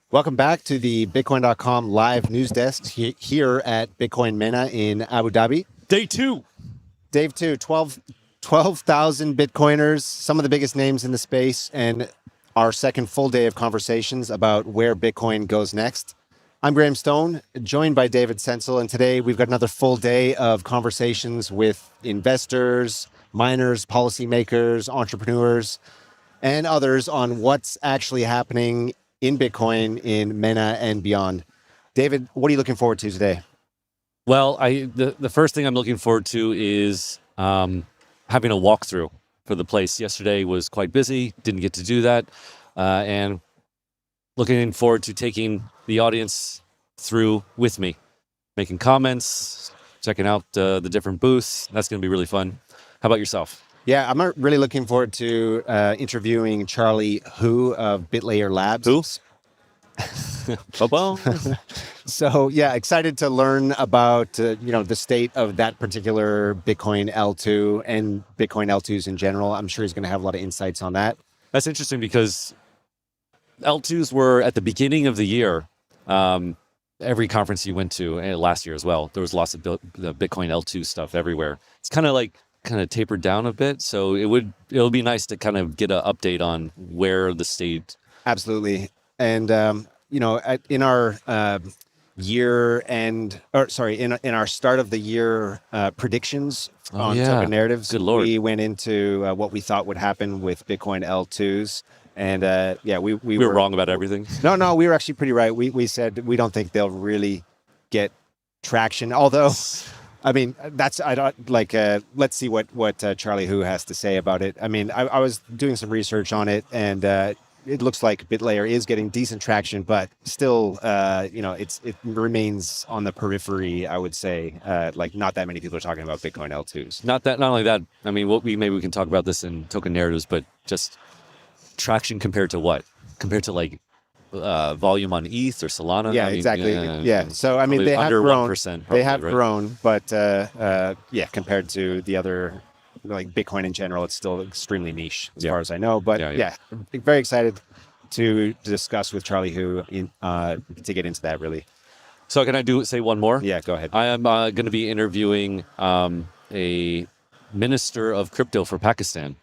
Welcome back to the Bitcoin.com live news desk here at Bitcoin MENA in Abu Dhabi. Day 2. Day 2, 12,000 Bitcoiners, some of the biggest names in the space, and our second full day of conversations about where Bitcoin goes next. I'm Graham Stone, joined by David Sensel, and today we've got another full day of conversations with investors, miners, policymakers, entrepreneurs, and others on what's actually happening in Bitcoin, in MENA, and beyond. David, what are you looking forward to today? Well, the first thing I'm looking forward to is having a walkthrough for the place. Yesterday was quite busy, didn't get to do that, and looking forward to taking the audience through with me, making comments, checking out the different booths. That's going to be really fun. How about yourself? Yeah, I'm really looking forward to interviewing Charlie Hu of BitLayer Labs. Who? So yeah, excited to learn about the state of that particular Bitcoin L2 and Bitcoin L2s in general. I'm sure he's going to have a lot of insights on that. That's interesting because L2s were at the beginning of the year. Every conference you went to, and last year as well, there was lots of the Bitcoin L2 stuff everywhere. It's kind of tapered down a bit, so it'll be nice to kind of get an update on where the state. Absolutely. And in our in our start of the year predictions on token narratives, good Lord, we went into what we thought would happen with Bitcoin L2s. And we were wrong about everything. No, we were actually pretty right. We said we don't think they'll really get traction. Although, I mean, let's see what Charlie Hu has to say about it. I mean, I was doing some research on it, and it looks like BitLayer is getting decent traction, but still, it remains on the periphery. I would say, not that many people are talking about Bitcoin L2s. Not only that. I mean, maybe we can talk about this in token narratives, but just traction compared to what? Compared to volume on ETH or Solana? Yeah, exactly. Yeah. So, I mean, they have grown. 1%, they have grown, but compared to the other, like Bitcoin in general, it's still extremely niche as far as I know. But very excited to discuss with Charlie Hu to get into that really. So can I say one more? Yeah, go ahead. I am going to be interviewing a minister of crypto for Pakistan.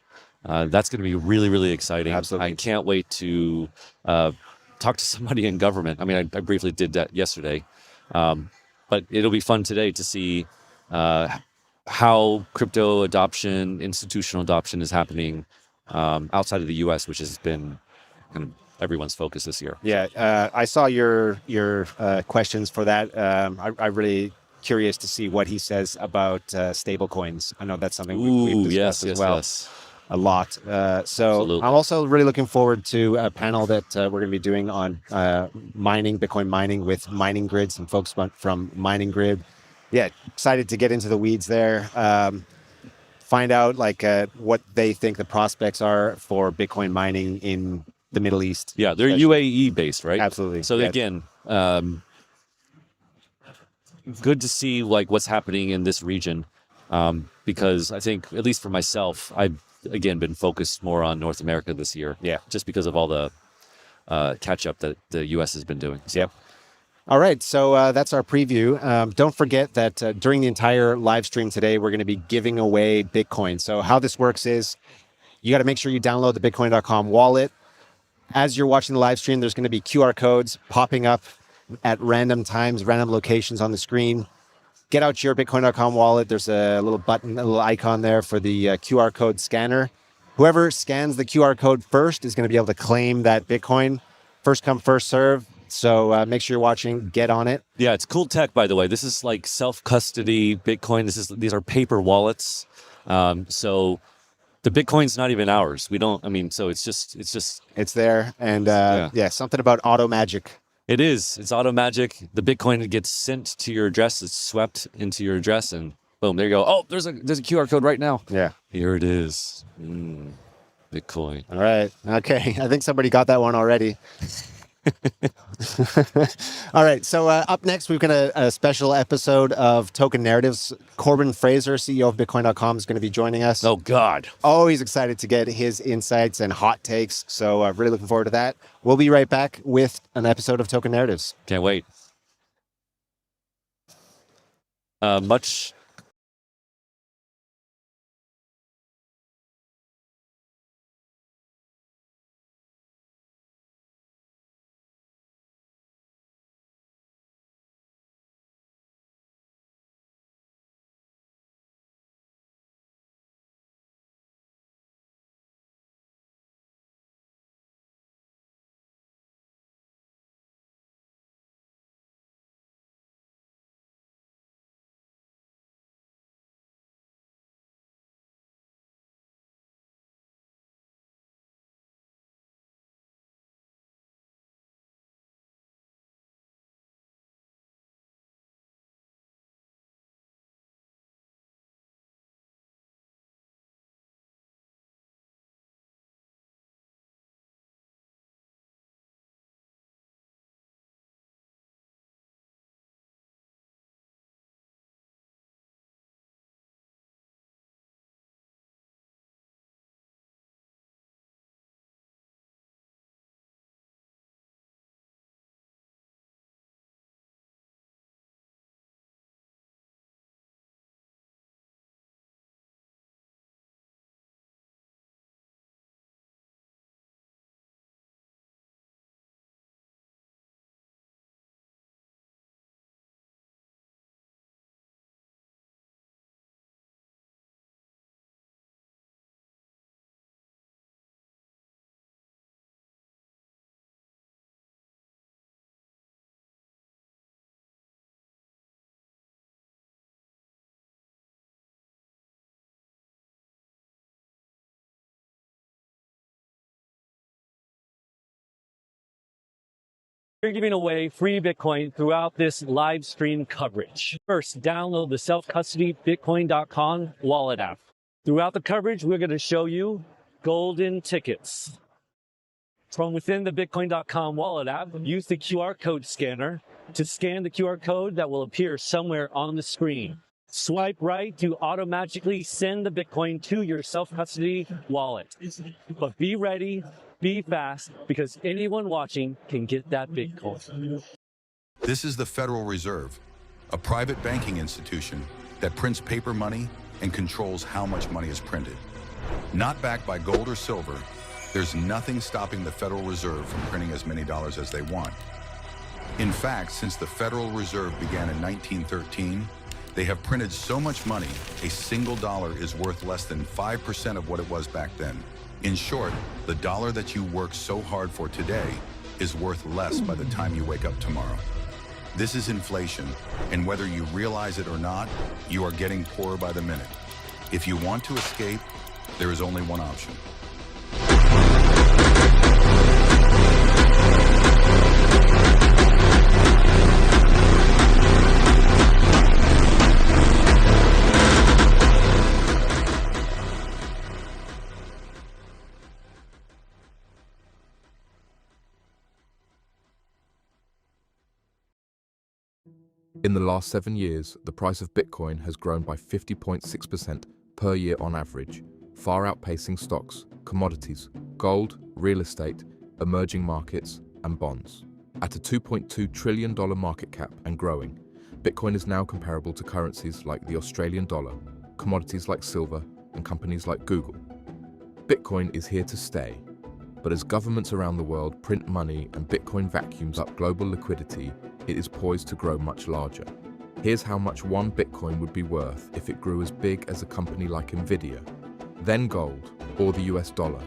That's going to be really, really exciting. Absolutely. I can't wait to talk to somebody in government. I mean, I briefly did that yesterday. But it'll be fun today to see how crypto adoption, institutional adoption is happening outside of the U.S., which has been kind of everyone's focus this year. Yeah, I saw your questions for that. I'm really curious to see what he says about stable coins. I know that's something we've discussed as well. Yes. A lot. So Absolutely. I'm also really looking forward to a panel that we're going to be doing on mining, Bitcoin mining with Mining Grid, some folks from Mining Grid. Yeah, excited to get into the weeds there. Find out what they think the prospects are for Bitcoin mining in the Middle East. Yeah, they're UAE based, right? Absolutely. So again, good to see what's happening in this region. Because I think, at least for myself, I've again been focused more on North America this year. Yeah. Just because of all the catch up that the U.S. has been doing. So. Yep. All right. So that's our preview. Don't forget that during the entire live stream today, we're going to be giving away Bitcoin. So how this works is you got to make sure you download the Bitcoin.com wallet. As you're watching the live stream, there's going to be QR codes popping up at random times, random locations on the screen. Get out your Bitcoin.com wallet. There's a little button, a little icon there for the QR code scanner. Whoever scans the QR code first is going to be able to claim that Bitcoin. First come, first serve. So make sure you're watching. Get on it. Yeah, it's cool tech, by the way. This is like self-custody Bitcoin. These are paper wallets. So the Bitcoin's not even ours. We don't. I mean, so it's there, and something about auto magic. It is. It's auto magic. The Bitcoin gets sent to your address. It's swept into your address, and boom, there you go. Oh, there's a QR code right now. Yeah, here it is. Bitcoin. All right. Okay. I think somebody got that one already. All right. So up next, we've got a special episode of Token Narratives. Corbin Fraser, CEO of Bitcoin.com, is going to be joining us. Oh, God. Oh, he's excited to get his insights and hot takes. So really looking forward to that. We'll be right back with an episode of Token Narratives. Can't wait. Much. We're giving away free Bitcoin throughout this live stream coverage. First, download the self-custody Bitcoin.com wallet app. Throughout the coverage, we're going to show you golden tickets. From within the Bitcoin.com wallet app, use the QR code scanner to scan the QR code that will appear somewhere on the screen. Swipe right to automatically send the Bitcoin to your self-custody wallet. But be ready, be fast, because anyone watching can get that Bitcoin. This is the Federal Reserve, a private banking institution that prints paper money and controls how much money is printed. Not backed by gold or silver, there's nothing stopping the Federal Reserve from printing as many dollars as they want. In fact, since the Federal Reserve began in 1913, they have printed so much money, a single dollar is worth less than 5% of what it was back then. In short, the dollar that you work so hard for today is worth less by the time you wake up tomorrow. This is inflation, and whether you realize it or not, you are getting poorer by the minute. If you want to escape, there is only one option. In the last 7 years, the price of Bitcoin has grown by 50.6% per year on average, far outpacing stocks, commodities, gold, real estate, emerging markets, and bonds. At a $2.2 trillion market cap and growing, Bitcoin is now comparable to currencies like the Australian dollar, commodities like silver, and companies like Google. Bitcoin is here to stay, but as governments around the world print money and Bitcoin vacuums up global liquidity, it is poised to grow much larger. Here's how much one Bitcoin would be worth if it grew as big as a company like Nvidia, then gold, or the US dollar,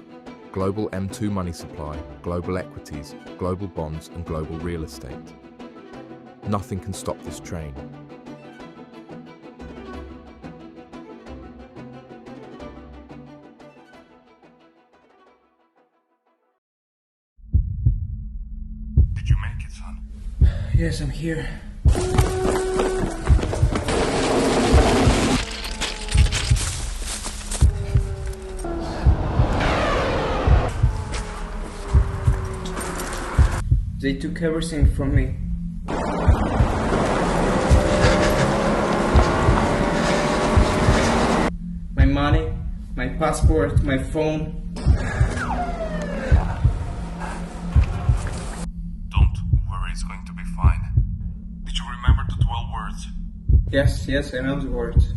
global M2 money supply, global equities, global bonds, and global real estate. Nothing can stop this train. Did you make it, son? Yes, I'm here. They took everything from me. My money, my passport, my phone. Don't worry, it's going to be fine. Did you remember the 12 words? Yes, I know the words.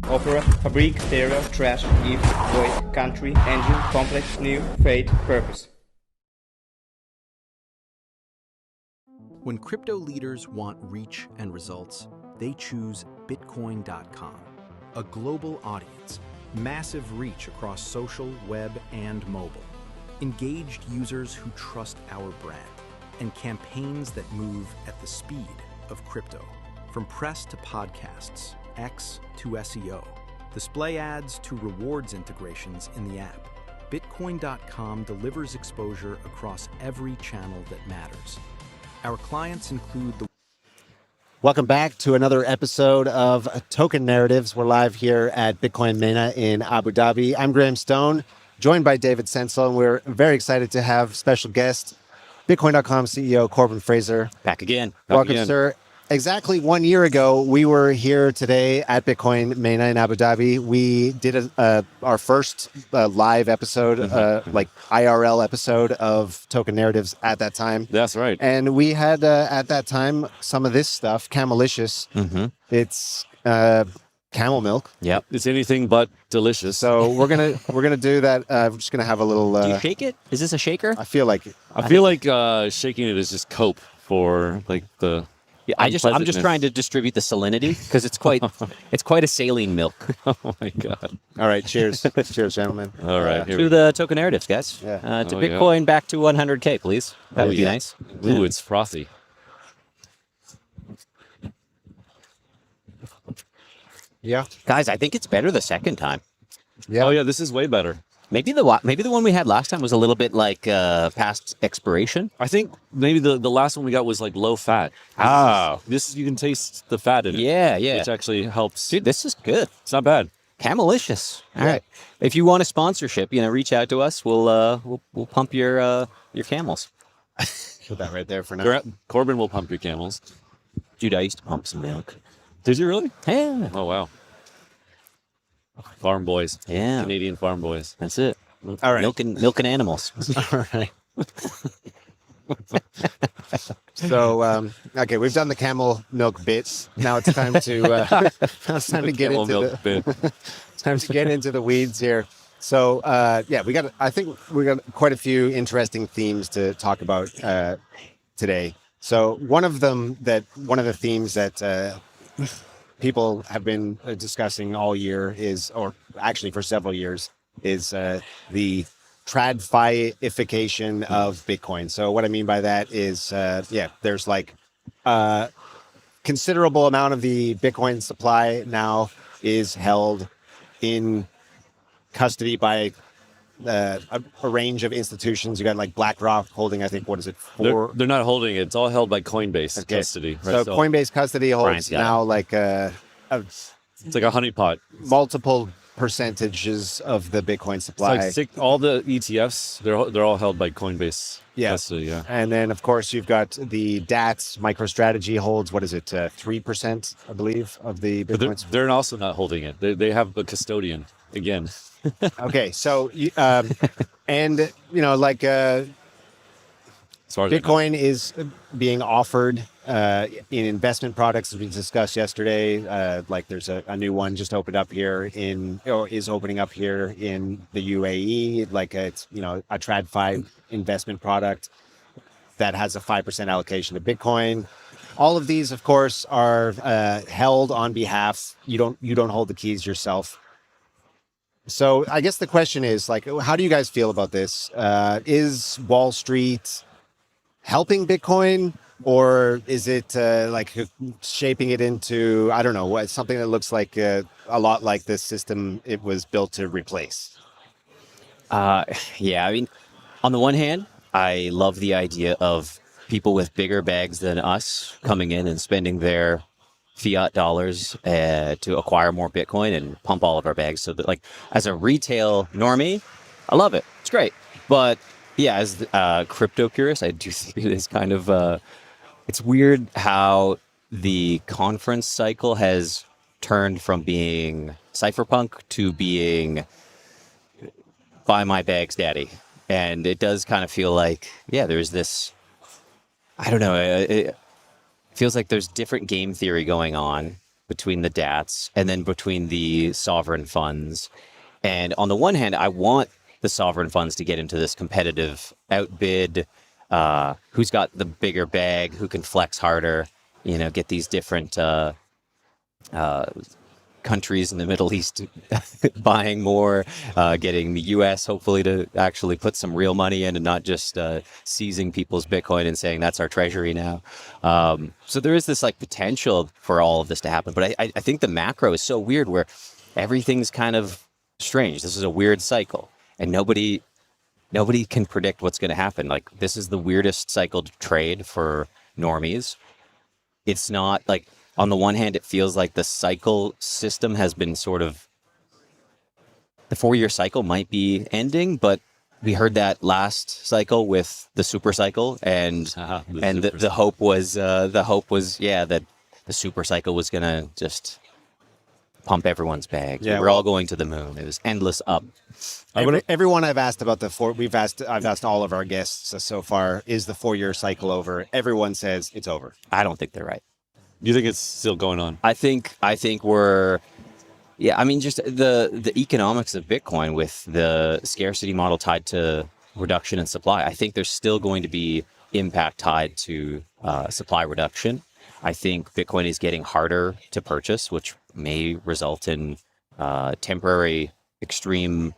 Opera, fabric, stereo, trash, if, void, country, engine, complex, new, fate, purpose. When crypto leaders want reach and results, they choose Bitcoin.com. A global audience, massive reach across social, web, and mobile, engaged users who trust our brand, and campaigns that move at the speed of crypto. From press to podcasts, X to SEO, display ads to rewards integrations in the app, Bitcoin.com delivers exposure across every channel that matters. Our clients include the... Welcome back to another episode of Token Narratives. We're live here at Bitcoin MENA in Abu Dhabi. I'm Graham Stone, joined by David Sensel, and we're very excited to have special guest, Bitcoin.com CEO Corbin Fraser. Back again. Welcome, sir. Exactly 1 year ago, we were here today at Bitcoin MENA in Abu Dhabi. We did our first live episode, like IRL episode of Token Narratives at that time. That's right. And we had at that time some of this stuff, Camelicious. It's camel milk. Yep. It's anything but delicious. So we're gonna do that. We're just gonna have a little. Do you shake it? Is this a shaker? I feel like it. I feel like shaking it is just cope for like the. Yeah, I'm just trying to distribute the salinity because it's quite a saline milk. Oh my god! All right, cheers, cheers, gentlemen. All right, here To the token narratives, guys. Yeah. To Oh, Bitcoin back to 100K, please. That would be nice. Ooh, it's frothy. Yeah, Guys, I think it's better the second time. yeah. Oh yeah, this is way better. Maybe the one we had last time was a little bit like past expiration. I think maybe the last one we got was like low fat. Oh. This you can taste the fat in it. Yeah. Which actually helps. Dude, this is good. It's not bad. Camelicious. All right. If you want a sponsorship, reach out to us. We'll pump your camels. Put that right there for now. Corbin will pump your camels. Dude, I used to pump some milk. Did you really? Yeah. Oh wow. Farm boys. Yeah. Canadian farm boys. That's it. All right. Milking animals. All right. So, okay, we've done the camel milk bits. Now it's time to get Camel into milk bit. it's time to get into the weeds here. So, I think we got quite a few interesting themes to talk about today. So, one of the themes that people have been discussing all year is, or actually for several years, is the TradFi-ification of Bitcoin. So what I mean by that is, there's like a considerable amount of the Bitcoin supply now is held in custody by a range of institutions. You got like BlackRock holding, I think, what is it, They're not holding it. It's all held by Coinbase custody. So Coinbase custody holds now like it's like a honeypot. multiple percentages of the Bitcoin It's supply. like all the ETFs. They're all held by Coinbase custody. Yeah. And then, of course, you've got the DATS. MicroStrategy holds, 3%, I believe, of the But Bitcoin. they're also not holding it. They have a custodian again. Okay, so, and, As far as I know. Bitcoin is being offered in investment products, as we discussed yesterday. Like there's a new one just opened up here is opening up here in the UAE. Like it's, a TradFi investment product that has a 5% allocation to Bitcoin. All of these, of course, are held on behalf. You don't hold the keys yourself. So I guess the question is, like, how do you guys feel about this? Is Wall Street helping Bitcoin, or is it like shaping it into, I don't know, something that looks like a lot like the system it was built to replace? Yeah, I mean, on the one hand, I love the idea of people with bigger bags than us coming in and spending their fiat dollars to acquire more Bitcoin and pump all of our bags. So that, like, as a retail normie, I love it. It's great. But Yeah, as crypto purist, I do think it is kind of it's weird how the conference cycle has turned from being cypherpunk to being buy my bags, daddy. And it does kind of feel like, yeah, there's this, I don't know, it feels like there's different game theory going on between the DATs and then between the sovereign funds. And on the one hand, I want the sovereign funds to get into this competitive outbid, who's got the bigger bag, who can flex harder, get these different countries in the Middle East buying more, getting the U.S. hopefully to actually put some real money in and not just seizing people's Bitcoin and saying that's our treasury now. So there is this like potential for all of this to happen. But I think the macro is so weird where everything's kind of strange. This is a weird cycle, and nobody can predict what's going to happen. Like this is the weirdest cycle to trade for normies. It's not like, on the one hand, it feels like the cycle system has been sort of, the 4-year cycle might be ending, but we heard that last cycle with the super cycle, and the hope was that the super cycle was gonna just pump everyone's bags. Yeah, We're all going to the moon. It was endless up. Everyone I've asked about I've asked all of our guests so far, is the 4-year cycle over? Everyone says it's over. I don't think they're right. You think it's still going on? I think we're, yeah, I mean, just the economics of Bitcoin with the scarcity model tied to reduction in supply. I think there's still going to be impact tied to supply reduction. I think Bitcoin is getting harder to purchase, which may result in temporary extreme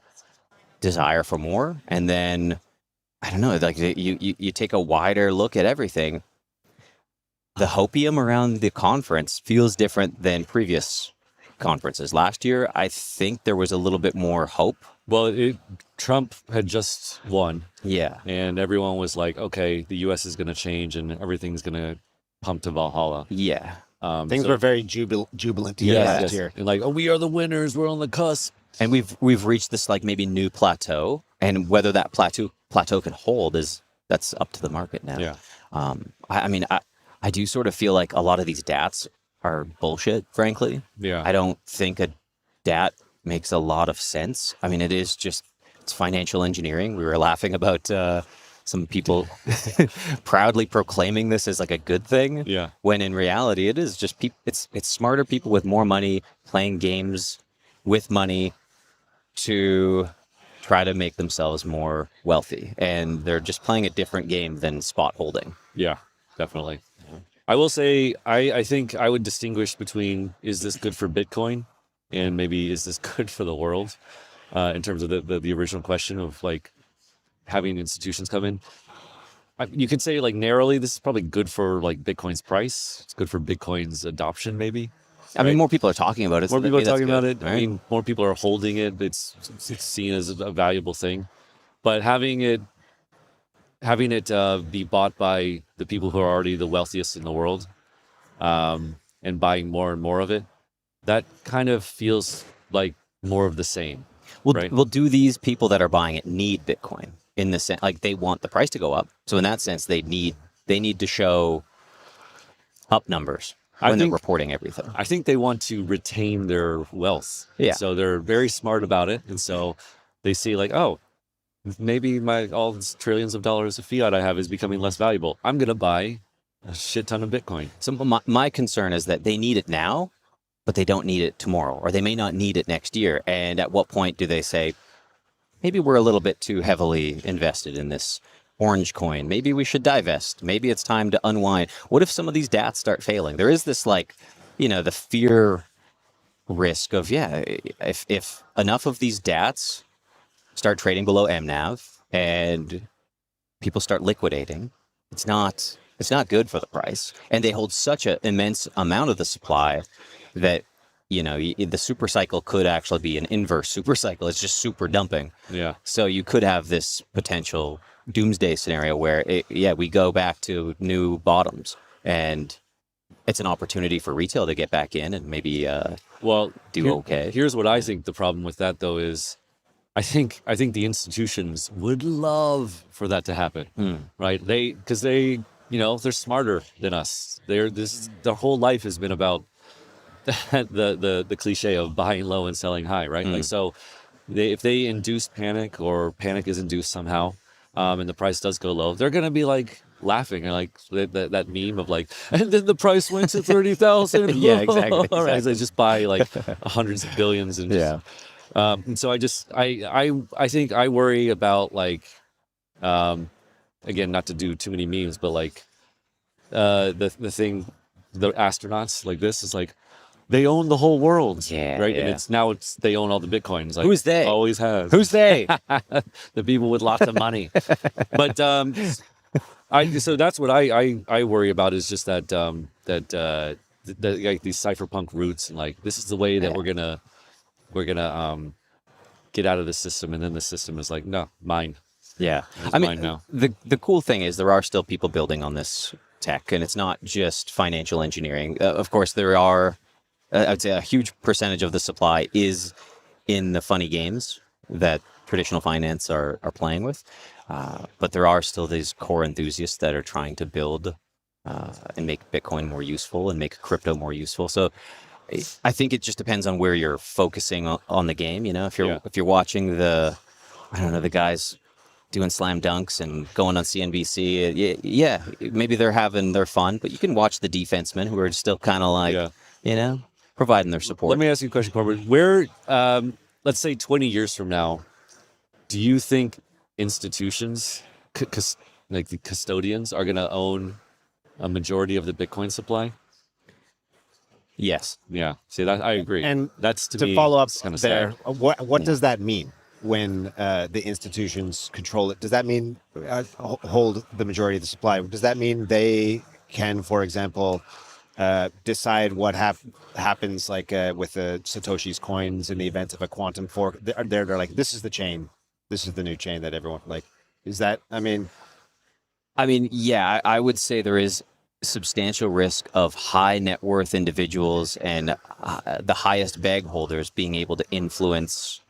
desire for more. And then, I don't know, like you take a wider look at everything. The hopium around the conference feels different than previous conferences. Last year, I think there was a little bit more hope. Well, Trump had just won. Yeah. And everyone was like, okay, the U.S. is going to change and everything's going to pump to Valhalla. Yeah. Things were very jubilant last year. And like, oh, we are the winners. We're on the cusp. And we've reached this like maybe new plateau. And whether that plateau can hold that's up to the market now. Yeah. I mean, I do sort of feel like a lot of these DATs are bullshit, frankly. Yeah. I don't think a DAT makes a lot of sense. I mean, it's financial engineering. We were laughing about some people proudly proclaiming this as like a good thing. Yeah. When in reality, it is just it's smarter people with more money playing games with money to try to make themselves more wealthy. And they're just playing a different game than spot holding. Yeah, definitely. I will say, I think I would distinguish between, is this good for Bitcoin and maybe is this good for the world, in terms of the original question of like having institutions come in. You could say like narrowly, this is probably good for like Bitcoin's price. It's good for Bitcoin's adoption, maybe. I mean, more people are talking about it. More people are talking about good, it. right? I mean, more people are holding it. It's seen as a valuable thing. But having it be bought by the people who are already the wealthiest in the world, and buying more and more of it, that kind of feels like more of the same. Right? Well, do these people that are buying it need Bitcoin in the sense, like they want the price to go up? So in that sense, they need to show up numbers when they're reporting everything. I think they want to retain their wealth. Yeah. So they're very smart about it, and so they see like, oh, maybe all these trillions of dollars of fiat I have is becoming less valuable. I'm going to buy a shit ton of Bitcoin. So my concern is that they need it now, but they don't need it tomorrow, or they may not need it next year. And at what point do they say, maybe we're a little bit too heavily invested in this orange coin. Maybe we should divest. Maybe it's time to unwind. What if some of these DATs start failing? There is this like, the fear risk of, if enough of these DATs start trading below MNAV and people start liquidating, it's not good for the price. And they hold such an immense amount of the supply that, the super cycle could actually be an inverse super cycle. It's just super dumping. Yeah. So you could have this potential doomsday scenario where we go back to new bottoms, and it's an opportunity for retail to get back in and maybe do okay. Here's what I think the problem with that though is, I think the institutions would love for that to happen, right? Because they they're smarter than us. Their whole life has been about the cliche of buying low and selling high, right? Like so, if they induce panic or panic is induced somehow, and the price does go low, they're gonna be like laughing and like that meme of like, and then the price went to 30,000. Yeah, exactly. All right, so they just buy like hundreds of billions and Yeah. and so I think I worry about like, again, not to do too many memes, but like, the thing, the astronauts like this is like, they own the whole world, Yeah, right? yeah. And it's they own all the bitcoins. Like, Who's they? Always has. Who's they? The people with lots of money. But so that's what I worry about is just that like these cypherpunk roots and like this is the way that we're gonna get out of the system, and then the system is like, no, mine. Yeah. It's I mine mean, now. the cool thing is there are still people building on this tech, and it's not just financial engineering. Of course, there are, I'd say a huge percentage of the supply is in the funny games that traditional finance are playing with. But there are still these core enthusiasts that are trying to build and make Bitcoin more useful and make crypto more useful. So I think it just depends on where you're focusing on the game. You know, if you're watching the guys doing slam dunks and going on CNBC, yeah, maybe they're having their fun, but you can watch the defensemen who are still kind of like, providing their support. Let me ask you a question, Corbett. Where, let's say 20 years from now, do you think institutions, like the custodians, are going to own a majority of the Bitcoin supply? Yes. Yeah. See, that I agree. And that's to me, follow up kind of there, sad. what does that mean when the institutions control it? Does that mean hold the majority of the supply? Does that mean they can, for example, decide what happens like with the Satoshi's coins in the event of a quantum fork? They're like, this is the chain. This is the new chain that everyone like. Is that? I mean, yeah, I would say there is substantial risk of high net worth individuals and the highest bag holders being able to influence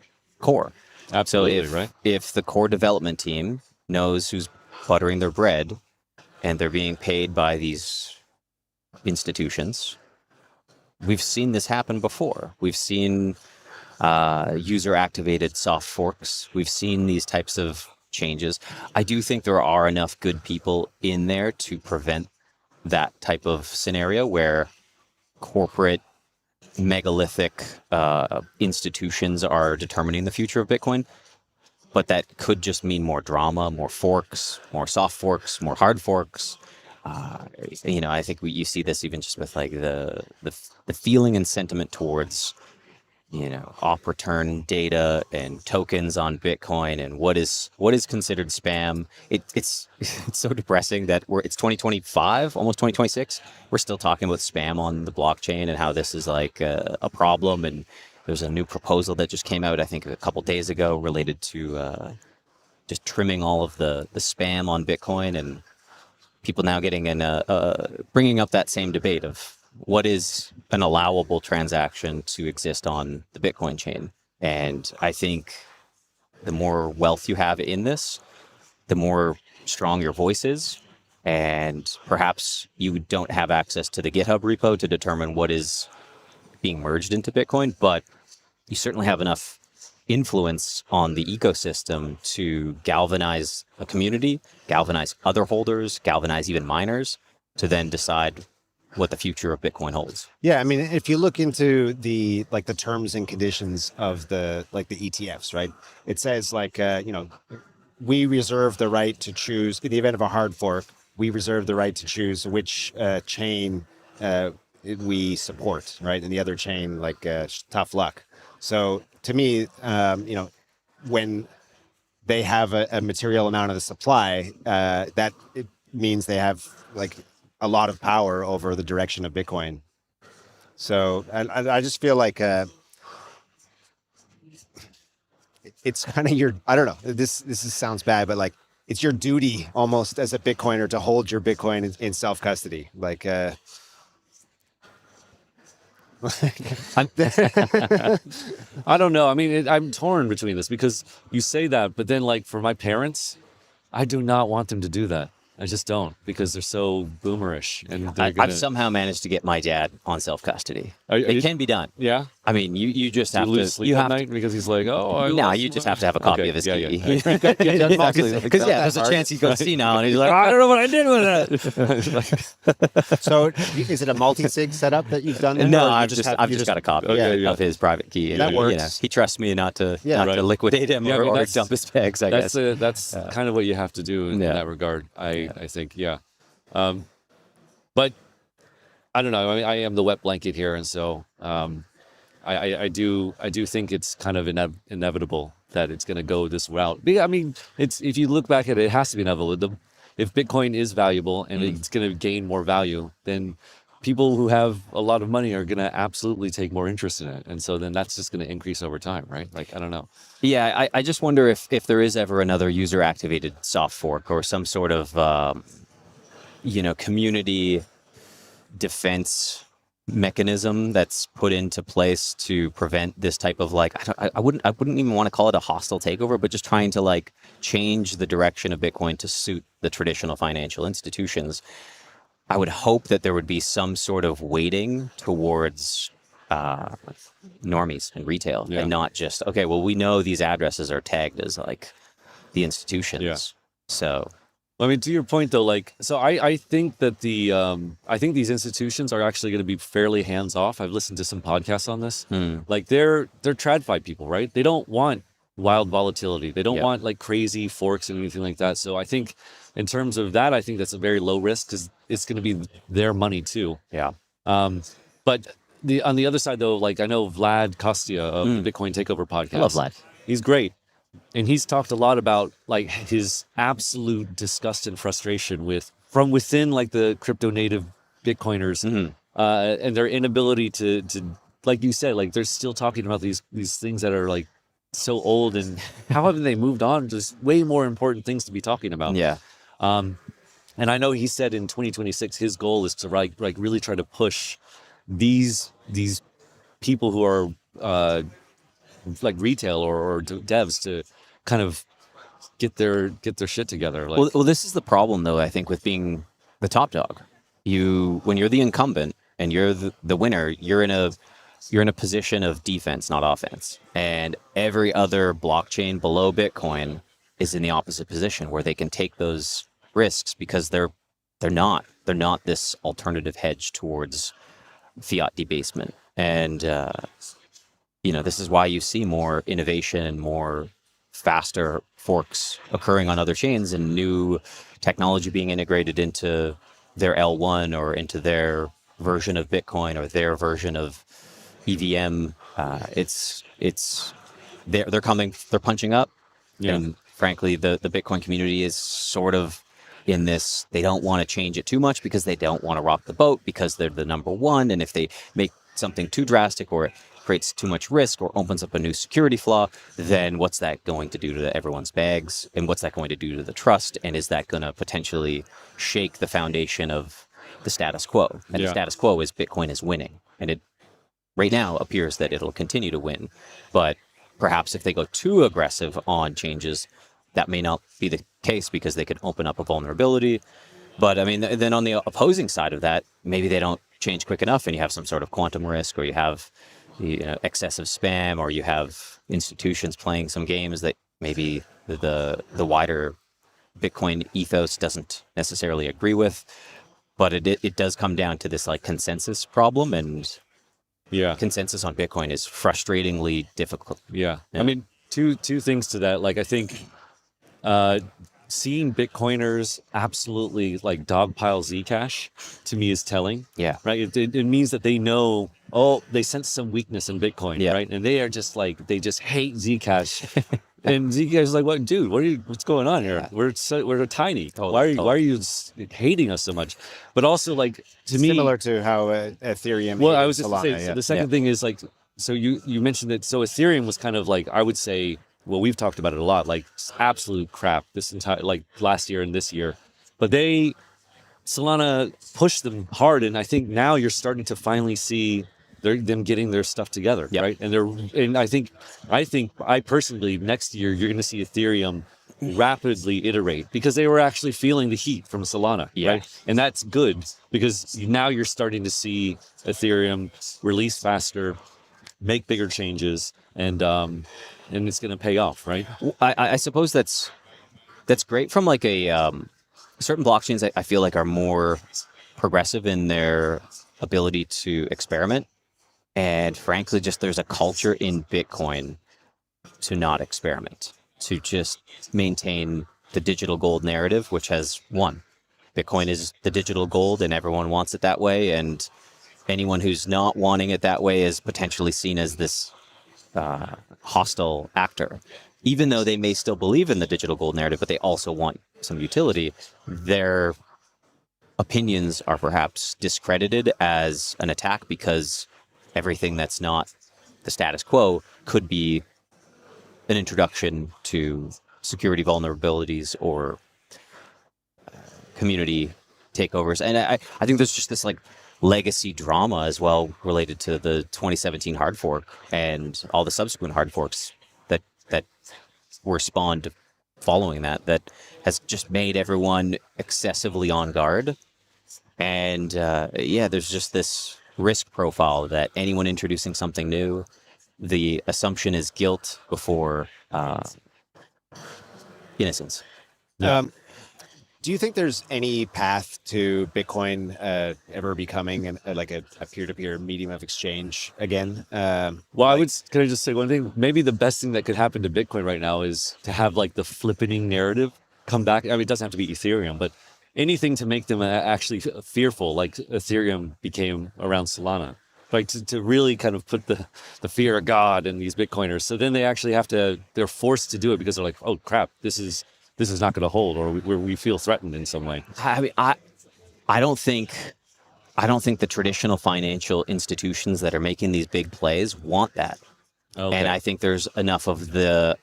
core. Absolutely, so right? If the core development team knows who's buttering their bread and they're being paid by these institutions, we've seen this happen before. We've seen user activated soft forks. We've seen these types of changes. I do think there are enough good people in there to prevent that type of scenario where corporate megalithic institutions are determining the future of Bitcoin. But that could just mean more drama, more forks, more soft forks, more hard forks. I think you see this even just with like the feeling and sentiment towards op return data and tokens on Bitcoin and what is considered spam. It's so depressing that it's 2025, almost 2026. We're still talking about spam on the blockchain and how this is like a problem. And there's a new proposal that just came out, I think, a couple days ago related to just trimming all of the spam on Bitcoin, and people now getting bringing up that same debate of what is an allowable transaction to exist on the Bitcoin chain. And I think the more wealth you have in this, the more strong your voice is. And perhaps you don't have access to the GitHub repo to determine what is being merged into Bitcoin, but you certainly have enough influence on the ecosystem to galvanize a community, galvanize other holders, galvanize even miners to then decide what the future of Bitcoin holds. yeah, I mean, if you look into the terms and conditions of the ETFs, right? It says we reserve the right to choose in the event of a hard fork. We reserve the right to choose which chain we support, right? And the other chain, tough luck. So to me, when they have a material amount of the supply, that it means they have a lot of power over the direction of Bitcoin. So I just feel like it's kind of I don't know, this sounds bad, but it's your duty almost as a Bitcoiner to hold your Bitcoin in self-custody. I don't know. I mean, I'm torn between this because you say that, but then like for my parents, I do not want them to do that. I just don't because they're so boomerish and they're I've somehow managed to get my dad on self-custody. Are It you- can be done. Yeah. I mean, you just Do you have lose to. sleep You at have night because he's like, oh, I No, lost you just my-" have to have a copy Okay, of his yeah, key. yeah. Because there's a chance he goes senile and he's like, I don't know what I did with it. So is it a multi-sig setup that you've done? There, No, or you I've just got a copy Okay, of his private key. And, That you know, works. he trusts me not to Right. liquidate him Yeah, I or, mean, or that's- dump his bags. I guess. That's kind of what you have to do in Yeah. that regard. I think, yeah. But I don't know. I mean, I am the wet blanket here, and so I do think it's kind of inevitable that it's going to go this route. I mean, it's if you look back at it, it has to be inevitable. If Bitcoin is valuable and it's going to gain more value, then people who have a lot of money are going to absolutely take more interest in it, and so then that's just going to increase over time, right? Like I don't know. Yeah, I just wonder if there is ever another user-activated soft fork or some sort of community defense mechanism that's put into place to prevent this type of like I wouldn't even want to call it a hostile takeover, but just trying to like change the direction of Bitcoin to suit the traditional financial institutions. I would hope that there would be some sort of weighting towards normies and retail, and not just okay. Well, we know these addresses are tagged as like the institutions, so. I mean, to your point though, like, so I think that I think these institutions are actually going to be fairly hands off. I've listened to some podcasts on this. Like they're TradFi people, right? They don't want wild volatility. They don't want like crazy forks and anything like that. So I think in terms of that, I think that's a very low risk because it's going to be their money too. Yeah. But on the other side though, like I know Vlad Kostia of the Bitcoin Takeover podcast. I love Vlad. He's great. And he's talked a lot about like his absolute disgust and frustration from within like the crypto native Bitcoiners and their inability to like you said, like they're still talking about these things that are like so old, and how haven't they moved on to way more important things to be talking about? Yeah. And I know he said in 2026 his goal is to like really try to push these people who are like retail or devs to kind of get their shit together. Like, Well, this is the problem, though. I think with being the top dog, when you're the incumbent and you're the winner, you're in a position of defense, not offense. And every other blockchain below Bitcoin is in the opposite position, where they can take those risks because they're not this alternative hedge towards fiat debasement. And this is why you see more innovation and more faster forks occurring on other chains and new technology being integrated into their L1 or into their version of Bitcoin or their version of EVM. They're punching up. And frankly, the Bitcoin community is sort of in this, they don't want to change it too much because they don't want to rock the boat because they're the number one. And if they make something too drastic or it creates too much risk or opens up a new security flaw, then what's that going to do to everyone's bags? And what's that going to do to the trust? And is that going to potentially shake the foundation of the status quo? And the status quo is Bitcoin is winning. And it right now appears that it'll continue to win. But perhaps if they go too aggressive on changes, that may not be the case because they could open up a vulnerability. But I mean, then on the opposing side of that, maybe they don't change quick enough and you have some sort of quantum risk, or you have excessive spam, or you have institutions playing some games that maybe the wider Bitcoin ethos doesn't necessarily agree with. But it does come down to this like consensus problem, and consensus on Bitcoin is frustratingly difficult. Yeah. I mean, two things to that. Like I think seeing Bitcoiners absolutely like dogpile Zcash to me is telling. Yeah. Right. It means that they know, they sense some weakness in Bitcoin. Yeah. Right. And they are just like, they just hate Zcash. And Zcash is like, what, dude, what's going on here? We're tiny. Totally. Why are you hating us so much? But also like to me, similar to how Ethereum. well, I hated was just Solana, saying, so the second thing is like, so you mentioned that, so Ethereum was kind of like, I would say, well, we've talked about it a lot, like absolute crap this entire, like last year and this year. But Solana pushed them hard. And I think now you're starting to finally see they're them getting their stuff together, Yep. right? And I personally believe next year you're going to see Ethereum rapidly iterate because they were actually feeling the heat from Solana, Yeah. right? And that's good because now you're starting to see Ethereum release faster, make bigger changes, and it's going to pay off, right? I suppose that's great from like a certain blockchains. I feel like are more progressive in their ability to experiment, and frankly, just there's a culture in Bitcoin to not experiment, to just maintain the digital gold narrative, which has won. Bitcoin is the digital gold, and everyone wants it that way. And anyone who's not wanting it that way is potentially seen as this hostile actor. Even though they may still believe in the digital gold narrative, but they also want some utility, their opinions are perhaps discredited as an attack because everything that's not the status quo could be an introduction to security vulnerabilities or community takeovers. And I think there's just this like legacy drama as well related to the 2017 hard fork and all the subsequent hard forks that were spawned following that has just made everyone excessively on guard. And there's just this risk profile that anyone introducing something new, the assumption is guilt before innocence. Do you think there's any path to Bitcoin ever becoming a peer-to-peer medium of exchange again? Can I just say one thing? Maybe the best thing that could happen to Bitcoin right now is to have like the flippening narrative come back. I mean, it doesn't have to be Ethereum, but anything to make them actually fearful, like Ethereum became around Solana. Like to really kind of put the fear of God in these Bitcoiners. So then they actually they're forced to do it because they're like, oh crap, this is not going to hold, or we feel threatened in some way. I mean, I don't think the traditional financial institutions that are making these big plays want that. Okay. And I think there's enough of the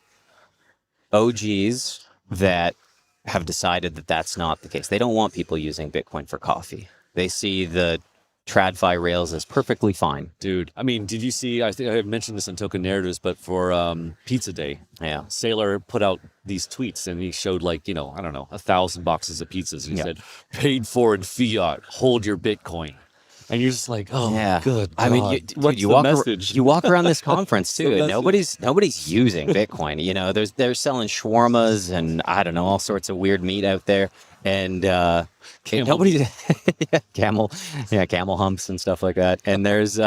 OGs that have decided that that's not the case. They don't want people using Bitcoin for coffee. They see the TradFi rails as perfectly fine. Dude, I mean, did you see, I think I mentioned this on Token Narratives, but for Pizza Day, Yeah. Sailor put out these tweets and he showed like, I don't know, 1,000 boxes of pizzas. And he said, paid for in fiat, hold your Bitcoin. And you're just like, oh, Yeah. good. I mean, what's you the walk message? you walk around this conference too, and message? nobody's using Bitcoin. They're selling shawarmas and I don't know, all sorts of weird meat out there, and nobody's camel humps and stuff like that. And there's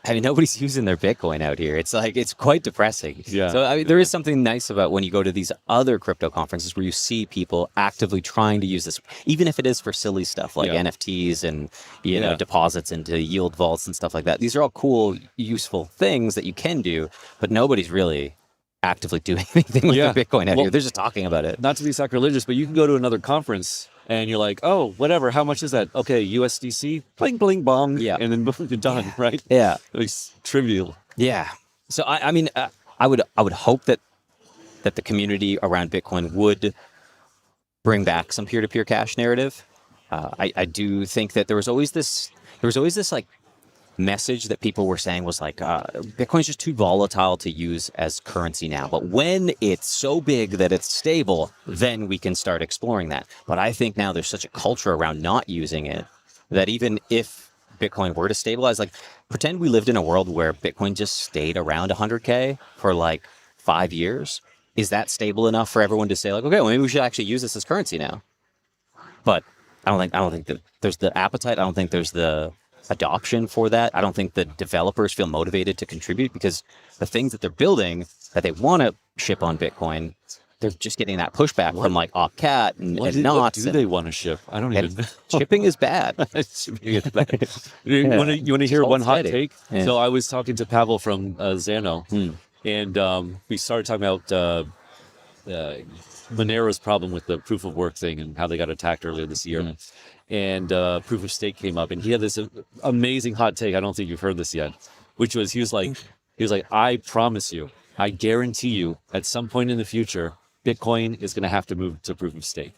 nobody's using their Bitcoin out here. It's like, it's quite depressing. Yeah. So, I mean, there is something nice about when you go to these other crypto conferences where you see people actively trying to use this, even if it is for silly stuff like NFTs and, deposits into yield vaults and stuff like that. These are all cool, useful things that you can do, but nobody's really actively doing anything with their Bitcoin out here. They're just talking about it. Not to be sacrilegious, but you can go to another conference and you're like, oh, whatever, how much is that? Okay, USDC, bling, bling, bong. Yeah. And then boom, you're done, right? Yeah. It's trivial. Yeah. So I mean, I would hope that the community around Bitcoin would bring back some peer-to-peer cash narrative. I do think that there was always this like message that people were saying was like, Bitcoin's just too volatile to use as currency now. But when it's so big that it's stable, then we can start exploring that. But I think now there's such a culture around not using it that even if Bitcoin were to stabilize, like pretend we lived in a world where Bitcoin just stayed around 100K for like 5 years. Is that stable enough for everyone to say like, okay, well, maybe we should actually use this as currency now? But I don't think that there's the appetite. I don't think there's the adoption for that. I don't think the developers feel motivated to contribute because the things that they're building that they want to ship on Bitcoin, they're just getting that pushback from like Opcat and What Knots. do they want to ship? I don't even know. Shipping is bad. Shipping is bad. You want to hear Just one hold hot steady. take? Yeah. So I was talking to Pavel from Zano, and we started talking about Monera's problem with the proof of work thing and how they got attacked earlier this year. And proof of stake came up, and he had this amazing hot take. I don't think you've heard this yet, which was he was like, I promise you, I guarantee you, at some point in the future, Bitcoin is going to have to move to proof of stake.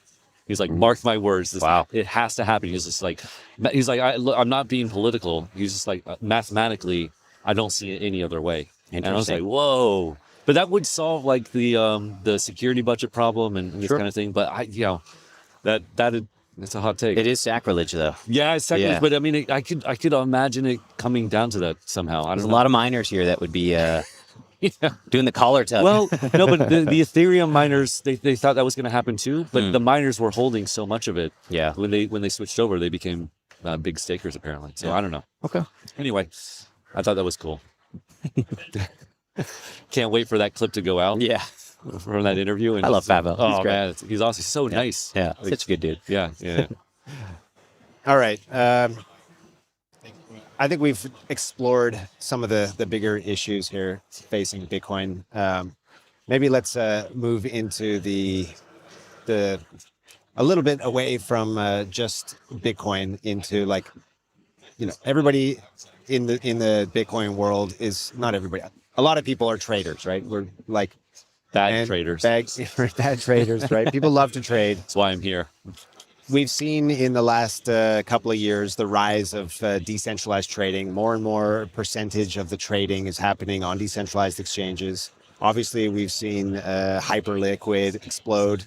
He's like, mark my words. Wow. It has to happen. He's like, I'm not being political. He's just like, mathematically, I don't see it any other way. And I was like, whoa. But that would solve like the security budget problem and this kind of thing. But that's a hot take. It is sacrilege, though. Yeah, it's sacrilege. Yeah. But I mean, I could imagine it coming down to that somehow. There's a lot of miners here that would be doing the collar tug. Well, no, but the Ethereum miners, they thought that was going to happen too. But the miners were holding so much of it. Yeah. When they switched over, they became big stakers apparently. So I don't know. Okay. Anyway, I thought that was cool. Can't wait for that clip to go out. Yeah. From that interview. And I love Fabo. Oh, He's great. man, he's awesome. He's so nice. Yeah. Like, Such a good dude. Yeah. All right. I think we've explored some of the bigger issues here facing Bitcoin. Maybe let's move into the a little bit away from just Bitcoin into like, everybody in the Bitcoin world is not everybody. A lot of people are traders, right? We're like Bad traders. Bad traders, right? People love to trade. That's why I'm here. We've seen in the last couple of years the rise of decentralized trading. More and more percentage of the trading is happening on decentralized exchanges. Obviously, we've seen Hyperliquid explode,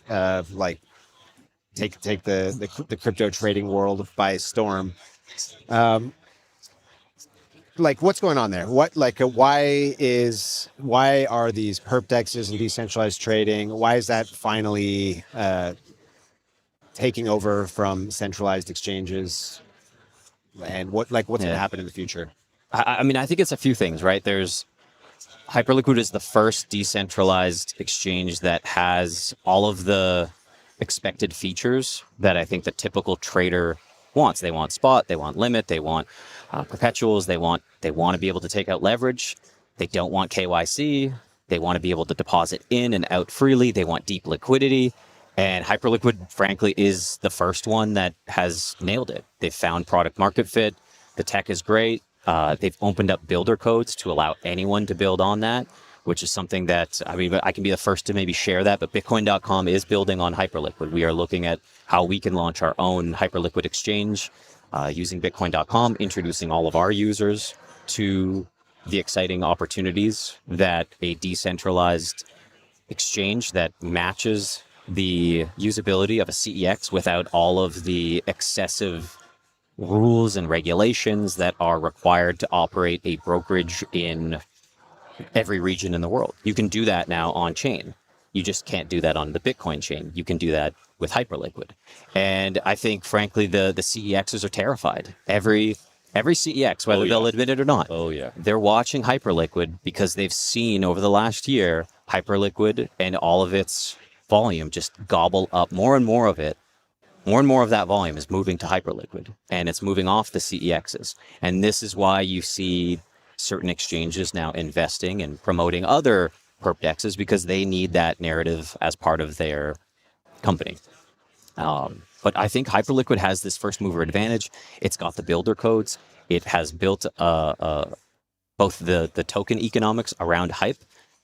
take the crypto trading world by storm. What's going on there? Why are these perp dexes and decentralized trading? Why is that finally taking over from centralized exchanges? And what's going to happen in the future? I mean, I think it's a few things, right? There's Hyperliquid is the first decentralized exchange that has all of the expected features that I think the typical trader wants. They want spot, they want limit, they want perpetuals, they want to be able to take out leverage. They don't want KYC. They want to be able to deposit in and out freely. They want deep liquidity. And Hyperliquid, frankly, is the first one that has nailed it. They've found product market fit. The tech is great. They've opened up builder codes to allow anyone to build on that, which is something that, I mean, I can be the first to maybe share that, but Bitcoin.com is building on Hyperliquid. We are looking at how we can launch our own Hyperliquid exchange using Bitcoin.com, introducing all of our users to the exciting opportunities that a decentralized exchange that matches the usability of a CEX without all of the excessive rules and regulations that are required to operate a brokerage in every region in the world. You can do that now on chain. You just can't do that on the Bitcoin chain. You can do that with Hyperliquid. And I think, frankly, the CEXs are terrified. Every CEX, whether they'll admit it or not, they're watching Hyperliquid because they've seen over the last year Hyperliquid and all of its volume just gobble up more and more of it. More and more of that volume is moving to Hyperliquid, and it's moving off the CEXs. And this is why you see certain exchanges now investing and promoting other perp dexes, because they need that narrative as part of their company. But I think Hyperliquid has this first mover advantage. It's got the builder codes. It has built both the token economics around Hype,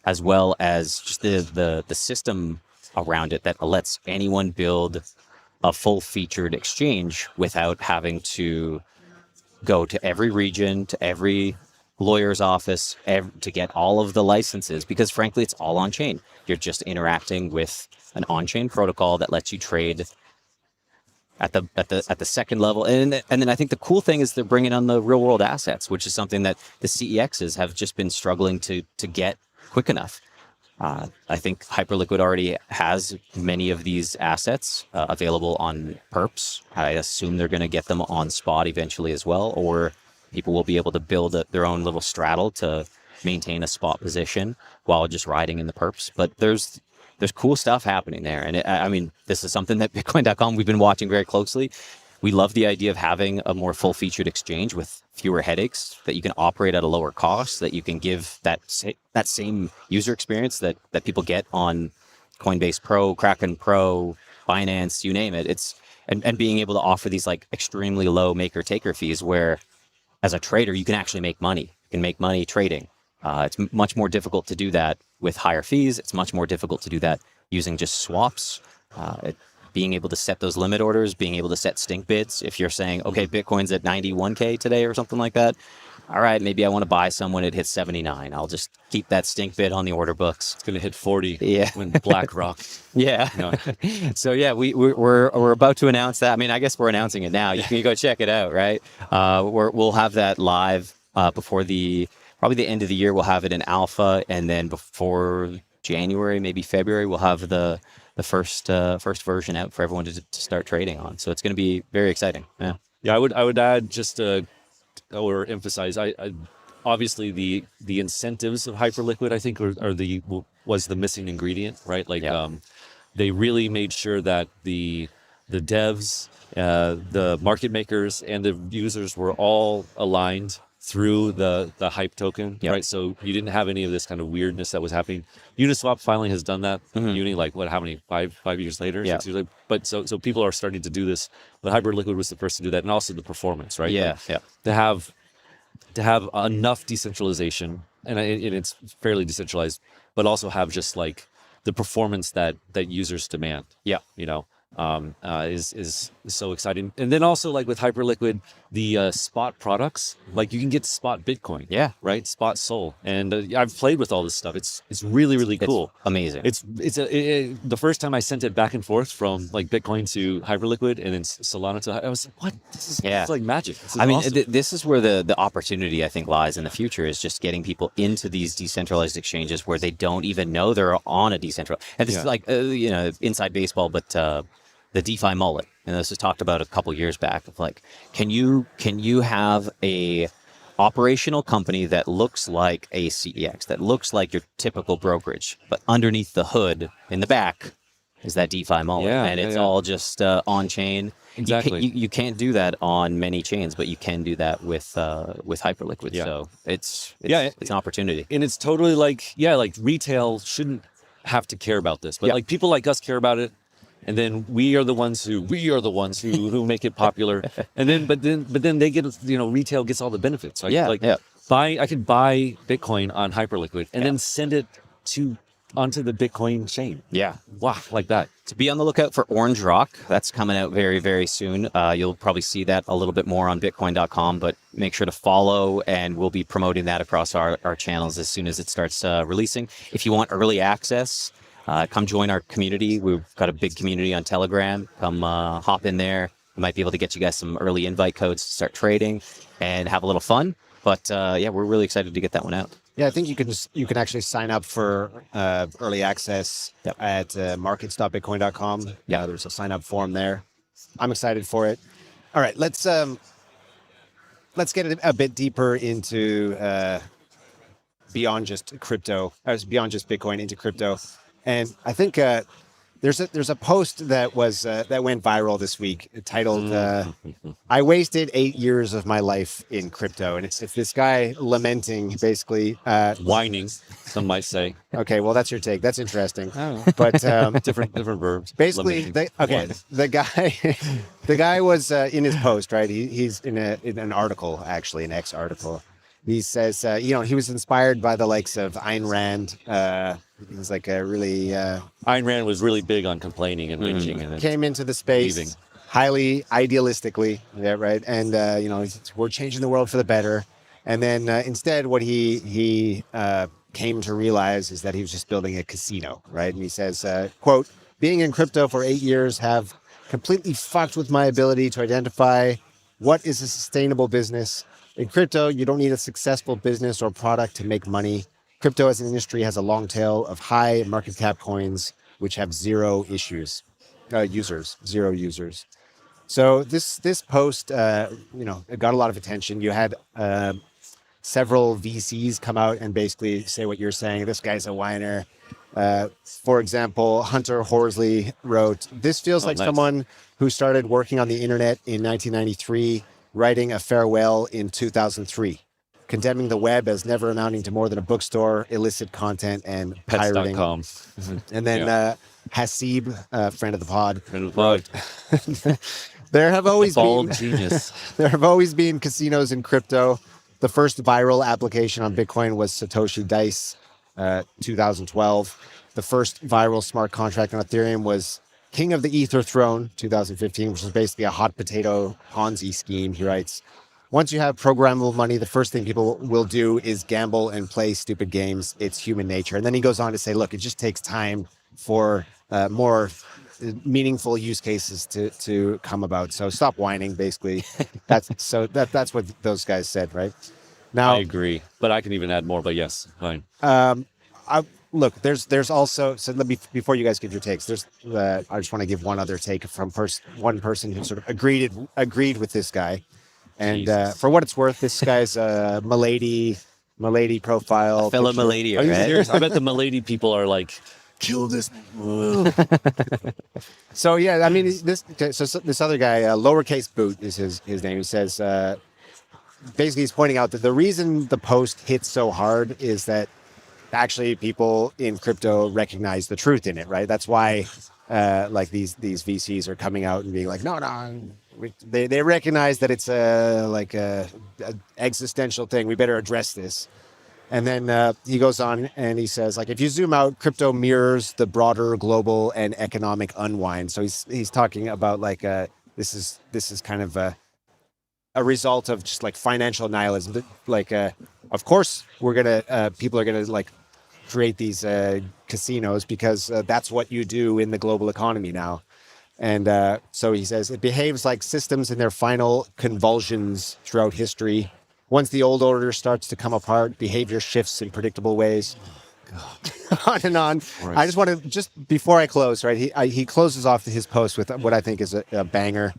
as well as just the system around it that lets anyone build a full-featured exchange without having to go to every region, to every lawyer's office, to get all of the licenses, because frankly, it's all on-chain. You're just interacting with an on-chain protocol that lets you trade at the second level. And then I think the cool thing is they're bringing on the real-world assets, which is something that the CEXs have just been struggling to get quick enough. I think Hyperliquid already has many of these assets available on perps. I assume they're going to get them on spot eventually as well, or people will be able to build their own little straddle to maintain a spot position while just riding in the perps. But there's cool stuff happening there. And I mean, this is something that Bitcoin.com, we've been watching very closely. We love the idea of having a more full-featured exchange with fewer headaches, that you can operate at a lower cost, that you can give that same user experience that people get on Coinbase Pro, Kraken Pro, Binance, you name it. And being able to offer these like extremely low maker-taker fees where, as a trader, you can actually make money. You can make money trading. It's much more difficult to do that with higher fees. It's much more difficult to do that using just swaps. being able to set those limit orders, being able to set stink bids. If you're saying, okay, Bitcoin's at 91K today or something like that, all right, maybe I want to buy some when it hits 79. I'll just keep that stink bid on the order books. It's going to hit 40 Yeah. when BlackRock. Yeah. So yeah, we're about to announce that. I mean, I guess we're announcing it now. You can go check it out, right? We'll have that live before probably the end of the year. We'll have it in alpha, and then before January, maybe February, we'll have the first version out for everyone to start trading on. So it's going to be very exciting. Yeah. Yeah, I would add just or emphasize. I obviously the incentives of Hyperliquid, I think, was the missing ingredient, right? Like they really made sure that the devs, the market makers, and the users were all aligned through the hype token, right? So you didn't have any of this kind of weirdness that was happening. Uniswap finally has done that. Uni, like how many 5 years later, 6 years later. But so people are starting to do this. But Hyperliquid was the first to do that, and also the performance, right? To have enough decentralization, and it's fairly decentralized, but also have just like the performance that users demand. Is so exciting. And then also, like with Hyperliquid, the spot products, like you can get spot Bitcoin, right, spot Sol, and I've played with all this stuff. It's really cool. It's amazing. It's the first time I sent it back and forth from like Bitcoin to Hyperliquid and then Solana to, I was like, what? This is it's like magic. I mean, this is where the opportunity, I think, lies in the future, is just getting people into these decentralized exchanges where they don't even know they're on a decentralized. And this is like inside baseball, but the DeFi mullet, and this was talked about a couple years back, of like, can you have a operational company that looks like a CEX, that looks like your typical brokerage, but underneath the hood in the back is that DeFi mullet, and it's all just on chain. Exactly. You can't do that on many chains, but you can do that with Hyperliquid. So it's an opportunity, and it's totally like retail shouldn't have to care about this, but like people like us care about it. And then we are the ones who make it popular. And then, but then they get, retail gets all the benefits. Right? I could buy Bitcoin on Hyperliquid and then send it onto the Bitcoin chain. Wow, like that. To be on the lookout for Orange Rock. That's coming out very, very soon. You'll probably see that a little bit more on Bitcoin.com, but make sure to follow, and we'll be promoting that across our channels as soon as it starts releasing. If you want early access, come join our community. We've got a big community on Telegram. Come hop in there. We might be able to get you guys some early invite codes to start trading and have a little fun. But we're really excited to get that one out. Yeah, I think you can actually sign up for early access at markets.bitcoin.com. Yeah, there's a sign up form there. I'm excited for it. All right, let's get a bit deeper into beyond just crypto, beyond just Bitcoin, into crypto. And I think there's a post that went viral this week titled "I wasted 8 years of my life in crypto," and it's this guy lamenting, basically whining, some might say. Okay, well that's your take. That's interesting. Oh. But different verbs. Basically, the guy was in his post, right? He's in an article, actually, an X article. He says, he was inspired by the likes of Ayn Rand. He's like a really... Ayn Rand was really big on complaining and whinging. And came into the space highly idealistically, right? And, we're changing the world for the better. And then instead, what he came to realize is that he was just building a casino, right? And he says, quote, "Being in crypto for 8 years have completely fucked with my ability to identify what is a sustainable business. In crypto, you don't need a successful business or product to make money. Crypto as an industry has a long tail of high market cap coins, which have zero users. So this post, it got a lot of attention. You had several VCs come out and basically say what you're saying. This guy's a whiner. For example, Hunter Horsley wrote, "This feels like someone who started working on the internet in 1993, writing a farewell in 2003, condemning the web as never amounting to more than a bookstore, illicit content, and pirating." Pets.com. And then Hasib, friend of the pod. There have always been casinos in crypto. The first viral application on Bitcoin was Satoshi Dice, 2012. The first viral smart contract on Ethereum was King of the Ether Throne, 2015, which is basically a hot potato Ponzi scheme. He writes, once you have programmable money, the first thing people will do is gamble and play stupid games. It's human nature. And then he goes on to say, look, it just takes time for more meaningful use cases to come about. So stop whining, basically. That's what those guys said, right? Now, I agree, but I can even add more. But yes, fine. Look, there's also, so let me, before you guys give your takes, I just want to give one other take from one person who sort of agreed with this guy. And for what it's worth, this guy's a Milady profile. Fellow picture. Milady, Are you right? serious? I bet the Milady people are like, kill this. So yeah, I mean, this other guy, lowercase boot is his name. He says basically he's pointing out that the reason the post hits so hard is that actually people in crypto recognize the truth in it, right? That's why like these VCs are coming out and being like, no, they recognize that it's a existential thing. We better address this. And then he goes on and he says, like, if you zoom out, crypto mirrors the broader global and economic unwind. So he's talking about like this is kind of a result of just like financial nihilism. Like, of course, people are gonna like create these casinos because that's what you do in the global economy now. And so he says it behaves like systems in their final convulsions throughout history. Once the old order starts to come apart, behavior shifts in predictable ways. On and on. I just want to, just before I close, right? He closes off his post with what I think is a banger.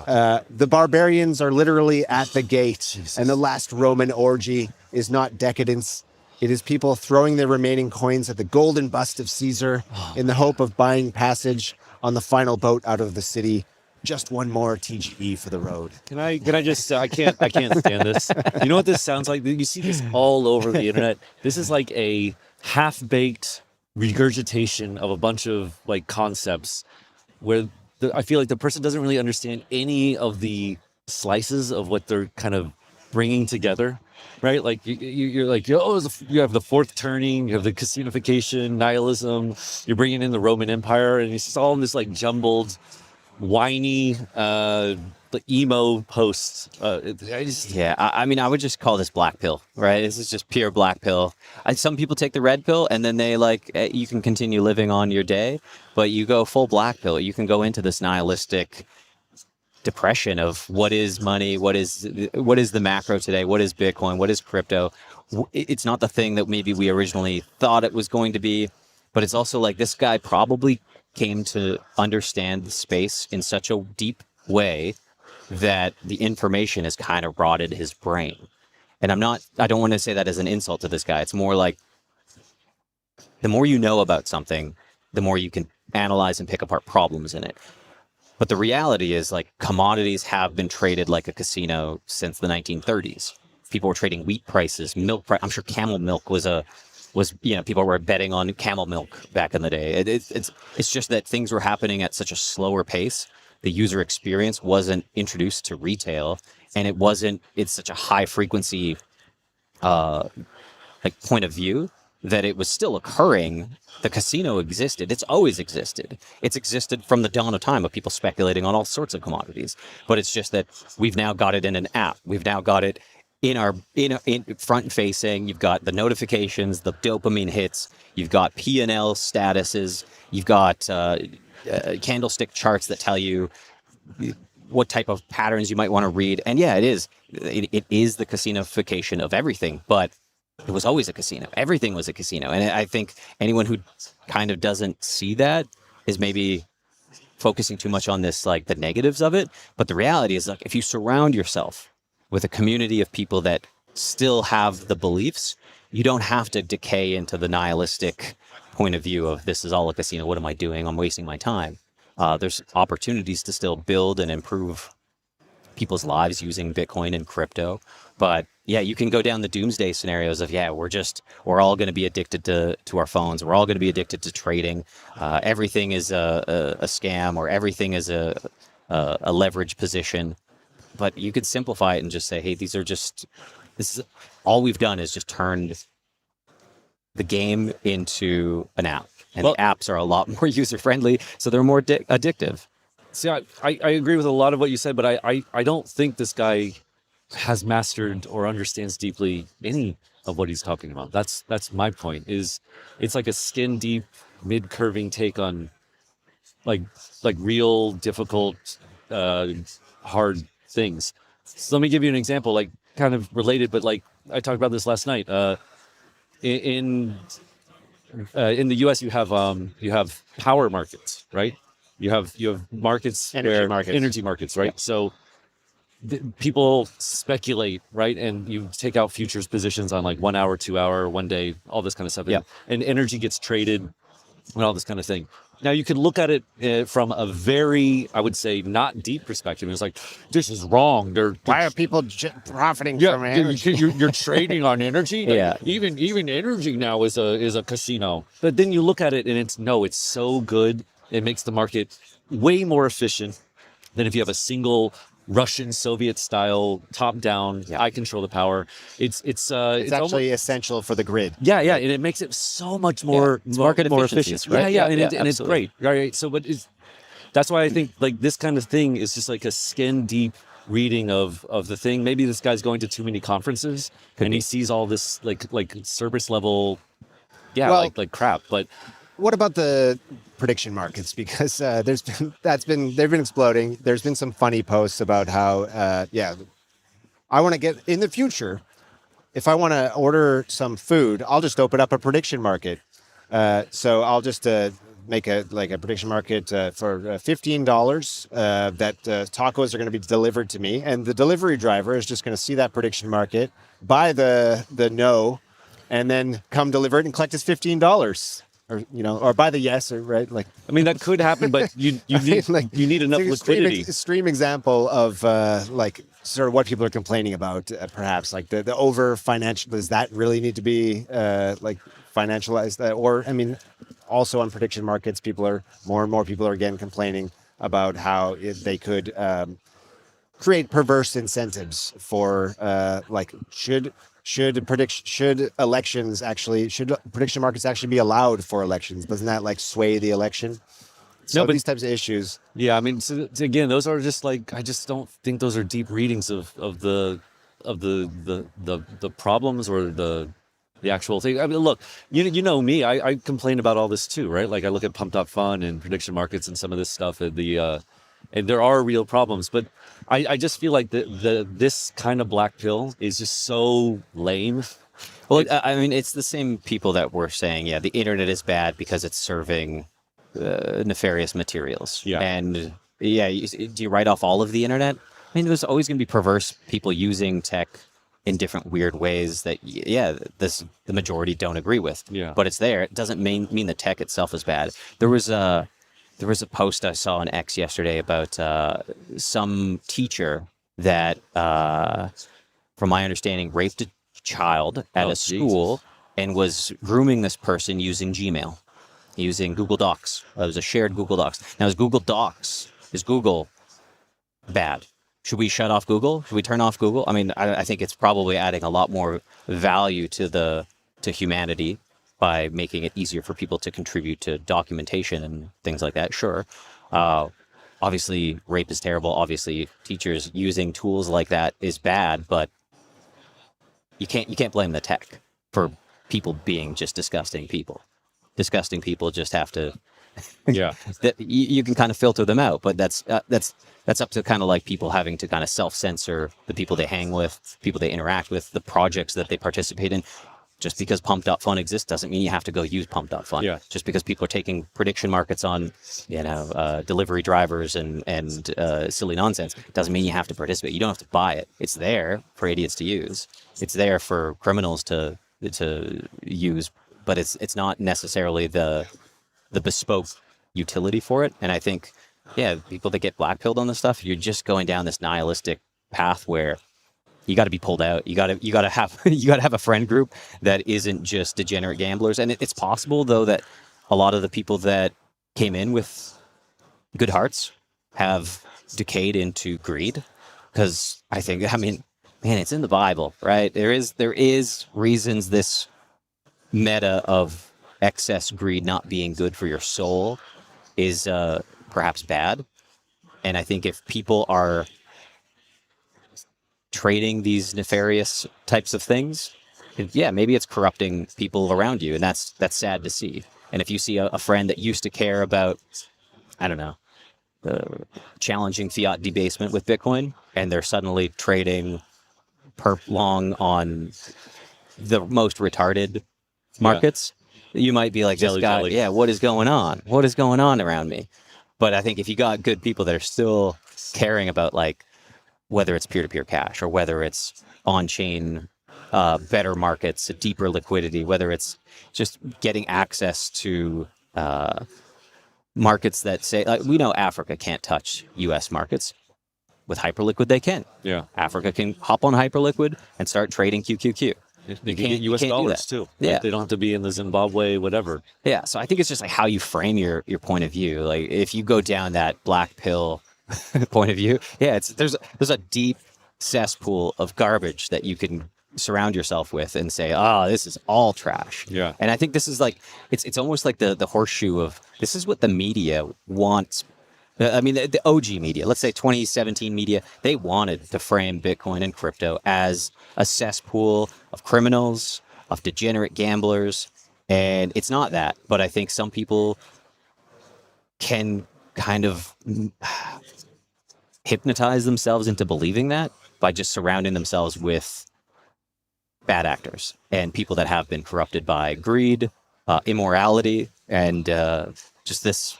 The barbarians are literally at the gate, and the last Roman orgy is not decadence. It is people throwing their remaining coins at the golden bust of Caesar in the hope of buying passage on the final boat out of the city. Just one more TGE for the road. Can I just I can't stand this. You know what this sounds like? You see this all over the internet. This is like a half-baked regurgitation of a bunch of like concepts where I feel like the person doesn't really understand any of the slices of what they're kind of bringing together, right? Like you're like, you have the fourth turning, you have the casinification, nihilism, you're bringing in the Roman Empire, and it's just all in this like jumbled, whiny, the emo posts. I mean, I would just call this black pill, right? This is just pure black pill. Some people take the red pill and then they you can continue living on your day, but you go full black pill. You can go into this nihilistic depression of what is money, what is the macro today, what is Bitcoin, what is crypto. It's not the thing that maybe we originally thought it was going to be, but it's also like this guy probably came to understand the space in such a deep way that the information has kind of rotted his brain. And I don't want to say that as an insult to this guy. It's more like the more you know about something, the more you can analyze and pick apart problems in it. But the reality is, like, commodities have been traded like a casino since the 1930s. People were trading wheat prices, milk price. I'm sure camel milk was people were betting on camel milk back in the day. It's just that things were happening at such a slower pace. The user experience wasn't introduced to retail, and it's such a high frequency point of view that it was still occurring. The casino existed. It's always existed. It's existed from the dawn of time of people speculating on all sorts of commodities. But it's just that we've now got it in an app. We've now got it in front facing. You've got the notifications, the dopamine hits. You've got P&L statuses. You've got candlestick charts that tell you what type of patterns you might want to read. And yeah, it is the casinofication of everything, but it was always a casino. Everything was a casino. And I think anyone who kind of doesn't see that is maybe focusing too much on this, like the negatives of it. But the reality is, like, if you surround yourself with a community of people that still have the beliefs, you don't have to decay into the nihilistic point of view of this is all a casino. What am I doing? I'm wasting my time. There's opportunities to still build and improve people's lives using Bitcoin and crypto. But yeah, you can go down the doomsday scenarios of, we're all going to be addicted to our phones. We're all going to be addicted to trading. Everything is a scam, or everything is a leverage position. But you could simplify it and just say, hey, this is all we've done is just turned the game into an app. and Well- the apps are a lot more user friendly, so they're more addictive. See, I agree with a lot of what you said, but I don't think this guy has mastered or understands deeply any of what he's talking about. That's my point. Is it's like a skin deep, mid curving take on like real difficult, hard things. So let me give you an example, like kind of related, but like I talked about this last night. In the U.S. you have power markets, right? You have markets energy markets, right? Yep. So people speculate, right? And you take out futures positions on like 1 hour, 2 hour, 1 day, all this kind of stuff. Yep. And energy gets traded and all this kind of thing. Now you can look at it from a very, I would say, not deep perspective. It's like, this is wrong. Why are people profiting yeah, from energy? you're trading on energy. Like, Yeah. even energy now is a casino. But then you look at it and it's so good. It makes the market way more efficient than if you have a single Russian Soviet style top down. I control the power. It's It's almost, actually essential for the grid. yeah, and it makes it so much more It's market more efficiencies, efficient. right? Yeah, Yeah, and it's absolutely. great. Right. So, but that's why I think like this kind of thing is just like a skin deep reading of the thing. Maybe this guy's going to too many conferences and he sees all this like service level, Well- like crap. But What about the prediction markets? Because they've been exploding. There's been some funny posts about how I want to get in the future. If I want to order some food, I'll just open up a prediction market. So I'll just make a prediction market for $15 that tacos are going to be delivered to me, and the delivery driver is just going to see that prediction market, buy the no, and then come deliver it and collect his $15. Or buy the yes, or right, like I mean that could happen, but you need you need enough it's an liquidity. extreme example of like sort of what people are complaining about, perhaps like the over financial. Does that really need to be like financialized? Or I mean, also on prediction markets, more and more people are again complaining about how they could create perverse incentives for like should prediction markets actually be allowed for elections? Doesn't that like sway the election? So but- these types of issues. Yeah, I mean, so again, those are just like I just don't think those are deep readings of the problems or the actual thing. I mean, look, you know me, I complain about all this too, right? Like I look at pump.fun and prediction markets and some of this stuff, and and there are real problems, but I just feel like this kind of black pill is just so lame. Well, I mean, it's the same people that were saying, yeah, the internet is bad because it's serving nefarious materials. Yeah. And yeah, do you write off all of the internet? I mean, there's always going to be perverse people using tech in different weird ways that, the majority don't agree with. Yeah. But it's there. It doesn't mean the tech itself is bad. There was a post I saw on X yesterday about some teacher that, from my understanding, raped a child at Oh, a school and was grooming this person using Gmail, using Google Docs. It was a shared Google Docs. Now, is Google bad? Should we shut off Google? Should we turn off Google? I mean, I think it's probably adding a lot more value to humanity by making it easier for people to contribute to documentation and things like that. Sure. Obviously, rape is terrible. Obviously, teachers using tools like that is bad, but you can't blame the tech for people being just disgusting people. Disgusting people just have to. Yeah. That you can kind of filter them out, but that's up to kind of like people having to kind of self-censor the people they hang with, people they interact with, the projects that they participate in. Just because pump.fun exists doesn't mean you have to go use pump.fun. Yeah. Just because people are taking prediction markets on, delivery drivers and silly nonsense doesn't mean you have to participate. You don't have to buy it. It's there for idiots to use. It's there for criminals to use, but it's not necessarily the bespoke utility for it. And I think, people that get blackpilled on this stuff, you're just going down this nihilistic path where you got to be pulled out. You got to have a friend group that isn't just degenerate gamblers. And it's possible though that a lot of the people that came in with good hearts have decayed into greed, because man, it's in the Bible, right? There is reasons this meta of excess greed not being good for your soul is perhaps bad. And I think if people are trading these nefarious types of things, yeah, maybe it's corrupting people around you, and that's sad to see. And if you see a friend that used to care about, I don't know, challenging fiat debasement with Bitcoin, and they're suddenly trading perp long on the most retarded markets, you might be like, this Jelly, guy, jelly. yeah, what is going on? What is going on around me? But I think if you got good people that are still caring about, like, whether it's peer-to-peer cash or whether it's on-chain better markets, deeper liquidity, whether it's just getting access to markets that say, like, we know Africa can't touch U.S. markets. With Hyperliquid, they can. Yeah. Africa can hop on Hyperliquid and start trading QQQ. They can get US can't do dollars that. too. Yeah. Like, they don't have to be in the Zimbabwe, whatever. Yeah, so I think it's just like how you frame your point of view. Like if you go down that black pill point of view, yeah, there's a deep cesspool of garbage that you can surround yourself with and say, this is all trash. Yeah. And I think this is like it's almost like the horseshoe of this is what the media wants. I mean, the OG media, let's say 2017 media, they wanted to frame Bitcoin and crypto as a cesspool of criminals, of degenerate gamblers. And it's not that. But I think some people can kind of hypnotize themselves into believing that by just surrounding themselves with bad actors and people that have been corrupted by greed, immorality, and just this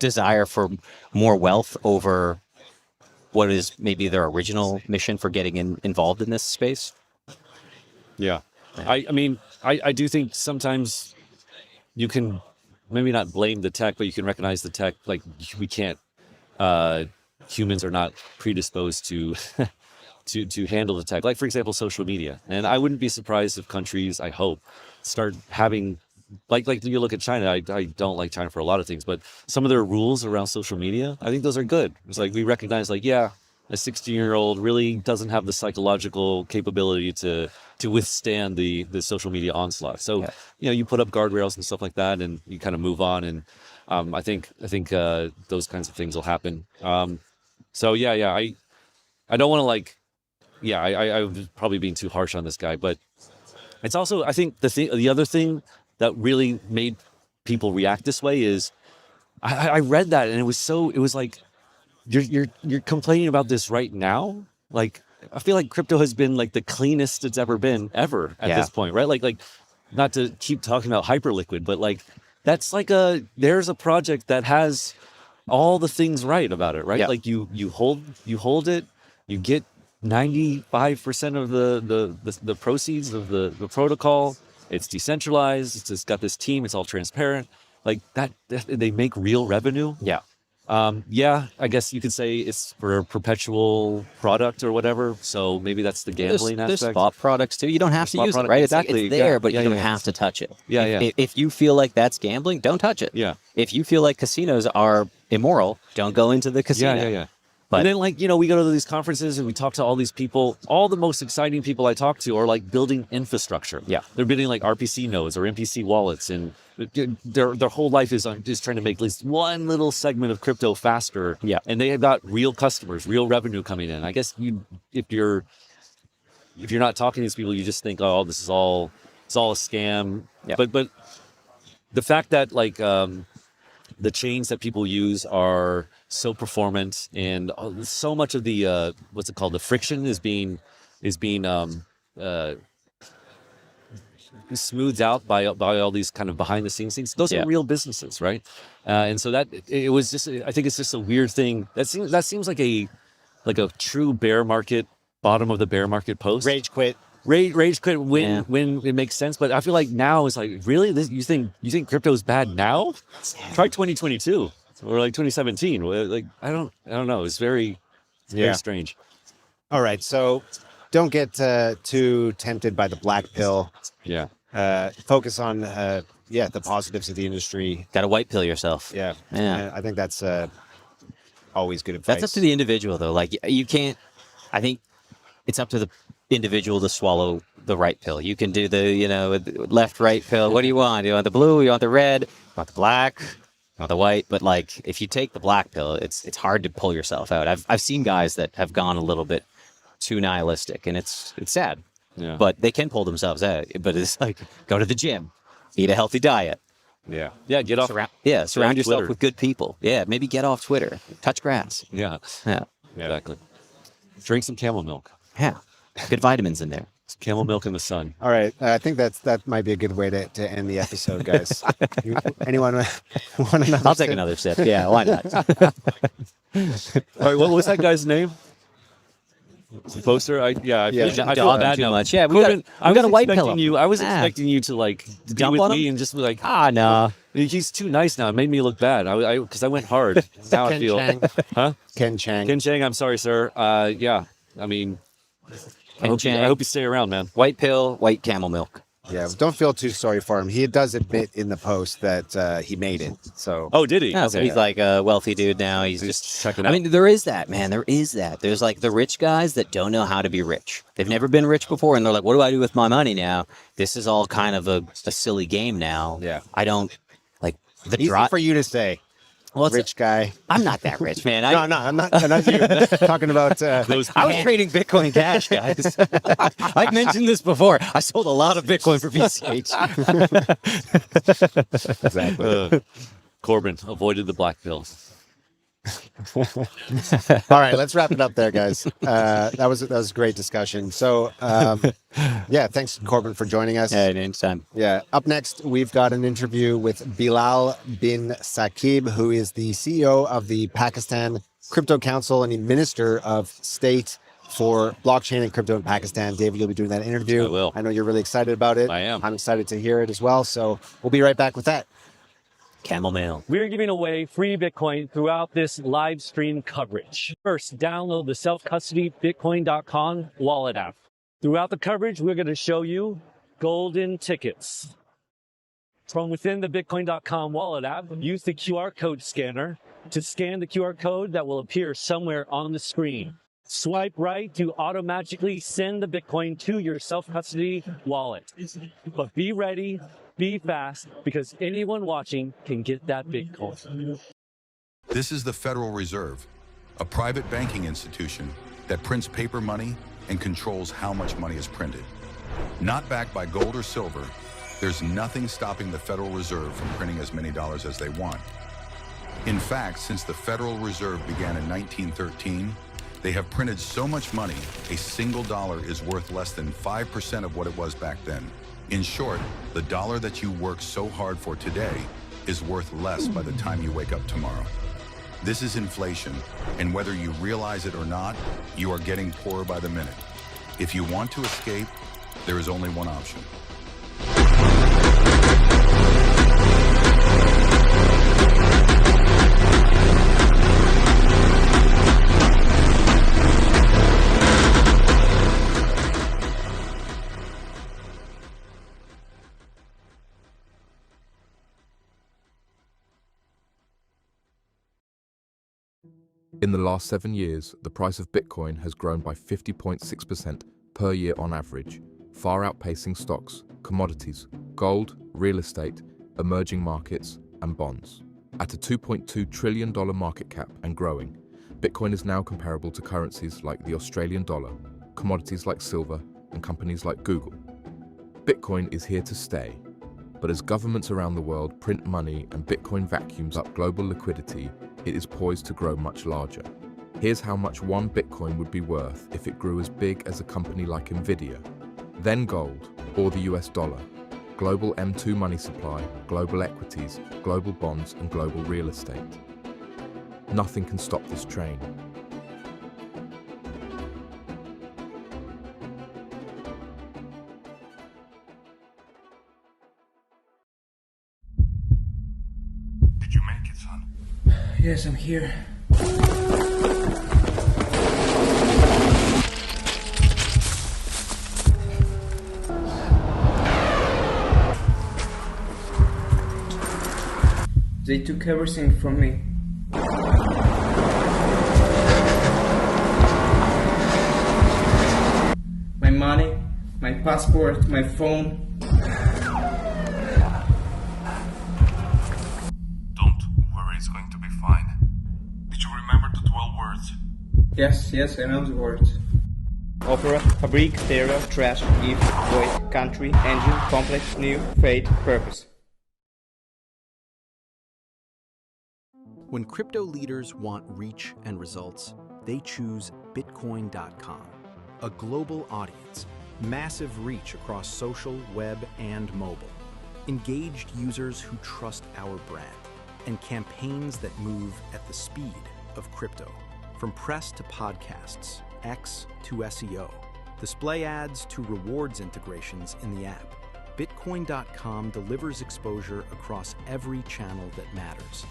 desire for more wealth over what is maybe their original mission for getting involved in this space. Yeah. I mean, I do think sometimes you can maybe not blame the tech, but you can recognize the tech. Like we can't, humans are not predisposed to, to handle the tech. Like for example, social media. And I wouldn't be surprised if countries, I hope, start having like you look at China, I don't like China for a lot of things, but some of their rules around social media, I think those are good. It's like we recognize like, yeah, a 16-year-old really doesn't have the psychological capability to withstand the social media onslaught. So, you put up guardrails and stuff like that and you kind of move on. And I think those kinds of things will happen. So yeah, I don't want to like, I was probably being too harsh on this guy, but it's also, I think the other thing that really made people react this way is I read that and it was like you're complaining about this right now. Like I feel like crypto has been like the cleanest it's ever been at this point, right? Like not to keep talking about Hyperliquid, but like that's like there's a project that has all the things right about it, right? Yeah. Like you hold it, you get 95% of the proceeds of the protocol. It's decentralized. It's got this team. It's all transparent. Like that they make real revenue. Yeah. I guess you could say it's for a perpetual product or whatever. So maybe that's the gambling There's aspect. spot products too. You don't have to use it, right? Exactly. It's there, but Yeah, you don't yeah. have to touch it. Yeah. If you feel like that's gambling, don't touch it. Yeah. If you feel like casinos are immoral, don't go into the casino. Yeah. But And then we go to these conferences and we talk to all these people. All the most exciting people I talk to are like building infrastructure. Yeah. They're building like RPC nodes or MPC wallets, and their whole life is on just trying to make at least one little segment of crypto faster. Yeah. And they have got real customers, real revenue coming in. I guess if you're not talking to these people, you just think, oh, it's all a scam. Yeah. But the fact that the chains that people use are so performant, and so much of the what's it called, the friction is being smoothed out by all these kind of behind the scenes things. Those are real businesses, right? And so that it was just, I think it's just a weird thing that seems like a true bear market, bottom of the bear market post. Rage quit. Rage quit when it makes sense, but I feel like now it's like, really, you think crypto is bad now? Try 2022 or like 2017. Like I don't know. It's very strange. All right, so don't get too tempted by the black pill. Yeah. Focus on the positives of the industry. got to white pill yourself. Yeah. Yeah. I think that's always good advice. That's up to the individual, though. Like you can't. I think it's up to the individual to swallow the right pill. You can do the left right pill. What do you want? You want the blue? You want the red? You want the black? You want the white? But like, if you take the black pill, it's hard to pull yourself out. I've seen guys that have gone a little bit too nihilistic, and it's sad. Yeah. But they can pull themselves out. But it's like, go to the gym, eat a healthy diet. Yeah. Get off. Surround off yourself Twitter. with good people. Yeah, maybe get off Twitter. Touch grass. Yeah. Yeah. Exactly. Drink some camel milk. Yeah. Good vitamins in there. Some camel milk in the sun. All right. I think that might be a good way to end the episode, guys. Anyone want another I'll take sip? another sip. Yeah, why not? All right. What was that guy's name? The poster? I feel Dog bad too now. much. Yeah, Corbin, we got a white expecting pill. you. I was Ah. expecting you to like be Dump with on me him? and just be like, No. he's too nice now. It made me look bad. Because I went hard. Now I Ken feel, Chang. huh? Ken Chang. Ken Chang, I'm sorry, sir. Yeah, I mean, I hope you stay around, man. White pill, white camel milk. Yeah, don't feel too sorry for him. He does admit in the post that he made it. So Oh, did he? Yeah, so he's like a wealthy dude now. He's just checking I out. mean, there is that, man. There is that. There's like the rich guys that don't know how to be rich. They've never been rich before, and they're like, "What do I do with my money now? This is all kind of a silly game now." Yeah. I don't like the easy drop. for you to say, Well, rich guy. I'm not that rich, man. No, I'm not you. Talking about I was trading Bitcoin Cash, guys. I've mentioned this before. I sold a lot of Bitcoin for BCH. exactly. Corbin avoided the black pill. All right, let's wrap it up there, guys. That was a great discussion. So, yeah, thanks, Corbin, for joining us. Yeah, anytime. Yeah. Up next, we've got an interview with Bilal bin Saqib, who is the CEO of the Pakistan Crypto Council and the Minister of State for blockchain and crypto in Pakistan. David, you'll be doing that interview. I will. I know you're really excited about it. I am. I'm excited to hear it as well. So we'll be right back with that. Camel mail. We're giving away free Bitcoin throughout this live stream coverage. First, download the self-custody Bitcoin.com wallet app. Throughout the coverage, we're going to show you golden tickets. From within the Bitcoin.com wallet app, use the QR code scanner to scan the QR code that will appear somewhere on the screen. Swipe right to automatically send the Bitcoin to your self-custody wallet. But be ready, be fast, because anyone watching can get that Bitcoin. This is the Federal Reserve, a private banking institution that prints paper money and controls how much money is printed. Not backed by gold or silver, there's nothing stopping the Federal Reserve from printing as many dollars as they want. In fact, since the Federal Reserve began in 1913, they have printed so much money, a single dollar is worth less than 5% of what it was back then. In short, the dollar that you work so hard for today is worth less by the time you wake up tomorrow. This is inflation, and whether you realize it or not, you are getting poorer by the minute. If you want to escape, there is only one option. In the last 7 years, the price of Bitcoin has grown by 50.6% per year on average, far outpacing stocks, commodities, gold, real estate, emerging markets, and bonds. At a $2.2 trillion market cap and growing, Bitcoin is now comparable to currencies like the Australian dollar, commodities like silver, and companies like Google. Bitcoin is here to stay, but as governments around the world print money and Bitcoin vacuums up global liquidity, it is poised to grow much larger. Here's how much one Bitcoin would be worth if it grew as big as a company like Nvidia. Then gold, or the US dollar, global M2 money supply, global equities, global bonds, and global real estate. Nothing can stop this train. Did you make it, son? Yes, I'm here. They took everything from me. My money, my my passport, my phone. Don't worry, it's going to be fine. Did you remember the 12 words? Yes, I know the words. Opera, fabric, stereo, trash, if, void, country, engine, complex, new, fate, purpose. When crypto leaders want reach and results, they choose Bitcoin.com. A global audience, massive reach across social, web, and mobile, engaged users who trust our brand, and campaigns that move at the speed of crypto. From press to podcasts, X to SEO, display ads to rewards integrations in the app, Bitcoin.com delivers exposure across every channel that matters.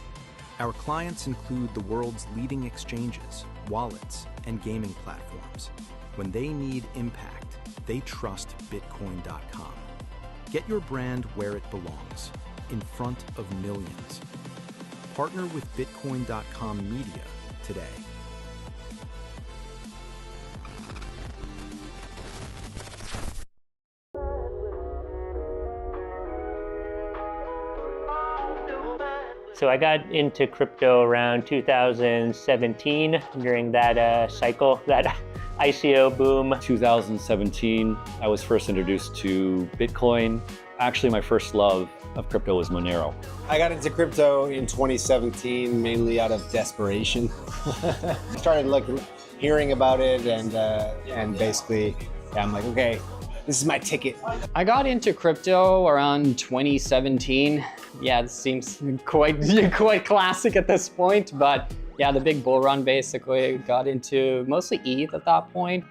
Our clients include the world's leading exchanges, wallets, and gaming platforms. When they need impact, they trust Bitcoin.com. Get your brand where it belongs, in front of millions. Partner with Bitcoin.com Media today. So I got into crypto around 2017 during that cycle, that ICO boom. 2017, I was first introduced to Bitcoin. Actually, my first love of crypto was Monero. I got into crypto in 2017, mainly out of desperation. I started hearing about it and basically, I'm like, okay, this is my ticket. I got into crypto around 2017. Yeah, this seems quite classic at this point, but yeah, the big bull run basically. Got into mostly ETH at that point.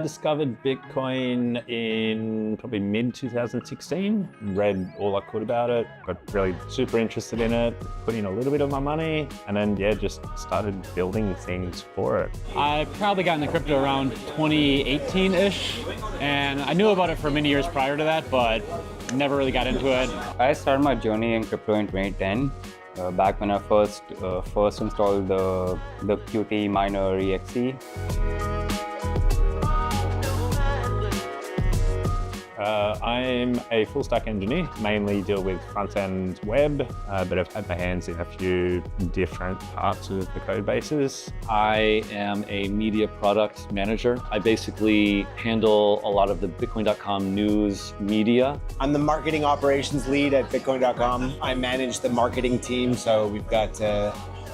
Discovered Bitcoin in probably mid-2016. Read all I could about it. Got really super interested in it. Put in a little bit of my money, and then just started building things for it. I probably got into crypto around 2018-ish, and I knew about it for many years prior to that, but never really got into it. I started my journey in crypto in 2010. Back when I first installed the Qt miner exe. I'm a full stack engineer, mainly deal with front-end web, but I've had my hands in a few different parts of the code bases. I am a media product manager. I basically handle a lot of the Bitcoin.com news media. I'm the marketing operations lead at Bitcoin.com. I manage the marketing team, so we've got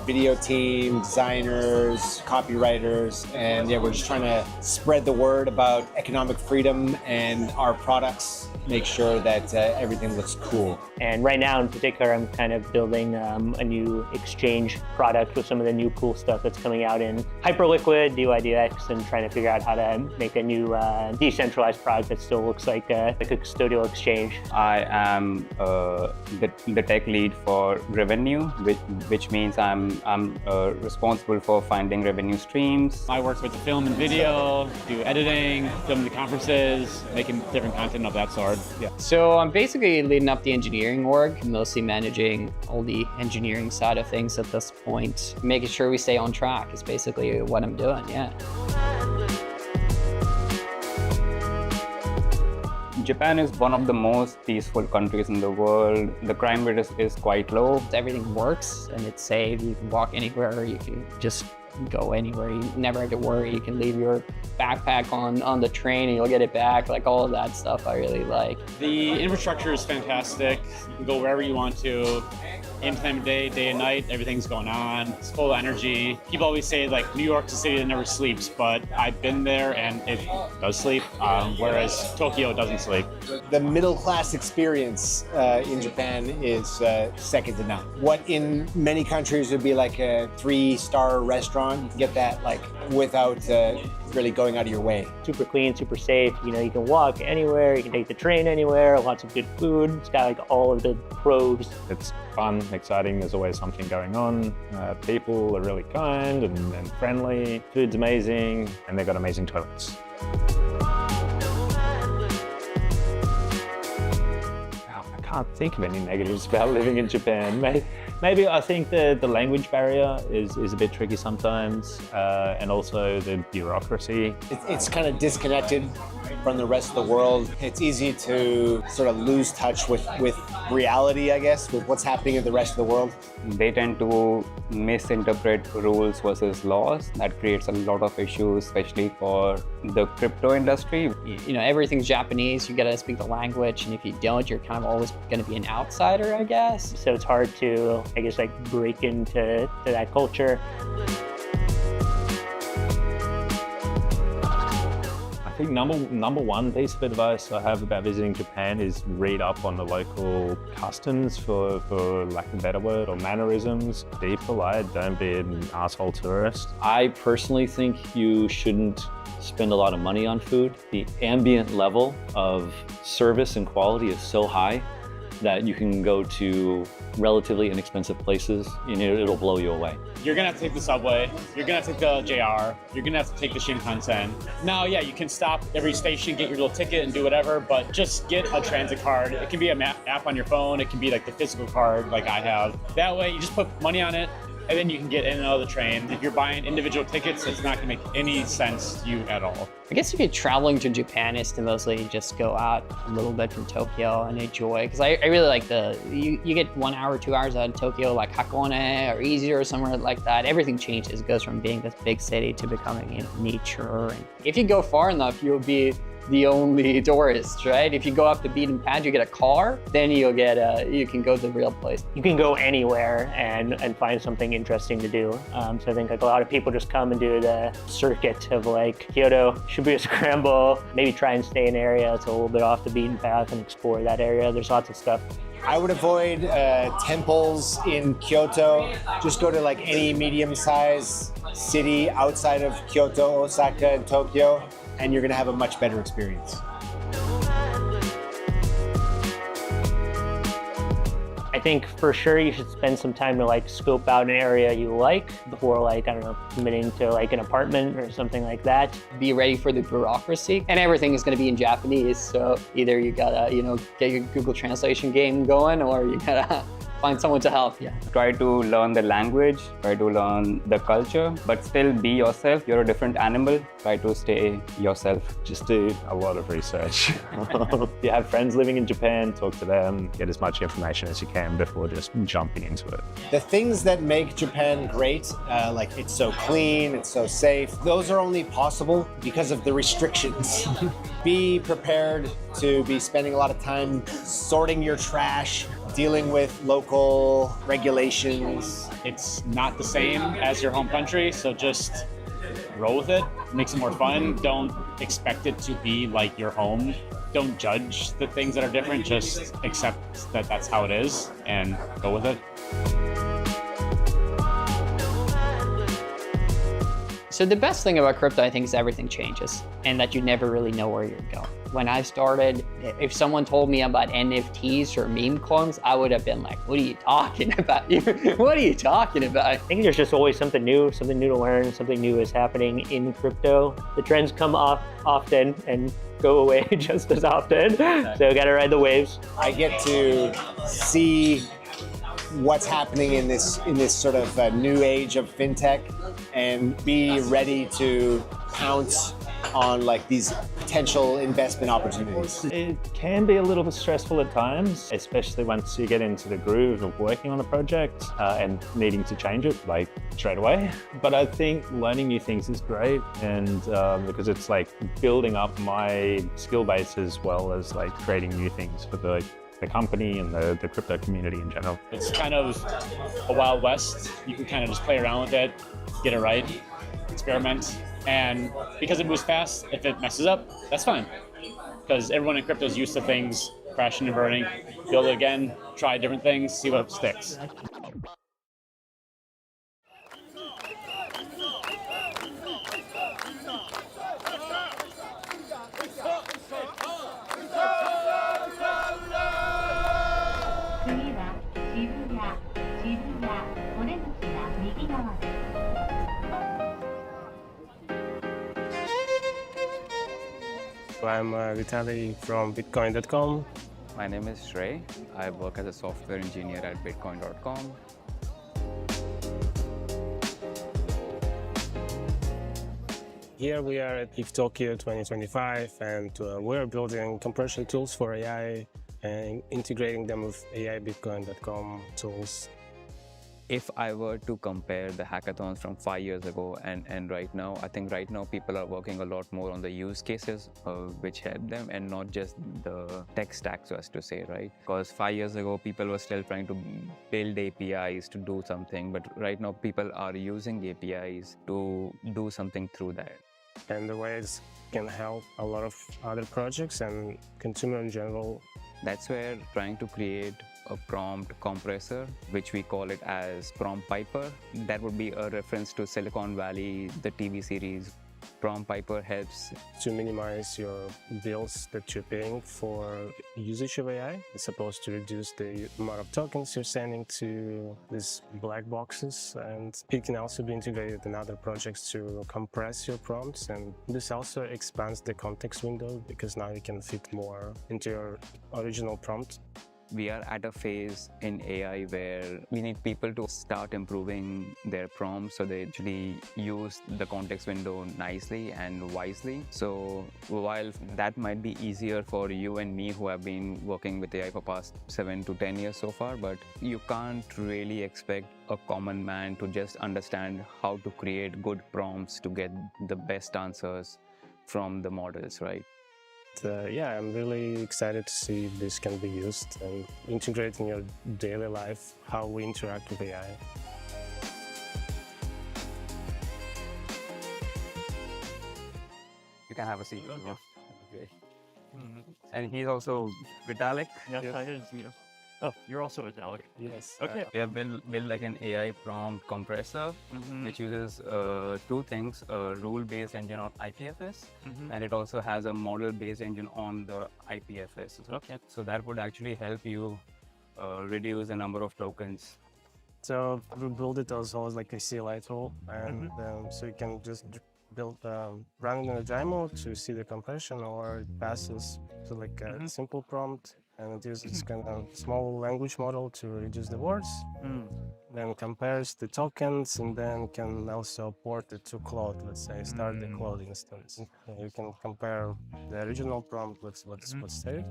video team, designers, copywriters, and we're just trying to spread the word about economic freedom and our products, make sure that everything looks cool. And right now in particular, I'm kind of building a new exchange product with some of the new cool stuff that's coming out in Hyperliquid, DYDX, and trying to figure out how to make a new decentralized product that still looks like a custodial exchange. I am the tech lead for revenue, which means I'm responsible for finding revenue streams. I work with the film and video, do editing, film the conferences, making different content of that sort. Yeah. So I'm basically leading up the engineering org, mostly managing all the engineering side of things at this point. Making sure we stay on track is basically what I'm doing, yeah. Japan is one of the most peaceful countries in the world. The crime rate is quite low. Everything works and it's safe. You can walk anywhere, you can just go anywhere. You never have to worry. You can leave your backpack on the train and you'll get it back. Like all of that stuff I really like. The infrastructure is fantastic. You can go wherever you want to. Any time of day, day and night, everything's going on. It's full of energy. People always say like New York's a city that never sleeps, but I've been there and it does sleep, whereas Tokyo doesn't sleep. The middle class experience in Japan is second to none. What in many countries would be like a 3-star restaurant, you can get that like without really going out of your way. Super clean, super safe. You know, you can walk anywhere, you can take the train anywhere, lots of good food. It's got like all of the pros. It's fun, exciting, there's always something going on. People are really kind and friendly. Food's amazing, and they've got amazing toilets. I can't think of any negatives about living in Japan. Maybe I think the language barrier is a bit tricky sometimes, and also the bureaucracy. It's kind of disconnected from the rest of the world, it's easy to sort of lose touch with reality, I guess, with what's happening in the rest of the world. They tend to misinterpret rules versus laws. That creates a lot of issues, especially for the crypto industry. You know, everything's Japanese, you gotta speak the language, and if you don't, you're kind of always gonna be an outsider, I guess. So it's hard to, I guess, like break into that culture. I think number one piece of advice I have about visiting Japan is read up on the local customs, for lack of a better word, or mannerisms. Be polite, don't be an asshole tourist. I personally think you shouldn't spend a lot of money on food. The ambient level of service and quality is so high that you can go to relatively inexpensive places and it'll blow you away. You're gonna have to take the subway, you're gonna have to take the JR, you're gonna have to take the Shinkansen. Now, yeah, you can stop every station, get your little ticket and do whatever, but just get a transit card. It can be an app on your phone, it can be like the physical card like I have. That way, you just put money on it, and then you can get in and out of the train. If you're buying individual tickets, it's not gonna make any sense to you at all. I guess if you're traveling to Japan, is to mostly just go out a little bit from Tokyo and enjoy. Because I really like you get 1 hour, 2 hours out of Tokyo, like Hakone or Izu or somewhere like that. Everything changes. It goes from being this big city to becoming, you know, nature. And if you go far enough, you'll be the only tourist, right? If you go off the beaten path, you get a car, then you can go to the real place. You can go anywhere and find something interesting to do. So I think like a lot of people just come and do the circuit of like Kyoto, Shibuya Scramble, maybe try and stay in an area that's a little bit off the beaten path and explore that area. There's lots of stuff. I would avoid temples in Kyoto. Just go to like any medium-sized city outside of Kyoto, Osaka, and Tokyo, and you're gonna have a much better experience. I think for sure you should spend some time to like scope out an area you like before like, I don't know, committing to like an apartment or something like that. Be ready for the bureaucracy, and everything is gonna be in Japanese. So either you gotta, you know, get your Google translation game going, or you gotta find someone to help. Yeah. Try to learn the language, try to learn the culture, but still be yourself. You're a different animal. Try to stay yourself. Just do a lot of research. If you have friends living in Japan, talk to them, get as much information as you can before just jumping into it. The things that make Japan great, like it's so clean, it's so safe, those are only possible because of the restrictions. Be prepared to be spending a lot of time sorting your trash, dealing with local regulations. It's not the same as your home country, so just roll with it. Makes it more fun. Don't expect it to be like your home. Don't judge the things that are different, just accept that that's how it is and go with it. So the best thing about crypto, I think, is everything changes and that you never really know where you're going. When I started, if someone told me about NFTs or meme coins, I would have been like, what are you talking about? What are you talking about? I think there's just always something new to learn, something new is happening in crypto. The trends come off often and go away just as often. So you gotta ride the waves. I get to see what's happening in this sort of new age of fintech and be ready to pounce on like these potential investment opportunities. It can be a little bit stressful at times, especially once you get into the groove of working on a project and needing to change it like straight away. But I think learning new things is great, and because it's like building up my skill base as well as like creating new things for the company and the crypto community in general. It's kind of a Wild West. You can kind of just play around with it, get it right, experiment. And because it moves fast, if it messes up, that's fine. Because everyone in crypto is used to things crashing and burning. Build it again, try different things, see what sticks. I'm Vitaly from Bitcoin.com. My name is Shrey. I work as a software engineer at Bitcoin.com. Here we are at ETH Tokyo 2025, and we're building compression tools for AI and integrating them with AI Bitcoin.com tools. If I were to compare the hackathons from 5 years ago and right now, I think right now people are working a lot more on the use cases which help them and not just the tech stack, so as to say, right? Because 5 years ago, people were still trying to build APIs to do something, but right now people are using APIs to do something through that. And the ways can help a lot of other projects and consumer in general. That's where trying to create a prompt compressor, which we call it as Prompt Piper. That would be a reference to Silicon Valley, the TV series. Prompt Piper helps to minimize your bills that you're paying for usage of AI. It's supposed to reduce the amount of tokens you're sending to these black boxes, and it can also be integrated in other projects to compress your prompts. And this also expands the context window because now you can fit more into your original prompt. We are at a phase in AI where we need people to start improving their prompts so they actually use the context window nicely and wisely. So while that might be easier for you and me who have been working with AI for past 7 to 10 years so far, but you can't really expect a common man to just understand how to create good prompts to get the best answers from the models, right? Yeah, I'm really excited to see if this can be used and integrate in your daily life how we interact with AI. You can have a seat. Yeah. Okay. And he's also Vitalik. Yes, I is. Yeah. Oh, you're also Vitalik. Yes. Okay. We have built like an AI prompt compressor, which uses two things: a rule-based engine on IPFS, and it also has a model-based engine on the IPFS. Okay. So that would actually help you reduce the number of tokens. So we build it as well as like a CLI tool, and so you can just build run it in a demo to see the compression, or it passes to like a simple prompt. And it uses kind of small language model to reduce the words, then compares the tokens, and then can also port it to Claude, let's say, start the Claude instance. You can compare the original prompt with what's saved.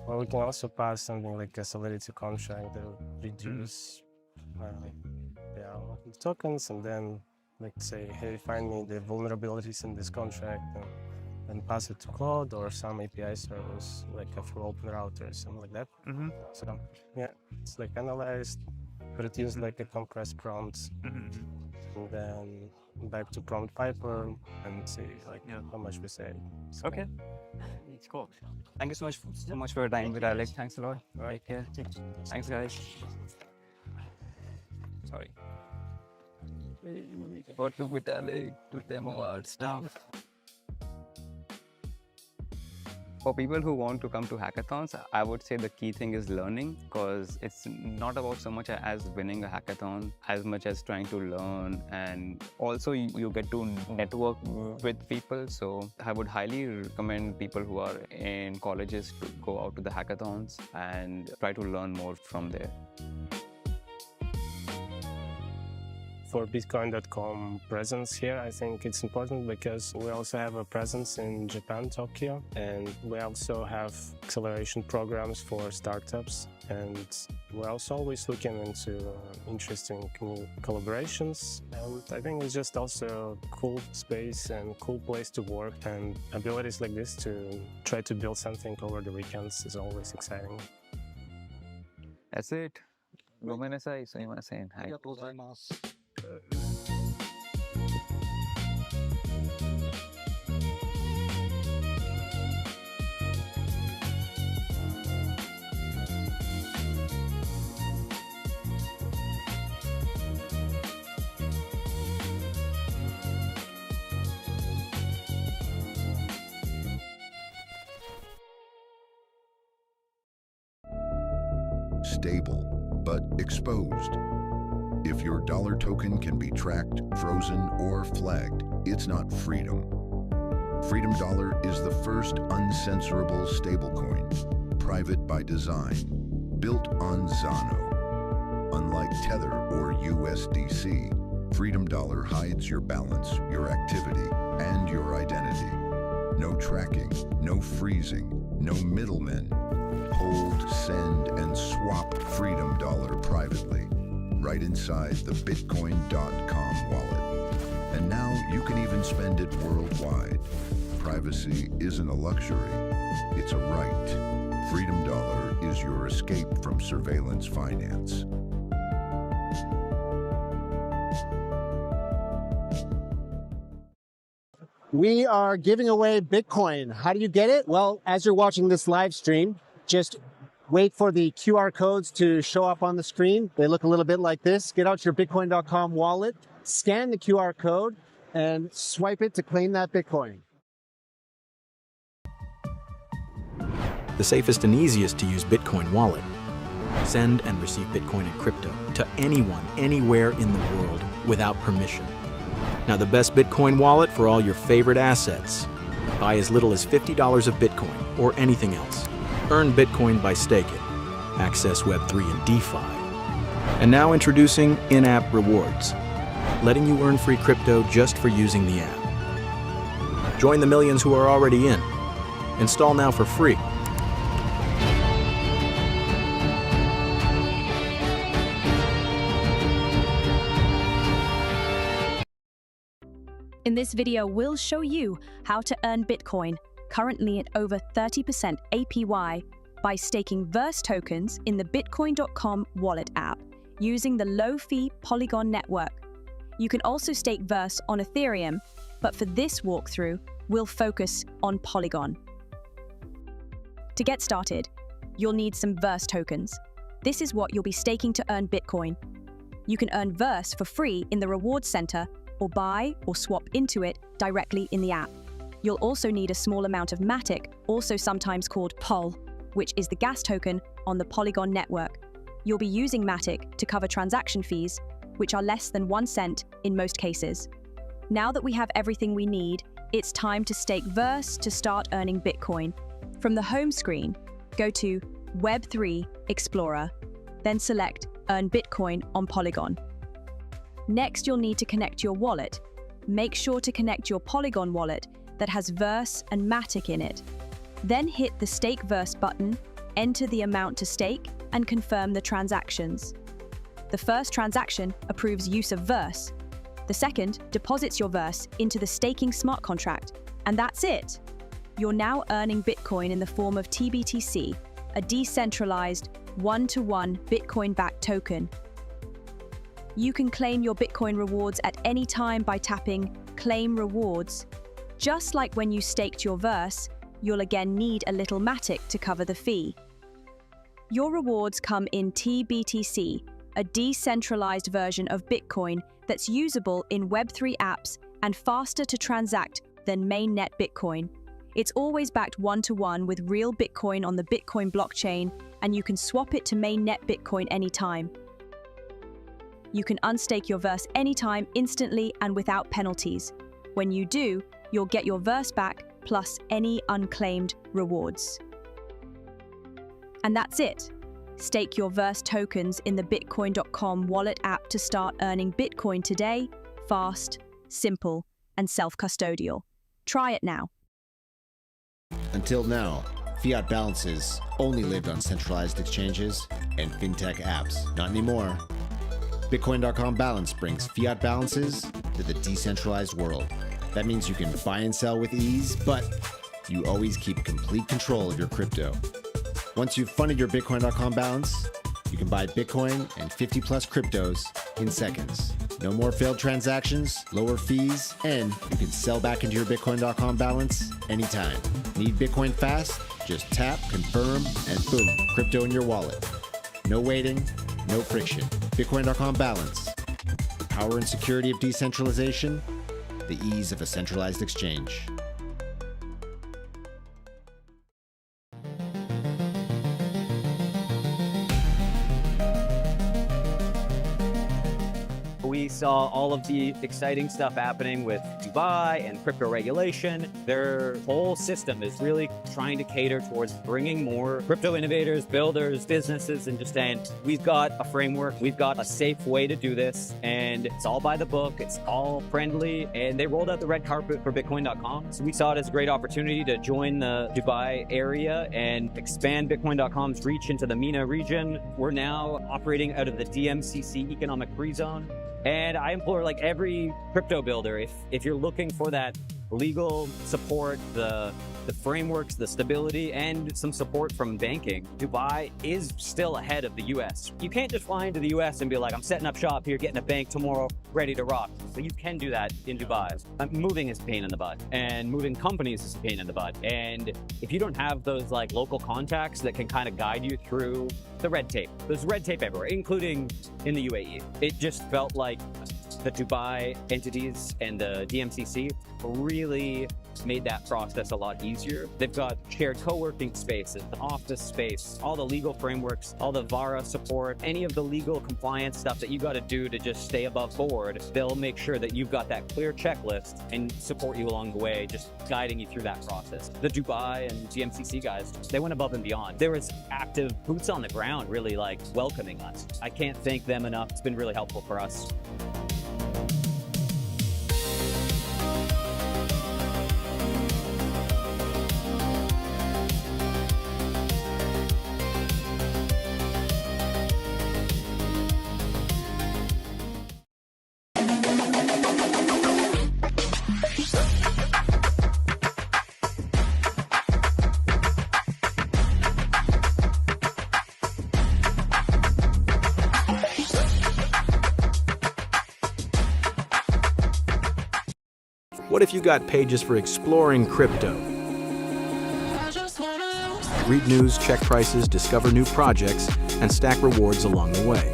Or we can also pass something like a solidity contract that would reduce the tokens, and then like say, hey, find me the vulnerabilities in this contract, and pass it to Claude or some API service, like for open router or something like that. So yeah, it's like analyzed, but it used like a compressed prompts, and then back to Prompt Piper and see like how much we save. So, okay, it's cool. Thank you so much for your time, Vitalik. Thanks a lot. All right, yeah. Thanks, guys. Sorry. What to Vitalik to demo our stuff. For people who want to come to hackathons, I would say the key thing is learning, because it's not about so much as winning a hackathon as much as trying to learn, and also you get to network with people. So I would highly recommend people who are in colleges to go out to the hackathons and try to learn more from there. For Bitcoin.com presence here, I think it's important because we also have a presence in Japan, Tokyo, and we also have acceleration programs for startups, and we're also always looking into interesting new collaborations. And I think it's just also a cool space and cool place to work, and abilities like this to try to build something over the weekends is always exciting. That's it. Gomenasai, so you want to say hi? Stable, but exposed. If your dollar token can be tracked, frozen, or flagged, it's not freedom. Freedom Dollar is the first uncensorable stablecoin, private by design, built on Zano. Unlike Tether or USDC, Freedom Dollar hides your balance, your activity, and your identity. No tracking, no freezing, no middlemen. Hold, send, and swap Freedom Dollar privately, right inside the Bitcoin.com wallet. And now you can even spend it worldwide. Privacy isn't a luxury, it's a right. Freedom Dollar is your escape from surveillance finance. We are giving away Bitcoin. How do you get it? Well, as you're watching this live stream, just wait for the QR codes to show up on the screen. They look a little bit like this. Get out your Bitcoin.com wallet, scan the QR code, and swipe it to claim that Bitcoin. The safest and easiest to use Bitcoin wallet. Send and receive Bitcoin and crypto to anyone, anywhere in the world without permission. Now the best Bitcoin wallet for all your favorite assets. Buy as little as $50 of Bitcoin or anything else. Earn Bitcoin by staking. Access Web3 and DeFi. And now introducing in-app rewards, letting you earn free crypto just for using the app. Join the millions who are already in. Install now for free. In this video, we'll show you how to earn Bitcoin, currently at over 30% APY, by staking Verse tokens in the Bitcoin.com wallet app using the low-fee Polygon network. You can also stake Verse on Ethereum, but for this walkthrough, we'll focus on Polygon. To get started, you'll need some Verse tokens. This is what you'll be staking to earn Bitcoin. You can earn Verse for free in the Rewards Center or buy or swap into it directly in the app. You'll also need a small amount of Matic, also sometimes called POL, which is the gas token on the Polygon network. You'll be using Matic to cover transaction fees, which are less than 1 cent in most cases. Now that we have everything we need, it's time to stake Verse to start earning Bitcoin. From the home screen, go to Web3 Explorer, then select Earn Bitcoin on Polygon. Next, you'll need to connect your wallet. Make sure to connect your Polygon wallet that has Verse and Matic in it. Then hit the Stake Verse button, enter the amount to stake, and confirm the transactions. The first transaction approves use of Verse. The second deposits your Verse into the staking smart contract. And that's it! You're now earning Bitcoin in the form of TBTC, a decentralized, one-to-one Bitcoin-backed token. You can claim your Bitcoin rewards at any time by tapping Claim Rewards. Just like when you staked your Verse, you'll again need a little Matic to cover the fee. Your rewards come in TBTC, a decentralized version of Bitcoin that's usable in Web3 apps and faster to transact than mainnet Bitcoin. It's always backed one-to-one with real Bitcoin on the Bitcoin blockchain, and you can swap it to mainnet Bitcoin anytime. You can unstake your Verse anytime, instantly, and without penalties. When you do, you'll get your Verse back, plus any unclaimed rewards. And that's it. Stake your Verse tokens in the Bitcoin.com wallet app to start earning Bitcoin today, fast, simple, and self-custodial. Try it now. Until now, fiat balances only lived on centralized exchanges and fintech apps. Not anymore. Bitcoin.com Balance brings fiat balances to the decentralized world. That means you can buy and sell with ease, but you always keep complete control of your crypto. Once you've funded your Bitcoin.com balance, you can buy Bitcoin and 50 plus cryptos in seconds. No more failed transactions, lower fees, and you can sell back into your Bitcoin.com balance anytime. Need Bitcoin fast? Just tap, confirm, and boom, crypto in your wallet. No waiting, no friction. Bitcoin.com balance. The power and security of decentralization, the ease of a centralized exchange. We saw all of the exciting stuff happening with Dubai and crypto regulation. Their whole system is really trying to cater towards bringing more crypto innovators, builders, businesses, and just saying, we've got a framework, we've got a safe way to do this, and it's all by the book, it's all friendly, and they rolled out the red carpet for Bitcoin.com. So we saw it as a great opportunity to join the Dubai area and expand Bitcoin.com's reach into the MENA region. We're now operating out of the DMCC economic free zone. And I implore like every crypto builder, if you're looking for that legal support, the frameworks, the stability, and some support from banking, Dubai is still ahead of the US. You can't just fly into the US and be like, I'm setting up shop here, getting a bank tomorrow, ready to rock. So you can do that in Dubai. Moving is a pain in the butt, and moving companies is a pain in the butt. And if you don't have those like local contacts that can kind of guide you through the red tape, there's red tape everywhere, including in the UAE. It just felt like the Dubai entities and the DMCC really made that process a lot easier. They've got shared co-working spaces, office space, all the legal frameworks, all the VARA support, any of the legal compliance stuff that you got to do to just stay above board. They'll make sure that you've got that clear checklist and support you along the way, just guiding you through that process. The Dubai and DMCC guys, they went above and beyond. There was active boots on the ground really like welcoming us. I can't thank them enough. It's been really helpful for us. What if you got pages for exploring crypto? Read news, check prices, discover new projects, and stack rewards along the way.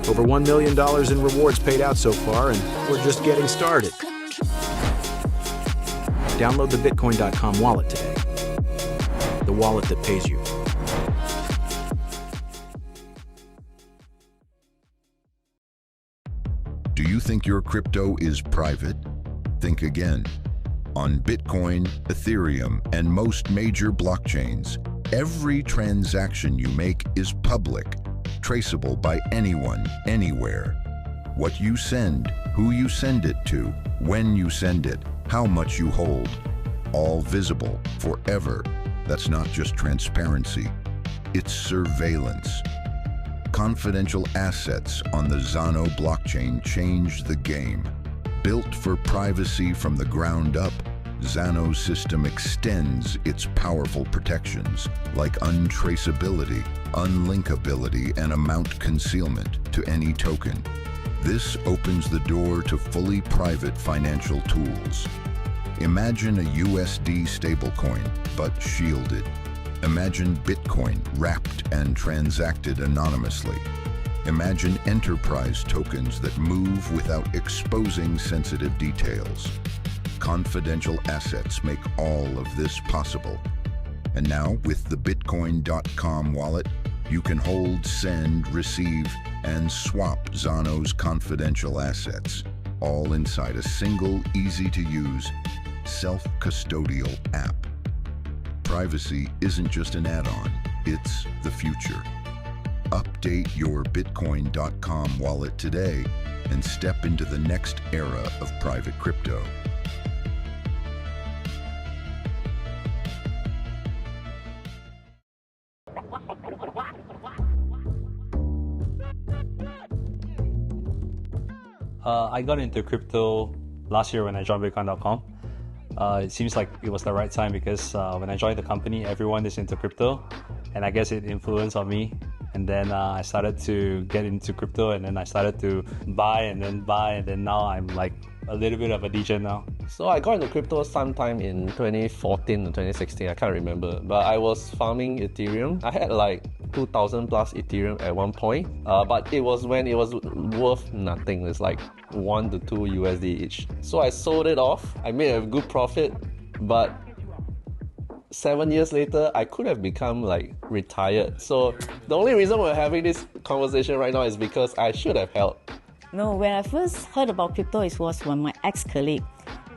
Over $1 million in rewards paid out so far, and we're just getting started. Download the Bitcoin.com wallet today. The wallet that pays you. Do you think your crypto is private? Think again. On Bitcoin, Ethereum, and most major blockchains, every transaction you make is public, traceable by anyone, anywhere. What you send, who you send it to, when you send it, how much you hold, all visible forever. That's not just transparency, it's surveillance. Confidential assets on the Zano blockchain changed the game. Built for privacy from the ground up, Zano's system extends its powerful protections like untraceability, unlinkability, and amount concealment to any token. This opens the door to fully private financial tools. Imagine a USD stablecoin, but shielded. Imagine Bitcoin wrapped and transacted anonymously. Imagine enterprise tokens that move without exposing sensitive details. Confidential assets make all of this possible. And now, with the Bitcoin.com wallet, you can hold, send, receive, and swap Zano's confidential assets, all inside a single, easy-to-use, self-custodial app. Privacy isn't just an add-on, it's the future. Update your Bitcoin.com wallet today and step into the next era of private crypto. I got into crypto last year when I joined Bitcoin.com. It seems like it was the right time because when I joined the company, everyone is into crypto, and I guess it influenced on me. And then I started to get into crypto, and then I started to buy, and then now I'm like a little bit of a DJ now. So I got into crypto sometime in 2014 or 2016, I can't remember. But I was farming Ethereum. I had like 2,000 plus Ethereum at one point. But it was when it was worth nothing. It's like 1 to 2 USD each. So I sold it off. I made a good profit, but 7 years later, I could have become like retired. So the only reason we're having this conversation right now is because I should have helped. No, when I first heard about crypto, it was from my ex-colleague.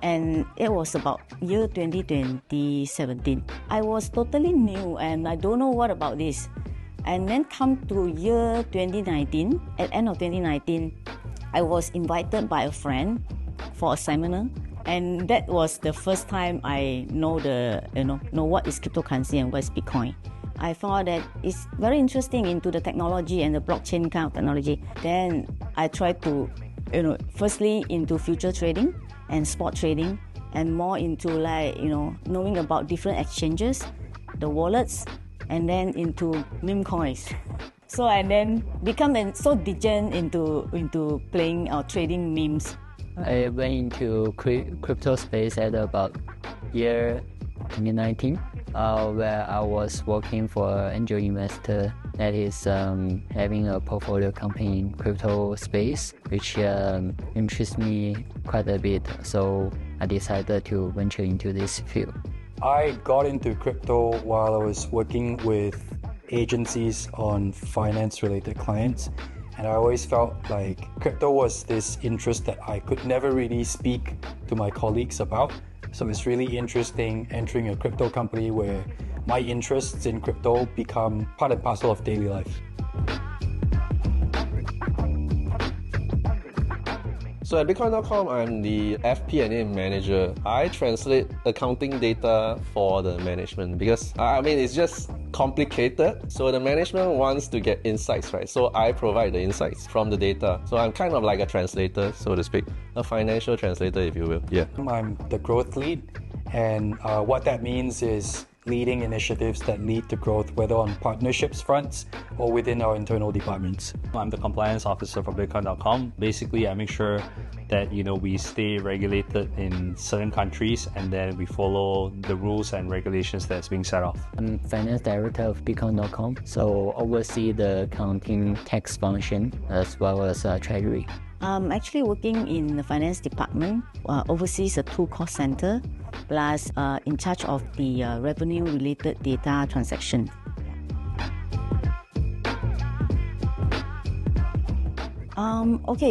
And it was about year 2017. I was totally new and I don't know what about this. And then come to year 2019, at end of 2019, I was invited by a friend for a seminar. And that was the first time I know what is cryptocurrency and what is Bitcoin. I found that it's very interesting into the technology and the blockchain kind of technology. Then I tried to, firstly into future trading and spot trading, and more into knowing about different exchanges, the wallets, and then into meme coins. So I then become so degen into playing or trading memes. I went into crypto space at about year 2019, where I was working for an angel investor that is having a portfolio company in crypto space, which interests me quite a bit. So I decided to venture into this field. I got into crypto while I was working with agencies on finance-related clients. And I always felt like crypto was this interest that I could never really speak to my colleagues about. So it's really interesting entering a crypto company where my interests in crypto become part and parcel of daily life. So at Bitcoin.com, I'm the FP&A manager. I translate accounting data for the management because, it's just complicated. So the management wants to get insights, right? So I provide the insights from the data. So I'm kind of like a translator, so to speak. A financial translator, if you will. Yeah. I'm the growth lead, and what that means is leading initiatives that lead to growth, whether on partnerships fronts or within our internal departments. I'm the compliance officer for Bitcoin.com. Basically, I make sure that we stay regulated in certain countries, and then we follow the rules and regulations that's being set off. I'm finance director of Bitcoin.com, so oversee the accounting tax function as well as treasury. I'm actually working in the finance department, oversees a 2 cost center, plus in charge of the revenue-related data transaction.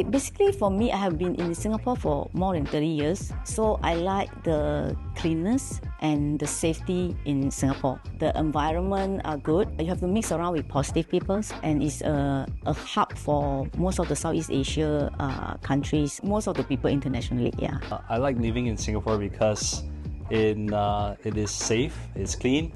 Basically for me, I have been in Singapore for more than 30 years, so I like the cleanness and the safety in Singapore. The environment are good. You have to mix around with positive people, and it's a hub for most of the Southeast Asia countries, most of the people internationally, yeah. I like living in Singapore because it is safe, it's clean,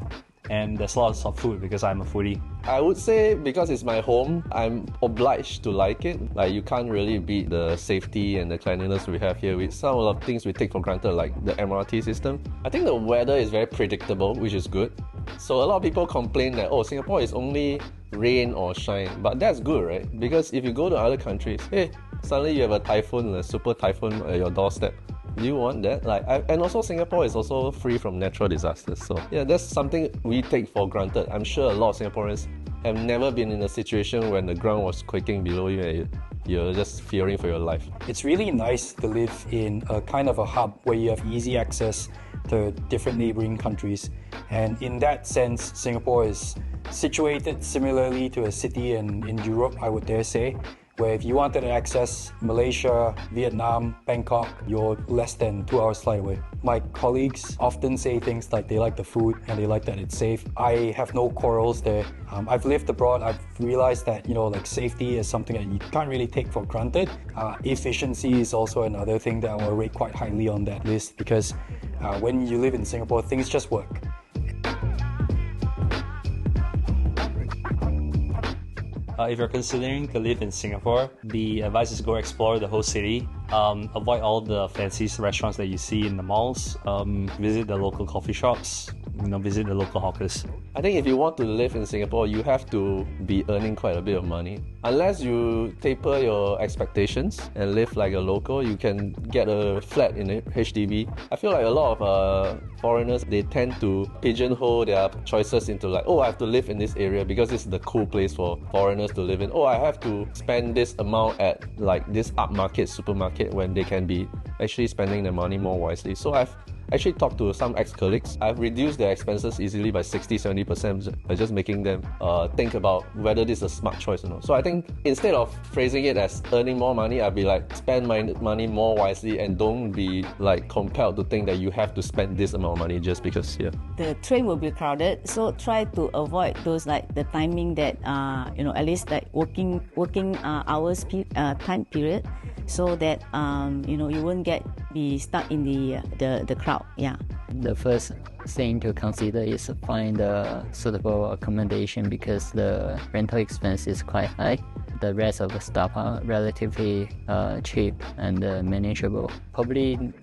and there's lots of food because I'm a foodie. I would say because it's my home, I'm obliged to like it. Like, you can't really beat the safety and the cleanliness we have here with some of the things we take for granted, like the MRT system. I think the weather is very predictable, which is good. So a lot of people complain that, Singapore is only rain or shine, but that's good, right? Because if you go to other countries, suddenly you have a typhoon, a super typhoon at your doorstep. Do you want that? And also Singapore is also free from natural disasters. So yeah, that's something we take for granted. I'm sure a lot of Singaporeans have never been in a situation when the ground was quaking below you and you're just fearing for your life. It's really nice to live in a kind of a hub where you have easy access to different neighboring countries. And in that sense, Singapore is situated similarly to a city in Europe, I would dare say, where if you wanted to access Malaysia, Vietnam, Bangkok, you're less than 2 hours flight away. My colleagues often say things like they like the food and they like that it's safe. I have no quarrels there. I've lived abroad. I've realized that, safety is something that you can't really take for granted. Efficiency is also another thing that I will rate quite highly on that list, because when you live in Singapore, things just work. If you're considering to live in Singapore, the advice is to go explore the whole city. Avoid all the fancy restaurants that you see in the malls. Visit the local coffee shops. Visit the local hawkers. I think if you want to live in Singapore, you have to be earning quite a bit of money. Unless you taper your expectations and live like a local, you can get a flat in a HDB. I feel like a lot of foreigners, they tend to pigeonhole their choices into I have to live in this area because it's the cool place for foreigners to live in. I have to spend this amount at this upmarket supermarket when they can be actually spending their money more wisely. So actually talked to some ex-colleagues. I've reduced their expenses easily by 60-70% by just making them think about whether this is a smart choice or not. So I think instead of phrasing it as earning more money, I'd be like, spend my money more wisely and don't be like compelled to think that you have to spend this amount of money just because, yeah. The train will be crowded, so try to avoid those like the timing that at least like working hours time period, so that you won't be stuck in the crowd. Yeah. The first thing to consider is find a suitable accommodation because the rental expense is quite high. The rest of the stuff are relatively cheap and manageable. Probably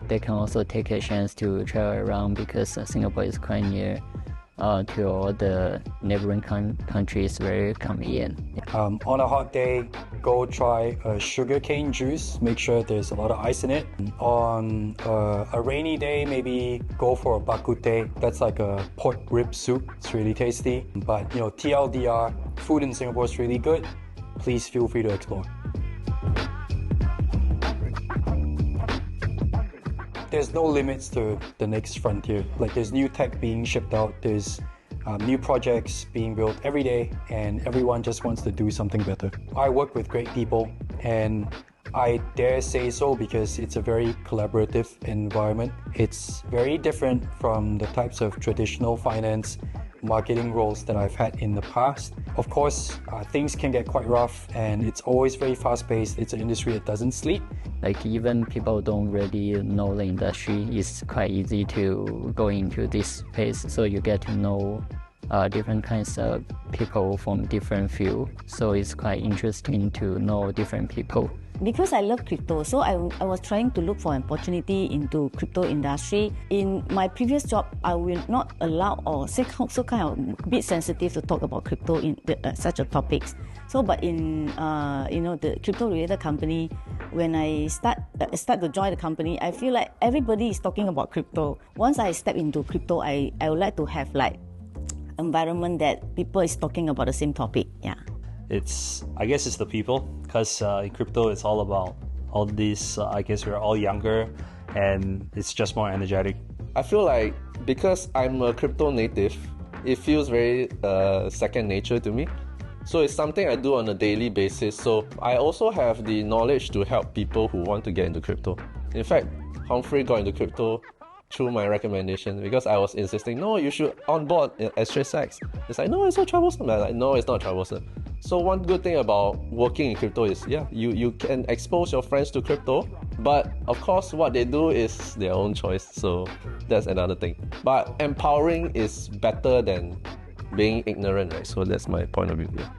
they can also take a chance to travel around because Singapore is quite near to all the neighboring countries where you come in. On a hot day, go try a sugarcane juice. Make sure there's a lot of ice in it. On a rainy day, maybe go for a bak kut teh. That's like a pork rib soup. It's really tasty. But TLDR, food in Singapore is really good. Please feel free to explore. There's no limits to the next frontier. Like there's new tech being shipped out, there's new projects being built every day, and everyone just wants to do something better. I work with great people, and I dare say so because it's a very collaborative environment. It's very different from the types of traditional finance marketing roles that I've had in the past. Of course, things can get quite rough and it's always very fast-paced. It's an industry that doesn't sleep. Like even people don't really know the industry, it's quite easy to go into this space, so you get to know different kinds of people from different fields. So it's quite interesting to know different people. Because I love crypto, so I was trying to look for an opportunity into crypto industry. In my previous job, I will not allow or say so kind of a bit sensitive to talk about crypto in such a topics. So, but in the crypto related company, when I start to join the company, I feel like everybody is talking about crypto. Once I step into crypto, I would like to have like environment that people is talking about the same topic. Yeah. I guess it's the people, because in crypto it's all about all these, I guess we're all younger and it's just more energetic. I feel like because I'm a crypto native, it feels very second nature to me. So it's something I do on a daily basis. So I also have the knowledge to help people who want to get into crypto. In fact, Humphrey got into crypto through my recommendation because I was insisting, no, you should onboard SJSX. It's like, no, it's so troublesome. I'm like, no, it's not troublesome. So one good thing about working in crypto is, you can expose your friends to crypto, but of course what they do is their own choice. So that's another thing. But empowering is better than being ignorant, right? So that's my point of view. Yeah.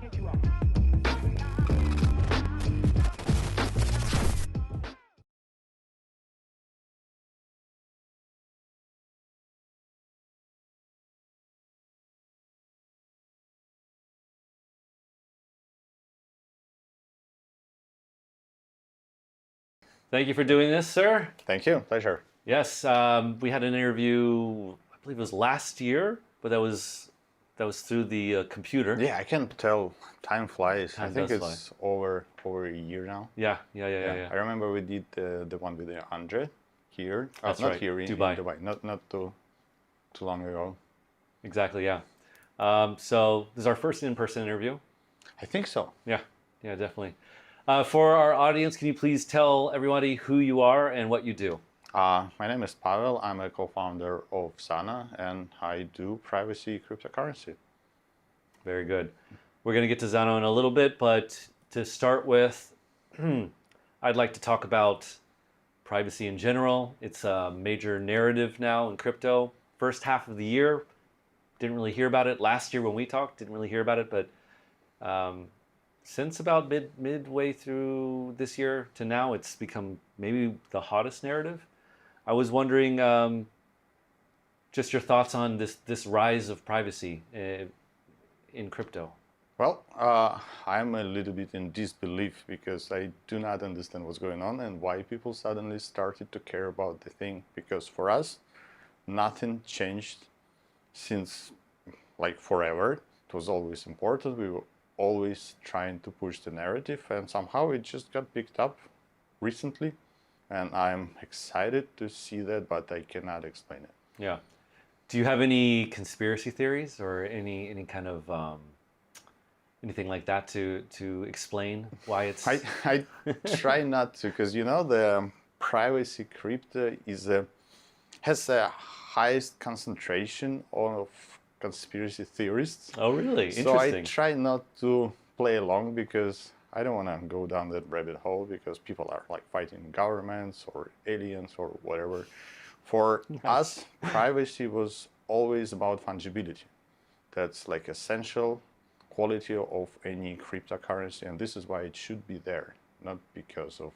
Thank you for doing this, sir. Thank you. Pleasure. Yes, we had an interview, I believe it was last year, but that was through the computer. Yeah, I can tell time flies. Time I think does it's over a year now. Yeah. I remember we did the one with Andre here. That's not right. here in Dubai. Not too long ago. Exactly. Yeah. So this is our first in-person interview. I think so. Yeah. Definitely. For our audience, can you please tell everybody who you are and what you do? My name is Pavel. I'm a co-founder of Sana, and I do privacy cryptocurrency. Very good. We're going to get to Zano in a little bit, but to start with, I'd like to talk about privacy in general. It's a major narrative now in crypto. First half of the year, didn't really hear about it. Last year when we talked, didn't really hear about it, but since about midway through this year to now, it's become maybe the hottest narrative. I was wondering just your thoughts on this rise of privacy in crypto. Well, I'm a little bit in disbelief because I do not understand what's going on and why people suddenly started to care about the thing. Because for us, nothing changed since like forever. It was always important. We were always trying to push the narrative, and somehow it just got picked up recently. and I'm excited to see that, but I cannot explain it. Yeah. Do you have any conspiracy theories or any kind of anything like that to explain why it's? I try not to, because the privacy crypto has the highest concentration of conspiracy theorists. Oh, really? So I Interesting. try not to play along, because I don't want to go down that rabbit hole, because people are like fighting governments or aliens or whatever. For us, privacy was always about fungibility. That's like essential quality of any cryptocurrency, and this is why it should be there, not because of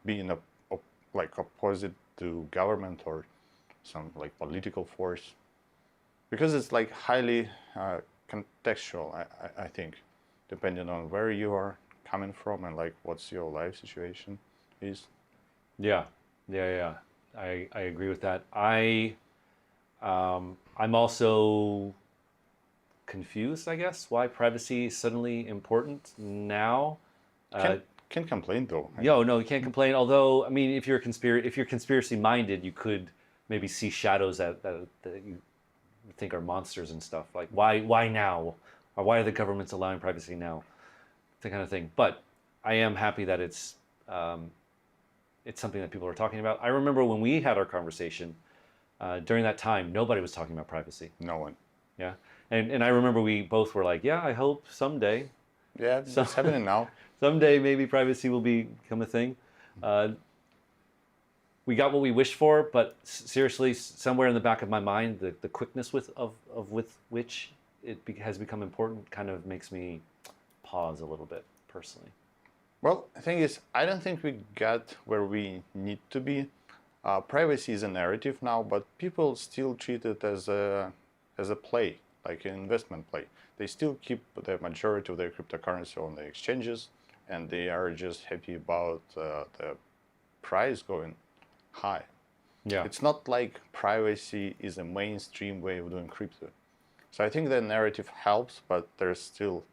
being like opposite to government or some like political force, because it's like highly contextual. I think, depending on where you are coming from and like what's your life situation is. Yeah. I agree with that. I'm also confused, I guess, why privacy is suddenly important now. Can't complain though. No, you can't complain. Although, I mean, if you're conspiracy minded, you could maybe see shadows that you think are monsters and stuff. Like why now, or why are the governments allowing privacy now? That kind of thing. But I am happy that it's something that people are talking about. I remember when we had our conversation during that time, nobody was talking about privacy. No one. Yeah, and I remember we both were like, yeah, I hope someday. Yeah, it's happening now. Someday maybe privacy will become a thing. We got what we wished for, but seriously, somewhere in the back of my mind, the quickness with which it has become important kind of makes me pause a little bit personally. Well, the thing is, I don't think we got where we need to be. Privacy is a narrative now, but people still treat it as a play, like an investment play. They still keep the majority of their cryptocurrency on the exchanges, and they are just happy about the price going high. Yeah. It's not like privacy is a mainstream way of doing crypto. So I think the narrative helps, but there's still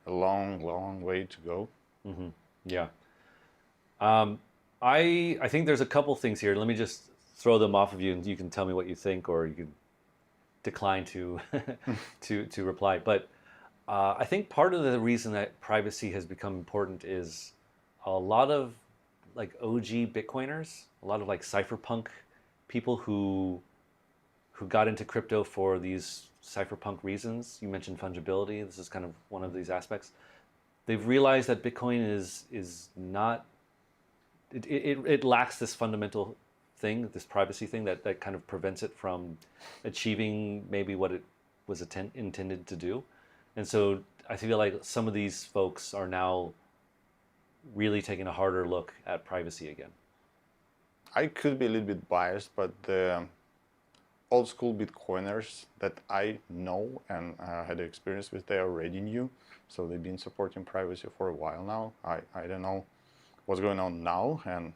a long way to go. Mm-hmm. Yeah. I think there's a couple things here. Let me just throw them off of you, and you can tell me what you think, or you can decline to to reply. But I think part of the reason that privacy has become important is a lot of like OG Bitcoiners, a lot of like cypherpunk people who got into crypto for these cypherpunk reasons. You mentioned fungibility. This is kind of one of these aspects. They've realized that Bitcoin is not, it lacks this fundamental thing, this privacy thing that kind of prevents it from achieving maybe what it was intended to do. And so I feel like some of these folks are now really taking a harder look at privacy again. I could be a little bit biased, but the old school Bitcoiners that I know and had experience with, they already knew. So they've been supporting privacy for a while now. I don't know what's going on now, and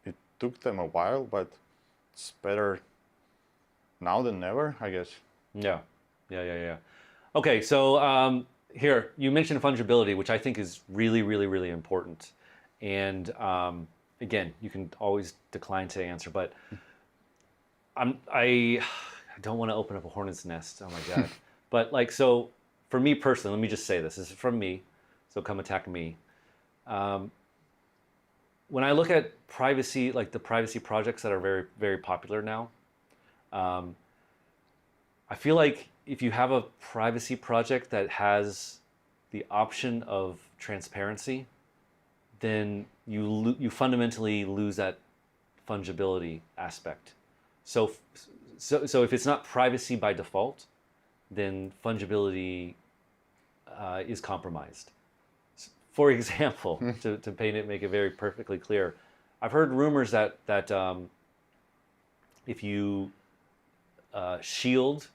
it took them a while, but it's better now than never, I guess. Yeah. Okay, so here, you mentioned fungibility, which I think is really important. And again, you can always decline to answer, but I don't want to open up a hornet's nest. Oh my God. But like, so for me personally, let me just say this is from me, so come attack me. When I look at privacy, like the privacy projects that are very popular now, I feel like if you have a privacy project that has the option of transparency, then you fundamentally lose that fungibility aspect. So if it's not privacy by default, then fungibility is compromised. For example, to make it very perfectly clear, I've heard rumors that if you shield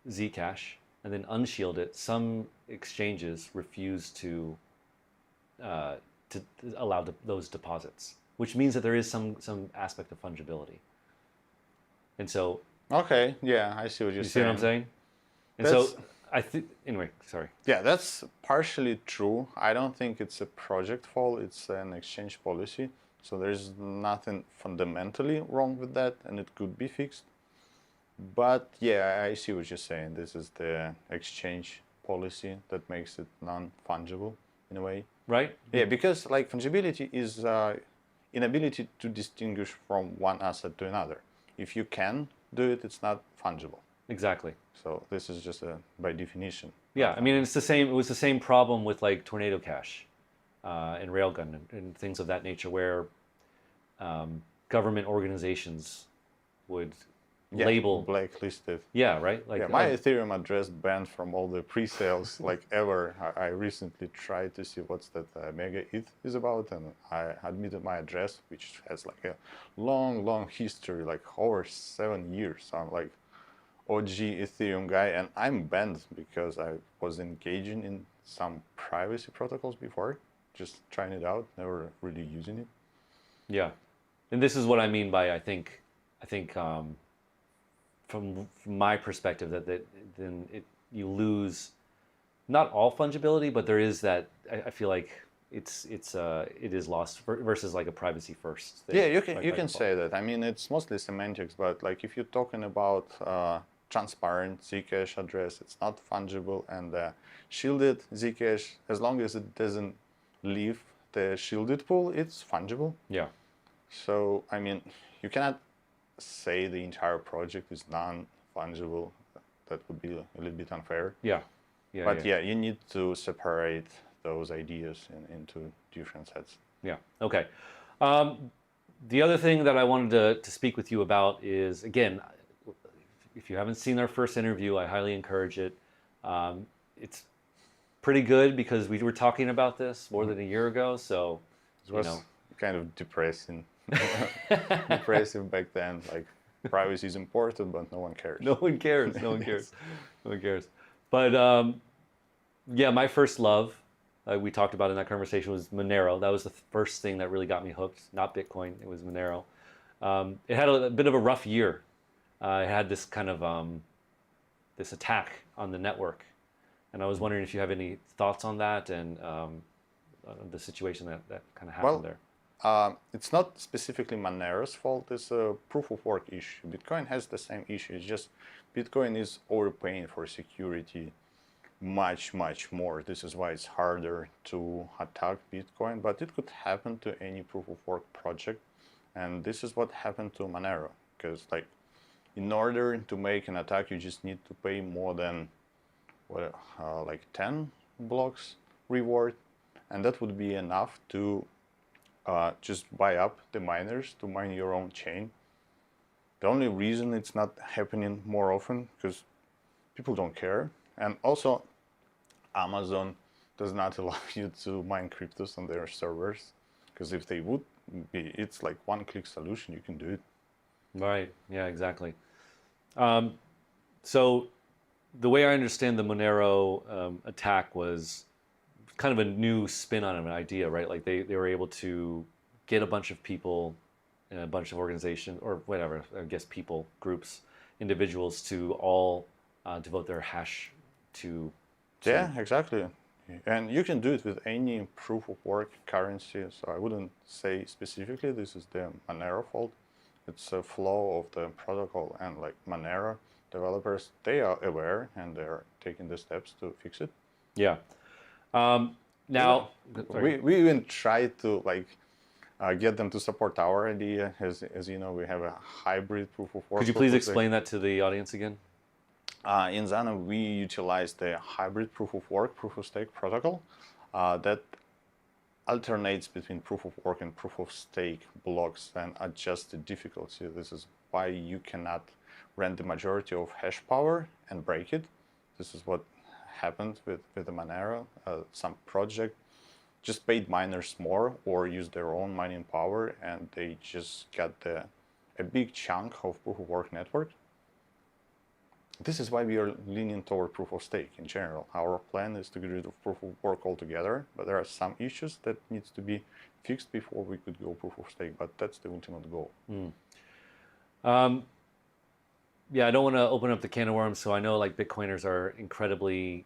Zcash and then unshield it, some exchanges refuse to allow those deposits, which means that there is some aspect of fungibility. And so, okay, yeah, I see what you're saying. You see what I'm saying? And so I think, anyway, sorry. Yeah, that's partially true. I don't think it's a project fault, it's an exchange policy. So there's nothing fundamentally wrong with that, and it could be fixed. But yeah, I see what you're saying. This is the exchange policy that makes it non-fungible in a way. Right? Yeah, because like fungibility is inability to distinguish from one asset to another. If you can do it, it's not fungible. Exactly. So this is just by definition. Yeah, I mean, it's the same. It was the same problem with like Tornado Cash and Railgun and things of that nature, where government organizations would label blacklisted. Yeah, right. Like my Ethereum address banned from all the pre-sales like ever. I recently tried to see what's that Mega ETH is about, and I admitted my address, which has like a long history, like over 7 years. So I'm like OG Ethereum guy, and I'm banned because I was engaging in some privacy protocols before, just trying it out, never really using it. Yeah, and this is what I mean by I think from my perspective that then you lose not all fungibility, but there is that I feel like it is lost versus like a privacy first thing. Yeah, you can say that. I mean, it's mostly semantics, but like if you're talking about transparent Zcash address, it's not fungible, and shielded Zcash, as long as it doesn't leave the shielded pool, it's fungible. Yeah. So I mean, you cannot say the entire project is non-fungible. That would be a little bit unfair. Yeah. But yeah, you need to separate those ideas into different sets. Yeah. Okay. The other thing that I wanted to speak with you about is, again, if you haven't seen our first interview, I highly encourage it. It's pretty good because we were talking about this more than a year ago. So it was kind of depressing. Depressive back then. Like privacy is important, but no one cares. No one cares. No one cares. No one cares. But yeah, my first love, we talked about in that conversation, was Monero. That was the first thing that really got me hooked. Not Bitcoin. It was Monero. It had a bit of a rough year. It had this kind of this attack on the network, and I was wondering if you have any thoughts on that and the situation that kind of happened there. It's not specifically Monero's fault. It's a proof of work issue. Bitcoin has the same issue. It's just Bitcoin is overpaying for security much more. This is why it's harder to attack Bitcoin, but it could happen to any proof of work project. And this is what happened to Monero, because like in order to make an attack, you just need to pay more than like 10 blocks reward, and that would be enough to just buy up the miners to mine your own chain. The only reason it's not happening more often because people don't care, and also Amazon does not allow you to mine cryptos on their servers, because if they would be, it's like one-click solution. You can do it. Right. Yeah. Exactly. So the way I understand the Monero attack was kind of a new spin on an idea, right? Like they were able to get a bunch of people in a bunch of organizations or whatever, I guess people, groups, individuals to all devote their hash to. Yeah, exactly. And you can do it with any proof of work currency. So I wouldn't say specifically this is the Monero fault. It's a flaw of the protocol, and like Monero developers, they are aware and they're taking the steps to fix it. Yeah. Now, we even tried to like get them to support our idea. As you know, we have a hybrid proof of work. Could you please explain that to the audience again? In Zana, we utilize the hybrid proof of work, proof of stake protocol that alternates between proof of work and proof of stake blocks and adjusts the difficulty. This is why you cannot rent the majority of hash power and break it. This is what happened with the Monero. Some project just paid miners more or used their own mining power, and they just got a big chunk of proof of work network. This is why we are leaning toward proof of stake in general. Our plan is to get rid of proof of work altogether, but there are some issues that needs to be fixed before we could go proof of stake, but that's the ultimate goal. Yeah, I don't want to open up the can of worms, so I know like Bitcoiners are incredibly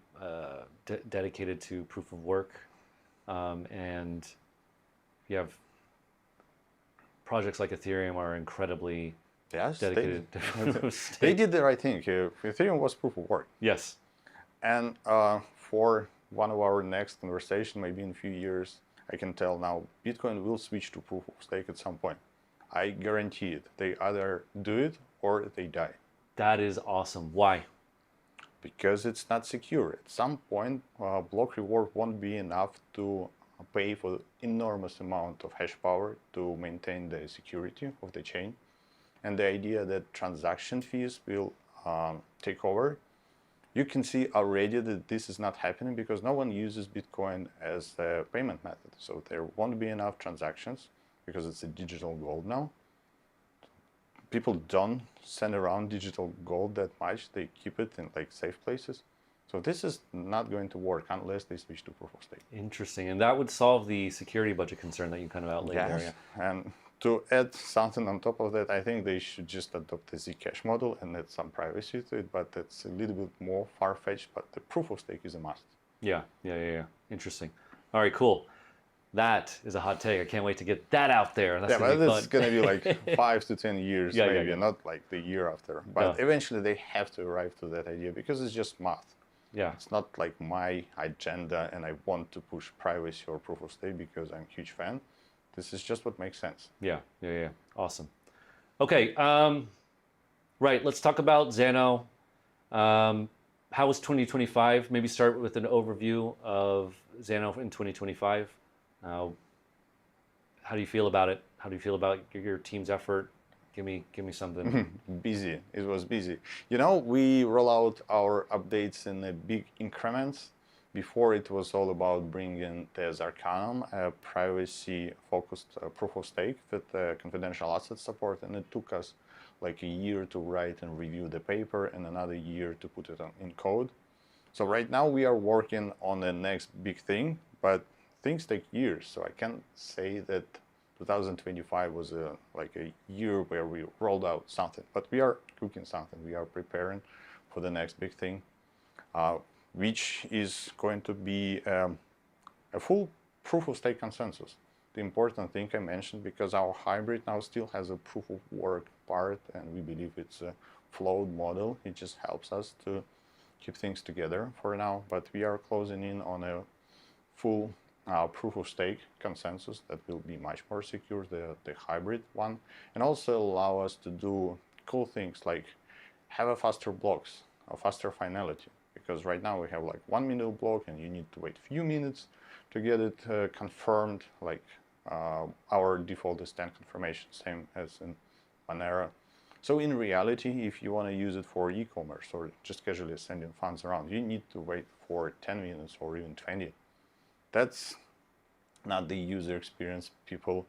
dedicated to proof of work, and you have projects like Ethereum are incredibly Yes, dedicated to proof of they stake. did the right thing. Ethereum was proof of work. Yes. And for one of our next conversation, maybe in a few years, I can tell now Bitcoin will switch to proof of stake at some point. I guarantee it. They either do it or they die. That is awesome. Why? Because it's not secure. At some point, block reward won't be enough to pay for enormous amount of hash power to maintain the security of the chain. And the idea that transaction fees will take over, you can see already that this is not happening because no one uses Bitcoin as a payment method. So there won't be enough transactions because it's a digital gold now. People don't send around digital gold that much. They keep it in like safe places. So this is not going to work unless they switch to proof of stake. Interesting. And that would solve the security budget concern that you kind of outlaid there. Yes. And to add something on top of that, I think they should just adopt the Zcash model and add some privacy to it, but that's a little bit more far-fetched, but the proof of stake is a must. Yeah. Interesting. All right, cool. That is a hot take. I can't wait to get that out there. That's yeah, gonna but be it's going to be like 5 to 10 years, maybe, yeah. not like the year after. But eventually they have to arrive to that idea because it's just math. Yeah. It's not like my agenda and I want to push privacy or proof of stake because I'm a huge fan. This is just what makes sense. Yeah. Awesome. Okay. Right. Let's talk about Xano. How was 2025? Maybe start with an overview of Xano in 2025. How do you feel about it? How do you feel about your team's effort? Give me something. Busy. It was busy. You know, we roll out our updates in big increments. Before it was all about bringing the Zarkanum, a privacy-focused proof of stake with confidential asset support, and it took us like a year to write and review the paper and another year to put it in code. So right now we are working on the next big thing, but things take years. So I can't say that 2025 was like a year where we rolled out something, but we are cooking something. We are preparing for the next big thing. Which is going to be a full proof of stake consensus. The important thing I mentioned, because our hybrid now still has a proof of work part, and we believe it's a flawed model. It just helps us to keep things together for now, but we are closing in on a full proof of stake consensus that will be much more secure, the hybrid one, and also allow us to do cool things like have a faster blocks, a faster finality. Because right now we have like 1 minute block and you need to wait a few minutes to get it confirmed, like our default is 10 confirmation, same as in Monero. So in reality, if you want to use it for e-commerce or just casually sending funds around, you need to wait for 10 minutes or even 20. That's not the user experience people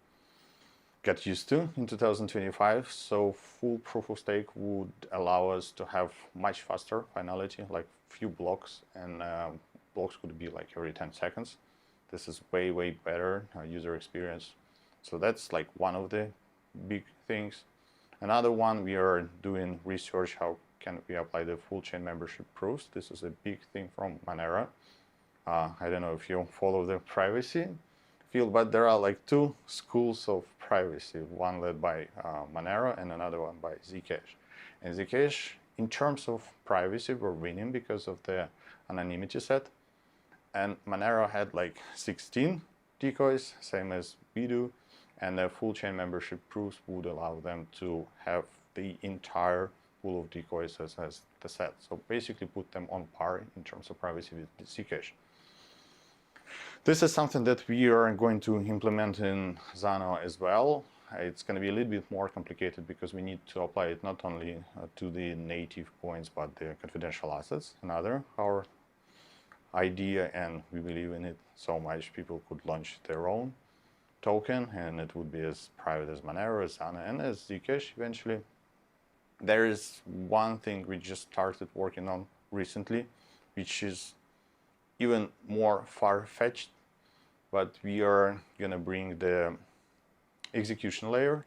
get used to in 2025. So full proof of stake would allow us to have much faster finality, like few blocks, and blocks could be like every 10 seconds. This is way better user experience. So that's like one of the big things. Another one, we are doing research, how can we apply the full chain membership proofs. This is a big thing from Monero. I don't know if you follow the privacy field, but there are like two schools of privacy, one led by Monero and another one by Zcash. And Zcash, in terms of privacy, we're winning because of the anonymity set. And Monero had like 16 decoys, same as we do, and the full chain membership proofs would allow them to have the entire pool of decoys as the set. So basically put them on par in terms of privacy with Zcash. This is something that we are going to implement in Xano as well. It's going to be a little bit more complicated because we need to apply it not only to the native coins, but the confidential assets. Another, our idea, and we believe in it so much, people could launch their own token, and it would be as private as Monero, as Xano, and as Zcash eventually. There is one thing we just started working on recently, which is even more far-fetched, but we are going to bring the execution layer,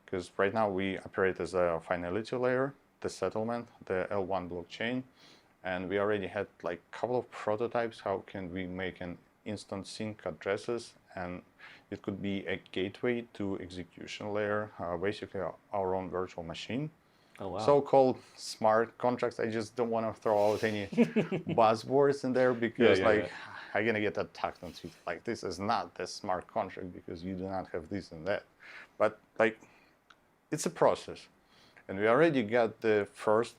because right now we operate as a finality layer, the settlement, the L1 blockchain, and we already had like a couple of prototypes. How can we make an instant sync addresses, and it could be a gateway to execution layer, basically our own virtual machine. Oh, wow. So-called smart contracts. I just don't want to throw out any buzzwords in there because I'm gonna get attacked on Twitter. Like, this is not the smart contract because you do not have this and that. But like, it's a process, and we already got the first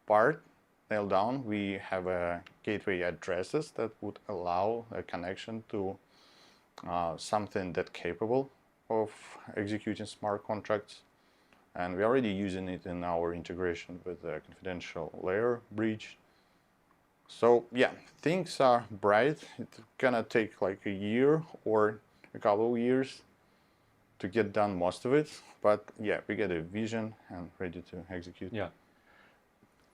part nailed down. We have gateway addresses that would allow a connection to something that's capable of executing smart contracts. And we're already using it in our integration with the confidential layer bridge. So yeah, things are bright. It's gonna take like a year or a couple of years to get done most of it. But yeah, we get a vision and ready to execute. Yeah.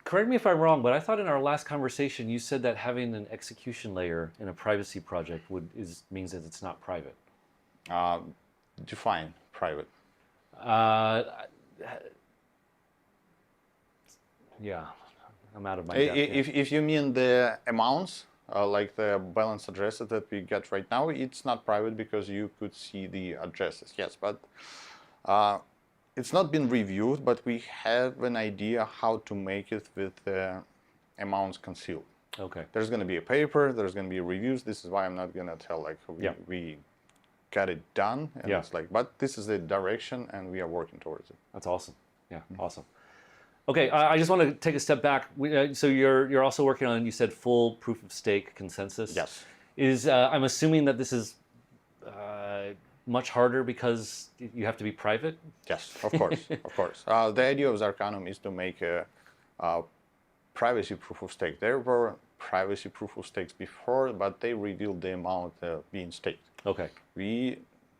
Correct me if I'm wrong, but I thought in our last conversation you said that having an execution layer in a privacy project means that it's not private. Define private. Yeah, I'm out of my depth. If you mean the amounts, like the balance addresses that we get right now, it's not private because you could see the addresses. Yes, but it's not been reviewed, but we have an idea how to make it with the amounts concealed. Okay. There's going to be a paper, there's going to be reviews. This is why I'm not going to tell like we got it done. And it's like, but this is the direction and we are working towards it. That's awesome. Yeah, awesome. Okay, I just want to take a step back. So you're also working on, you said, full proof of stake consensus. Yes. I'm assuming that this is much harder because you have to be private? Yes, of course, of course. The idea of Zarcanum is to make a privacy proof of stake. There were privacy proof of stakes before, but they revealed the amount being staked. Okay. We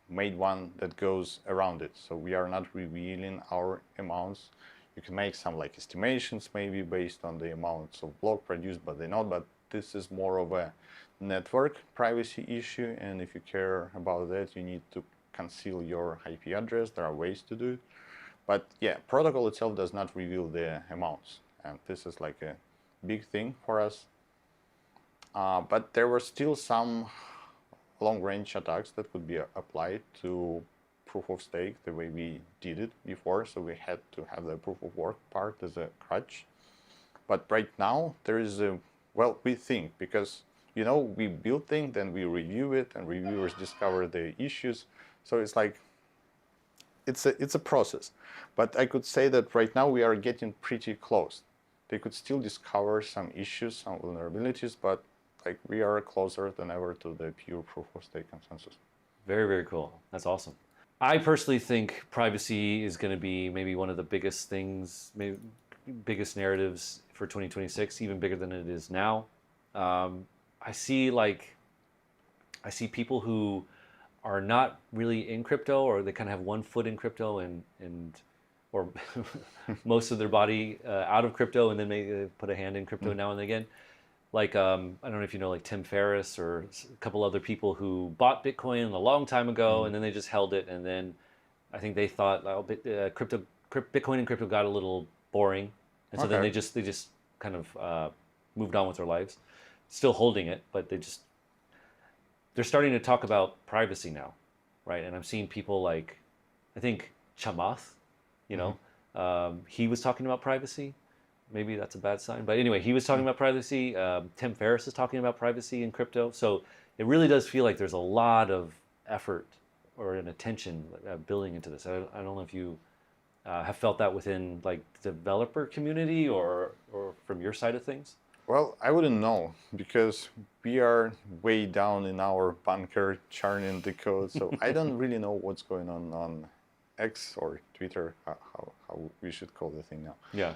made one that goes around it, so we are not revealing our amounts. You can make some like estimations maybe based on the amounts of block produced, but they're not. But this is more of a network privacy issue, and if you care about that, you need to conceal your IP address. There are ways to do it, but yeah, protocol itself does not reveal the amounts, and this is like a big thing for us. But there were still some long-range attacks that could be applied to proof of stake the way we did it before, so we had to have the proof of work part as a crutch. But right now there is a, well, we think, because you know, we build things, then we review it, and reviewers discover the issues, so it's like it's a process. But I could say that right now we are getting pretty close. They could still discover some issues, some vulnerabilities, but like we are closer than ever to the pure proof of stake consensus. Very, very cool. That's awesome. I personally think privacy is going to be maybe one of the biggest things, maybe biggest narratives for 2026, even bigger than it is now. I see people who are not really in crypto, or they kind of have one foot in crypto or most of their body out of crypto, and then maybe put a hand in crypto now and again. Like, I don't know if you know, like Tim Ferriss or a couple other people who bought Bitcoin a long time ago, and then they just held it, and then I think they thought, oh, Bitcoin and crypto got a little boring, and so then they just kind of moved on with their lives, still holding it, but they're starting to talk about privacy now, right? And I'm seeing people like, I think Chamath, you know, he was talking about privacy. Maybe that's a bad sign, but anyway, he was talking about privacy. Tim Ferriss is talking about privacy in crypto. So it really does feel like there's a lot of effort or an attention building into this. I don't know if you have felt that within like the developer community or from your side of things. Well, I wouldn't know, because we are way down in our bunker churning the code, so I don't really know what's going on X or Twitter, how we should call the thing now. Yeah.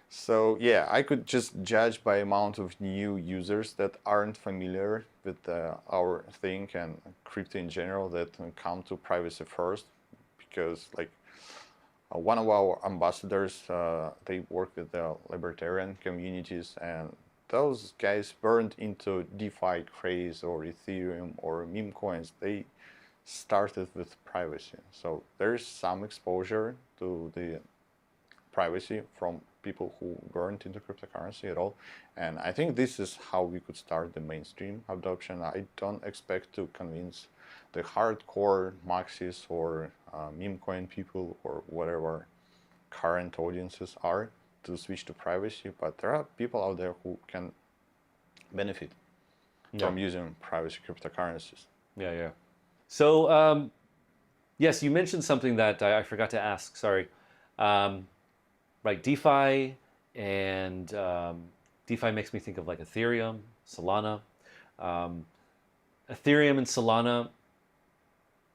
So yeah, I could just judge by amount of new users that aren't familiar with our thing and crypto in general, that come to privacy first, because like one of our ambassadors, they work with the libertarian communities, and those guys weren't into DeFi craze or Ethereum or meme coins. They started with privacy. So there's some exposure to the privacy from people who weren't into cryptocurrency at all. And I think this is how we could start the mainstream adoption. I don't expect to convince the hardcore maxis or meme coin people or whatever current audiences are to switch to privacy, but there are people out there who can benefit from using privacy cryptocurrencies. Yeah. So, yes, you mentioned something that I forgot to ask, sorry. Right, DeFi, and DeFi makes me think of like Ethereum, Solana. Ethereum and Solana,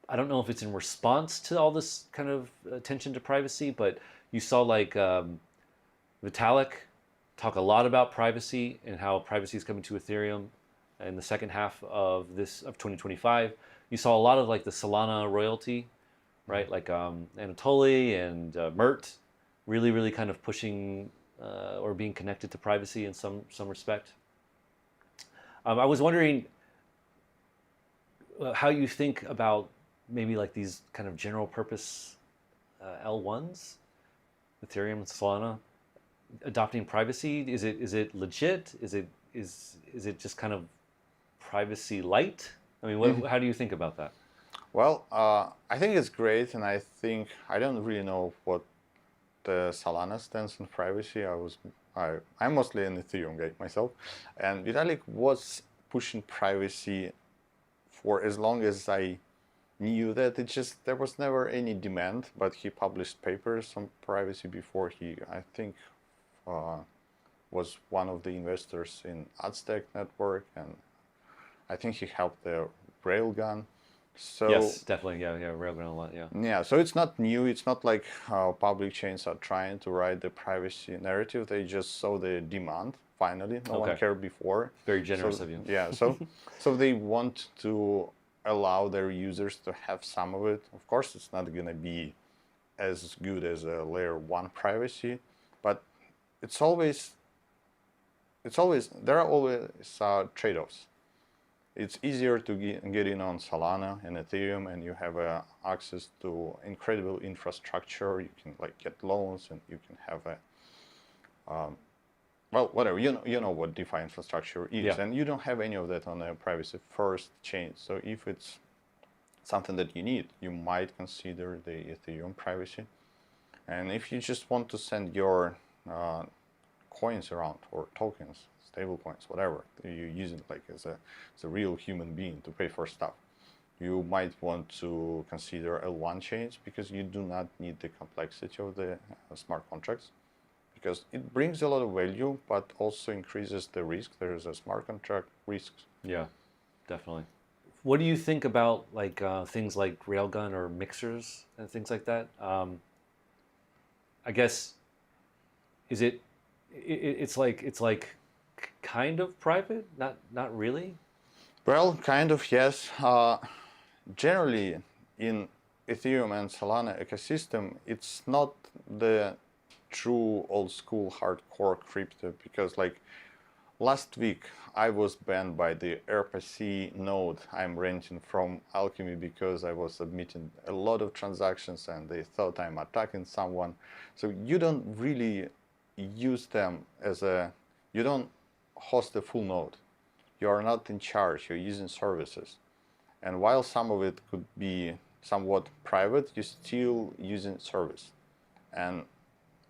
I don't know if it's in response to all this kind of attention to privacy, but you saw like Vitalik talk a lot about privacy and how privacy is coming to Ethereum in the second half of 2025. You saw a lot of like the Solana royalty, right? Like Anatoly and Mert really kind of pushing or being connected to privacy in some respect. I was wondering how you think about maybe like these kind of general purpose L1s, Ethereum and Solana, adopting privacy. Is it legit? Is it just kind of privacy light? I mean, how do you think about that? Well, I think it's great, and I don't really know what the Solana stance on privacy. I'm mostly an Ethereum guy myself, and Vitalik was pushing privacy for as long as I knew that. There was never any demand, but he published papers on privacy before he, I think, was one of the investors in Aztec network, and I think he helped the Railgun. So yes, definitely, yeah, Railgun a lot, yeah. Yeah, so it's not new. It's not like how public chains are trying to ride the privacy narrative. They just saw the demand. Finally, no one cared before. Very generous of you. Yeah, so they want to allow their users to have some of it. Of course, it's not going to be as good as a layer 1 privacy, but there are always trade-offs. It's easier to get in on Solana and Ethereum, and you have access to incredible infrastructure. You can like get loans, and you can have well, whatever, you know what DeFi infrastructure is, and you don't have any of that on a privacy first chain. So if it's something that you need, you might consider the Ethereum privacy. And if you just want to send your coins around, or tokens, stable coins, whatever, you use it like as a real human being to pay for stuff, you might want to consider L1 chains, because you do not need the complexity of the smart contracts, because it brings a lot of value, but also increases the risk. There is a smart contract risks. Yeah, definitely. What do you think about like things like Railgun or mixers and things like that? I guess it's like kind of private, not really. Well, kind of, yes. Generally, in Ethereum and Solana ecosystem, it's not the true old school hardcore crypto, because like last week I was banned by the RPC node I'm renting from Alchemy, because I was submitting a lot of transactions and they thought I'm attacking someone. So you don't really use them you don't host a full node. You are not in charge, you're using services. And while some of it could be somewhat private, you're still using service. And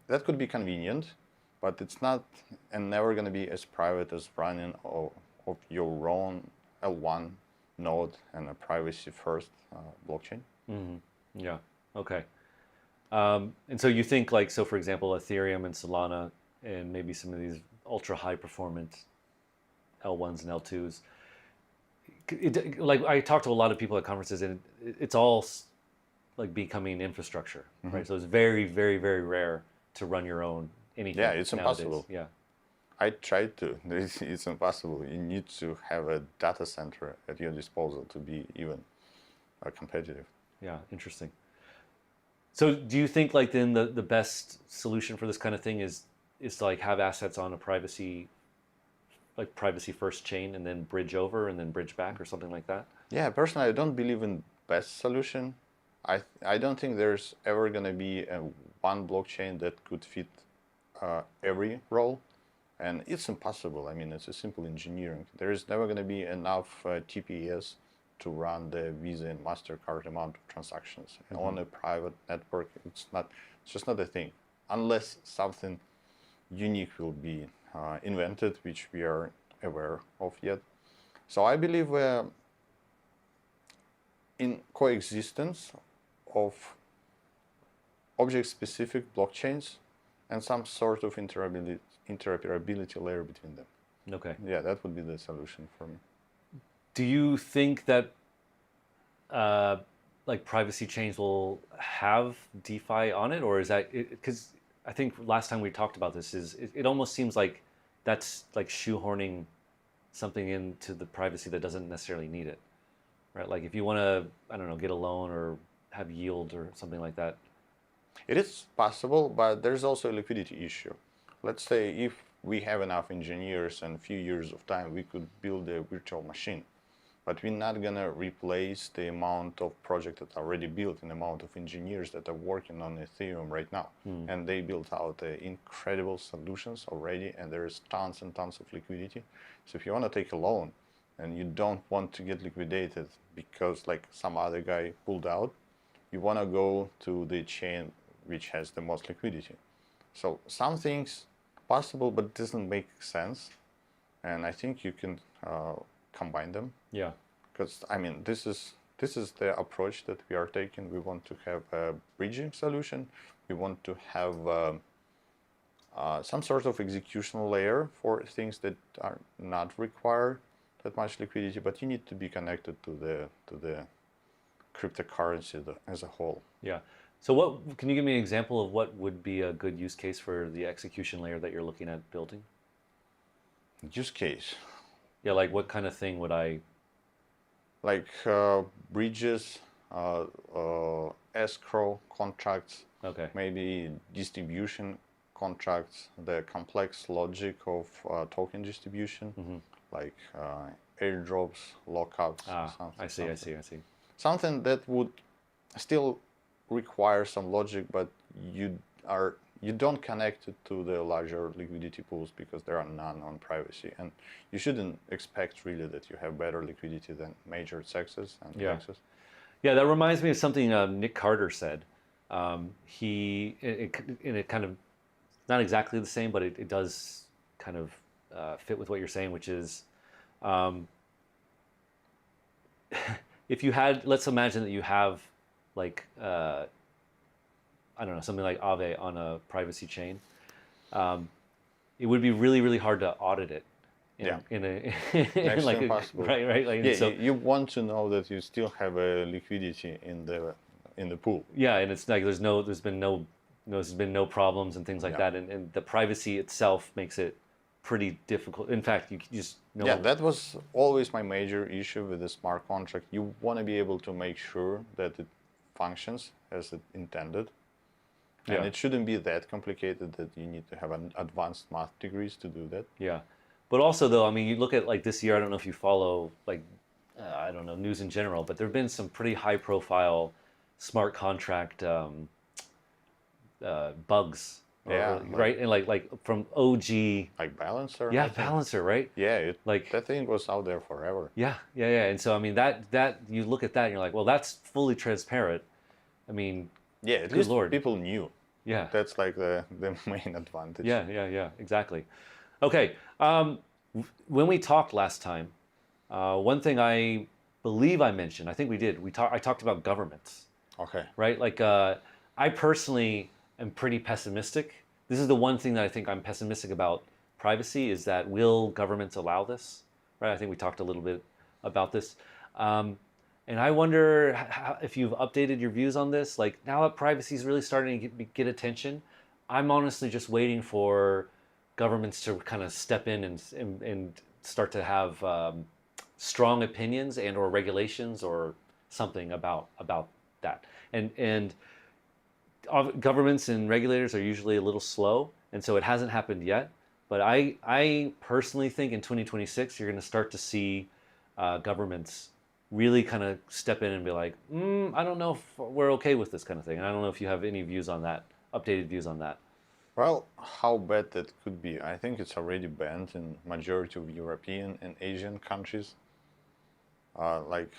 that could be convenient, but it's not and never going to be as private as running of your own L1 node and a privacy-first blockchain. Mm-hmm. Yeah. Okay. And so you think like, so for example, Ethereum and Solana and maybe some of these ultra high performance L1s and L2s, like I talk to a lot of people at conferences, and it's all like becoming infrastructure, right? So it's very, very, very rare to run your own anything. Yeah, it's nowadays. impossible. Yeah. I tried to. It's impossible. You need to have a data center at your disposal to be even competitive. Yeah, interesting. So do you think like then the best solution for this kind of thing is to like have assets on a privacy first chain and then bridge over and then bridge back or something like that? Yeah, personally, I don't believe in best solution. I don't think there's ever going to be one blockchain that could fit every role, and it's impossible. I mean, it's a simple engineering. There is never going to be enough TPS to run the Visa and MasterCard amount of transactions on a private network. It's just not a thing, unless something unique will be invented, which we are aware of yet. So I believe we're in coexistence of object-specific blockchains and some sort of interoperability layer between them. Okay. Yeah, that would be the solution for me. Do you think that like privacy chains will have DeFi on it, or is that because I think last time we talked about this is it almost seems like that's like shoehorning something into the privacy that doesn't necessarily need it, right? Like if you want to, I don't know, get a loan or have yield or something like that. It is possible, but there's also a liquidity issue. Let's say if we have enough engineers and a few years of time, we could build a virtual machine. But we're not going to replace the amount of projects that are already built and the amount of engineers that are working on Ethereum right now. And they built out incredible solutions already, and there's tons and tons of liquidity. So if you want to take a loan and you don't want to get liquidated because like some other guy pulled out, you want to go to the chain which has the most liquidity. So some things possible, but it doesn't make sense. And I think you can combine them. Yeah. Because I mean, this is the approach that we are taking. We want to have a bridging solution. We want to have some sort of execution layer for things that are not require that much liquidity, but you need to be connected to the cryptocurrency as a whole. Yeah. So what can you give me an example of what would be a good use case for the execution layer that you're looking at building? Use case. Yeah, like what kind of thing would I? Like bridges, escrow contracts. Okay. Maybe distribution contracts, the complex logic of token distribution, like airdrops, lockups. I see. Something that would still require some logic, but you don't connect it to the larger liquidity pools because there are none on privacy, and you shouldn't expect really that you have better liquidity than major CEXs and DEXs. Yeah, that reminds me of something Nick Carter said. It kind of not exactly the same, but it does kind of fit with what you're saying, which is if you had, let's imagine that you have like I don't know, something like Aave on a privacy chain, it would be really, really hard to audit it. Next like impossible. Right. Like, yeah, so, you want to know that you still have a liquidity in the pool. Yeah, and it's like there's been no problems and things like that, and the privacy itself makes it pretty difficult. In fact, you just know. Yeah, that was always my major issue with the smart contract. You want to be able to make sure that it functions as it intended. And it shouldn't be that complicated that you need to have an advanced math degrees to do that. Yeah. But also, though, I mean, you look at like this year, I don't know if you follow like, I don't know, news in general, but there have been some pretty high profile smart contract bugs. Right? And like from OG. Like Balancer? Yeah, Balancer, right? Yeah, that thing was out there forever. Yeah. And so, I mean, that you look at that and you're like, well, that's fully transparent. I mean, yeah, at good least Lord. People knew. Yeah. That's like the main advantage. Yeah, exactly. Okay, when we talked last time, one thing I believe I mentioned, I think we did, I talked about governments. Okay. Right, like I personally am pretty pessimistic. This is the one thing that I think I'm pessimistic about privacy, is that will governments allow this? Right, I think we talked a little bit about this. And I wonder if you've updated your views on this. Like now that privacy is really starting to get attention, I'm honestly just waiting for governments to kind of step in and start to have strong opinions and or regulations or something about that. And governments and regulators are usually a little slow, and so it hasn't happened yet. But I personally think in 2026 you're going to start to see governments really kind of step in and be like, I don't know if we're okay with this kind of thing. And I don't know if you have any views on that, updated views on that. Well, how bad that could be? I think it's already banned in majority of European and Asian countries. Like,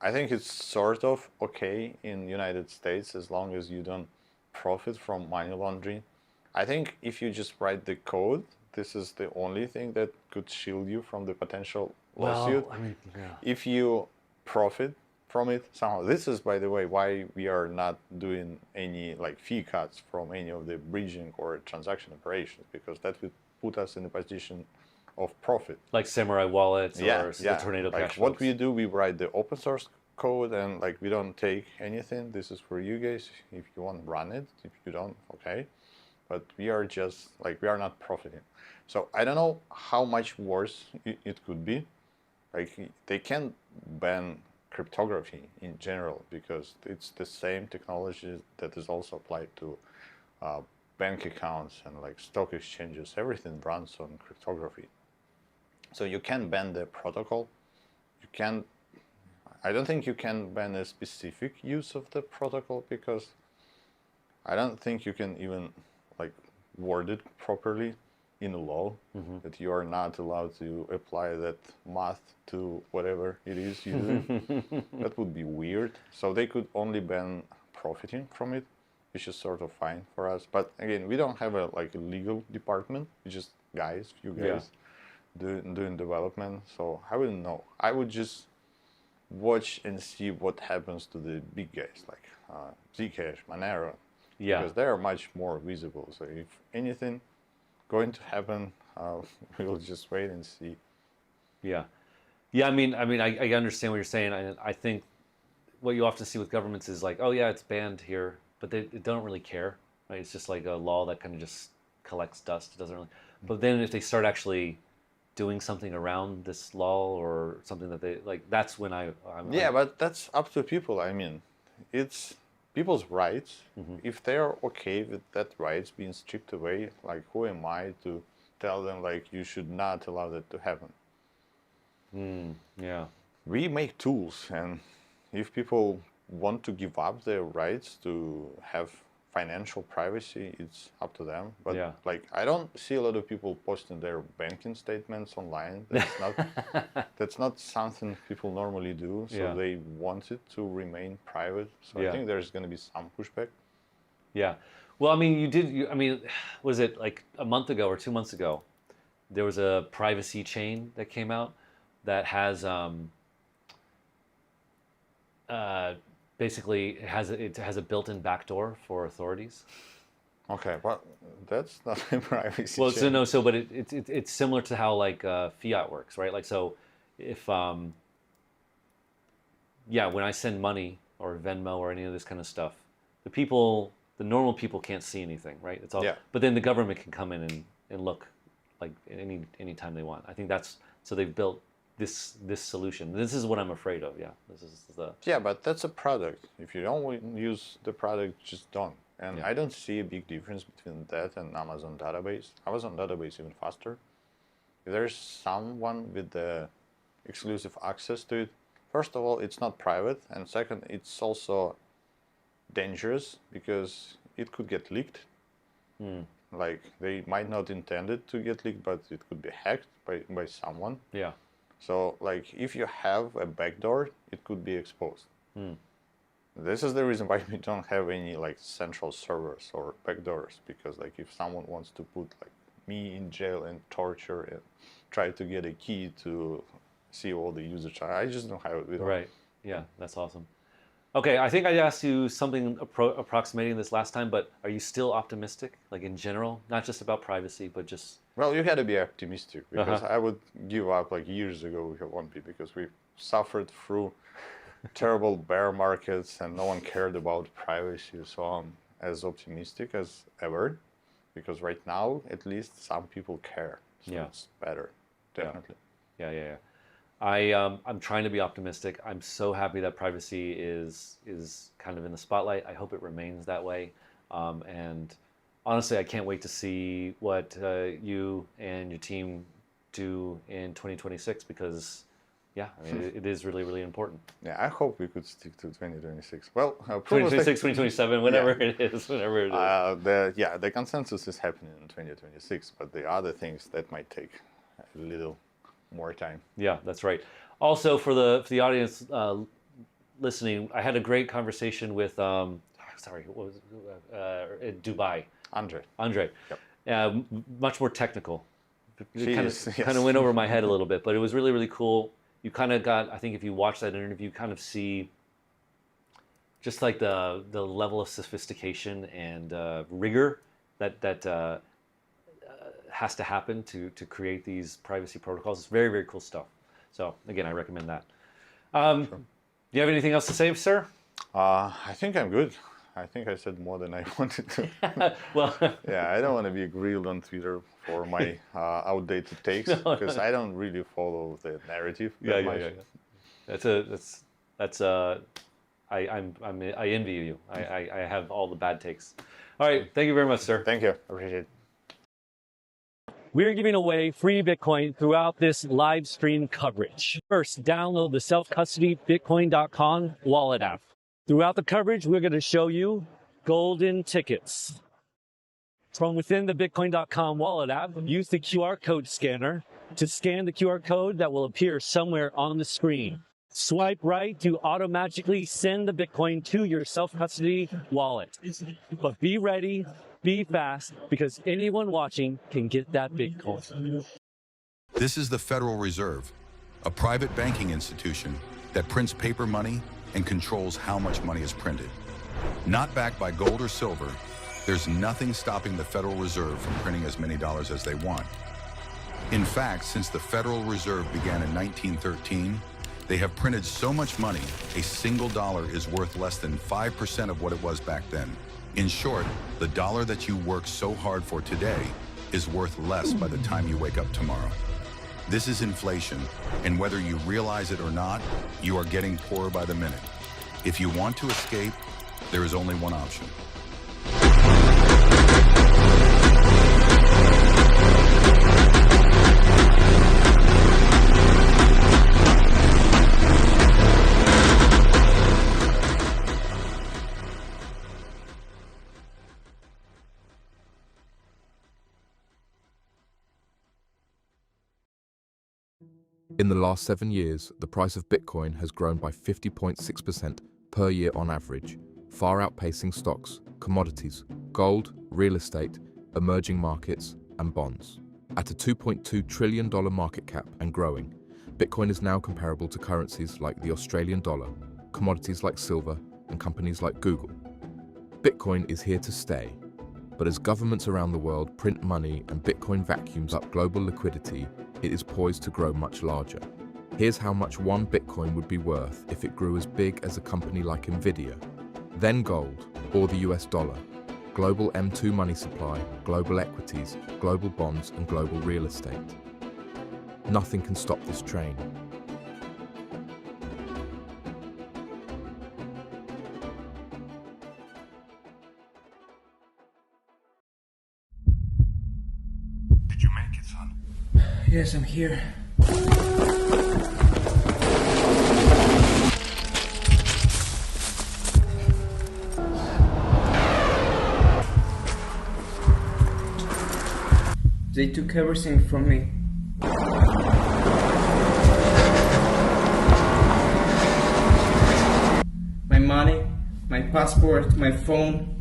I think it's sort of okay in United States as long as you don't profit from money laundering. I think if you just write the code, this is the only thing that could shield you from the potential lawsuit. Well, I mean, yeah. If you profit from it somehow. This is, by the way, why we are not doing any like fee cuts from any of the bridging or transaction operations, because that would put us in a position of profit. Like Samurai wallets or the Tornado like Cash. what folks. we do, we write the open source code, and like we don't take anything. This is for you guys. If you want, run it. If you don't, okay. But we are just like, we are not profiting. So I don't know how much worse it could be. Like, they can't ban cryptography in general because it's the same technology that is also applied to bank accounts and like stock exchanges. Everything runs on cryptography. So you can ban the protocol. You can, I don't think you can ban a specific use of the protocol, because I don't think you can even like word it properly in law that you are not allowed to apply that math to whatever it is you do. That would be weird. So they could only ban profiting from it, which is sort of fine for us. But again, we don't have a like a legal department. We just few guys doing development. So I wouldn't know. I would just watch and see what happens to the big guys like Zcash, Monero. Because they are much more visible. So if anything going to happen, we'll just wait and see. Yeah. I mean, I understand what you're saying. I think what you often see with governments is like, oh yeah, it's banned here, but they don't really care, right? It's just like a law that kind of just collects dust. It doesn't really. But then if they start actually doing something around this law or something that they like, that's when I'm but that's up to people. I mean, it's people's rights. If they are okay with that rights being stripped away, like who am I to tell them like you should not allow that to happen? We make tools, and if people want to give up their rights to have financial privacy, it's up to them. But like, I don't see a lot of people posting their banking statements online. That's not something people normally do. So they want it to remain private. So I think there's going to be some pushback. Yeah. Well, I mean, I mean, was it like a month ago or 2 months ago? There was a privacy chain that came out that has basically it has a built-in backdoor for authorities. Okay, but that's not a privacy. Well, chain. but it's similar to how like fiat works, right? Like, so if when I send money or Venmo or any of this kind of stuff, the normal people can't see anything, right? It's all. But then the government can come in and look like any time they want. I think that's so they've built this solution. This is what I'm afraid of. This is the. Yeah, but that's a product. If you don't use the product, just don't. And I don't see a big difference between that and Amazon database. Amazon database even faster. If there's someone with the exclusive access to it, first of all, it's not private, and second, it's also dangerous because it could get leaked. Like, they might not intend it to get leaked, but it could be hacked by someone. Yeah. So, like, if you have a backdoor, it could be exposed. This is the reason why we don't have any, like, central servers or backdoors, because, like, if someone wants to put, like, me in jail and torture and try to get a key to see all the users, I just don't have it. Right. Yeah, that's awesome. Okay, I think I asked you something approximating this last time, but are you still optimistic, like in general, not just about privacy, but just? Well, you got to be optimistic, because I would give up like years ago with 1P, because we suffered through terrible bear markets and no one cared about privacy. So I'm as optimistic as ever, because right now, at least some people care. So it's better, definitely. Yeah. I'm trying to be optimistic. I'm so happy that privacy is kind of in the spotlight. I hope it remains that way. And honestly, I can't wait to see what you and your team do in 2026, because yeah, I mean, it is really, really important. Yeah, I hope we could stick to 2026. Well, 2026, 2027, whenever it is, whenever it is. The consensus is happening in 2026, but the other things that might take a little more time. Yeah, that's right. Also, for the audience listening, I had a great conversation with what was it? In Dubai. Andre. Yep. Much more technical. It kind of went over my head a little bit, but it was really, really cool. You kind of got, I think if you watch that interview, you kind of see just like the level of sophistication and rigor that has to happen to create these privacy protocols. It's very, very cool stuff. So again, I recommend that. Do you have anything else to say, sir? I think I'm good. I think I said more than I wanted to. Well, yeah, I don't want to be grilled on Twitter for my outdated takes because I don't really follow the narrative that much. I envy you. I have all the bad takes. All right, thank you very much, sir. Thank you. Appreciate it. We're giving away free Bitcoin throughout this live stream coverage. First, download the self-custody Bitcoin.com wallet app. Throughout the coverage, we're going to show you golden tickets. From within the Bitcoin.com wallet app, use the QR code scanner to scan the QR code that will appear somewhere on the screen. Swipe right to automatically send the Bitcoin to your self-custody wallet. But be ready, be fast, because anyone watching can get that Bitcoin. This is the Federal Reserve, a private banking institution that prints paper money and controls how much money is printed. Not backed by gold or silver, there's nothing stopping the Federal Reserve from printing as many dollars as they want. In fact, since the Federal Reserve began in 1913, they have printed so much money, a single dollar is worth less than 5% of what it was back then. In short, the dollar that you work so hard for today is worth less by the time you wake up tomorrow. This is inflation, and whether you realize it or not, you are getting poorer by the minute. If you want to escape, there is only one option. In the last 7 years, the price of Bitcoin has grown by 50.6% per year on average, far outpacing stocks, commodities, gold, real estate, emerging markets, and bonds. At a $2.2 trillion market cap and growing, Bitcoin is now comparable to currencies like the Australian dollar, commodities like silver, and companies like Google. Bitcoin is here to stay, but as governments around the world print money and Bitcoin vacuums up global liquidity, it is poised to grow much larger. Here's how much one Bitcoin would be worth if it grew as big as a company like Nvidia, then gold, or the US dollar, global M2 money supply, global equities, global bonds, and global real estate. Nothing can stop this train. Did you make it, son? Yes, I'm here. They took everything from me. My money, my passport, my phone.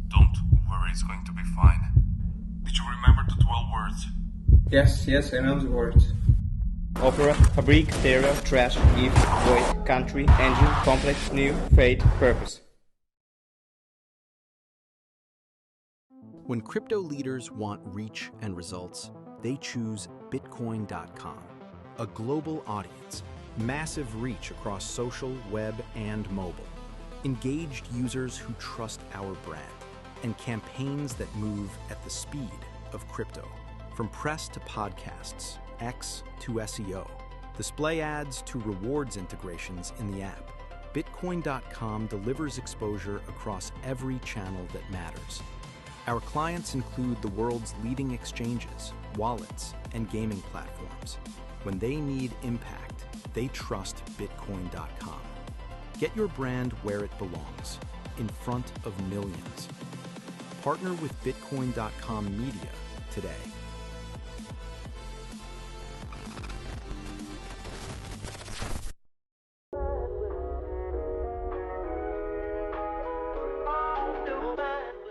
Don't worry, it's going to be fine. Did you remember the 12 words? Yes, I know the words. Opera, fabric, stereo, trash, if, void, country, engine, complex, new, fate, purpose. When crypto leaders want reach and results, they choose Bitcoin.com. A global audience, massive reach across social, web, and mobile, engaged users who trust our brand, and campaigns that move at the speed of crypto. From press to podcasts, X to SEO, display ads to rewards integrations in the app, Bitcoin.com delivers exposure across every channel that matters. Our clients include the world's leading exchanges, wallets, and gaming platforms. When they need impact, they trust Bitcoin.com. Get your brand where it belongs, in front of millions. Partner with Bitcoin.com Media today.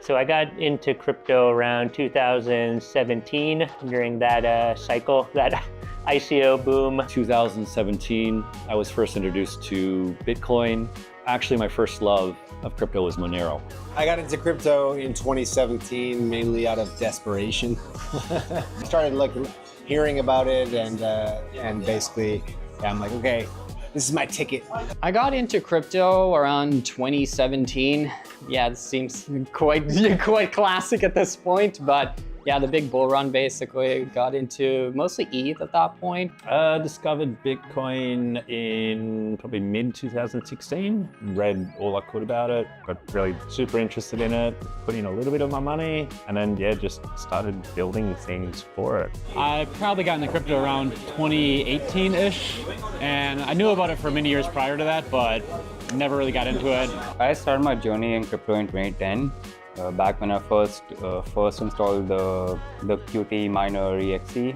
So I got into crypto around 2017 during that cycle, that ICO boom. 2017, I was first introduced to Bitcoin. Actually, my first love of crypto was Monero. I got into crypto in 2017, mainly out of desperation. I started hearing about it, and basically, I'm like, okay, this is my ticket. I got into crypto around 2017. Yeah, it seems quite classic at this point, but yeah, the big bull run basically. Got into mostly ETH at that point. Discovered Bitcoin in probably mid-2016. Read all I could about it. Got really super interested in it. Put in a little bit of my money, and then yeah, just started building things for it. I probably got into crypto around 2018-ish, and I knew about it for many years prior to that, but never really got into it. I started my journey in crypto in 2010. Back when I first installed the Qt miner exe.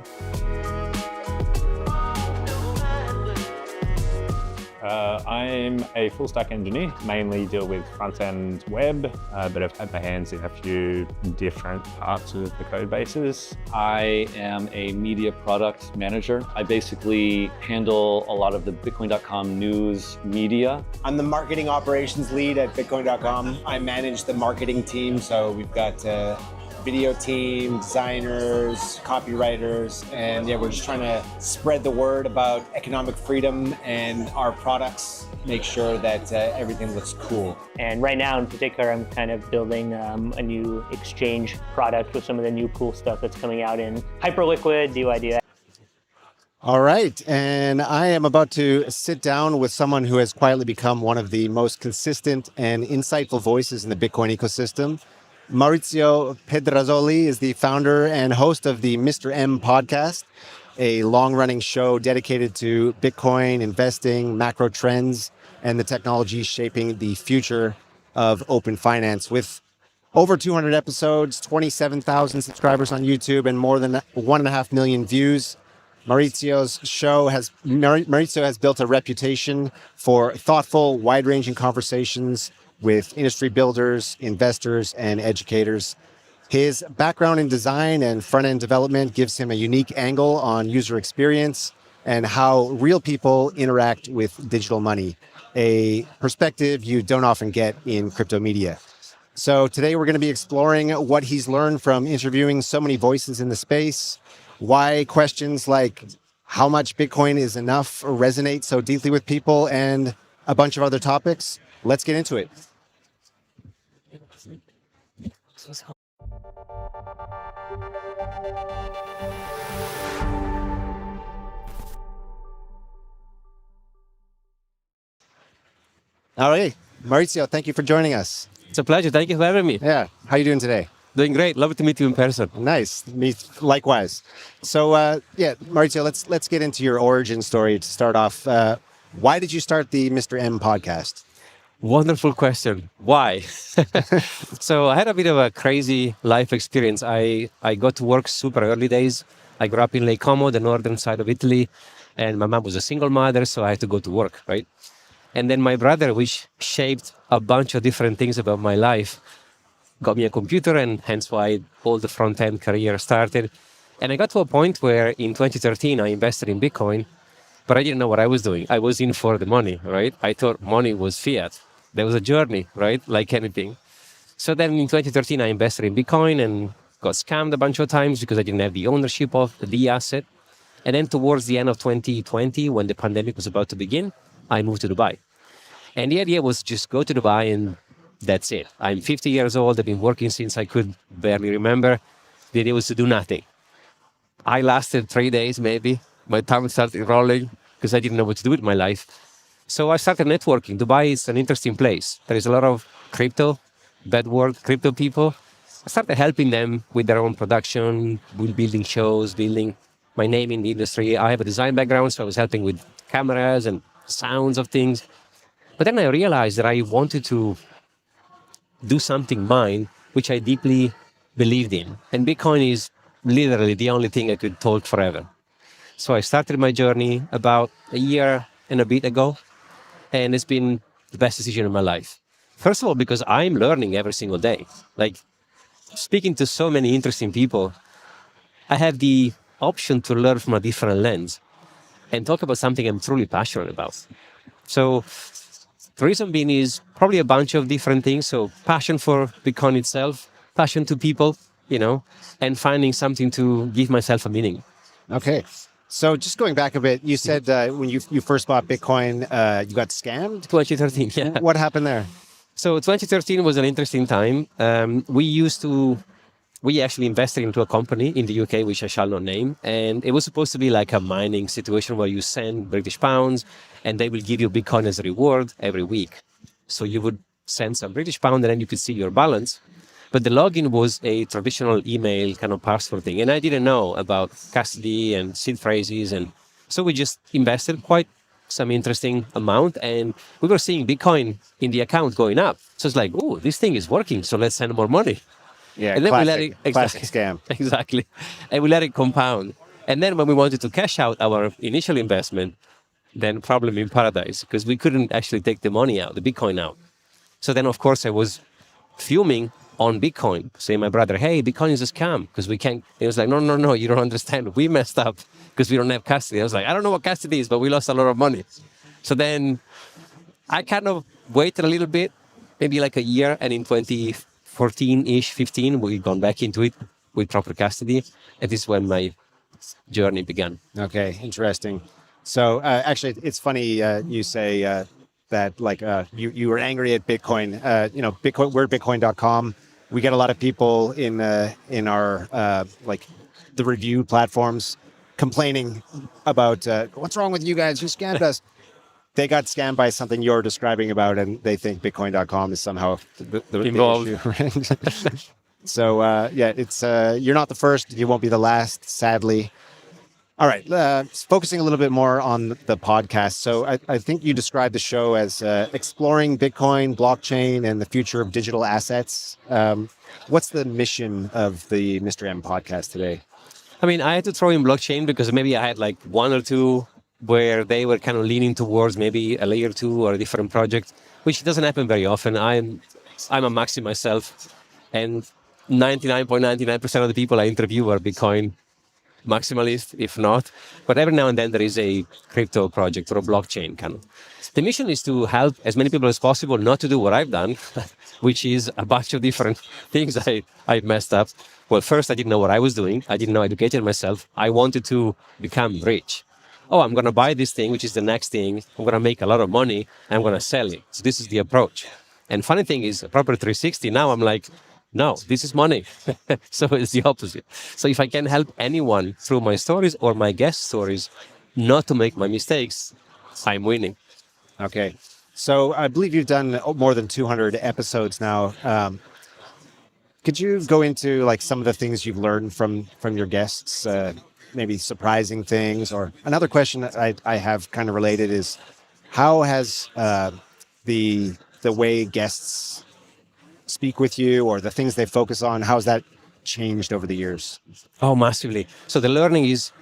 I'm a full stack engineer, mainly deal with front-end web, but I've had my hands in a few different parts of the code bases. I am a media product manager. I basically handle a lot of the Bitcoin.com news media. I'm the marketing operations lead at Bitcoin.com. I manage the marketing team, so we've got video team, designers, copywriters, and yeah, we're just trying to spread the word about economic freedom and our products, make sure that everything looks cool. And right now in particular, I'm kind of building a new exchange product with some of the new cool stuff that's coming out in Hyperliquid, DYDX. All right, and I am about to sit down with someone who has quietly become one of the most consistent and insightful voices in the Bitcoin ecosystem. Maurizio Pedrazzoli is the founder and host of the Mr. M podcast, a long-running show dedicated to Bitcoin, investing, macro trends, and the technology shaping the future of open finance. With over 200 episodes, 27,000 subscribers on YouTube, and more than 1.5 million views, Maurizio has built a reputation for thoughtful, wide-ranging conversations with industry builders, investors, and educators. His background in design and front-end development gives him a unique angle on user experience and how real people interact with digital money, a perspective you don't often get in crypto media. So today we're going to be exploring what he's learned from interviewing so many voices in the space, why questions like how much Bitcoin is enough resonate so deeply with people, and a bunch of other topics. Let's get into it. All right, Maurizio, thank you for joining us. It's a pleasure. Thank you for having me. Yeah, how are you doing today? Doing great. Love to meet you in person. Nice. Me likewise. So, yeah, Maurizio, let's get into your origin story to start off. Why did you start the Mr. M podcast? Wonderful question. Why? So I had a bit of a crazy life experience. I got to work super early days. I grew up in Lake Como, the northern side of Italy, and my mom was a single mother, so I had to go to work, right? And then my brother, which shaped a bunch of different things about my life, got me a computer, and hence why all the front-end career started. And I got to a point where in 2013, I invested in Bitcoin, but I didn't know what I was doing. I was in for the money, right? I thought money was fiat. There was a journey, right? Like anything. So then in 2013, I invested in Bitcoin and got scammed a bunch of times because I didn't have the ownership of the asset. And then towards the end of 2020, when the pandemic was about to begin, I moved to Dubai. And the idea was just go to Dubai and that's it. I'm 50 years old. I've been working since I could barely remember. The idea was to do nothing. I lasted 3 days, maybe. My time started rolling because I didn't know what to do with my life. So I started networking. Dubai is an interesting place. There is a lot of crypto, bad word, crypto people. I started helping them with their own production, with building shows, building my name in the industry. I have a design background, so I was helping with cameras and sounds of things. But then I realized that I wanted to do something mine, which I deeply believed in. And Bitcoin is literally the only thing I could talk forever. So I started my journey about a year and a bit ago, and it's been the best decision of my life. First of all, because I'm learning every single day. Like, speaking to so many interesting people, I have the option to learn from a different lens and talk about something I'm truly passionate about. So the reason being is probably a bunch of different things. So passion for Bitcoin itself, passion to people, and finding something to give myself a meaning. Okay. So just going back a bit, you said when you first bought Bitcoin, you got scammed? 2013, yeah. What happened there? So 2013 was an interesting time. We actually invested into a company in the UK, which I shall not name. And it was supposed to be like a mining situation where you send British pounds and they will give you Bitcoin as a reward every week. So you would send some British pound and then you could see your balance. But the login was a traditional email kind of password thing. And I didn't know about custody and seed phrases. And so we just invested quite some interesting amount. And we were seeing Bitcoin in the account going up. So it's like, oh, this thing is working. So let's send more money. Yeah, And then classic scam. Exactly. And we let it compound. And then when we wanted to cash out our initial investment, then problem in paradise, because we couldn't actually take the money out, the Bitcoin out. So then, of course, I was fuming on Bitcoin, saying my brother, hey, Bitcoin is a scam because we can't. He was like, no, you don't understand. We messed up because we don't have custody. I was like, I don't know what custody is, but we lost a lot of money. So then I kind of waited a little bit, maybe like a year, and in 2014-ish, 15, we gone back into it with proper custody. And this is when my journey began. Okay, interesting. So actually, it's funny you say that like you were angry at Bitcoin. Bitcoin. We're Bitcoin.com. We get a lot of people in our like the review platforms complaining about what's wrong with you guys? You scammed us. They got scammed by something you're describing about, and they think Bitcoin.com is somehow the involved. issue. Right? So it's you're not the first. You won't be the last, sadly. All right, focusing a little bit more on the podcast. So I think you described the show as exploring Bitcoin, blockchain, and the future of digital assets. What's the mission of the Mr. M podcast today? I mean, I had to throw in blockchain because maybe I had like one or two where they were kind of leaning towards maybe a layer 2 or a different project, which doesn't happen very often. I'm a maxi myself, and 99.99% of the people I interview are Bitcoin maximalist, if not. But every now and then there is a crypto project or a blockchain kind of. The mission is to help as many people as possible not to do what I've done, which is a bunch of different things I messed up. Well, first, I didn't know what I was doing. I didn't know I educated myself. I wanted to become rich. Oh, I'm going to buy this thing, which is the next thing. I'm going to make a lot of money. I'm going to sell it. So this is the approach. And funny thing is, proper 360, now I'm like, no, this is money. So it's the opposite. So if I can help anyone through my stories or my guest stories not to make my mistakes, I'm winning. Okay. So I believe you've done more than 200 episodes now. Could you go into like some of the things you've learned from your guests, maybe surprising things? Or another question that I have kind of related is, how has the way guests speak with you or the things they focus on, how's that changed over the years? Oh, massively. So the learning is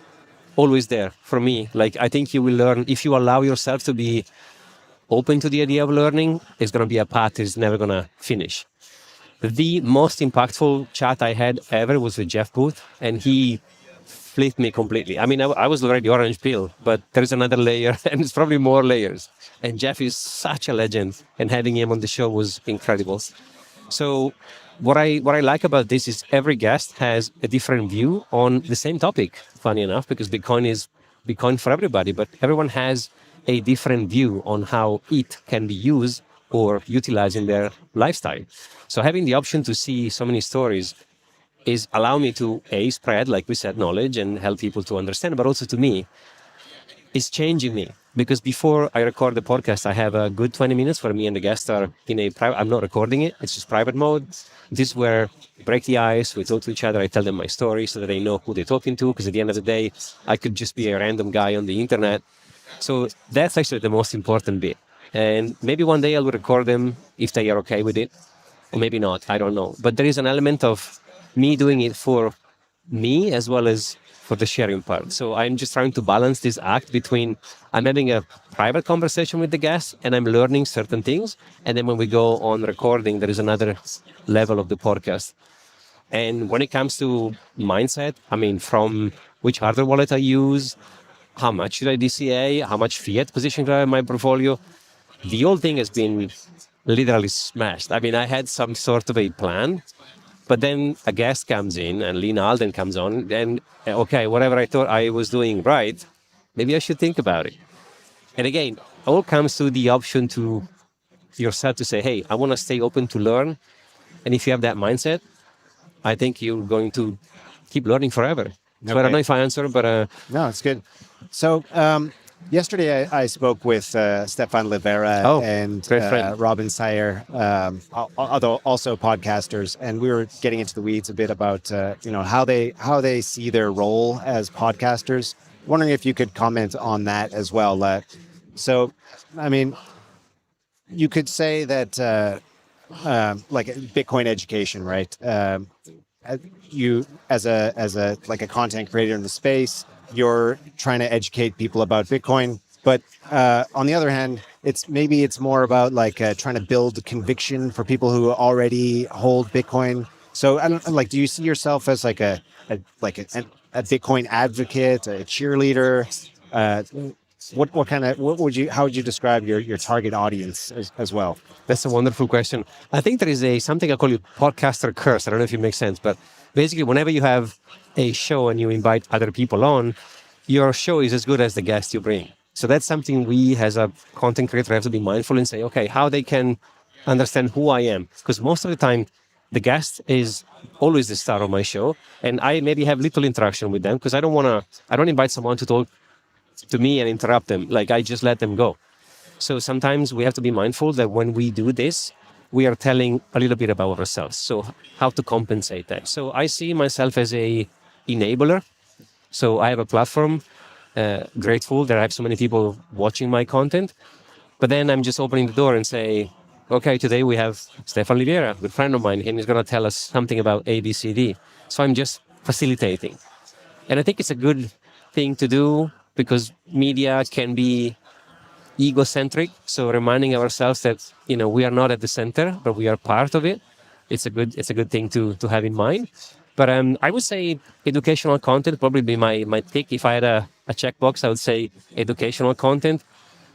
always there for me. Like, I think you will learn if you allow yourself to be open to the idea of learning. It's going to be a path that's never going to finish. The most impactful chat I had ever was with Jeff Booth, and he flipped me completely. I mean, I was already orange pill, but there's another layer, and it's probably more layers. And Jeff is such a legend, and having him on the show was incredible. So what I like about this is every guest has a different view on the same topic, funny enough, because Bitcoin is Bitcoin for everybody, but everyone has a different view on how it can be used or utilized in their lifestyle. So having the option to see so many stories is allow me to spread, like we said, knowledge and help people to understand, but also to me, is changing me. Because before I record the podcast, I have a good 20 minutes where me and the guest are in a private, I'm not recording it, it's just private mode. This is where break the ice, we talk to each other, I tell them my story so that they know who they're talking to, because at the end of the day, I could just be a random guy on the internet. So that's actually the most important bit. And maybe one day I will record them if they are okay with it, or maybe not, I don't know. But there is an element of me doing it for me as well as for the sharing part. So I'm just trying to balance this act between I'm having a private conversation with the guest and I'm learning certain things. And then when we go on recording, there is another level of the podcast. And when it comes to mindset, I mean, from which hardware wallet I use, how much should I DCA, how much fiat position do I have in my portfolio, the whole thing has been literally smashed. I mean, I had some sort of a plan, but then a guest comes in and Lena Alden comes on, and okay, whatever I thought I was doing right, maybe I should think about it. And again, it all comes to the option to yourself to say, hey, I want to stay open to learn. And if you have that mindset, I think you're going to keep learning forever. So I don't know if I answered, but... No, it's good. So yesterday I spoke with Stefan Livera and Robin Sayer, although also podcasters, and we were getting into the weeds a bit about how they see their role as podcasters. Wondering if you could comment on that as well. So, I mean, you could say that like Bitcoin education, right? You as a like a content creator in the space, you're trying to educate people about Bitcoin, but on the other hand, it's more about like trying to build conviction for people who already hold Bitcoin. So I don't like, do you see yourself as like a Bitcoin advocate, a cheerleader? How would you describe your target audience as well? That's a wonderful question. I think there is something I call it podcaster curse. I don't know if it makes sense, but basically whenever you have a show and you invite other people on, your show is as good as the guest you bring. So that's something we as a content creator have to be mindful and say, okay, how they can understand who I am. Because most of the time, the guest is always the star of my show, and I maybe have little interaction with them because I don't invite someone to talk to me and interrupt them. Like, I just let them go. So sometimes we have to be mindful that when we do this, we are telling a little bit about ourselves. So how to compensate that. So I see myself as a enabler. So I have a platform, grateful that I have so many people watching my content. But then I'm just opening the door and say, okay, today we have Stefan Livera, a good friend of mine, and he's going to tell us something about ABCD. So I'm just facilitating. And I think it's a good thing to do because media can be egocentric. So reminding ourselves that, we are not at the center, but we are part of it. It's a good thing to have in mind. But I would say educational content probably be my tick. If I had a checkbox, I would say educational content.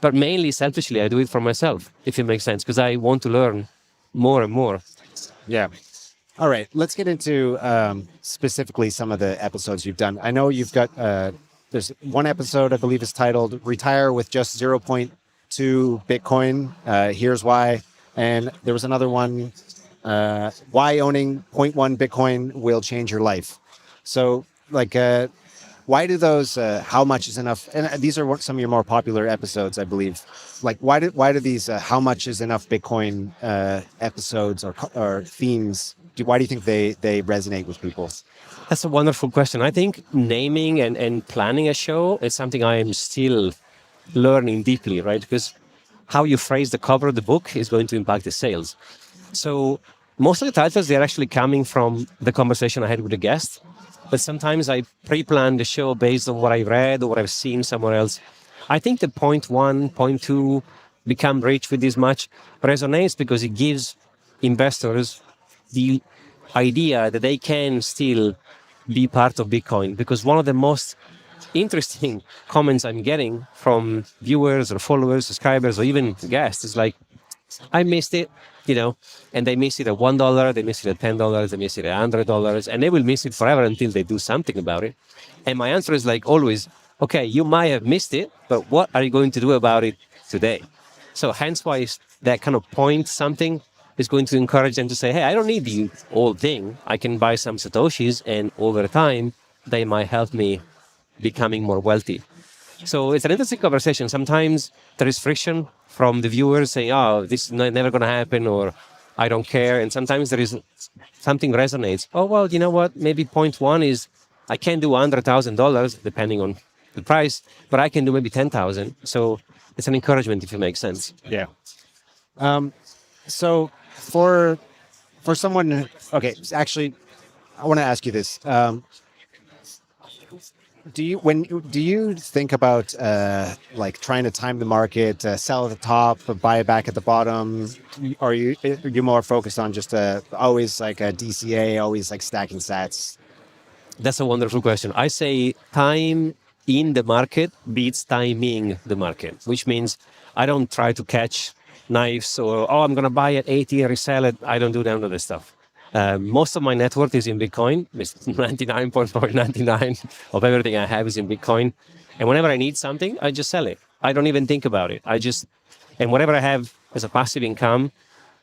But mainly, selfishly, I do it for myself, if it makes sense, because I want to learn more and more. Yeah. All right. Let's get into specifically some of the episodes you've done. I know you've got, there's one episode, I believe is titled Retire with Just 0.2 Bitcoin. Here's why. And there was another one, why owning 0.1 Bitcoin will change your life. So, like, why do those, how much is enough? And these are some of your more popular episodes, I believe. Like, why do these, how much is enough Bitcoin episodes or themes, why do you think they resonate with people? That's a wonderful question. I think naming and planning a show is something I am still learning deeply, right? Because how you phrase the cover of the book is going to impact the sales. So most of the titles, they're actually coming from the conversation I had with the guest. But sometimes I pre-plan the show based on what I read or what I've seen somewhere else. I think the 0.1, 0.2 become rich with this much resonates because it gives investors the idea that they can still be part of Bitcoin. Because one of the most interesting comments I'm getting from viewers or followers, subscribers, or even guests is like, I missed it, and they miss it at $1, they miss it at $10, they miss it at $100, and they will miss it forever until they do something about it. And my answer is like always, okay, you might have missed it, but what are you going to do about it today? So hence why that kind of point something is going to encourage them to say, hey, I don't need the whole thing. I can buy some Satoshis, and over time, they might help me becoming more wealthy. So it's an interesting conversation. Sometimes there is friction from the viewers saying, oh, this is never going to happen, or I don't care. And sometimes there is something resonates. Oh, well, you know what? Maybe point one is I can't do $100,000 depending on the price, but I can do maybe 10,000. So it's an encouragement if it makes sense. Yeah. So for someone, okay, actually, I want to ask you this. Do you think about like trying to time the market, sell at the top, buy it back at the bottom? Or are you more focused on just always like a DCA, always like stacking sats? That's a wonderful question. I say time in the market beats timing the market, which means I don't try to catch knives or, oh, I'm going to buy at 80 and resell it. I don't do none of this stuff. Most of my net worth is in Bitcoin. It's 99.99 of everything I have is in Bitcoin. And whenever I need something, I just sell it. I don't even think about it. And whatever I have as a passive income,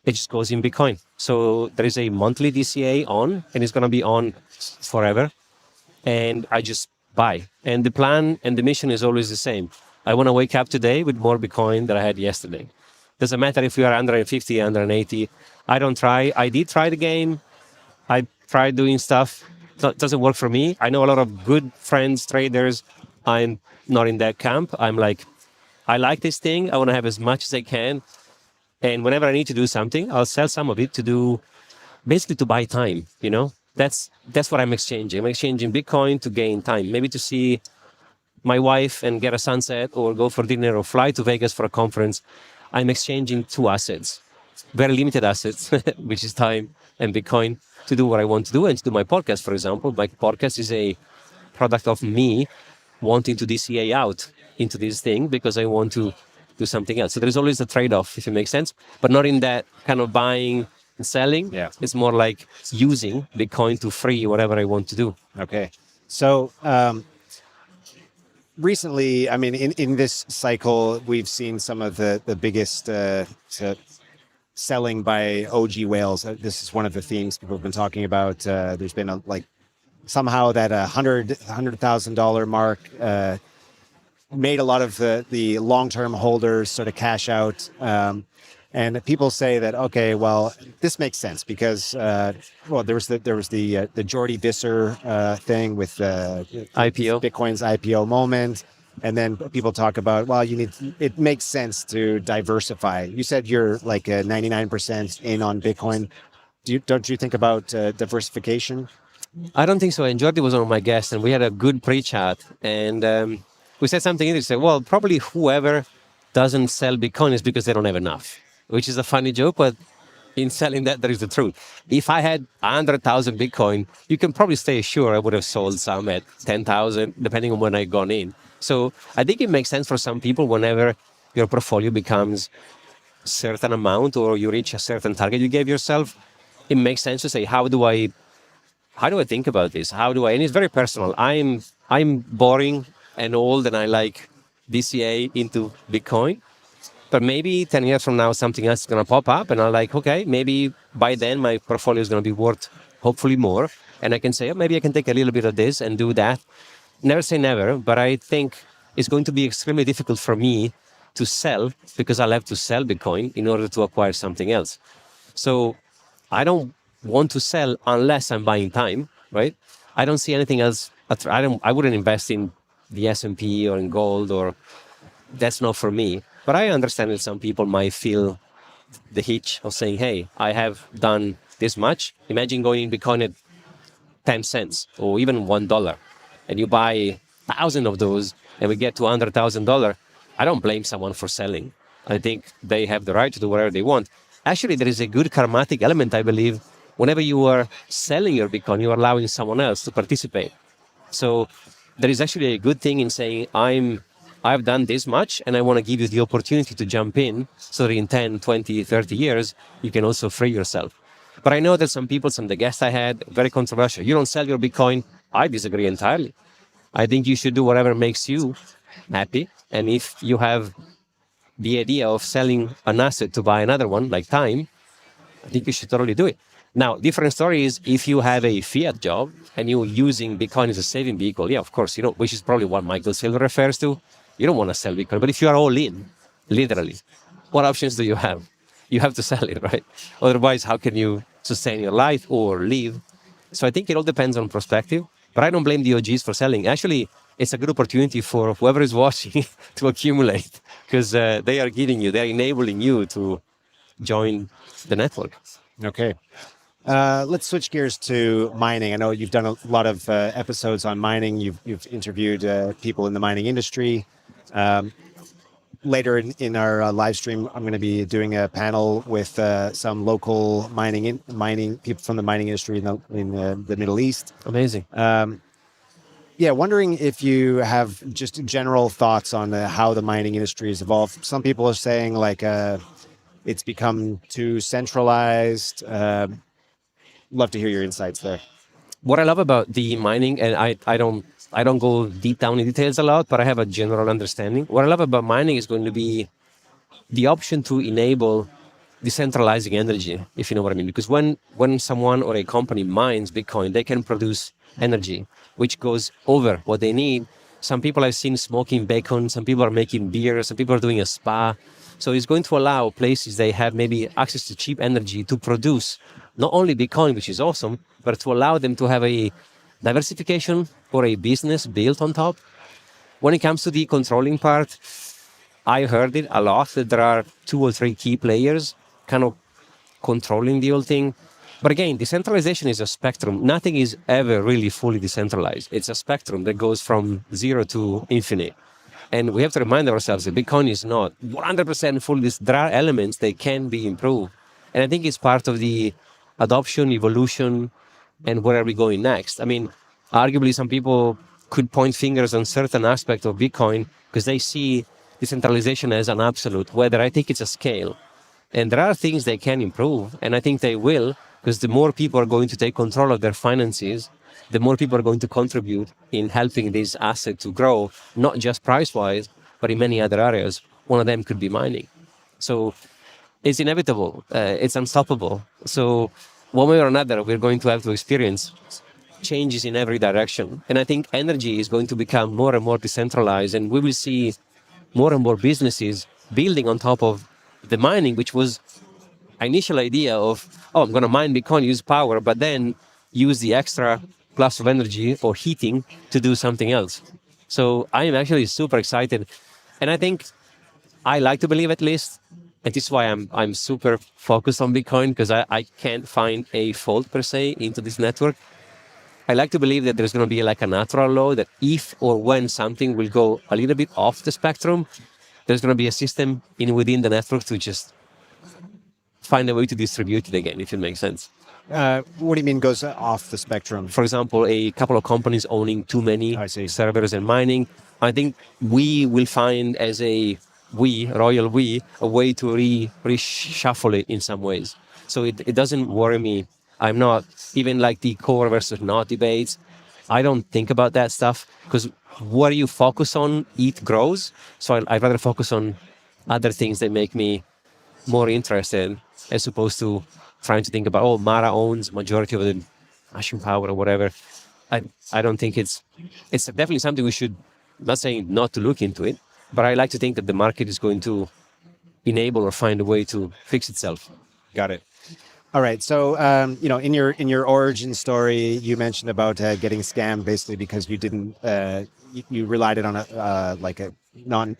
it just goes in Bitcoin. So there is a monthly DCA on, and it's going to be on forever. And I just buy. And the plan and the mission is always the same. I want to wake up today with more Bitcoin than I had yesterday. Doesn't matter if we are 150, 180. I don't try. I did try the game. I tried doing stuff. It doesn't work for me. I know a lot of good friends, traders. I'm not in that camp. I'm like, I like this thing. I want to have as much as I can. And whenever I need to do something, I'll sell some of it basically to buy time, you know? That's what I'm exchanging. I'm exchanging Bitcoin to gain time. Maybe to see my wife and get a sunset or go for dinner or fly to Vegas for a conference. I'm exchanging two assets, very limited assets, which is time and Bitcoin, to do what I want to do and to do my podcast, for example. My podcast is a product of me wanting to DCA out into this thing because I want to do something else. So there's always a trade-off, if it makes sense, but not in that kind of buying and selling. Yeah. It's more like using Bitcoin to free whatever I want to do. Okay. So recently, I mean, in this cycle, we've seen some of the biggest selling by OG whales. This is one of the themes people have been talking about. There's been somehow that $100,000 mark made a lot of the long-term holders sort of cash out. And people say that, okay, well, this makes sense because, there was the Jordy Visser thing with IPO, Bitcoin's IPO moment. And then people talk about, well, it makes sense to diversify. You said you're like 99% in on Bitcoin. Don't you think about diversification? I don't think so. And Jordi was one of my guests, and we had a good pre-chat. And we said something interesting. Well, probably whoever doesn't sell Bitcoin is because they don't have enough, which is a funny joke, but in selling that, there is the truth. If I had 100,000 Bitcoin, you can probably stay sure I would have sold some at 10,000, depending on when I gone in. So I think it makes sense for some people whenever your portfolio becomes a certain amount or you reach a certain target you gave yourself, it makes sense to say, how do I think about this? And it's very personal. I'm boring and old and I like DCA into Bitcoin. But maybe 10 years from now, something else is going to pop up and I'm like, okay, maybe by then my portfolio is going to be worth hopefully more. And I can say, oh, maybe I can take a little bit of this and do that. Never say never, but I think it's going to be extremely difficult for me to sell because I'll have to sell Bitcoin in order to acquire something else. So I don't want to sell unless I'm buying time, right? I don't see anything else. I wouldn't invest in the S&P or in gold, or that's not for me. But I understand that some people might feel the hitch of saying, hey, I have done this much. Imagine going in Bitcoin at 10 cents or even $1. And you buy 1,000 of those and we get to $100,000, I don't blame someone for selling. I think they have the right to do whatever they want. Actually, there is a good karmatic element, I believe. Whenever you are selling your Bitcoin, you are allowing someone else to participate. So there is actually a good thing in saying, I've done this much and I want to give you the opportunity to jump in so that in 10, 20, 30 years, you can also free yourself. But I know that some people, some of the guests I had, very controversial. You don't sell your Bitcoin. I disagree entirely. I think you should do whatever makes you happy. And if you have the idea of selling an asset to buy another one, like time, I think you should totally do it. Now, different story is if you have a fiat job and you're using Bitcoin as a saving vehicle, yeah, of course, which is probably what Michael Silver refers to. You don't want to sell Bitcoin. But if you are all in, literally, what options do you have? You have to sell it, right? Otherwise, how can you sustain your life or live? So I think it all depends on perspective. But I don't blame the OGs for selling. Actually, it's a good opportunity for whoever is watching to accumulate, because they are giving you, they're enabling you to join the network. Okay. Let's switch gears to mining. I know you've done a lot of episodes on mining. You've interviewed people in the mining industry. Later in our live stream, I'm going to be doing a panel with some local mining people from the mining industry in the Middle East. Amazing. Yeah, wondering if you have just general thoughts on how the mining industry has evolved. Some people are saying like it's become too centralized. Love to hear your insights there. What I love about the mining, and I don't go deep down in details a lot, but I have a general understanding. What I love about mining is going to be the option to enable decentralizing energy, if you know what I mean. Because when someone or a company mines Bitcoin, they can produce energy which goes over what they need. Some people I've seen smoking bacon, some people are making beer, some people are doing a spa. So it's going to allow places they have maybe access to cheap energy to produce not only Bitcoin, which is awesome, but to allow them to have a diversification or a business built on top. When it comes to the controlling part, I heard it a lot that there are 2 or 3 key players kind of controlling the whole thing. But again, decentralization is a spectrum. Nothing is ever really fully decentralized. It's a spectrum that goes from 0 to infinite. And we have to remind ourselves that Bitcoin is not 100% fully. There are elements that can be improved. And I think it's part of the adoption, evolution, and where are we going next. I mean, arguably some people could point fingers on certain aspects of Bitcoin because they see decentralization as an absolute, whether I think it's a scale. And there are things they can improve, and I think they will, because the more people are going to take control of their finances, the more people are going to contribute in helping this asset to grow, not just price-wise, but in many other areas. One of them could be mining. So it's inevitable. It's unstoppable. So one way or another, we're going to have to experience changes in every direction. And I think energy is going to become more and more decentralized, and we will see more and more businesses building on top of the mining, which was initial idea of, oh, I'm going to mine Bitcoin, use power, but then use the extra plus of energy or heating to do something else. So I am actually super excited. And I think I like to believe, at least, and this is why I'm super focused on Bitcoin, because I can't find a fault per se into this network. I like to believe that there's going to be like a natural law that if or when something will go a little bit off the spectrum, there's going to be a system within the network to just find a way to distribute it again, if it makes sense. What do you mean goes off the spectrum? For example, a couple of companies owning too many servers and mining. I think we will find as a royal we, a way to reshuffle it in some ways. So it doesn't worry me. I'm not, even like the core versus not debates, I don't think about that stuff, because what you focus on, it grows. So I'd rather focus on other things that make me more interested, as opposed to trying to think about, oh, Mara owns majority of the hashing power or whatever. I don't think it's definitely something we should, not saying not to look into it, but I like to think that the market is going to enable or find a way to fix itself. Got it. All right. So, in your origin story, you mentioned about getting scammed basically because you didn't, you relied it on a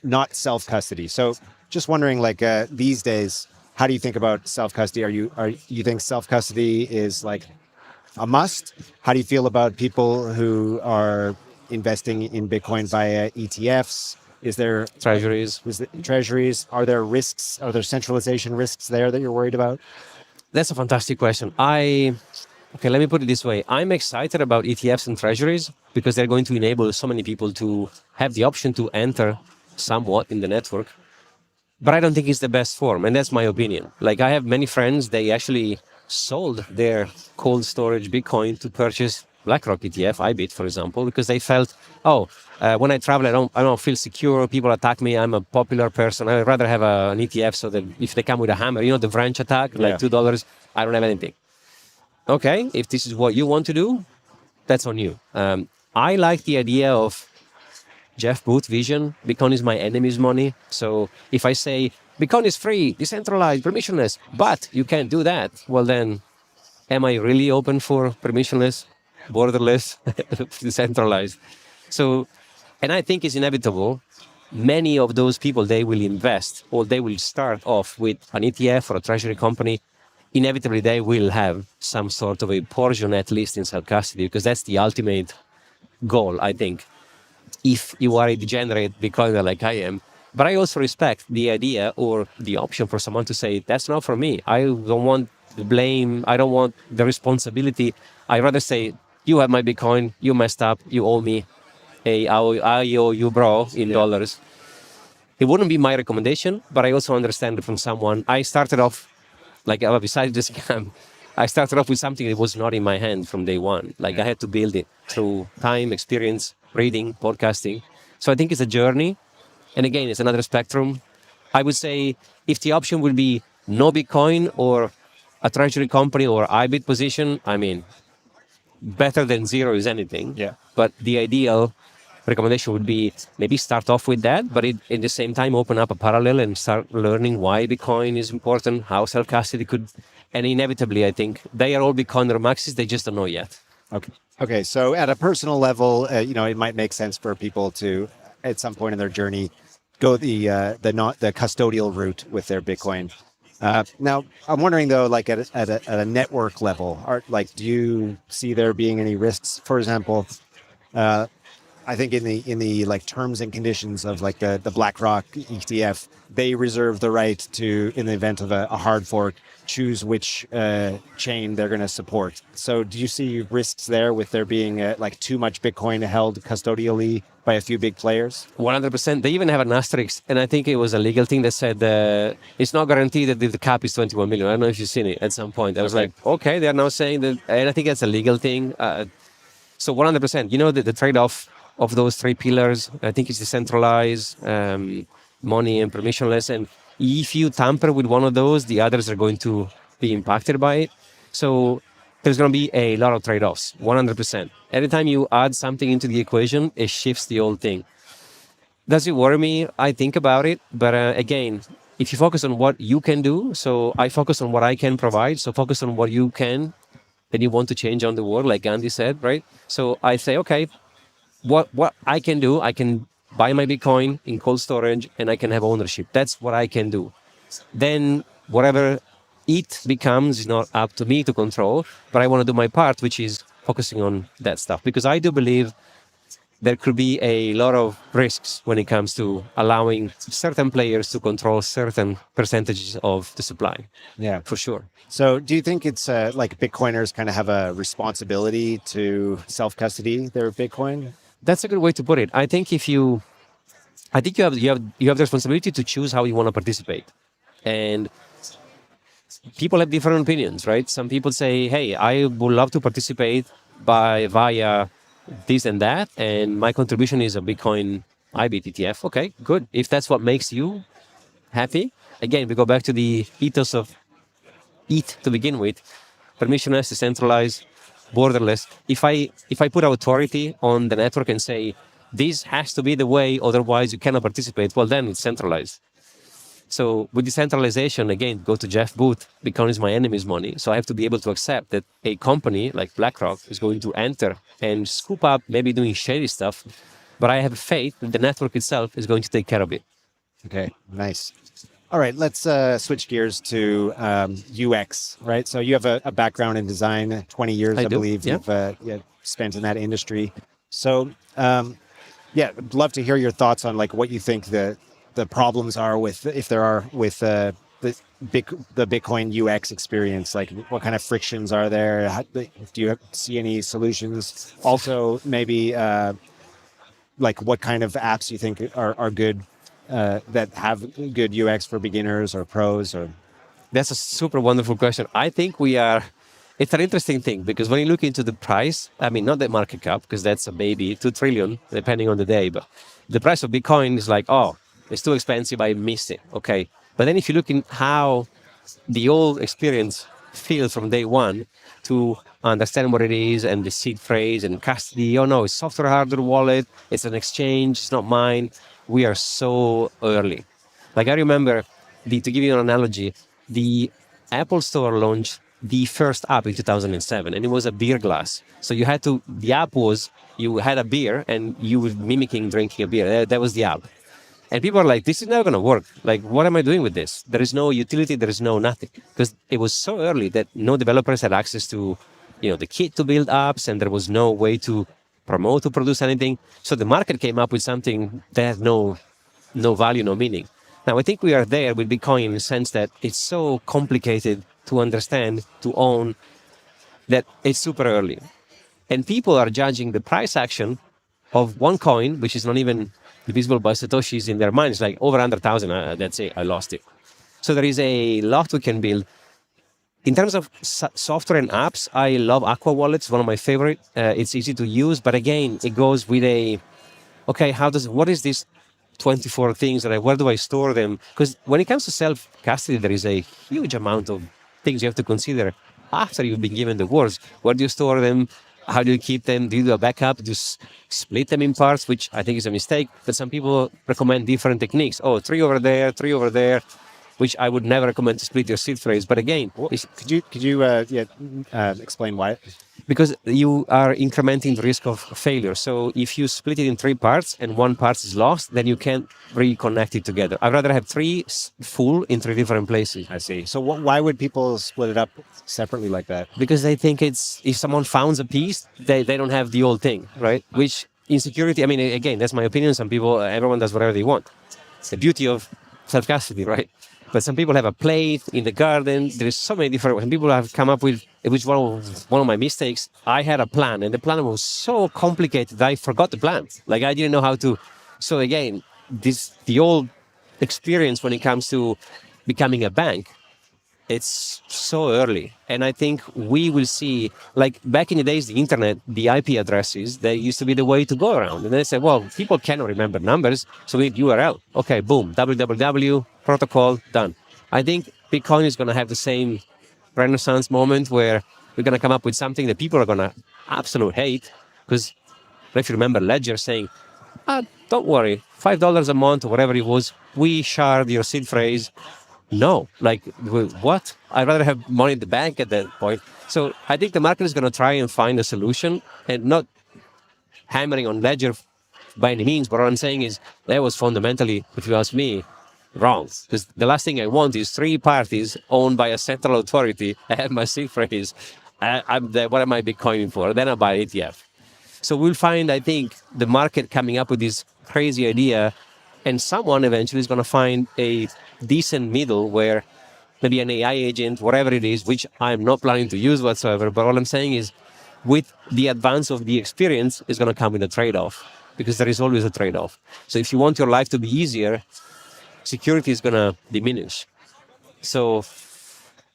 not self custody. So, just wondering, like these days, how do you think about self custody? You think self custody is like a must? How do you feel about people who are investing in Bitcoin via ETFs? Is there treasuries? Treasuries? Are there risks? Are there centralization risks there that you're worried about? That's a fantastic question. Okay, let me put it this way. I'm excited about ETFs and treasuries because they're going to enable so many people to have the option to enter somewhat in the network. But I don't think it's the best form, and that's my opinion. Like, I have many friends, they actually sold their cold storage Bitcoin to purchase BlackRock ETF, IBIT, for example, because they felt, when I travel, I don't feel secure. People attack me. I'm a popular person. I'd rather have an ETF so that if they come with a hammer, the branch attack, like $2, I don't have anything. Okay, if this is what you want to do, that's on you. I like the idea of Jeff Booth vision. Bitcoin is my enemy's money. So if I say Bitcoin is free, decentralized, permissionless, but you can't do that, well then, am I really open for permissionless, borderless, decentralized? So, and I think it's inevitable. Many of those people, they will invest or they will start off with an ETF or a treasury company. Inevitably, they will have some sort of a portion at least in self-custody, because that's the ultimate goal, I think, if you are a degenerate Bitcoiner like I am. But I also respect the idea or the option for someone to say, that's not for me. I don't want the blame. I don't want the responsibility. I rather say, you have my Bitcoin, you messed up, you owe me. I owe you, bro, in dollars. It wouldn't be my recommendation, but I also understand it from someone. I started off, like, besides this scam, I started off with something that was not in my hand from day one. Like, I had to build it through time, experience, reading, podcasting. So I think it's a journey. And again, it's another spectrum. I would say if the option would be no Bitcoin or a treasury company or IBIT position, I mean, better than zero is anything. Yeah. But the ideal recommendation would be maybe start off with that, but at the same time open up a parallel and start learning why Bitcoin is important, how self-custody could, and inevitably, I think they are all Bitcoiner maxis, they just don't know yet. Okay. Okay. So at a personal level, it might make sense for people to, at some point in their journey, go the custodial route with their Bitcoin. Now, I'm wondering though, like at a network level, do you see there being any risks? For example, I think in the like terms and conditions of like the BlackRock ETF, they reserve the right to, in the event of a hard fork, choose which chain they're going to support. So do you see risks there with there being like too much Bitcoin held custodially by a few big players? 100%. They even have an asterisk, and I think it was a legal thing that said it's not guaranteed that the cap is 21 million. I don't know if you've seen it at some point. I was like, okay, they're now saying that, and I think that's a legal thing. So 100%. You know, the trade-off of those three pillars, I think it's decentralized, money and permissionless. And if you tamper with one of those, the others are going to be impacted by it. So there's going to be a lot of trade-offs, 100%. Every time you add something into the equation, it shifts the whole thing. Does it worry me? I think about it. But again, if you focus on what you can do, so I focus on what I can provide, so focus on what you can, and you want to change on the world, like Gandhi said, right? So I say, okay, what I can do, I can buy my Bitcoin in cold storage and I can have ownership. That's what I can do. Then whatever it becomes is not up to me to control, but I want to do my part, which is focusing on that stuff. Because I do believe there could be a lot of risks when it comes to allowing certain players to control certain percentages of the supply. Yeah, for sure. So do you think it's like Bitcoiners kind of have a responsibility to self-custody their Bitcoin? That's a good way to put it. I think you have the responsibility to choose how you want to participate, and people have different opinions, right? Some people say, "Hey, I would love to participate via this and that, and my contribution is a Bitcoin IBIT ETF." Okay, good. If that's what makes you happy, again, we go back to the ethos of ETH to begin with: permissionless, decentralized, borderless. If I put authority on the network and say this has to be the way, otherwise you cannot participate, well then it's centralized. So with decentralization, again, go to Jeff Booth, Bitcoin is my enemy's money. So I have to be able to accept that a company like BlackRock is going to enter and scoop up, maybe doing shady stuff, but I have faith that the network itself is going to take care of it. Okay, nice. All right, let's switch gears to UX, right? So you have a background in design, 20 years, I believe, you've spent in that industry. So, I'd love to hear your thoughts on like what you think the problems are with, if there are, with the Bitcoin UX experience. Like what kind of frictions are there? Do you see any solutions? Also, maybe like what kind of apps you think are good, that have good UX for beginners or pros? Or that's a super wonderful question. I think it's an interesting thing, because when you look into the price, I mean, not the market cap, because that's a baby, 2 trillion, depending on the day, but the price of Bitcoin is like, oh, it's too expensive, I missed it. Okay. But then if you look in how the old experience feels from day one to understand what it is and the seed phrase and custody. Oh no, it's software hardware wallet. It's an exchange. It's not mine. We are so early. Like I remember, to give you an analogy, the Apple Store launched the first app in 2007, and it was a beer glass. So the app was, you had a beer and you were mimicking drinking a beer. That was the app. And people are like, this is never going to work. Like, what am I doing with this? There is no utility. There is no nothing. Because it was so early that no developers had access to, the kit to build apps, and there was no way to promote, to produce anything. So the market came up with something that had no value, no meaning. Now, I think we are there with Bitcoin in the sense that it's so complicated to understand, to own, that it's super early. And people are judging the price action of one coin, which is not even divisible by Satoshis in their minds, like over 100,000, that's it, I lost it. So there is a lot we can build. In terms of software and apps, I love Aqua Wallets, one of my favorite. It's easy to use, but again, it goes with what is this 24 things where do I store them? Because when it comes to self-custody, there is a huge amount of things you have to consider after you've been given the words. Where do you store them? How do you keep them? Do you do a backup? Do you split them in parts, which I think is a mistake. But some people recommend different techniques. Oh, 3 over there, which I would never recommend to split your seed phrase. But again, could you explain why? Because you are incrementing the risk of failure. So if you split it in 3 parts and one part is lost, then you can't reconnect it together. I'd rather have 3 full in 3 different places. I see. So why would people split it up separately like that? Because they think if someone founds a piece, they don't have the whole thing, right? Which in security, I mean, again, that's my opinion. Some people, everyone does whatever they want. It's the beauty of self-custody, right? But some people have a plate in the garden. There's so many different, and people have come up with, which one of my mistakes. I had a plan, and the plan was so complicated that I forgot the plan. Like I didn't know how to. So again, the old experience when it comes to becoming a bank, it's so early. And I think we will see, like back in the days, the internet, the IP addresses, they used to be the way to go around. And they said, well, people cannot remember numbers, so we need URL. Okay, boom, www, protocol, done. I think Bitcoin is going to have the same renaissance moment where we're going to come up with something that people are going to absolutely hate. Because if you remember Ledger saying, don't worry, $5 a month or whatever it was, we shard your seed phrase. No, like what? I'd rather have money in the bank at that point. So I think the market is going to try and find a solution and not hammering on Ledger by any means. But what I'm saying is that was fundamentally, if you ask me, wrong. Because the last thing I want is 3 parties owned by a central authority. I have my seed phrase. What am I Bitcoining for? Then I buy ETF. So we'll find, I think, the market coming up with this crazy idea, and someone eventually is going to find a decent middle where maybe an AI agent, whatever it is, which I'm not planning to use whatsoever. But all I'm saying is with the advance of the experience is going to come with a trade-off, because there is always a trade-off. So if you want your life to be easier, security is going to diminish. So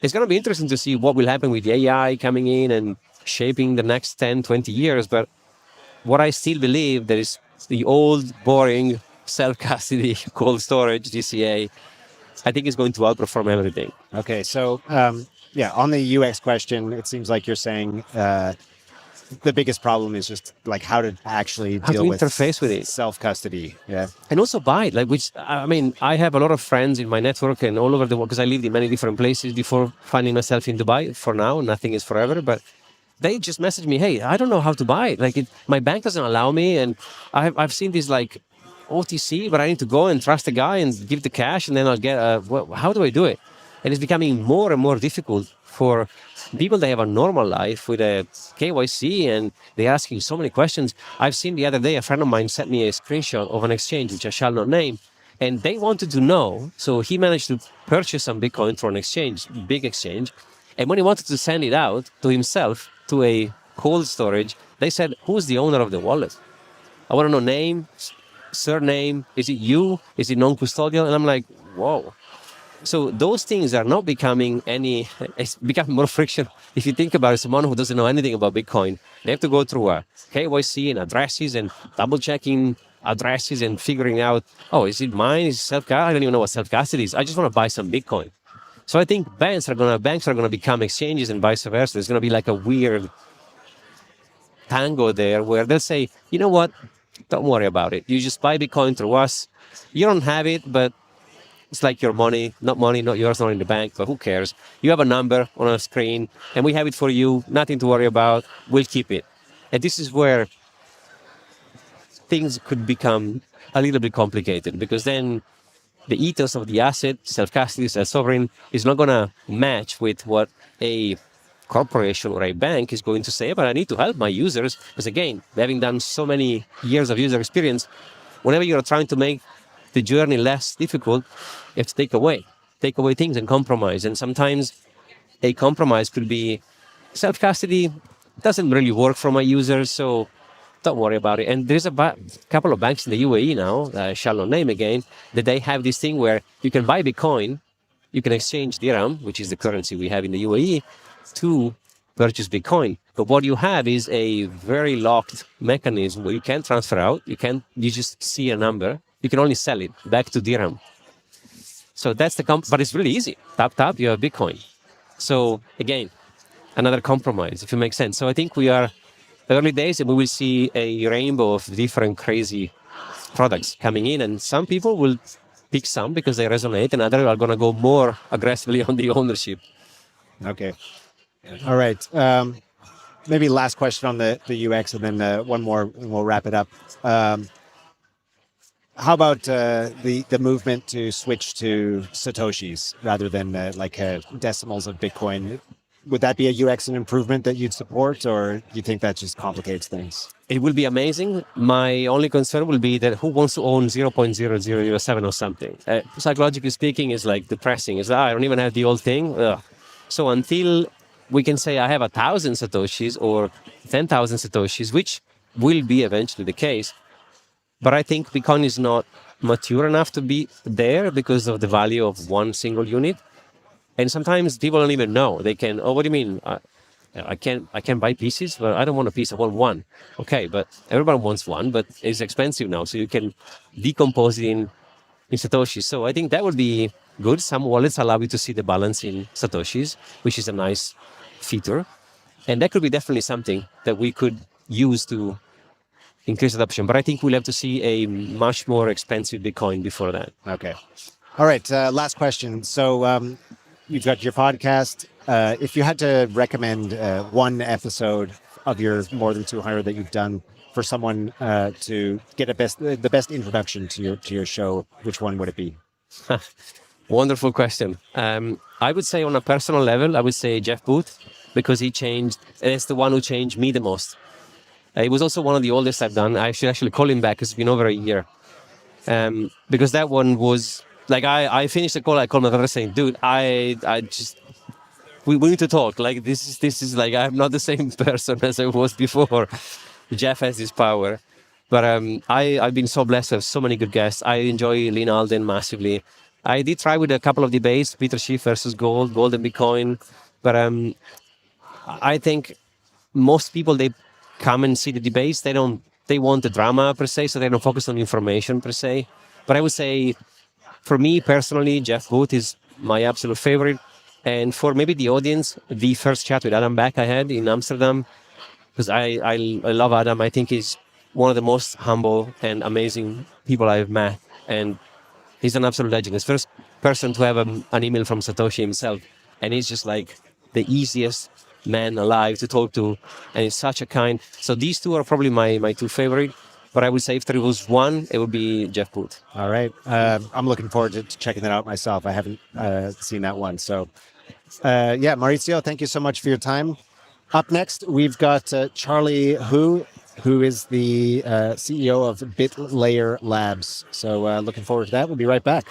it's going to be interesting to see what will happen with the AI coming in and shaping the next 10, 20 years. But what I still believe, there is the old, boring self-custody, cold storage, DCA, I think is going to outperform everything. Okay, so on the UX question, it seems like you're saying the biggest problem is just like how to actually deal with interface with it, self-custody, and also buy it. Like, which I mean, I have a lot of friends in my network and all over the world because I lived in many different places before finding myself in Dubai. For now, nothing is forever, but they just message me, "Hey, I don't know how to buy it. Like, my bank doesn't allow me, and I've seen this like OTC, but I need to go and trust the guy and give the cash, and then I'll get how do I do it?" And it's becoming more and more difficult for people that have a normal life with a KYC, and they're asking so many questions. I've seen the other day, a friend of mine sent me a screenshot of an exchange, which I shall not name, and they wanted to know. So he managed to purchase some Bitcoin from an exchange, big exchange, and when he wanted to send it out to himself, to a cold storage, they said, "Who's the owner of the wallet? I want to know name, surname, is it you? Is it non-custodial?" And I'm like, whoa. So those things are not becoming it's becoming more friction. If you think about it, someone who doesn't know anything about Bitcoin, they have to go through a KYC and addresses and double-checking addresses and figuring out, oh, is it mine? Is it self-custody? I don't even know what self-custody is. I just want to buy some Bitcoin. So I think banks are gonna become exchanges and vice versa. There's gonna be like a weird tango there where they'll say, you know what, don't worry about it. You just buy Bitcoin through us. You don't have it, but it's like your money, not yours, not in the bank, but who cares? You have a number on a screen and we have it for you, nothing to worry about. We'll keep it. And this is where things could become a little bit complicated because then the ethos of the asset, self-custody, self-sovereign, is not going to match with what a corporation or a bank is going to say, but I need to help my users. Because again, having done so many years of user experience, whenever you're trying to make the journey less difficult, you have to take away things and compromise. And sometimes a compromise could be self-custody doesn't really work for my users, so don't worry about it. And there's a couple of banks in the UAE now, I shall not name again, that they have this thing where you can buy Bitcoin, you can exchange dirham, which is the currency we have in the UAE, to purchase Bitcoin. But what you have is a very locked mechanism where you can't transfer out, you just see a number, you can only sell it back to dirham. So that's but it's really easy. Tap, you have Bitcoin. So again, another compromise, if it makes sense. So I think we are early days and we will see a rainbow of different crazy products coming in. And some people will pick some because they resonate and others are going to go more aggressively on the ownership. Okay. All right. Maybe last question on the UX and then one more and we'll wrap it up. How about the movement to switch to Satoshis rather than decimals of Bitcoin? Would that be a UX and improvement that you'd support, or do you think that just complicates things? It will be amazing. My only concern will be that who wants to own 0.0007 or something? Psychologically speaking, is like depressing. It's I don't even have the old thing. Ugh. So until we can say I have 1,000 Satoshis or 10,000 Satoshis, which will be eventually the case, but I think Bitcoin is not mature enough to be there because of the value of one single unit. And sometimes people don't even know. They can, oh, what do you mean? I can't buy pieces, but I don't want a piece. I want one. Okay, but everyone wants one, but it's expensive now. So you can decompose it in Satoshis. So I think that would be good. Some wallets allow you to see the balance in Satoshis, which is a nice feature. And that could be definitely something that we could use to increase adoption. But I think we'll have to see a much more expensive Bitcoin before that. Okay. All right. Last question. So you've got your podcast. If you had to recommend one episode of your more than 200 that you've done for someone to get the best introduction to your show, which one would it be? Wonderful question. I would say on a personal level, I would say Jeff Booth, because it's the one who changed me the most. It was also one of the oldest I've done. I should actually call him back. It's been over a year. Because that one was like, I finished the call. I called my brother saying, dude, we need to talk. Like, this is like, I'm not the same person as I was before. Jeff has this power. But I've been so blessed to have so many good guests. I enjoy Lynn Alden massively. I did try with a couple of debates, Peter Schiff versus gold and Bitcoin. But I think most people, they come and see the debates. They want the drama per se, so they don't focus on information per se. But I would say, for me personally, Jeff Booth is my absolute favorite. And for maybe the audience, the first chat with Adam Back I had in Amsterdam, because I love Adam. I think he's one of the most humble and amazing people I've met. And he's an absolute legend. He's the first person to have an email from Satoshi himself. And he's just like the easiest man alive to talk to. And he's such a kind. So these two are probably my two favorite. But I would say if there was one, it would be Jeff Booth. All right. I'm looking forward to checking that out myself. I haven't seen that one. So, yeah, Maurizio, thank you so much for your time. Up next, we've got Charlie Hu, who is the CEO of BitLayer Labs. So looking forward to that. We'll be right back.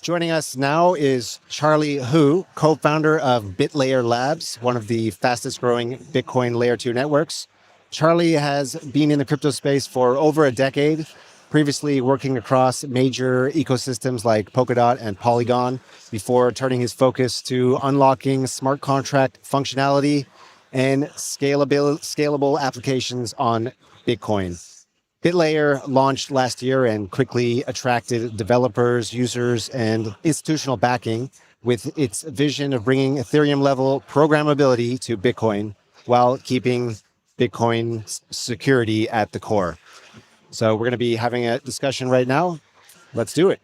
Joining us now is Charlie Hu, co-founder of BitLayer Labs, one of the fastest growing Bitcoin Layer 2 networks. Charlie has been in the crypto space for over a decade, previously working across major ecosystems like Polkadot and Polygon, before turning his focus to unlocking smart contract functionality and scalable applications on Bitcoin. BitLayer launched last year and quickly attracted developers, users, and institutional backing with its vision of bringing Ethereum-level programmability to Bitcoin while keeping Bitcoin security at the core. So we're going to be having a discussion right now. Let's do it.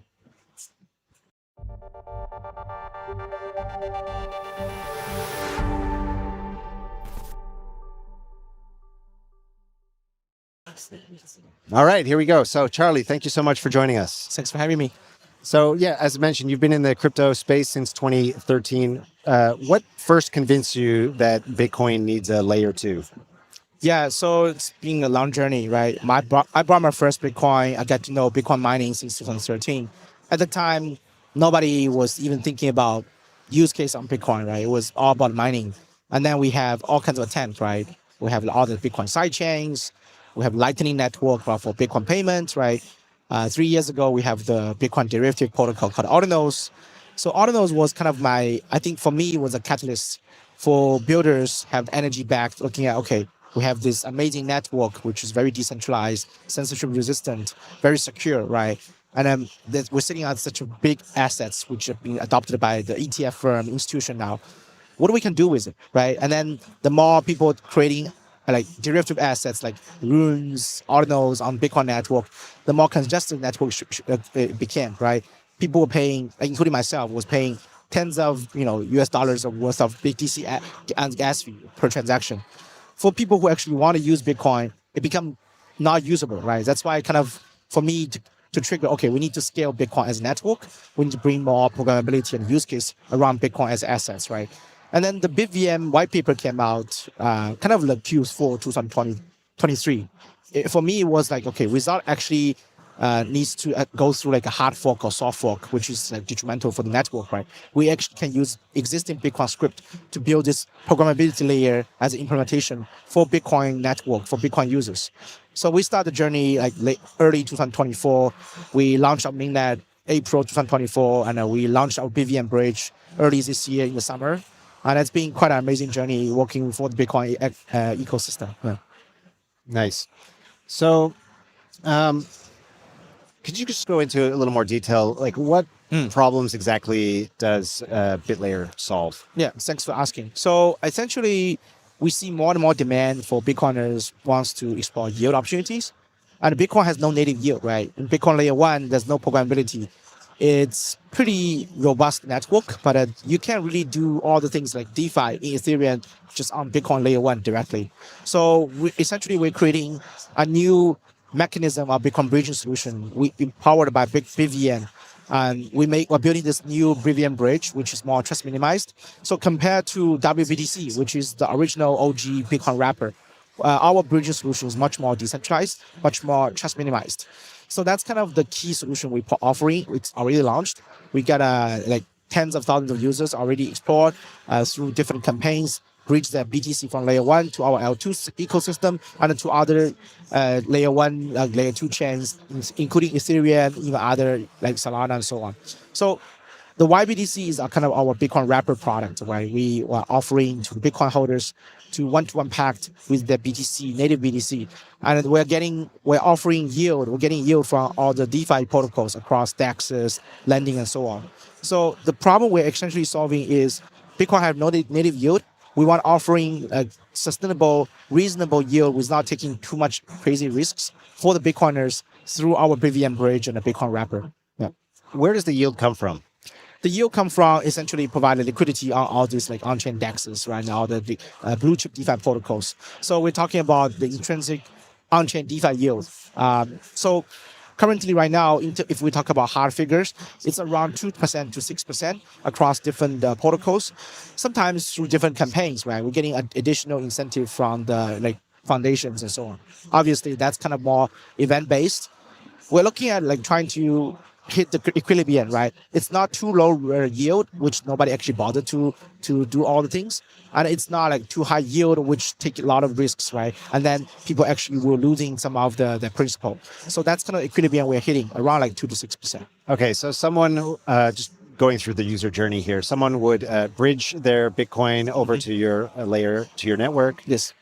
All right, here we go. So Charlie, thank you so much for joining us. Thanks for having me. So yeah, as mentioned, you've been in the crypto space since 2013. What first convinced you that Bitcoin needs a layer 2? Yeah, so it's been a long journey, right? I bought my first Bitcoin. I got to know Bitcoin mining since 2013. At the time, nobody was even thinking about use case on Bitcoin, right? It was all about mining. And then we have all kinds of attempts, right? We have all the Bitcoin sidechains. We have Lightning Network for Bitcoin payments, right? 3 years ago, we have the Bitcoin derivative protocol called Ordinals. So Ordinals was kind of I think for me, it was a catalyst for builders have energy back looking at, okay, we have this amazing network, which is very decentralized, censorship resistant, very secure, right? And we're sitting on such a big assets, which are being adopted by the ETF firm, institution now. What we can do with it, right? And then the more people creating like derivative assets like runes, ordinals on Bitcoin network, the more congested network it became, right? People were paying, including myself, was paying tens of US dollars of worth of BTC and gas fee per transaction. For people who actually want to use Bitcoin, it become not usable, right? That's why kind of for me to trigger, okay, we need to scale Bitcoin as a network. We need to bring more programmability and use case around Bitcoin as assets, right? And then the BitVM white paper came out kind of like Q4 2023. For me, it was like, okay, without actually needs to go through like a hard fork or soft fork, which is like detrimental for the network, right? We actually can use existing Bitcoin script to build this programmability layer as an implementation for Bitcoin network, for Bitcoin users. So we started the journey like early 2024. We launched our mainnet April 2024, and we launched our BVM bridge early this year in the summer. And it's been quite an amazing journey working for the Bitcoin ecosystem. Yeah. Nice. So, could you just go into a little more detail? Like, what problems exactly does BitLayer solve? Yeah, thanks for asking. So, essentially, we see more and more demand for Bitcoiners wants to explore yield opportunities. And Bitcoin has no native yield, right? In Bitcoin layer 1, there's no programmability. It's pretty robust network, but you can't really do all the things like DeFi in Ethereum just on Bitcoin layer 1 directly. So we're creating a new mechanism of Bitcoin bridging solution. We empowered by BitVM. And we're building this new BitVM bridge, which is more trust minimized. So compared to WBTC, which is the original OG Bitcoin wrapper, our bridging solution is much more decentralized, much more trust minimized. So that's kind of the key solution we're offering. It's already launched. We got like tens of thousands of users already explored through different campaigns, bridge the BTC from layer 1 to our L2 ecosystem and to other layer 1, layer 2 chains, including Ethereum, even other like Solana and so on. So the YBTC is kind of our Bitcoin wrapper product, right? We are offering to Bitcoin holders to one-to-one pact with the BTC, native BTC. And we're offering yield. We're getting yield from all the DeFi protocols across DEXs, lending, and so on. So the problem we're essentially solving is Bitcoin have no native yield. We want offering a sustainable, reasonable yield without taking too much crazy risks for the Bitcoiners through our BVM bridge and the Bitcoin wrapper. Yeah. Where does the yield come from? The yield come from essentially providing liquidity on all these like on-chain DEXs right now, the blue chip DeFi protocols. So we're talking about the intrinsic on-chain DeFi yield. So currently right now, if we talk about hard figures, it's around 2% to 6% across different protocols, sometimes through different campaigns, right? We're getting additional incentive from the like foundations and so on. Obviously, that's kind of more event-based. We're looking at like trying to hit the equilibrium, right? It's not too low yield, which nobody actually bothered to do all the things. And it's not like too high yield, which take a lot of risks, right? And then people actually were losing some of the principal. So that's kind of equilibrium we're hitting around like 2 to 6%. Okay, so someone just going through the user journey here, someone would bridge their Bitcoin over to your layer, to your network. Yes.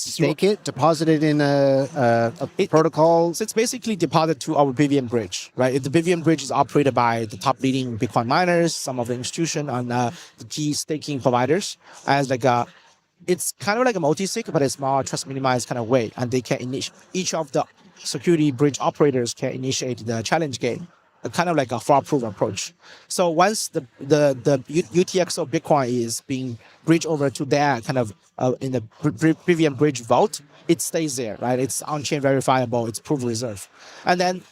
Stake it, deposit it in a protocol. So it's basically deposited to our BVM bridge, right? The BVM bridge is operated by the top leading Bitcoin miners, some of the institution, and the key staking providers. As like it's kind of like a multi-sig, but it's more trust minimized kind of way, and they can each of the security bridge operators can initiate the challenge game. Kind of like a fraud-proof approach. So once the UTXO Bitcoin is being bridged over to their kind of in the BVM bridge vault, it stays there, right? It's on-chain verifiable, it's proof reserve. And then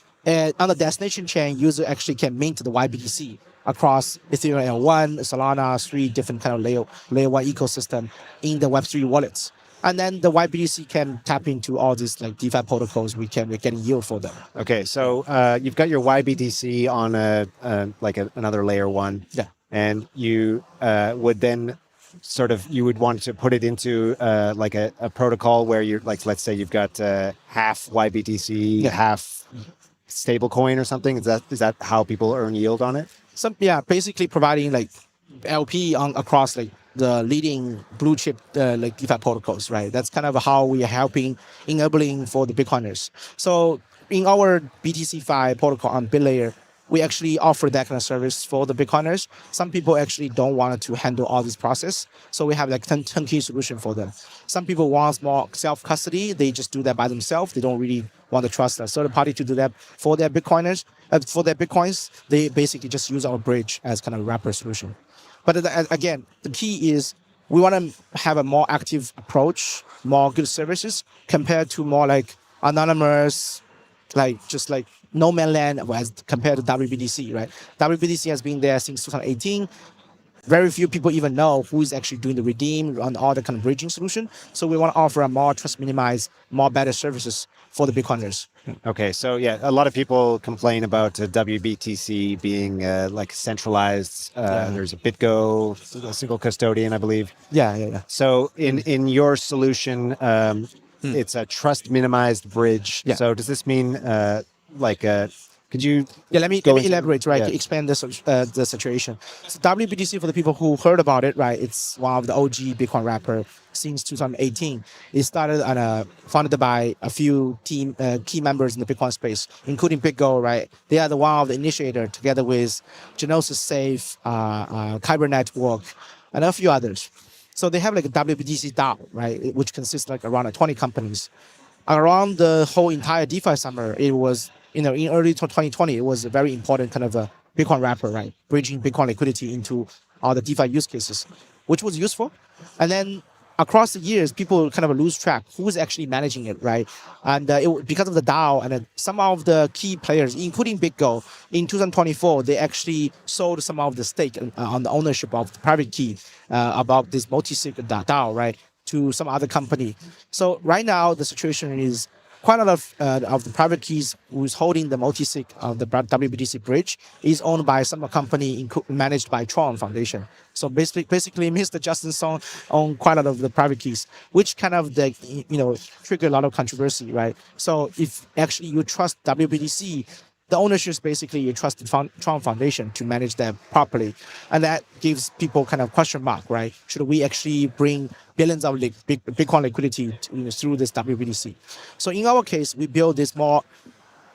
on the destination chain, user actually can mint the YBTC across Ethereum L1, Solana, 3 different kind of layer 1 ecosystem in the Web3 wallets. And then the YBTC can tap into all these like DeFi protocols. We're getting yield for them. Okay, so you've got your YBTC on another layer 1. Yeah. And you would then sort of you would want to put it into like a protocol where you're like, let's say you've got half YBTC, half stablecoin or something. Is that how people earn yield on it? Basically providing like LP across like the leading blue chip like DeFi protocols, right? That's kind of how we are helping, enabling for the Bitcoiners. So in our BTC5 protocol on BitLayer, we actually offer that kind of service for the Bitcoiners. Some people actually don't want to handle all this process, so we have like turnkey solution for them. Some people want more self-custody; they just do that by themselves. They don't really want to trust a third party to do that for their Bitcoiners. For their Bitcoins, they basically just use our bridge as kind of a wrapper solution. But again, the key is we want to have a more active approach, more good services compared to more like anonymous, like just like no man land as compared to WBTC, right? WBTC has been there since 2018. Very few people even know who is actually doing the redeem on all the kind of bridging solution. So we want to offer a more trust minimized, more better services for the Bitcoiners. Okay, so yeah, a lot of people complain about WBTC being like centralized. There's a BitGo, a single custodian, I believe. Yeah. So in your solution, it's a trust minimized bridge. Yeah. So does this mean could you? Let me elaborate, right? To expand the situation. So WBTC, for the people who heard about it, right? It's one of the OG Bitcoin wrapper since 2018. It started founded by a few key members in the Bitcoin space, including BitGo, right? They are one of the initiator together with Genesis Safe, Kyber Network, and a few others. So they have like a WBTC DAO, right? Which consists like around 20 companies. Around the whole entire DeFi summer, it was, in early 2020, it was a very important kind of a Bitcoin wrapper, right? Bridging Bitcoin liquidity into all the DeFi use cases, which was useful. And then across the years, people kind of lose track who's actually managing it, right? And because of the DAO and some of the key players, including BitGo, in 2024, they actually sold some of the stake on the ownership of the private key about this multi-sig DAO, right, to some other company. So right now, the situation is quite a lot of the private keys who's holding the multi-sig of the WBTC bridge is owned by some company managed by Tron Foundation. So basically, Mr. Justin Song owned quite a lot of the private keys, which kind of trigger a lot of controversy, right? So if actually you trust WBTC, the ownership is basically you trust the Tron Foundation to manage them properly. And that gives people kind of question mark, right? Should we actually bring billions of Bitcoin liquidity through this WBTC? So in our case, we build this more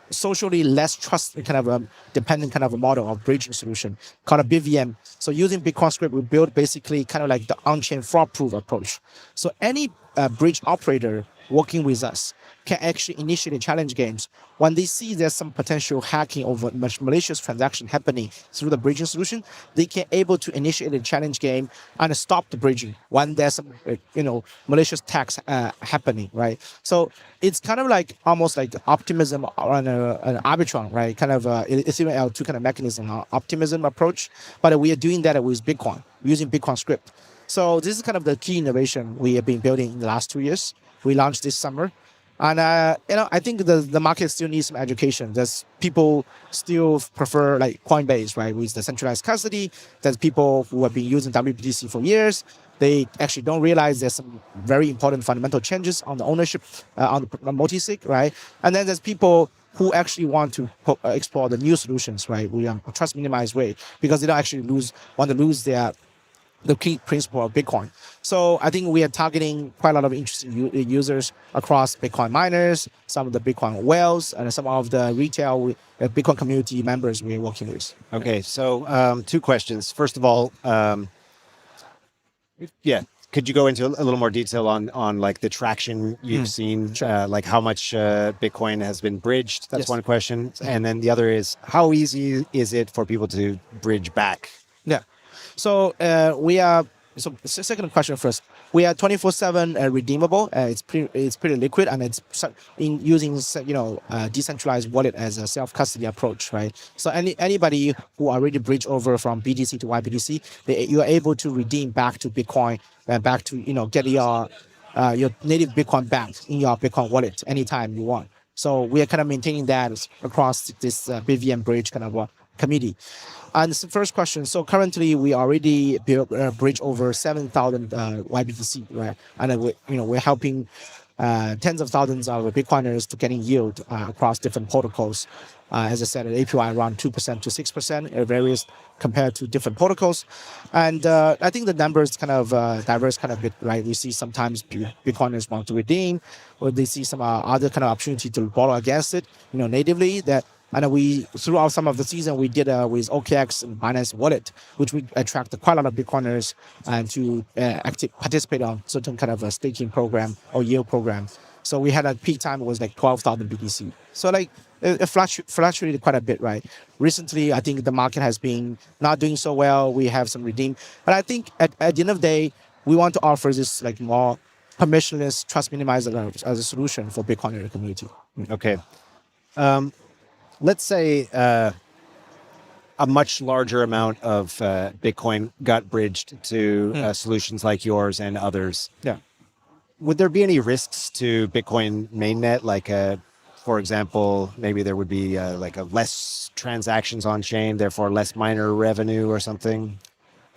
socially less trust kind of a dependent kind of a model of bridging solution called a BVM. So using Bitcoin script, we build basically kind of like the on-chain fraud-proof approach. So any bridge operator working with us can actually initiate challenge games when they see there's some potential hacking or malicious transaction happening through the bridging solution. They can able to initiate a challenge game and stop the bridging when there's some malicious attacks happening, right? So it's kind of like almost like optimism on an arbitron, right? Kind of Ethereum L2 kind of mechanism, optimism approach, but we are doing that with Bitcoin using Bitcoin script. So this is kind of the key innovation we have been building in the last 2 years. We launched this summer. And, I think the market still needs some education. There's people still prefer like Coinbase, right? With the centralized custody. There's people who have been using WBTC for years. They actually don't realize there's some very important fundamental changes on the ownership, on the multi-sig, right? And then there's people who actually want to explore the new solutions, right? We trust minimized way because they don't actually want to lose the key principle of Bitcoin. So I think we are targeting quite a lot of interesting users across Bitcoin miners, some of the Bitcoin whales, and some of the retail Bitcoin community members we're working with. Okay, so 2 questions. First of all, could you go into a little more detail on like the traction you've seen, like how much Bitcoin has been bridged? That's one question. And then the other is, how easy is it for people to bridge back? Yeah. So so second question first. We are 24/7 redeemable. It's pretty liquid, and it's using decentralized wallet as a self-custody approach, right? So anybody who already bridged over from BTC to YBTC, you are able to redeem back to Bitcoin and back to get your native Bitcoin back in your Bitcoin wallet anytime you want. So we are kind of maintaining that across this BVM bridge kind of committee. And the first question. So currently, we already built a bridge over 7,000 YBTC, right? And we're helping tens of thousands of Bitcoiners to getting yield across different protocols. As I said, an APY around 2% to 6%. It varies compared to different protocols. And I think the numbers kind of diverse kind of bit, right? We see sometimes Bitcoiners want to redeem, or they see some other kind of opportunity to borrow against it, natively. And we, throughout some of the season, we did with OKX and Binance Wallet, which we attract quite a lot of Bitcoiners and to participate on certain kind of a staking program or yield program. So we had a peak time, it was like 12,000 BTC. So like it fluctuated quite a bit, right? Recently, I think the market has been not doing so well. We have some redeem. But I think at the end of the day, we want to offer this like more permissionless trust minimizer as a solution for Bitcoiner community. Okay. Let's say a much larger amount of Bitcoin got bridged to solutions like yours and others. Yeah. Would there be any risks to Bitcoin mainnet? Like, for example, maybe there would be like a less transactions on chain, therefore less miner revenue or something?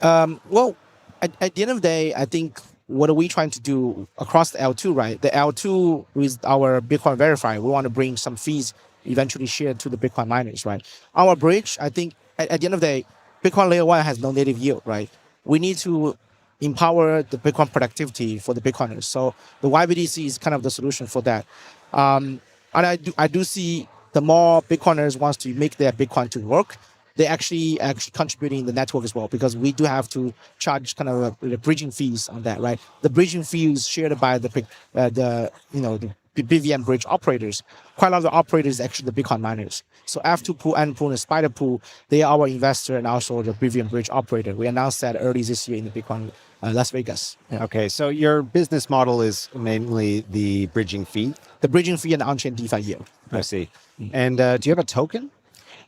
Well, at the end of the day, I think what are we trying to do across the L2, right? The L2 with our Bitcoin verifier, we want to bring some fees eventually shared to the Bitcoin miners, right? Our bridge, I think at the end of the day, Bitcoin layer 1 has no native yield, right? We need to empower the Bitcoin productivity for the Bitcoiners. So the YBDC is kind of the solution for that. And I do see the more Bitcoiners wants to make their Bitcoin to work, they actually contributing in the network as well, because we do have to charge kind of the bridging fees on that, right? The bridging fees shared by the BVM bridge operators. Quite a lot of the operators actually the Bitcoin miners. So F2 Pool, N Pool, and Spider Pool, they are our investor and also the BVM bridge operator. We announced that early this year in the Bitcoin Las Vegas. Yeah. Okay, so your business model is mainly the bridging fee? The bridging fee and the on-chain DeFi yield. I see. And do you have a token?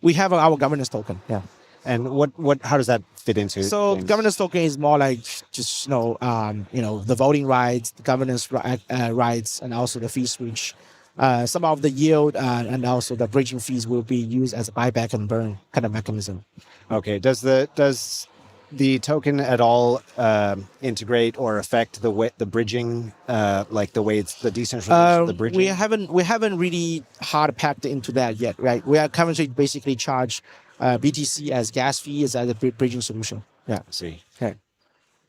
We have our governance token. Yeah. And how does that fit into So things? governance token is more like just the voting rights, the governance rights, and also the fee switch. Some of the yield and also the bridging fees will be used as a buyback and burn kind of mechanism. Okay. Does the token at all integrate or affect the bridging, like the way it's the decentralized the bridging? We haven't really hard packed into that yet, right? We are currently basically charge BTC as gas fee as a bridging solution. Yeah. I see. Okay.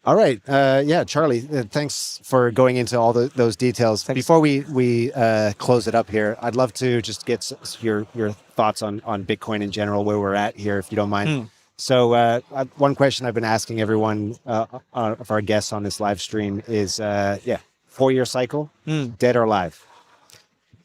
All right. Yeah, Charlie, thanks for going into all those details. Thanks. Before we close it up here, I'd love to just get your thoughts on Bitcoin in general, where we're at here, if you don't mind. So one question I've been asking everyone of our guests on this live stream is, 4-year cycle, dead or alive?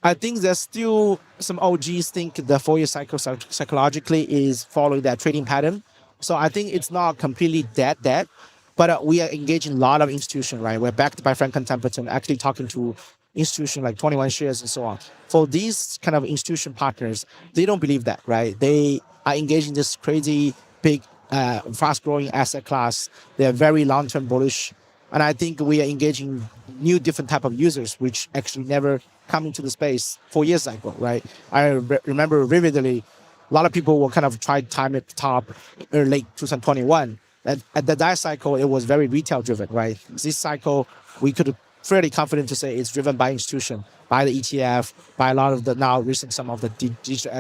I think there's still some OGs think the 4-year cycle psychologically is following that trading pattern. So I think it's not completely dead, but we are engaging a lot of institutions, right? We're backed by Franklin Templeton, actually talking to institutions like 21 Shares and so on. For these kind of institution partners, they don't believe that, right? They are engaging this crazy, big, fast-growing asset class. They're very long-term bullish. And I think we are engaging new different type of users, which actually never come into the space 4 years ago, right? I remember vividly, a lot of people will kind of try to time it top late 2021. At the DAI cycle, it was very retail driven, right? This cycle, we could fairly confident to say it's driven by institution, by the ETF, by a lot of the now recent some of the digital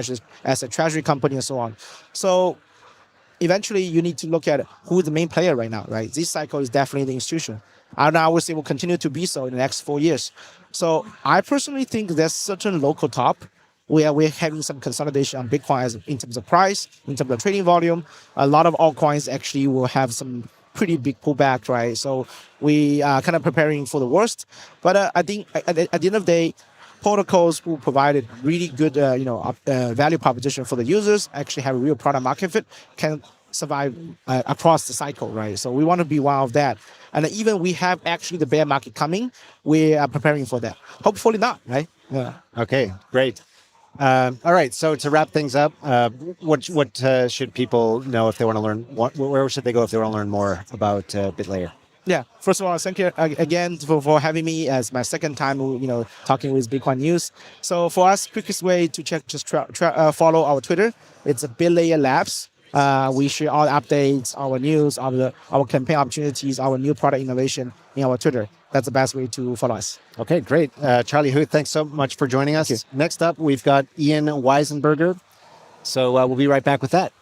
asset treasury company and so on. So eventually you need to look at who's the main player right now, right? This cycle is definitely the institution. And I would say will continue to be so in the next 4 years. So I personally think there's certain local top where we're having some consolidation on Bitcoin in terms of price, in terms of trading volume. A lot of altcoins actually will have some pretty big pullback, right? So we are kind of preparing for the worst. But I think at the end of the day, protocols who provided really good value proposition for the users, actually have a real product market fit, can survive across the cycle, right? So we want to be one of that. And even we have actually the bear market coming, we are preparing for that. Hopefully not, right? Yeah. Okay, great. All right, so to wrap things up, what should people know if they want to learn? Where should they go if they want to learn more about BitLayer? Yeah. First of all, thank you again for having me as my second time, talking with Bitcoin News. So for us, quickest way to check, just follow our Twitter. It's a Bit Labs. We share all the updates, our news, our campaign opportunities, our new product innovation in our Twitter. That's the best way to follow us. Okay, great. Charlie Hu, thanks so much for joining us. Next up, we've got Ian Weisenberger. So we'll be right back with that.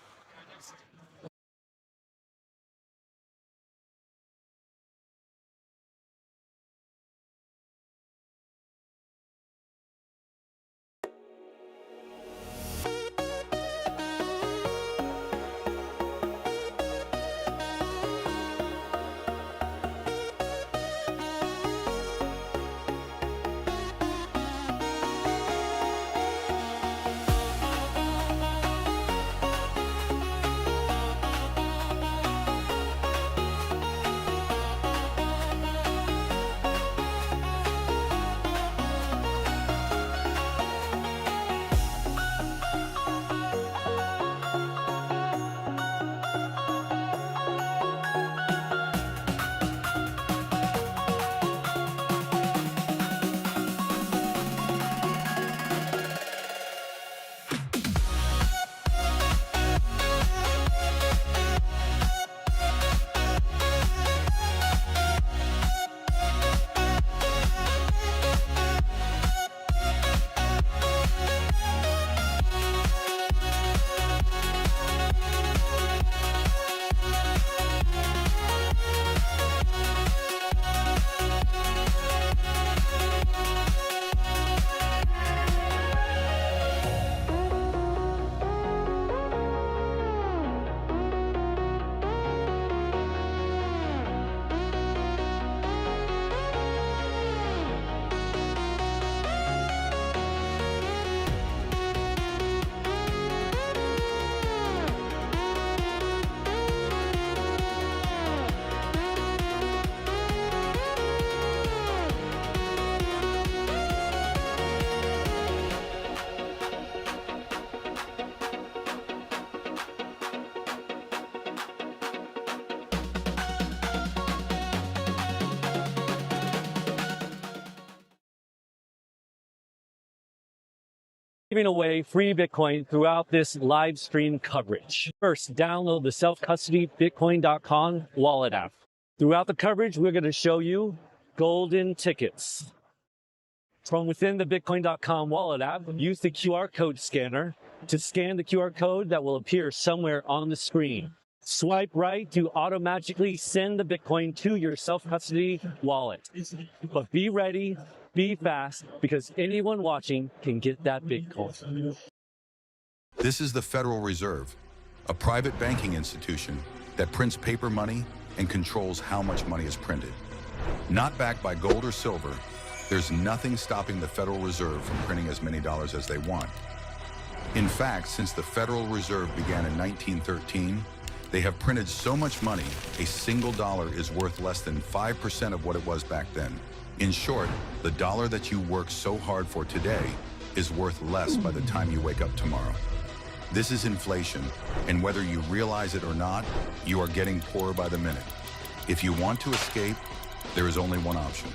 Giving away free Bitcoin throughout this live stream coverage. First, download the self-custody Bitcoin.com wallet app. Throughout the coverage, we're going to show you golden tickets. From within the Bitcoin.com wallet app, use the QR code scanner to scan the QR code that will appear somewhere on the screen. Swipe right to automatically send the Bitcoin to your self-custody wallet. But be ready, be fast, because anyone watching can get that Bitcoin. This is the Federal Reserve, a private banking institution that prints paper money and controls how much money is printed. Not backed by gold or silver, there's nothing stopping the Federal Reserve from printing as many dollars as they want. In fact, since the Federal Reserve began in 1913, they have printed so much money, a single dollar is worth less than 5% of what it was back then. In short, the dollar that you work so hard for today is worth less by the time you wake up tomorrow. This is inflation, and whether you realize it or not, you are getting poorer by the minute. If you want to escape, there is only one option.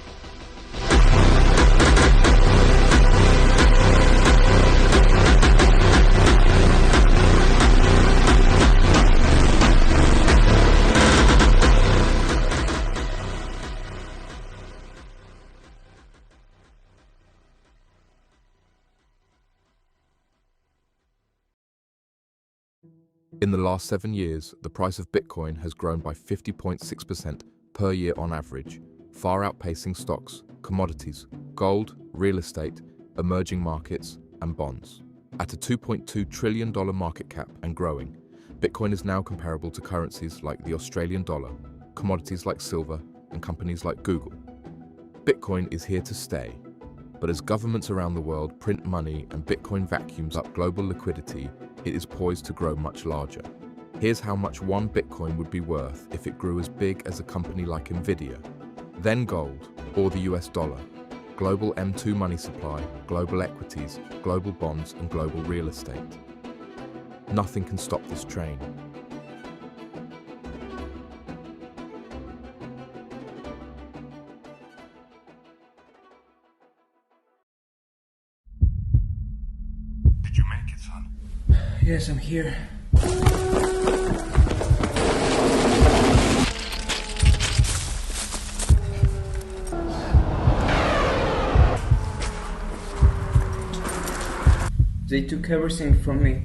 In the last 7 years, the price of Bitcoin has grown by 50.6% per year on average, far outpacing stocks, commodities, gold, real estate, emerging markets, and bonds. At a $2.2 trillion market cap and growing, Bitcoin is now comparable to currencies like the Australian dollar, commodities like silver, and companies like Google. Bitcoin is here to stay, but as governments around the world print money and Bitcoin vacuums up global liquidity, it is poised to grow much larger. Here's how much one Bitcoin would be worth if it grew as big as a company like Nvidia, then gold, or the US dollar, global M2 money supply, global equities, global bonds, and global real estate. Nothing can stop this train. make it, son. Yes, I'm here. They took everything from me.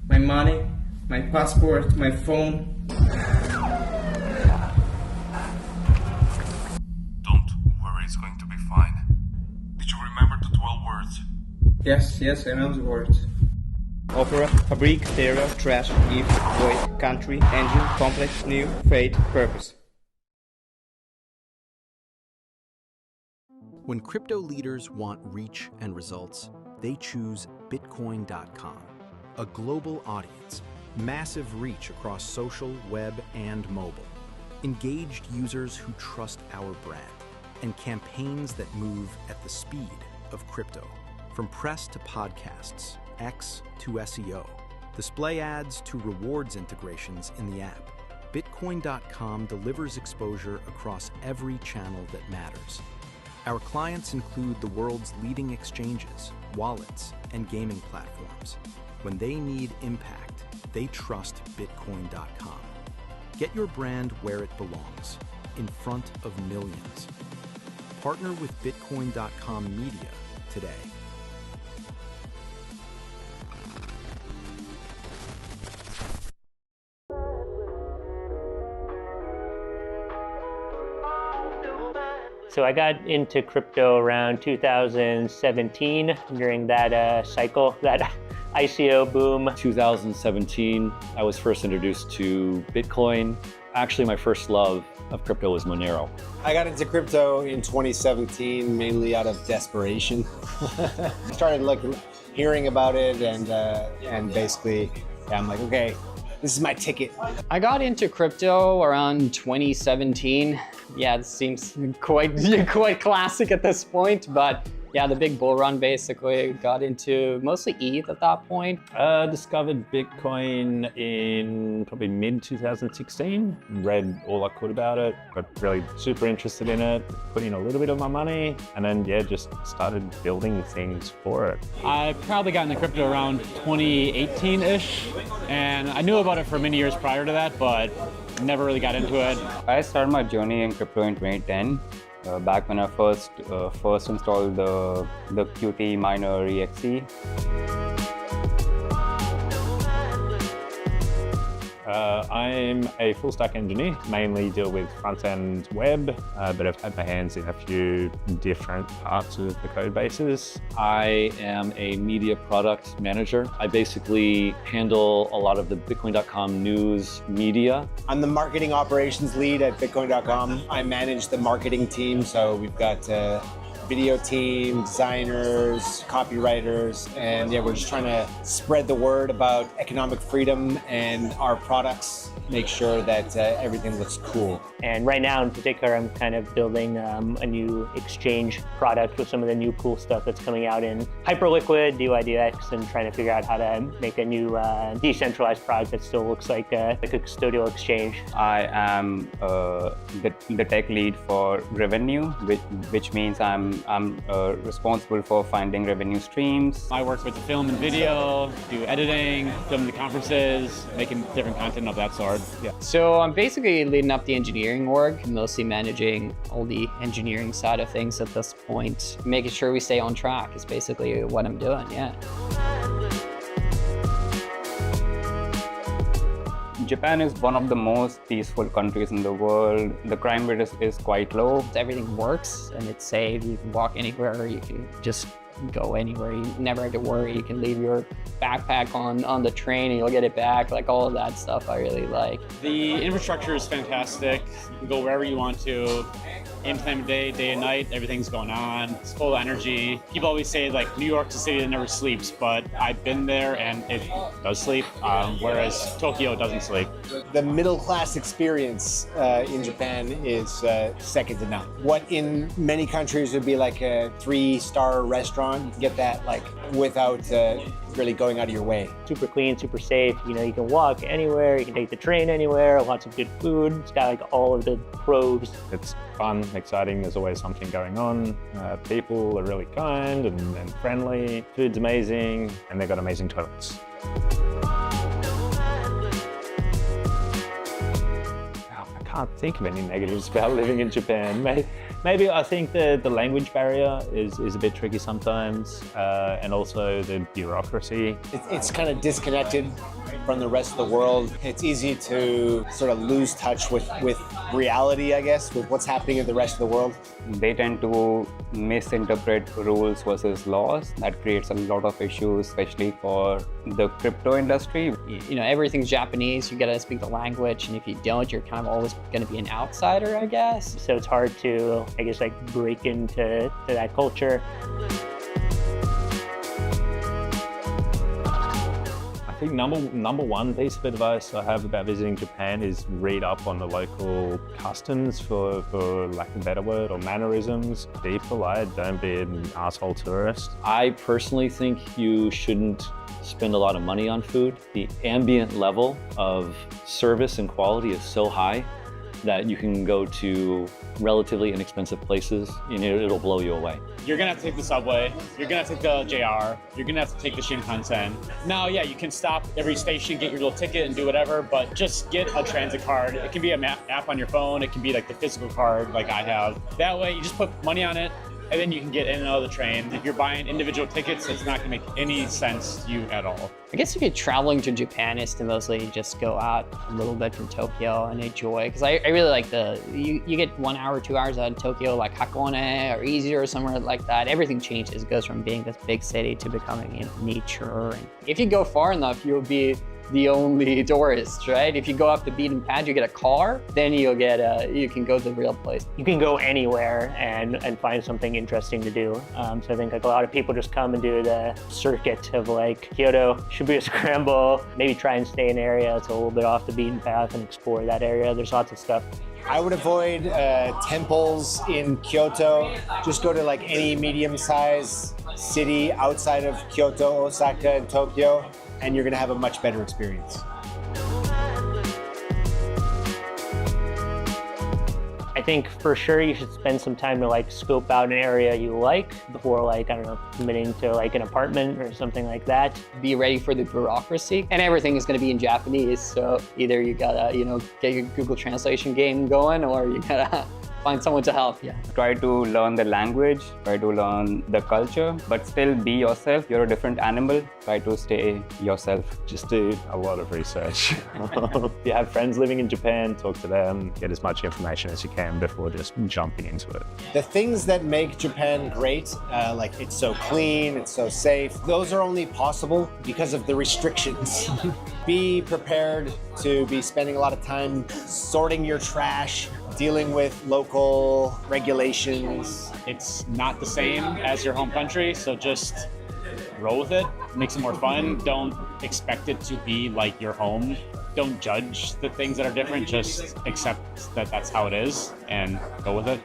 My money, my passport, my phone. Don't worry, it's going to be fine. Did you remember the 12 words? Yes, I know the words. Opera, fabric, stereo, trash, if, void, country, engine, complex, new, fate, purpose. When crypto leaders want reach and results, they choose Bitcoin.com. A global audience, massive reach across social, web, and mobile, engaged users who trust our brand, and campaigns that move at the speed of crypto. From press to podcasts, X to SEO, display ads to rewards integrations in the app, Bitcoin.com delivers exposure across every channel that matters. Our clients include the world's leading exchanges, wallets, and gaming platforms. When they need impact, they trust Bitcoin.com. Get your brand where it belongs, in front of millions. Partner with Bitcoin.com Media today. So I got into crypto around 2017 during that cycle, that ICO boom. 2017, I was first introduced to Bitcoin. Actually, my first love of crypto was Monero. I got into crypto in 2017, mainly out of desperation. Started hearing about it, and basically, I'm like, okay, this is my ticket. I got into crypto around 2017. Yeah, it seems quite classic at this point, but yeah, the big bull run basically got into mostly ETH at that point. Discovered Bitcoin in probably mid-2016. Read all I could about it, got really super interested in it, put in a little bit of my money, and then yeah, just started building things for it. I probably got into crypto around 2018-ish, and I knew about it for many years prior to that, but never really got into it. I started my journey in crypto in 2010. Back when I first installed the Qt miner exe. I'm a full stack engineer, mainly deal with front-end web, but I've had my hands in a few different parts of the code bases. I am a media product manager. I basically handle a lot of the Bitcoin.com news media. I'm the marketing operations lead at Bitcoin.com. I manage the marketing team, so we've got video team, designers, copywriters, and yeah, we're just trying to spread the word about economic freedom and our products, make sure that everything looks cool. And right now in particular, I'm kind of building a new exchange product with some of the new cool stuff that's coming out in Hyperliquid, DYDX, and trying to figure out how to make a new decentralized product that still looks like a custodial exchange. I am the tech lead for revenue, which means I'm responsible for finding revenue streams. I work with the film and video, do editing, film the conferences, making different content of that sort. Yeah. So I'm basically leading up the engineering org, mostly managing all the engineering side of things at this point. Making sure we stay on track is basically what I'm doing, yeah. Japan is one of the most peaceful countries in the world. The crime rate is quite low. Everything works and it's safe. You can walk anywhere, you can just go anywhere. You never have to worry. You can leave your backpack on the train and you'll get it back. Like all of that stuff I really like. The infrastructure is fantastic. You can go wherever you want to. Any time of day, day and night, everything's going on. It's full of energy. People always say like New York's a city that never sleeps, but I've been there and it does sleep, whereas Tokyo doesn't sleep. The middle class experience in Japan is second to none. What in many countries would be like a 3-star restaurant, you can get that like without really going out of your way. Super clean, super safe. You know, you can walk anywhere, you can take the train anywhere, lots of good food. It's got like all of the pros. It's fun, exciting. There's always something going on. People are really kind and friendly. Food's amazing, and they've got amazing toilets. I can't think of any negatives about living in Japan. Maybe I think the language barrier is a bit tricky sometimes, and also the bureaucracy. It's kind of disconnected from the rest of the world. It's easy to sort of lose touch with reality, I guess, with what's happening in the rest of the world. They tend to misinterpret rules versus laws. That creates a lot of issues, especially for the crypto industry. You know, everything's Japanese, you gotta speak the language, and if you don't, you're kind of always gonna be an outsider, I guess. So it's hard to, I guess, like break into that culture. I think number one piece of advice I have about visiting Japan is read up on the local customs, for lack of a better word, or mannerisms. Be polite, don't be an asshole tourist. I personally think you shouldn't spend a lot of money on food. The ambient level of service and quality is so high that you can go to relatively inexpensive places and it'll blow you away. You're gonna have to take the subway, you're gonna have to take the JR, you're gonna have to take the Shinkansen. Now, yeah, you can stop every station, get your little ticket and do whatever, but just get a transit card. It can be an app on your phone, it can be like the physical card like I have. That way you just put money on it, and then you can get in and out of the train. If you're buying individual tickets, it's not gonna make any sense to you at all. I guess if you're traveling to Japan, is to mostly just go out a little bit from Tokyo and enjoy. Because I really like you get 1 hour, 2 hours out in Tokyo, like Hakone or Izu or somewhere like that. Everything changes. It goes from being this big city to becoming, you know, nature. And if you go far enough, you'll be the only tourist, right? If you go off the beaten path, you get a car, then you can go to the real place. You can go anywhere and find something interesting to do. So I think like a lot of people just come and do the circuit of like Kyoto, Shibuya Scramble, maybe try and stay in an area that's a little bit off the beaten path and explore that area. There's lots of stuff. I would avoid temples in Kyoto. Just go to like any medium-sized city outside of Kyoto, Osaka, and Tokyo, and you're gonna have a much better experience. I think for sure you should spend some time to like scope out an area you like before like, I don't know, committing to like an apartment or something like that. Be ready for the bureaucracy, and everything is gonna be in Japanese. So either you gotta, you know, get your Google translation game going, or you gotta find someone to help you. Try to learn the language, try to learn the culture, but still be yourself. You're a different animal. Try to stay yourself. Just do a lot of research. If you have friends living in Japan, talk to them, get as much information as you can before just jumping into it. The things that make Japan great, like it's so clean, it's so safe, those are only possible because of the restrictions. Be prepared to be spending a lot of time sorting your trash, dealing with local regulations. It's not the same as your home country, so just roll with it. Makes it more fun. Don't expect it to be like your home. Don't judge the things that are different. Just accept that that's how it is and go with it.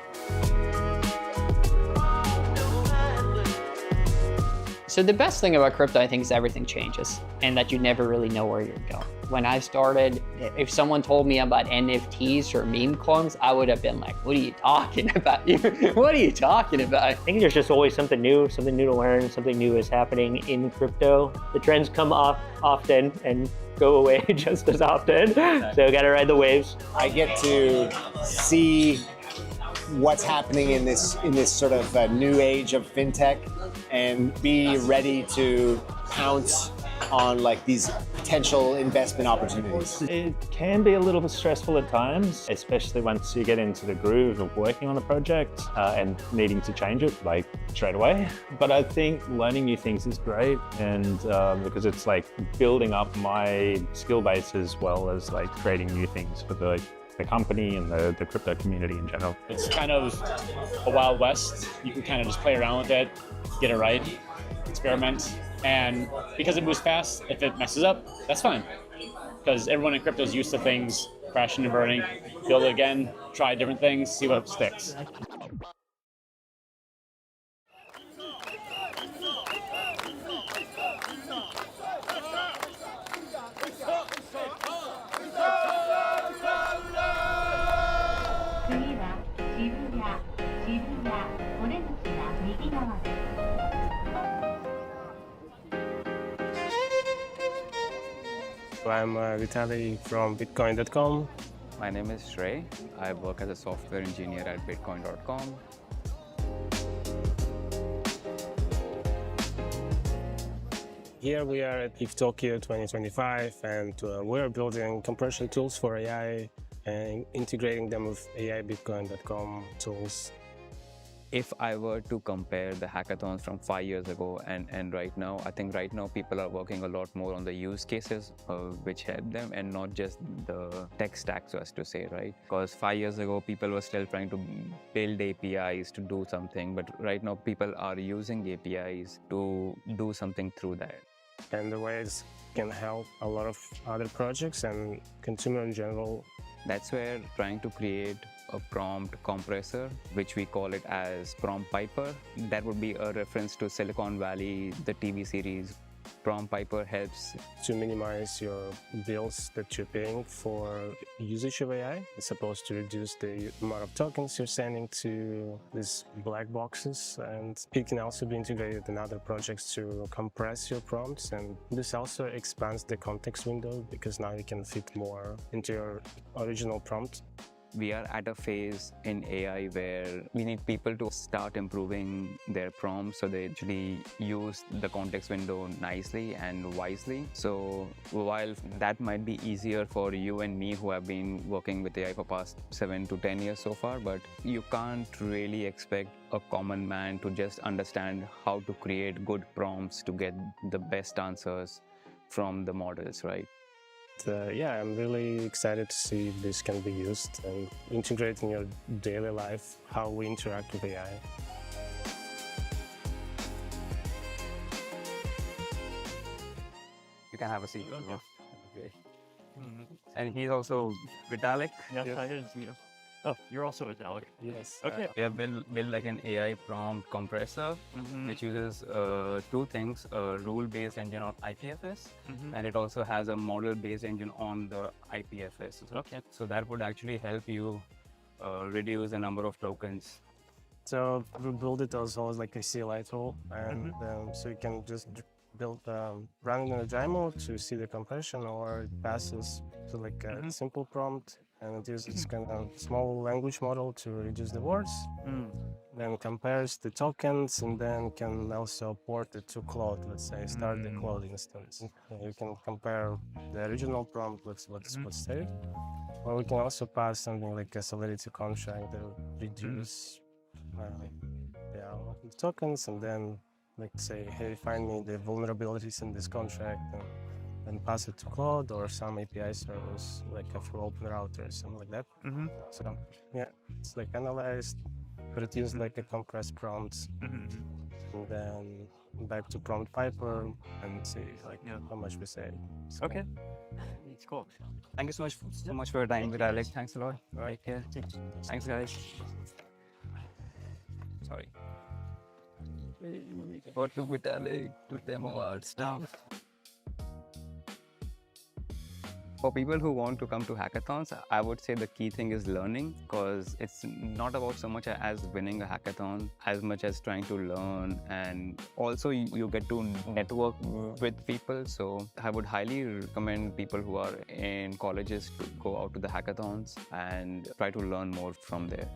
So the best thing about crypto, I think, is everything changes and that you never really know where you're going. When I started, if someone told me about NFTs or meme coins, I would have been like, what are you talking about? What are you talking about? I think there's just always something new to learn, something new is happening in crypto. The trends come off often and go away just as often. So gotta ride the waves. I get to see what's happening in this sort of new age of fintech and be ready to pounce on like these potential investment opportunities. It can be a little bit stressful at times, especially once you get into the groove of working on a project and needing to change it like straight away. But I think learning new things is great, and because it's like building up my skill base as well as like creating new things for the company and the crypto community in general. It's kind of a Wild West. You can kind of just play around with it, get it right, experiment. And because it moves fast, if it messes up, that's fine. Because everyone in crypto is used to things crashing and burning. Build it again, try different things, see what sticks.次は渋 I'm Vitaly from Bitcoin.com. My name is Shrey. I work as a software engineer at Bitcoin.com. Here we are at ETH Tokyo 2025, and we're building compression tools for AI and integrating them with AI Bitcoin.com tools. If I were to compare the hackathons from 5 years ago and right now, I think right now people are working a lot more on the use cases which help them and not just the tech stack, so as to say, right? Because 5 years ago, people were still trying to build APIs to do something, but right now people are using APIs to do something through that. And the ways can help a lot of other projects and consumer in general. That's where trying to create a prompt compressor, which we call it as Prompt Piper. That would be a reference to Silicon Valley, the TV series. Prompt Piper helps to minimize your bills that you're paying for usage of AI. It's supposed to reduce the amount of tokens you're sending to these black boxes, and it can also be integrated in other projects to compress your prompts. And this also expands the context window because now you can fit more into your original prompt. We are at a phase in AI where we need people to start improving their prompts so they actually use the context window nicely and wisely. So while that might be easier for you and me who have been working with AI for past 7 to 10 years so far, but you can't really expect a common man to just understand how to create good prompts to get the best answers from the models, right? Yeah, I'm really excited to see this can be used and integrate in your daily life how we interact with AI. You can have a seat. Yeah. Okay. And he's also Vitalik. Yes, I didn't see you. Oh, you're also Vitalik. Yes. Okay. We have built like an AI prompt compressor, which uses two things, a rule-based engine on IPFS, and it also has a model-based engine on the IPFS. Okay. So that would actually help you reduce the number of tokens. So we build it also as like a CLI tool, and so you can just build run it in a demo to see the compression, or it passes to like a simple prompt. And it uses kind of small language model to reduce the words, then compares the tokens, and then can also port it to Claude. Let's say start the Claude instance. You can compare the original prompt with what's saved, or we can also pass something like a solidity contract that will reduce the tokens, and then like say, hey, find me the vulnerabilities in this contract. And pass it to Claude or some API service, like a full open router or something like that. So yeah, it's like analyzed, but it uses like a compressed prompts, and then back to Prompt Piper and see like how much we say. So, okay, it's cool. Thank you so much for your time, Vitalik. Thanks a lot. All right, yeah. Thanks, guys. Sorry. What to Vitalik to demo our stuff. For people who want to come to hackathons, I would say the key thing is learning, because it's not about so much as winning a hackathon as much as trying to learn, and also you get to network with people. So I would highly recommend people who are in colleges to go out to the hackathons and try to learn more from there.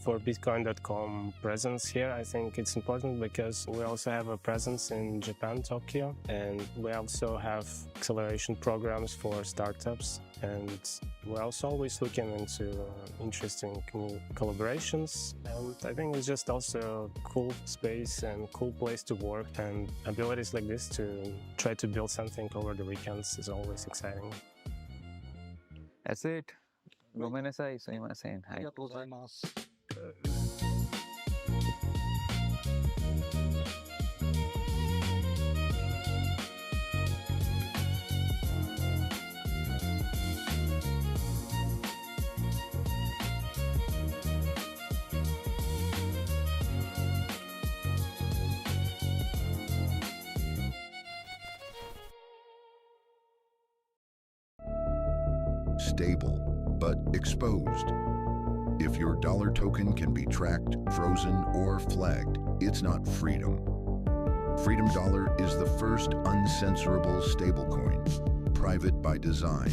For Bitcoin.com presence here, I think it's important because we also have a presence in Japan, Tokyo, and we also have acceleration programs for startups, and we're also always looking into interesting collaborations. And I think it's just also a cool space and cool place to work, and abilities like this to try to build something over the weekends is always exciting. That's it. ごめんなさい、すみません。はい。ありがとうございます。Stable, but exposed. If your dollar token can be tracked, frozen, or flagged, it's not freedom. Freedom Dollar is the first uncensorable stablecoin, private by design,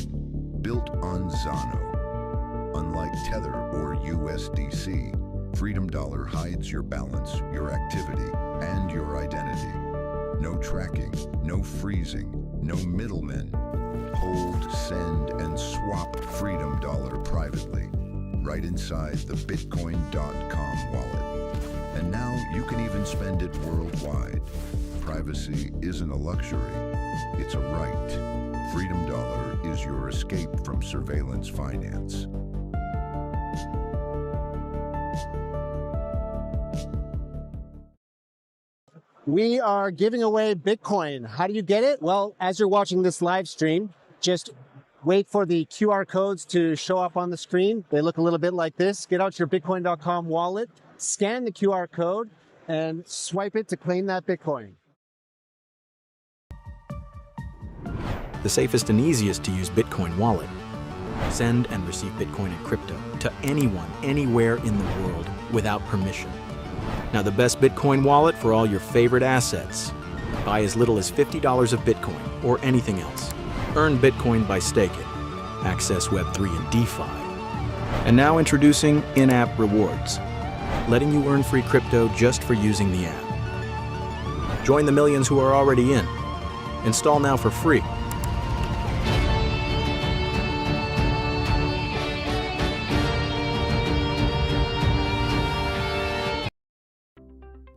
built on Zano. Unlike Tether or USDC, Freedom Dollar hides your balance, your activity, and your identity. No tracking, no freezing, no middlemen. Hold, send, and swap Freedom Dollar privately, right inside the Bitcoin.com wallet. And now you can even spend it worldwide. Privacy isn't a luxury, it's a right. Freedom Dollar is your escape from surveillance finance. We are giving away Bitcoin. How do you get it? Well, as you're watching this live stream, just wait for the QR codes to show up on the screen. They look a little bit like this. Get out your Bitcoin.com wallet, scan the QR code, and swipe it to claim that Bitcoin. The safest and easiest to use Bitcoin wallet. Send and receive Bitcoin and crypto to anyone, anywhere in the world without permission. Now the best Bitcoin wallet for all your favorite assets. Buy as little as $50 of Bitcoin or anything else. Earn Bitcoin by staking. Access Web3 and DeFi. And now introducing in-app rewards, letting you earn free crypto just for using the app. Join the millions who are already in. Install now for free.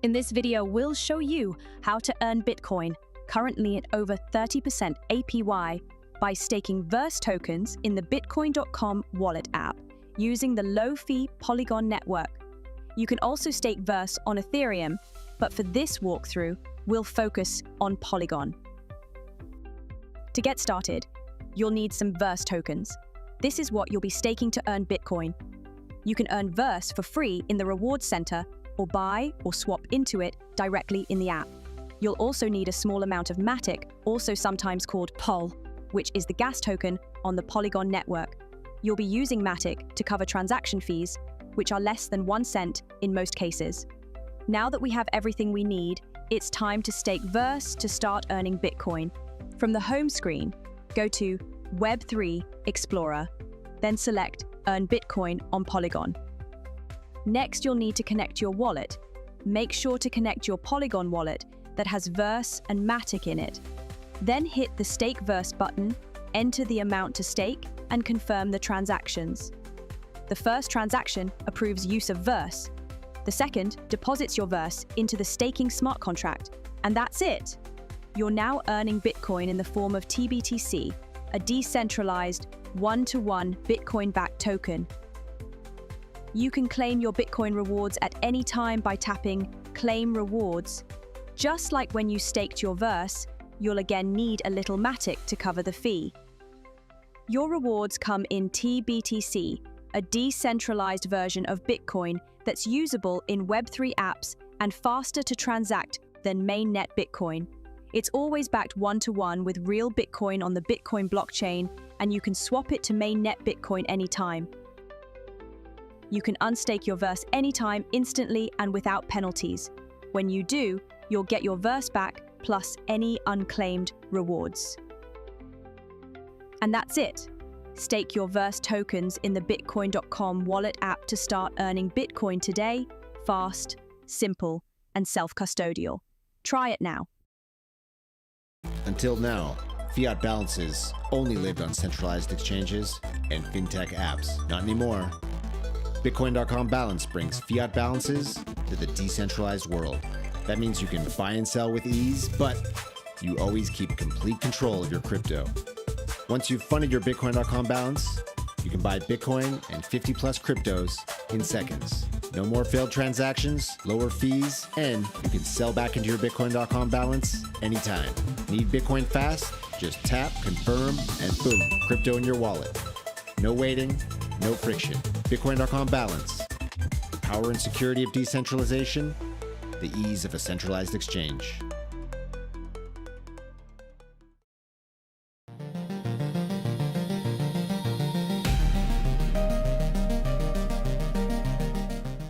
In this video, we'll show you how to earn Bitcoin, currently at over 30% APY, by staking Verse tokens in the Bitcoin.com wallet app using the low-fee Polygon network. You can also stake Verse on Ethereum, but for this walkthrough, we'll focus on Polygon. To get started, you'll need some Verse tokens. This is what you'll be staking to earn Bitcoin. You can earn Verse for free in the Rewards Center or buy or swap into it directly in the app. You'll also need a small amount of Matic, also sometimes called POL, which is the gas token on the Polygon network. You'll be using Matic to cover transaction fees, which are less than 1 cent in most cases. Now that we have everything we need, it's time to stake Verse to start earning Bitcoin. From the home screen, go to Web3 Explorer, then select Earn Bitcoin on Polygon. Next, you'll need to connect your wallet. Make sure to connect your Polygon wallet that has Verse and Matic in it. Then hit the Stake Verse button, enter the amount to stake, and confirm the transactions. The first transaction approves use of Verse. The second deposits your Verse into the staking smart contract. And that's it! You're now earning Bitcoin in the form of TBTC, a decentralized, one-to-one Bitcoin-backed token. You can claim your Bitcoin rewards at any time by tapping Claim Rewards. Just like when you staked your Verse, you'll again need a little Matic to cover the fee. Your rewards come in TBTC, a decentralized version of Bitcoin that's usable in Web3 apps and faster to transact than mainnet Bitcoin. It's always backed one-to-one with real Bitcoin on the Bitcoin blockchain, and you can swap it to mainnet Bitcoin anytime. You can unstake your Verse anytime, instantly, and without penalties. When you do, you'll get your Verse back, plus any unclaimed rewards. And that's it. Stake your Verse tokens in the Bitcoin.com wallet app to start earning Bitcoin today, fast, simple, and self-custodial. Try it now. Until now, fiat balances only lived on centralized exchanges and fintech apps. Not anymore. Bitcoin.com Balance brings fiat balances to the decentralized world. That means you can buy and sell with ease, but you always keep complete control of your crypto. Once you've funded your Bitcoin.com balance, you can buy Bitcoin and 50 plus cryptos in seconds. No more failed transactions, lower fees, and you can sell back into your Bitcoin.com balance anytime. Need Bitcoin fast? Just tap, confirm, and boom, crypto in your wallet. No waiting, no friction. Bitcoin.com balance. Power and security of decentralization, the ease of a centralized exchange.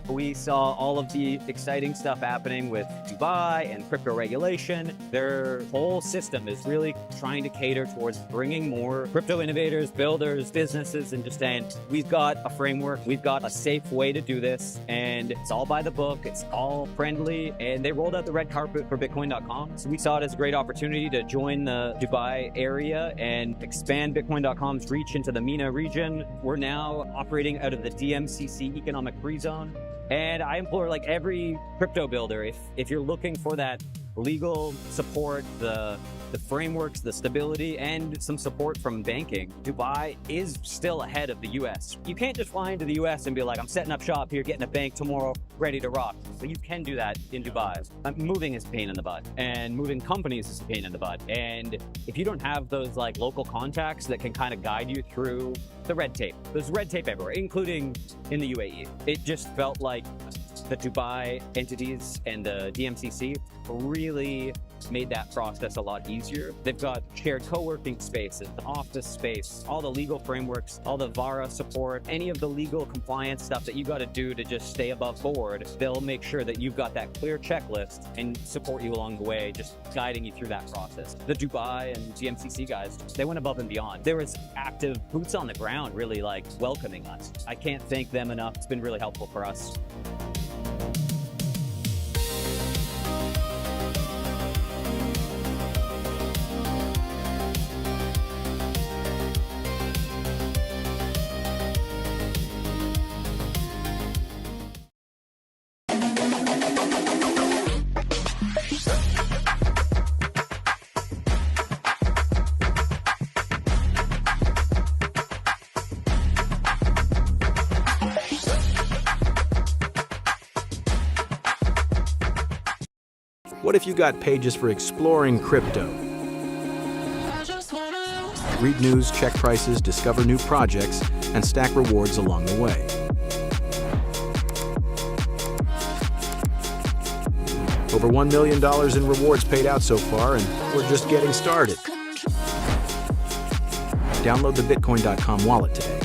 We saw all of the exciting stuff happening with Dubai and crypto regulation. Their whole system is really trying to cater towards bringing more crypto innovators, builders, businesses, and just saying, we've got a framework, we've got a safe way to do this, and it's all by the book, it's all friendly, and they rolled out the red carpet for Bitcoin.com. So we saw it as a great opportunity to join the Dubai area and expand Bitcoin.com's reach into the MENA region. We're now operating out of the DMCC economic free zone. And I implore like every crypto builder, if you're looking for that legal support, the frameworks, the stability, and some support from banking, Dubai is still ahead of the US. You can't just fly into the US and be like, I'm setting up shop here, getting a bank tomorrow, ready to rock. So you can do that in Dubai. Moving is a pain in the butt, and moving companies is a pain in the butt. And if you don't have those like local contacts that can kind of guide you through the red tape, there's red tape everywhere, including in the UAE. It just felt like the Dubai entities and the DMCC really made that process a lot easier. They've got shared co-working spaces, office space, all the legal frameworks, all the VARA support, any of the legal compliance stuff that you got to do to just stay above board. They'll make sure that you've got that clear checklist and support you along the way, just guiding you through that process. The Dubai and DMCC guys, they went above and beyond. There was active boots on the ground really like welcoming us. I can't thank them enough. It's been really helpful for us. What if you got pages for exploring crypto? Read news, check prices, discover new projects, and stack rewards along the way. Over $1 million in rewards paid out so far, and we're just getting started. Download the Bitcoin.com wallet today.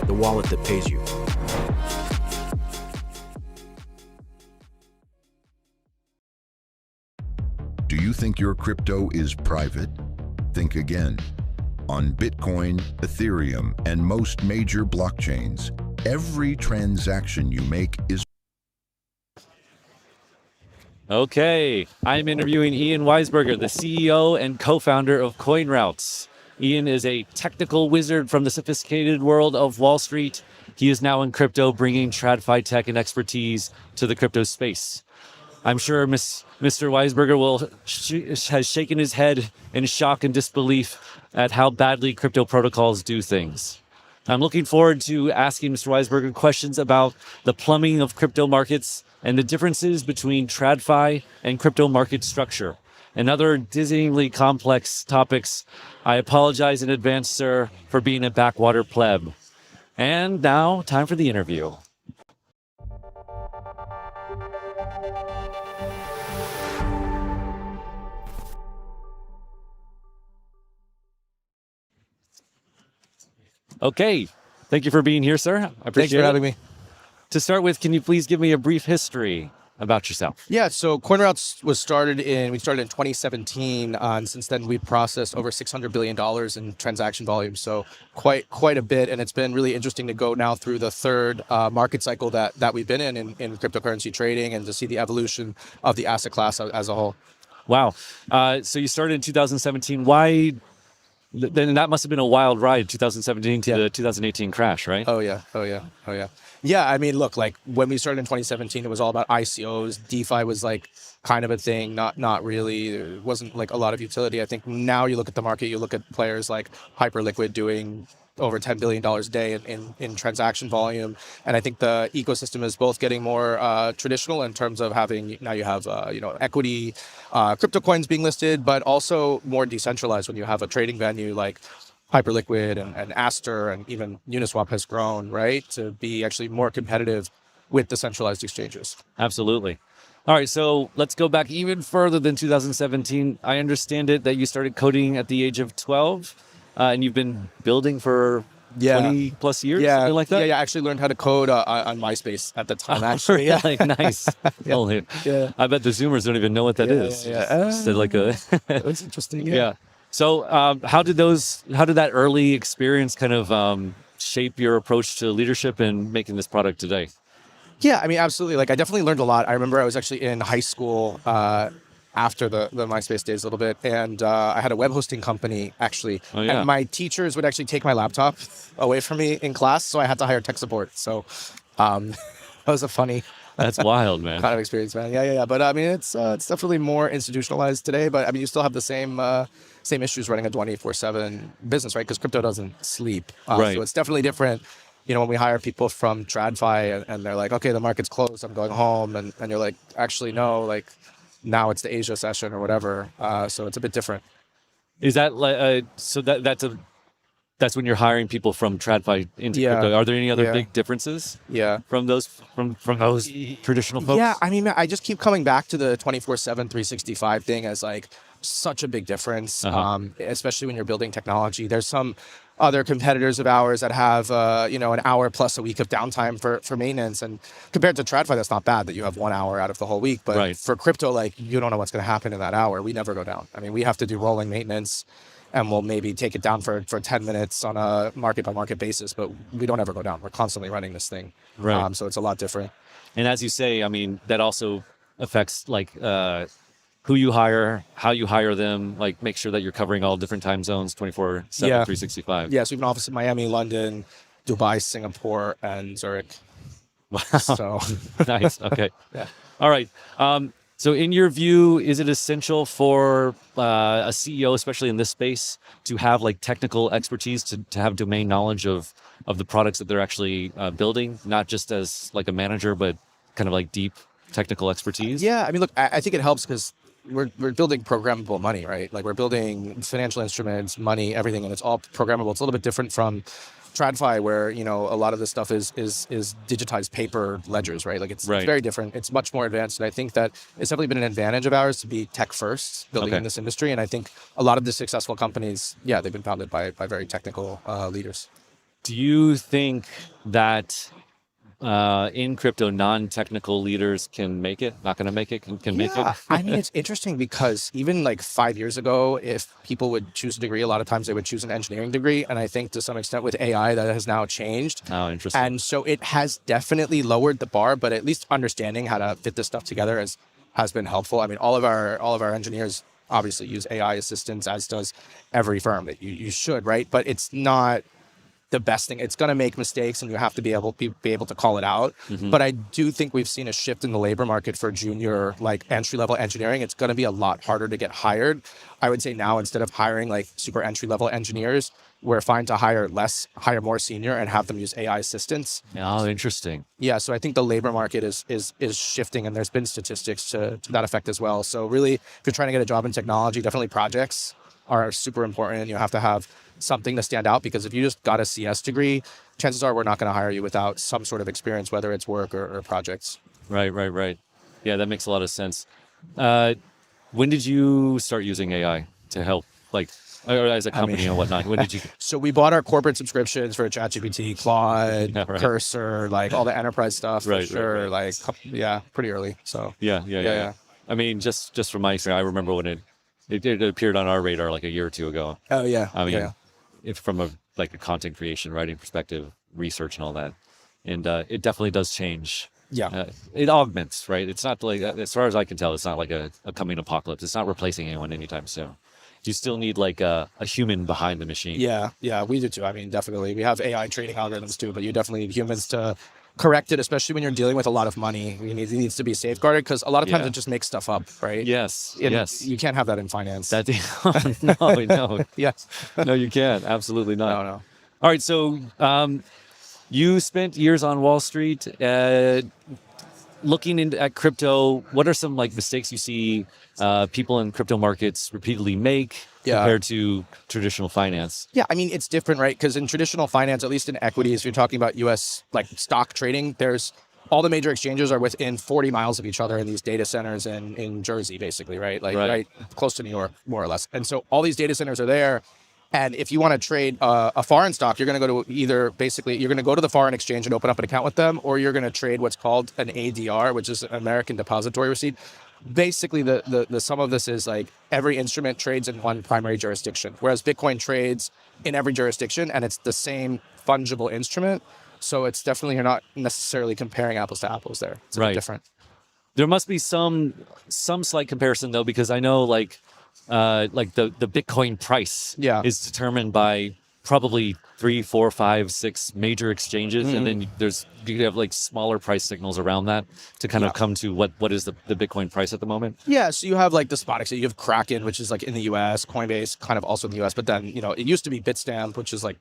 The wallet that pays you. Do you think your crypto is private? Think again. On Bitcoin, Ethereum, and most major blockchains, every transaction you make is... Okay, I'm interviewing Ian Weisberger, the CEO and co-founder of CoinRoutes. Ian is a technical wizard from the sophisticated world of Wall Street. He is now in crypto, bringing TradFi tech and expertise to the crypto space. I'm sure Mr. Weisberger has shaken his head in shock and disbelief at how badly crypto protocols do things. I'm looking forward to asking Mr. Weisberger questions about the plumbing of crypto markets and the differences between TradFi and crypto market structure and other dizzyingly complex topics. I apologize in advance, sir, for being a backwater pleb. And now, time for the interview. Okay, thank you for being here, sir. I appreciate it. Thanks for having me. To start with, can you please give me a brief history about yourself? Yeah, so CoinRoutes we started in 2017, and since then we've processed over $600 billion in transaction volume, so quite a bit, and it's been really interesting to go now through the third market cycle that we've been in cryptocurrency trading, and to see the evolution of the asset class as a whole. Wow. So you started in 2017. Why? Then that must have been a wild ride, 2017 to the 2018 crash, right? Oh yeah. Yeah, I mean, look, like when we started in 2017, it was all about ICOs. DeFi was like kind of a thing, not really. There wasn't like a lot of utility. I think now you look at the market, you look at players like Hyperliquid doing over $10 billion a day in transaction volume. And I think the ecosystem is both getting more traditional in terms of having, now you have equity, crypto coins being listed, but also more decentralized when you have a trading venue like Hyperliquid and Aster, and even Uniswap has grown, right, to be actually more competitive with the centralized exchanges. Absolutely. All right, so let's go back even further than 2017. I understand it that you started coding at the age of 12, and you've been building for 20 plus years, Yeah, something like that? Yeah, I actually learned how to code on MySpace at the time, actually. Yeah. Really? Nice. Holy. Yeah. I bet the Zoomers don't even know what that is. Just like a That's interesting. yeah. So how did that early experience kind of shape your approach to leadership and making this product today? Yeah, I mean, absolutely. Like, I definitely learned a lot. I remember I was actually in high school after the MySpace days a little bit, and I had a web hosting company, actually. Oh, yeah. And my teachers would actually take my laptop away from me in class, so I had to hire tech support. So that was a funny... That's wild, man. kind of experience, man. Yeah. But I mean, it's definitely more institutionalized today, but I mean, you still have the same issues running a 24/7 business, right? Because crypto doesn't sleep. Right. So it's definitely different. You know, when we hire people from TradFi and they're like, okay, the market's closed, I'm going home. And you're like, actually, no, like now it's the Asia session or whatever. So it's a bit different. Is that like, so that's when you're hiring people from TradFi into crypto. Are there any other big differences? Yeah. From those traditional folks? Yeah, I mean, I just keep coming back to the 24/7, 365 thing as like such a big difference, especially when you're building technology. There's some other competitors of ours that have, an hour plus a week of downtime for maintenance. And compared to TradFi, that's not bad that you have 1 hour out of the whole week. But for crypto, like, you don't know what's going to happen in that hour. We never go down. I mean, we have to do rolling maintenance, and we'll maybe take it down for 10 minutes on a market-by-market basis, but we don't ever go down. We're constantly running this thing. Right. So it's a lot different. And as you say, I mean, that also affects like who you hire, how you hire them, like make sure that you're covering all different time zones, 24/7, 365. Yeah, so we have an office in Miami, London, Dubai, Singapore, and Zurich. Wow. So nice. Okay. Yeah. All right. So in your view, is it essential for a CEO, especially in this space, to have like technical expertise, to have domain knowledge of the products that they're actually building, not just as like a manager, but kind of like deep technical expertise? Yeah, I mean, look, I think it helps because we're building programmable money, right? Like we're building financial instruments, money, everything, and it's all programmable. It's a little bit different from TradFi, where a lot of this stuff is digitized paper ledgers, right? Like it's very different. It's much more advanced, and I think that it's definitely been an advantage of ours to be tech first, building in this industry. And I think a lot of the successful companies, they've been founded by very technical leaders. Do you think that in crypto, non-technical leaders can make it? Not going to make it? Can make it? I mean, it's interesting because even like 5 years ago, if people would choose a degree, a lot of times they would choose an engineering degree. And I think to some extent with AI, that has now changed. Oh, interesting. And so it has definitely lowered the bar, but at least understanding how to fit this stuff together has been helpful. I mean, all of our engineers obviously use AI assistants, as does every firm. That you should, right? But it's not the best thing. It's going to make mistakes, and you have to be able to call it out. But I do think we've seen a shift in the labor market for junior, like entry-level engineering. It's going to be a lot harder to get hired. I would say now, instead of hiring like super entry-level engineers, we're fine to hire more senior and have them use AI assistants. Oh, interesting. Yeah, so I think the labor market is shifting, and there's been statistics to that effect as well. So really, if you're trying to get a job in technology, definitely projects are super important. You have to have something to stand out, because if you just got a CS degree, chances are we're not going to hire you without some sort of experience, whether it's work or projects. Right. Yeah, that makes a lot of sense. When did you start using AI to help, like, or as a company and whatnot? When did you? So we bought our corporate subscriptions for ChatGPT, Claude, Cursor, like all the enterprise stuff for sure. Like, pretty early. So yeah. I mean, just from my experience, I remember when it appeared on our radar like a year or two ago. Oh yeah. I mean, if from a content creation, writing perspective, research and all that, and it definitely does change. Yeah. It augments, right? It's not like, as far as I can tell, it's not like a coming apocalypse. It's not replacing anyone anytime soon. You still need like a human behind the machine. Yeah, we do too. I mean, definitely. We have AI trading algorithms too, but you definitely need humans to correct it, especially when you're dealing with a lot of money. It needs to be safeguarded, because a lot of times it just makes stuff up, right? Yes. You can't have that in finance. No. Yes. No, you can't. Absolutely not. No. All right. So you spent years on Wall Street looking at crypto. What are some like mistakes you see people in crypto markets repeatedly make compared to traditional finance? Yeah, I mean, it's different, right? Because in traditional finance, at least in equities, if you're talking about US like stock trading, there's all the major exchanges are within 40 miles of each other in these data centers in Jersey, basically, right? Like right close to New York, more or less. And so all these data centers are there. And if you want to trade a foreign stock, you're going to go to either basically you're going to go to the foreign exchange and open up an account with them, or you're going to trade what's called an ADR, which is an American Depository Receipt. Basically, the sum of this is like every instrument trades in one primary jurisdiction, whereas Bitcoin trades in every jurisdiction, and it's the same fungible instrument. So it's definitely, you're not necessarily comparing apples to apples there. It's a bit different. There must be some slight comparison though, because I know like the Bitcoin price is determined by probably 3, 4, 5, 6 major exchanges, and then you have like smaller price signals around that to kind of come to what is the Bitcoin price at the moment. Yeah, so you have like the spot exchange, you have Kraken, which is like in the US, Coinbase kind of also in the US, but then it used to be Bitstamp, which is like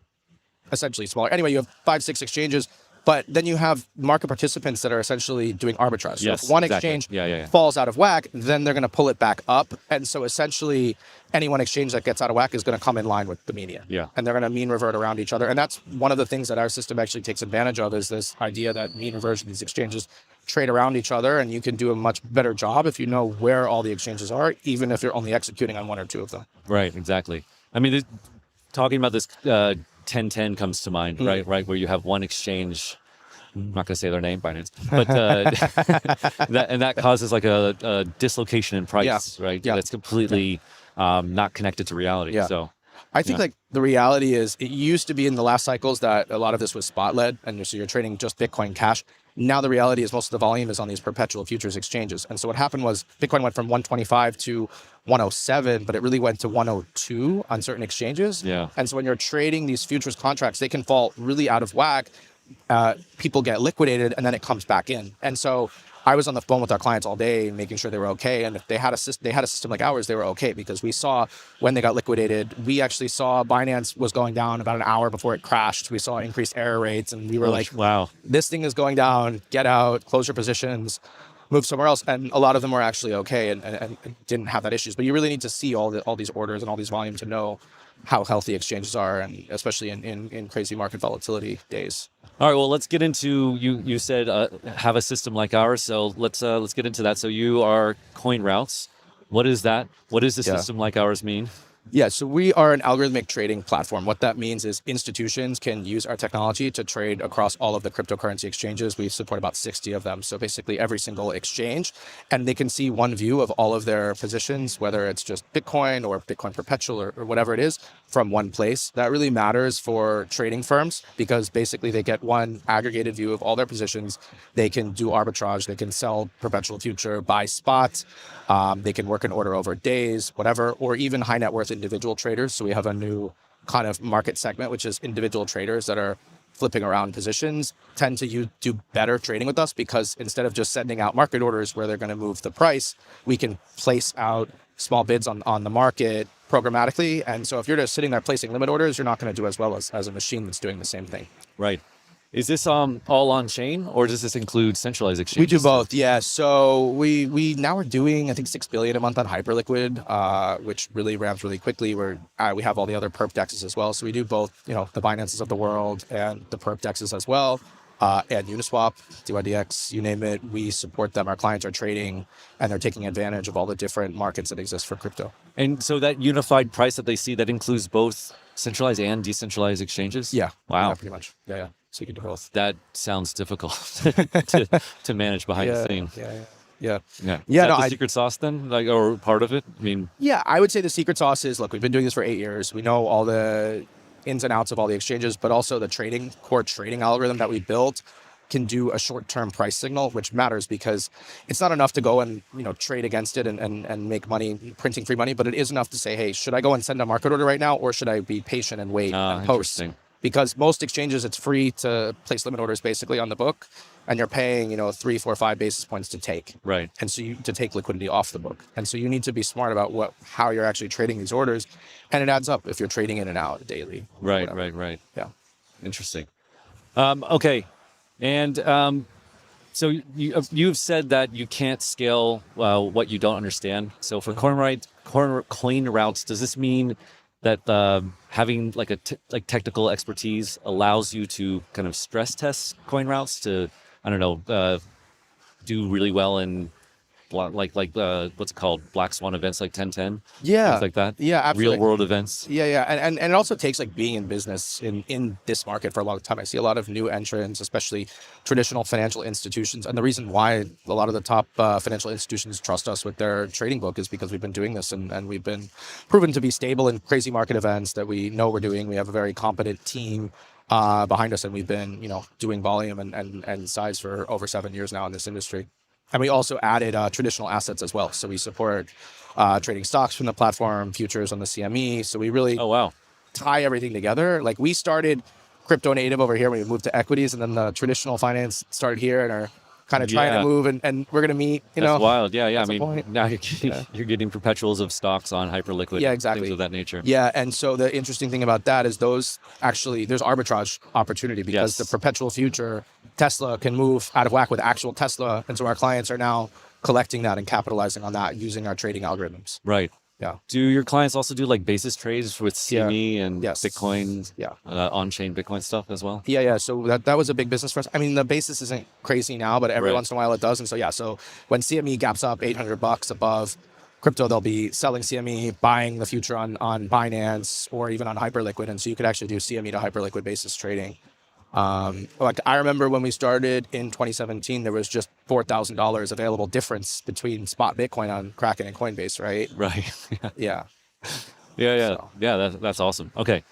essentially smaller. Anyway, you have 5, 6 exchanges, but then you have market participants that are essentially doing arbitrage. So if one exchange falls out of whack, then they're going to pull it back up. And so essentially any one exchange that gets out of whack is going to come in line with the median. Yeah. And they're going to mean revert around each other. And that's one of the things that our system actually takes advantage of, is this idea that mean reversion, these exchanges trade around each other, and you can do a much better job if you know where all the exchanges are, even if you're only executing on 1 or 2 of them. Right, exactly. I mean, talking about this 1010 comes to mind, right? Where you have one exchange, I'm not going to say their name, Binance, but that causes like a dislocation in price, right? That's completely not connected to reality. So I think like the reality is, it used to be in the last cycles that a lot of this was spot led, and so you're trading just Bitcoin Cash. Now the reality is most of the volume is on these perpetual futures exchanges. And so what happened was Bitcoin went from 125 to 107, but it really went to 102 on certain exchanges. Yeah. And so when you're trading these futures contracts, they can fall really out of whack. People get liquidated, and then it comes back in. And so I was on the phone with our clients all day, making sure they were okay. And if they had a system like ours, they were okay, because we saw when they got liquidated, we actually saw Binance was going down about an hour before it crashed. We saw increased error rates, and we were like, wow, this thing is going down, get out, close your positions, move somewhere else. And a lot of them were actually okay and didn't have that issues. But you really need to see all these orders and all these volume to know how healthy exchanges are, and especially in crazy market volatility days. All right, well, let's get into, you said have a system like ours, so let's get into that. So you are Coin Routes. What is that? What does the system like ours mean? Yeah, so we are an algorithmic trading platform. What that means is institutions can use our technology to trade across all of the cryptocurrency exchanges. We support about 60 of them, so basically every single exchange. And they can see one view of all of their positions, whether it's just Bitcoin or Bitcoin Perpetual or whatever it is, from one place. That really matters for trading firms, because basically they get one aggregated view of all their positions. They can do arbitrage, they can sell perpetual future, buy spots, they can work in order over days, whatever, or even high net worth individual traders. So we have a new kind of market segment, which is individual traders that are flipping around positions, tend to do better trading with us, because instead of just sending out market orders where they're going to move the price, we can place out small bids on the market programmatically. And so if you're just sitting there placing limit orders, you're not going to do as well as a machine that's doing the same thing. Right. Is this all on chain, or does this include centralized exchanges? We do both, yeah. So we now are doing, I think, 6 billion a month on Hyperliquid, which really ramps really quickly. We have all the other perp dexes as well. So we do both, the Binances of the world and the perp dexes as well. And Uniswap, DYDX, you name it, we support them. Our clients are trading, and they're taking advantage of all the different markets that exist for crypto. And so that unified price that they see, that includes both centralized and decentralized exchanges? Yeah. Wow. Yeah, pretty much. Yeah. So you can do both. That sounds difficult to manage behind the scenes. Yeah. Is that the secret sauce then, or part of it? I mean, yeah, I would say the secret sauce is, look, we've been doing this for 8 years. We know all the ins and outs of all the exchanges, but also the core trading algorithm that we built can do a short-term price signal, which matters, because it's not enough to go and trade against it and make money, printing free money, but it is enough to say, hey, should I go and send a market order right now, or should I be patient and wait and post? Because most exchanges, it's free to place limit orders basically on the book, and you're paying 3, 4, 5 basis points to take. Right. And so to take liquidity off the book. And so you need to be smart about how you're actually trading these orders, and it adds up if you're trading in and out daily. Right. Yeah. Interesting. Okay. And so you've said that you can't scale what you don't understand. So for coin routes, does this mean that having technical expertise allows you to kind of stress test coin routes to, I don't know, do really well in what's it called, Black Swan events like 1010, Yeah, things like that. yeah, absolutely. Real world events. Yeah, and it also takes like being in business in this market for a long time. I see a lot of new entrants, especially traditional financial institutions, and the reason why a lot of the top financial institutions trust us with their trading book is because we've been doing this and we've been proven to be stable in crazy market events that we know we're doing. We have a very competent team behind us, and we've been doing volume and size for over 7 years now in this industry. And we also added traditional assets as well. So we support trading stocks from the platform, futures on the CME. So we really tie everything together. Like we started crypto native over here when we moved to equities, and then the traditional finance started here and are kind of trying to move, and we're going to meet, That's wild. Yeah. I mean, point. now you're getting perpetuals of stocks on Hyperliquid. Yeah, exactly. Things of that nature. Yeah, and so the interesting thing about that is there's arbitrage opportunity because the perpetual future Tesla can move out of whack with actual Tesla, and so our clients are now collecting that and capitalizing on that using our trading algorithms. Right. Yeah. Do your clients also do like basis trades with CME and Bitcoin, on-chain Bitcoin stuff as well? Yeah. So that was a big business for us. I mean, the basis isn't crazy now, but every once in a while it does. And so, so when CME gaps up $800 above crypto, they'll be selling CME, buying the future on Binance or even on Hyperliquid. And so you could actually do CME to Hyperliquid basis trading. Like I remember when we started in 2017, there was just $4,000 available difference between spot Bitcoin on Kraken and Coinbase, right? Right. Yeah. Yeah. That's awesome. Okay.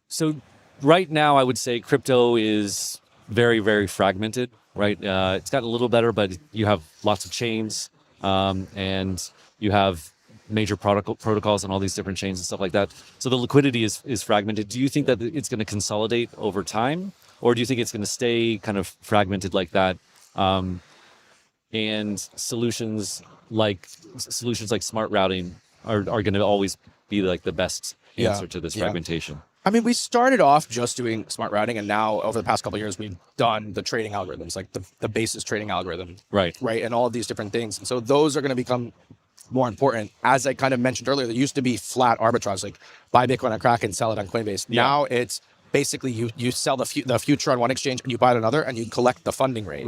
So right now, I would say crypto is very, very fragmented. Right. It's gotten a little better, but you have lots of chains, and you have major protocols and all these different chains and stuff like that. So the liquidity is fragmented. Do you think that it's going to consolidate over time, or do you think it's going to stay kind of fragmented like that? And solutions like smart routing are going to always be like the best answer to this fragmentation. I mean, we started off just doing smart routing, and now over the past couple of years, we've done the trading algorithms, like the basis trading algorithm, right, and all of these different things. And so those are going to become more important. As I kind of mentioned earlier, there used to be flat arbitrage, like buy Bitcoin on Kraken, sell it on Coinbase. Now it's basically you sell the future on one exchange and you buy it on another, and you collect the funding rate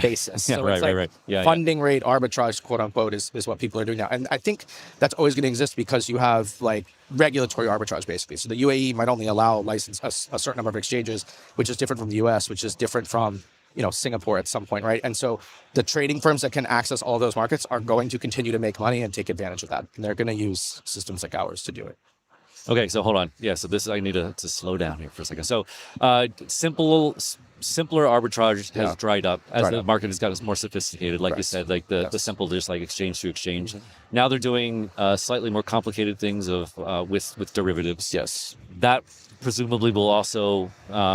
basis. Yeah, so right. Yeah, funding rate arbitrage, quote unquote, is what people are doing now. And I think that's always going to exist because you have like regulatory arbitrage basically. So the UAE might only allow license a certain number of exchanges, which is different from the US, which is different from Singapore at some point, right? And so the trading firms that can access all those markets are going to continue to make money and take advantage of that. And they're going to use systems like ours to do it. Okay, so hold on. Yeah, so I need to slow down here for a second. So simpler arbitrage has dried up as the market has gotten more sophisticated. Like you said, like the simple just like exchange to exchange. Now they're doing slightly more complicated things with derivatives. Yes. That presumably will also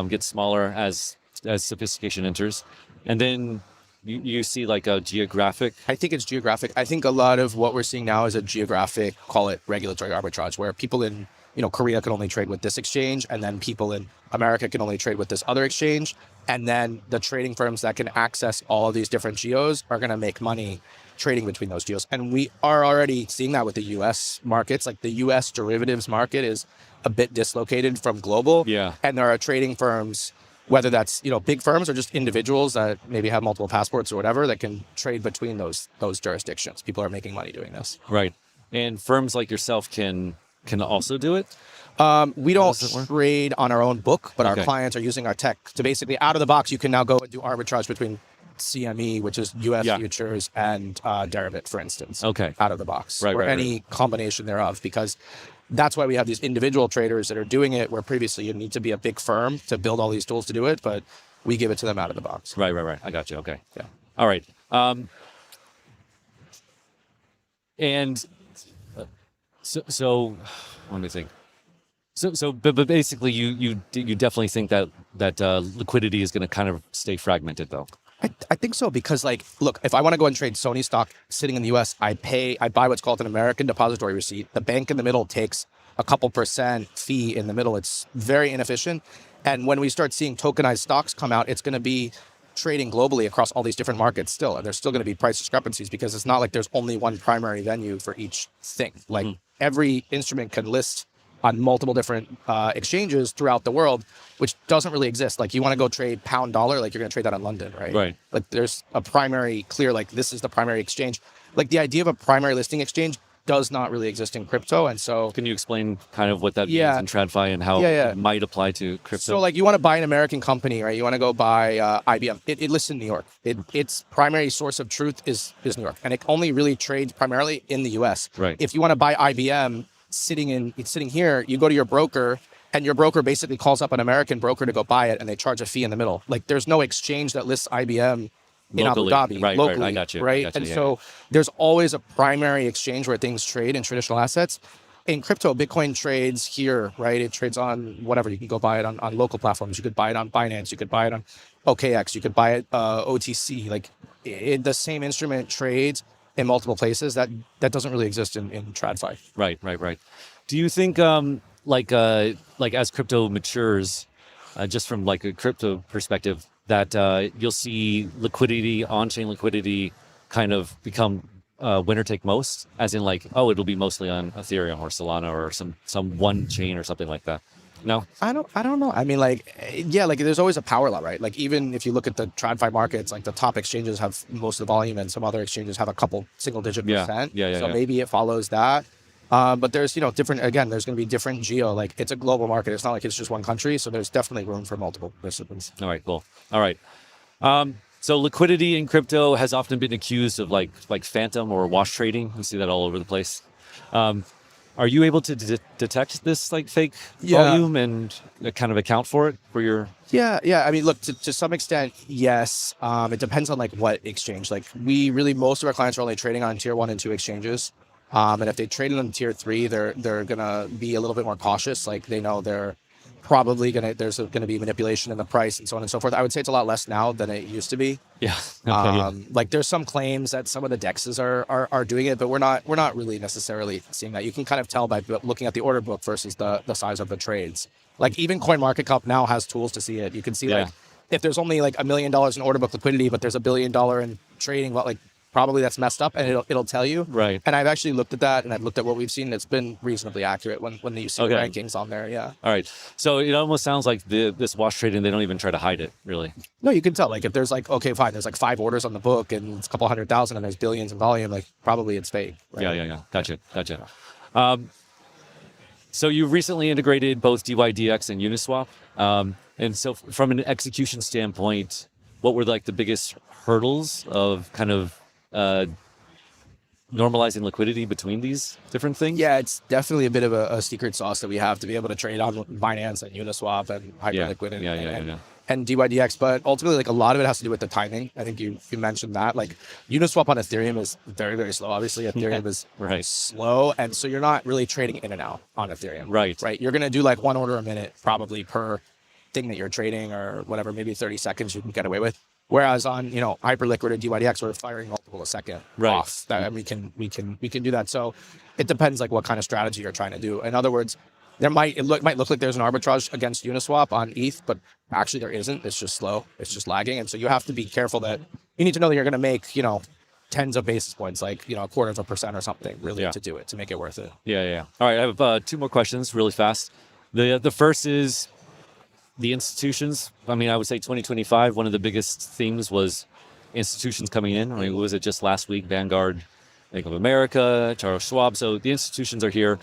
get smaller as sophistication enters. And then you see like a geographic. I think it's geographic. I think a lot of what we're seeing now is a geographic, call it regulatory arbitrage, where people in Korea can only trade with this exchange, and then people in America can only trade with this other exchange. And then the trading firms that can access all of these different geos are going to make money trading between those geos. And we are already seeing that with the US markets. Like the US derivatives market is a bit dislocated from global. Yeah. And there are trading firms, whether that's big firms or just individuals that maybe have multiple passports or whatever, that can trade between those jurisdictions. People are making money doing this. Right. And firms like yourself can also do it? We don't trade on our own book, but our clients are using our tech to basically, out of the box, you can now go and do arbitrage between CME, which is US futures, and Deribit, for instance. Okay. Out of the box. Or any combination thereof, because that's why we have these individual traders that are doing it, where previously you need to be a big firm to build all these tools to do it, but we give it to them out of the box. Right. I got you. Okay. Yeah. All right. And so let me think. But basically, you definitely think that liquidity is going to kind of stay fragmented, though. I think so, because look, if I want to go and trade Sony stock sitting in the US, I buy what's called an American depository receipt. The bank in the middle takes a couple % fee in the middle. It's very inefficient. And when we start seeing tokenized stocks come out, it's going to be trading globally across all these different markets still. And there's still going to be price discrepancies, because it's not like there's only one primary venue for each thing. Like every instrument can list on multiple different exchanges throughout the world, which doesn't really exist. Like you want to go trade pound dollar, like you're going to trade that on London, right? Right. Like there's a primary clear, like this is the primary exchange. Like the idea of a primary listing exchange does not really exist in crypto. And so can you explain kind of what that Yeah. means in TradFi and how Yeah. it might apply to crypto? So like you want to buy an American company, right? You want to go buy IBM. It lists in New York. Its primary source of truth is New York. And it only really trades primarily in the US. Right. If you want to buy IBM it's sitting here, you go to your broker and your broker basically calls up an American broker to go buy it and they charge a fee in the middle. Like there's no exchange that lists IBM in Abu Locally. Dhabi, Right, locally, right. I got you. right? I got you, And yeah, so there's always a primary exchange where things trade in traditional assets. In crypto, Bitcoin trades here, right? It trades on whatever. You can go buy it on local platforms. You could buy it on Binance. You could buy it on OKX. You could buy it OTC. Like the same instrument trades in multiple places. That doesn't really exist in TradFi. Right. Do you think like as crypto matures, just from like a crypto perspective, that you'll see liquidity, on-chain liquidity, kind of become winner take most, as in like, oh, it'll be mostly on Ethereum or Solana or some one chain or something like that? No, I don't know. I mean, like, yeah, like there's always a power law, right? Like even if you look at the TradFi markets, like the top exchanges have most of the volume and some other exchanges have a couple single-digit percent. So maybe it follows that. But there's, different, again, there's going to be different geo, like it's a global market. It's not like it's just one country. So there's definitely room for multiple participants. All right, cool. All right. So liquidity in crypto has often been accused of like phantom or wash trading. You see that all over the place. Are you able to detect this like fake volume and kind of account for it for your? Yeah. I mean, look, to some extent, yes. It depends on like what exchange. Like most of our clients are only trading on tier 1 and 2 exchanges. And if they trade on tier 3, they're gonna be a little bit more cautious. Like they know they're probably there's gonna be manipulation in the price and so on and so forth. I would say it's a lot less now than it used to be. Yeah. Like there's some claims that some of the DEXs are doing it, but we're not really necessarily seeing that. You can kind of tell by looking at the order book versus the size of the trades. Like even CoinMarketCap now has tools to see it. You can see like if there's only like $1 million in order book liquidity, but there's $1 billion in trading, well, like probably that's messed up, and it'll tell you. Right. And I've actually looked at that, and I've looked at what we've seen. It's been reasonably accurate when you see the rankings on there. Yeah. All right. So it almost sounds like this wash trading, they don't even try to hide it, really. No, you can tell. Like if there's like, okay, fine, there's like 5 orders on the book, and it's a couple 100,000, and there's billions in volume. Like probably it's fake. Right? Yeah. Gotcha. So you recently integrated both DYDX and Uniswap. And so from an execution standpoint, what were like the biggest hurdles of kind of normalizing liquidity between these different things? Yeah, it's definitely a bit of a secret sauce that we have to be able to trade on Binance and Uniswap and Hyperliquid and DYDX. But ultimately, like a lot of it has to do with the timing. I think you mentioned that. Like Uniswap on Ethereum is very, very slow. Obviously, Ethereum is slow. And so you're not really trading in and out on Ethereum. Right. You're going to do like 1 order a minute probably per thing that you're trading or whatever, maybe 30 seconds you can get away with. Whereas on, Hyperliquid or DYDX, we're firing multiple a second off. And we can do that. So it depends like what kind of strategy you're trying to do. In other words, it might look like there's an arbitrage against Uniswap on ETH, but actually there isn't. It's just slow. It's just lagging. And so you have to be careful that you need to know that you're going to make, tens of basis points, like, 0.25% or something really to do it, to make it worth it. Yeah. All right. I have 2 more questions really fast. The first is, the institutions. I mean, I would say 2025, one of the biggest themes was institutions coming in. I mean, was it just last week? Vanguard, Bank of America, Charles Schwab. So the institutions are here.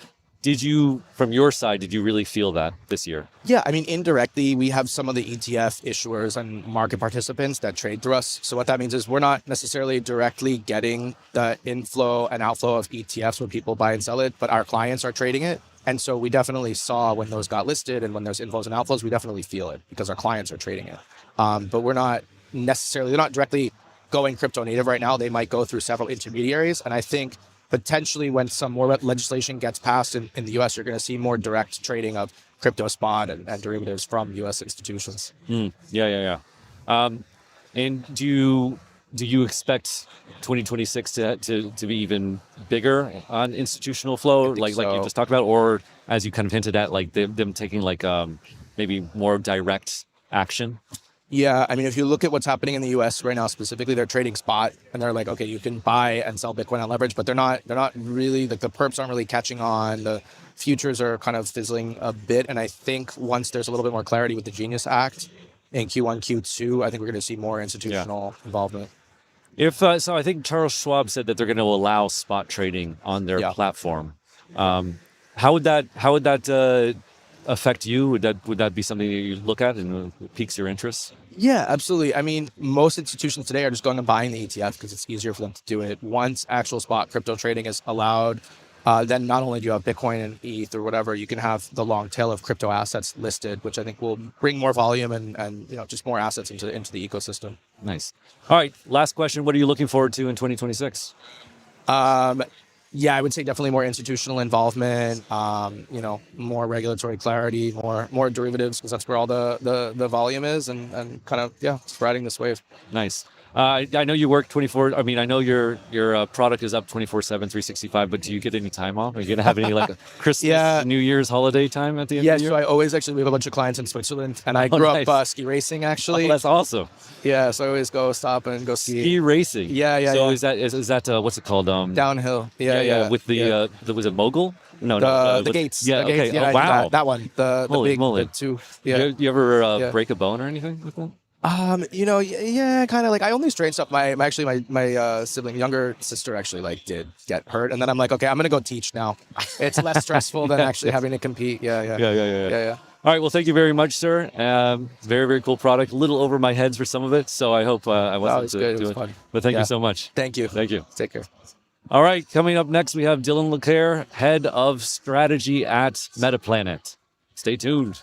From your side, did you really feel that this year? Yeah, I mean, indirectly, we have some of the ETF issuers and market participants that trade through us. So what that means is we're not necessarily directly getting the inflow and outflow of ETFs when people buy and sell it, but our clients are trading it. And so we definitely saw when those got listed and when there's inflows and outflows, we definitely feel it because our clients are trading it. But they're not directly going crypto native right now. They might go through several intermediaries. And I think potentially when some more legislation gets passed in the US, you're going to see more direct trading of crypto spot and derivatives from US institutions. Yeah. And do you expect 2026 to be even bigger on institutional flow, like you just talked about, or as you kind of hinted at, like them taking like maybe more direct action? Yeah, I mean, if you look at what's happening in the U.S. right now, specifically, they're trading spot, and they're like, okay, you can buy and sell Bitcoin on leverage, but they're not really, like, the perps aren't really catching on. The futures are kind of fizzling a bit, and I think once there's a little bit more clarity with the Genius Act in Q1, Q2, I think we're going to see more institutional involvement. If so, I think Charles Schwab said that they're going to allow spot trading on their platform. How would that affect you? Would that be something that you look at and piques your interest? Yeah, absolutely. I mean, most institutions today are just going and buying the ETF because it's easier for them to do it. Once actual spot crypto trading is allowed, then not only do you have Bitcoin and ETH or whatever, you can have the long tail of crypto assets listed, which I think will bring more volume and just more assets into the ecosystem. Nice. All right, last question. What are you looking forward to in 2026? Yeah, I would say definitely more institutional involvement, more regulatory clarity, more derivatives, because that's where all the volume is, and kind of, spreading this wave. Nice. I know you work 24. I mean, I know your product is up 24/7, 365. But do you get any time off? Are you gonna have any like Christmas, New Year's holiday time at the end of the year? So I always we have a bunch of clients in Switzerland, and I grew up ski racing actually. Oh, that's awesome. Yeah, so I always go stop and go ski. Ski racing. Yeah. So is that what's it called? Downhill. Yeah. With the was it mogul? No, the gates. Yeah. The gates, okay. Oh, wow. That one. The Holy big moly. the two. Yeah. You ever break a bone or anything with that? Kind of like I only strained stuff. My sibling, younger sister, actually did get hurt, and then I'm like, okay, I'm gonna go teach now. It's less stressful than actually having to compete. Yeah. All right. Well, thank you very much, sir. Very, very cool product. A little over my heads for some of it, so I hope I wasn't. It was good. It was fun. But thank you so much. Thank you. Thank you. Take care. All right. Coming up next, we have Dylan LeClaire, head of strategy at MetaPlanet. Stay tuned.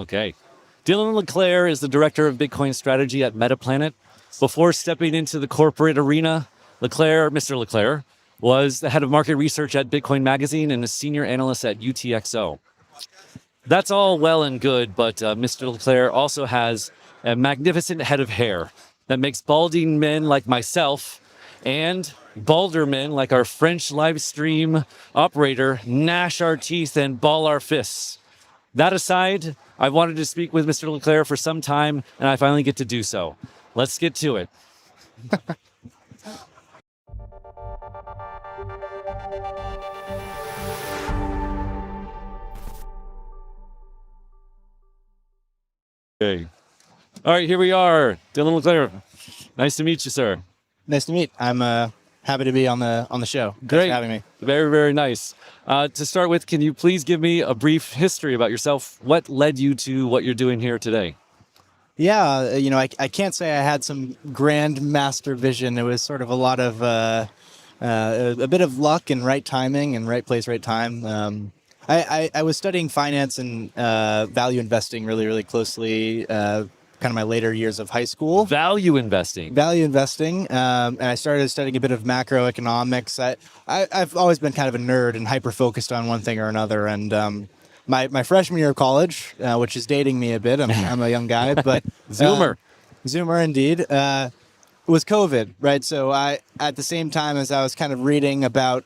Okay. Dylan LeClaire is the director of Bitcoin strategy at MetaPlanet. Before stepping into the corporate arena, Mr. LeClaire, was the head of market research at Bitcoin Magazine and a senior analyst at UTXO. That's all well and good, but Mr. LeClaire also has a magnificent head of hair that makes balding men like myself and balder men like our French live stream operator gnash our teeth and ball our fists. That aside, I wanted to speak with Mr. LeClaire for some time, and I finally get to do so. Let's get to it. Okay. All right, here we are. Dylan LeClaire. Nice to meet you, sir. Nice to meet. I'm happy to be on the show. Thanks Great. for having me. Very, very nice. To start with, can you please give me a brief history about yourself? What led you to what you're doing here today? Yeah, I can't say I had some grand master vision. It was sort of a lot of a bit of luck and right timing and right place, right time. I was studying finance and value investing really, really closely, kind of my later years of high school. Value investing. And I started studying a bit of macroeconomics. I've always been kind of a nerd and hyper-focused on one thing or another. And my freshman year of college, which is dating me a bit, I'm a young guy, but... Zoomer, indeed. Was COVID, right? So at the same time as I was kind of reading about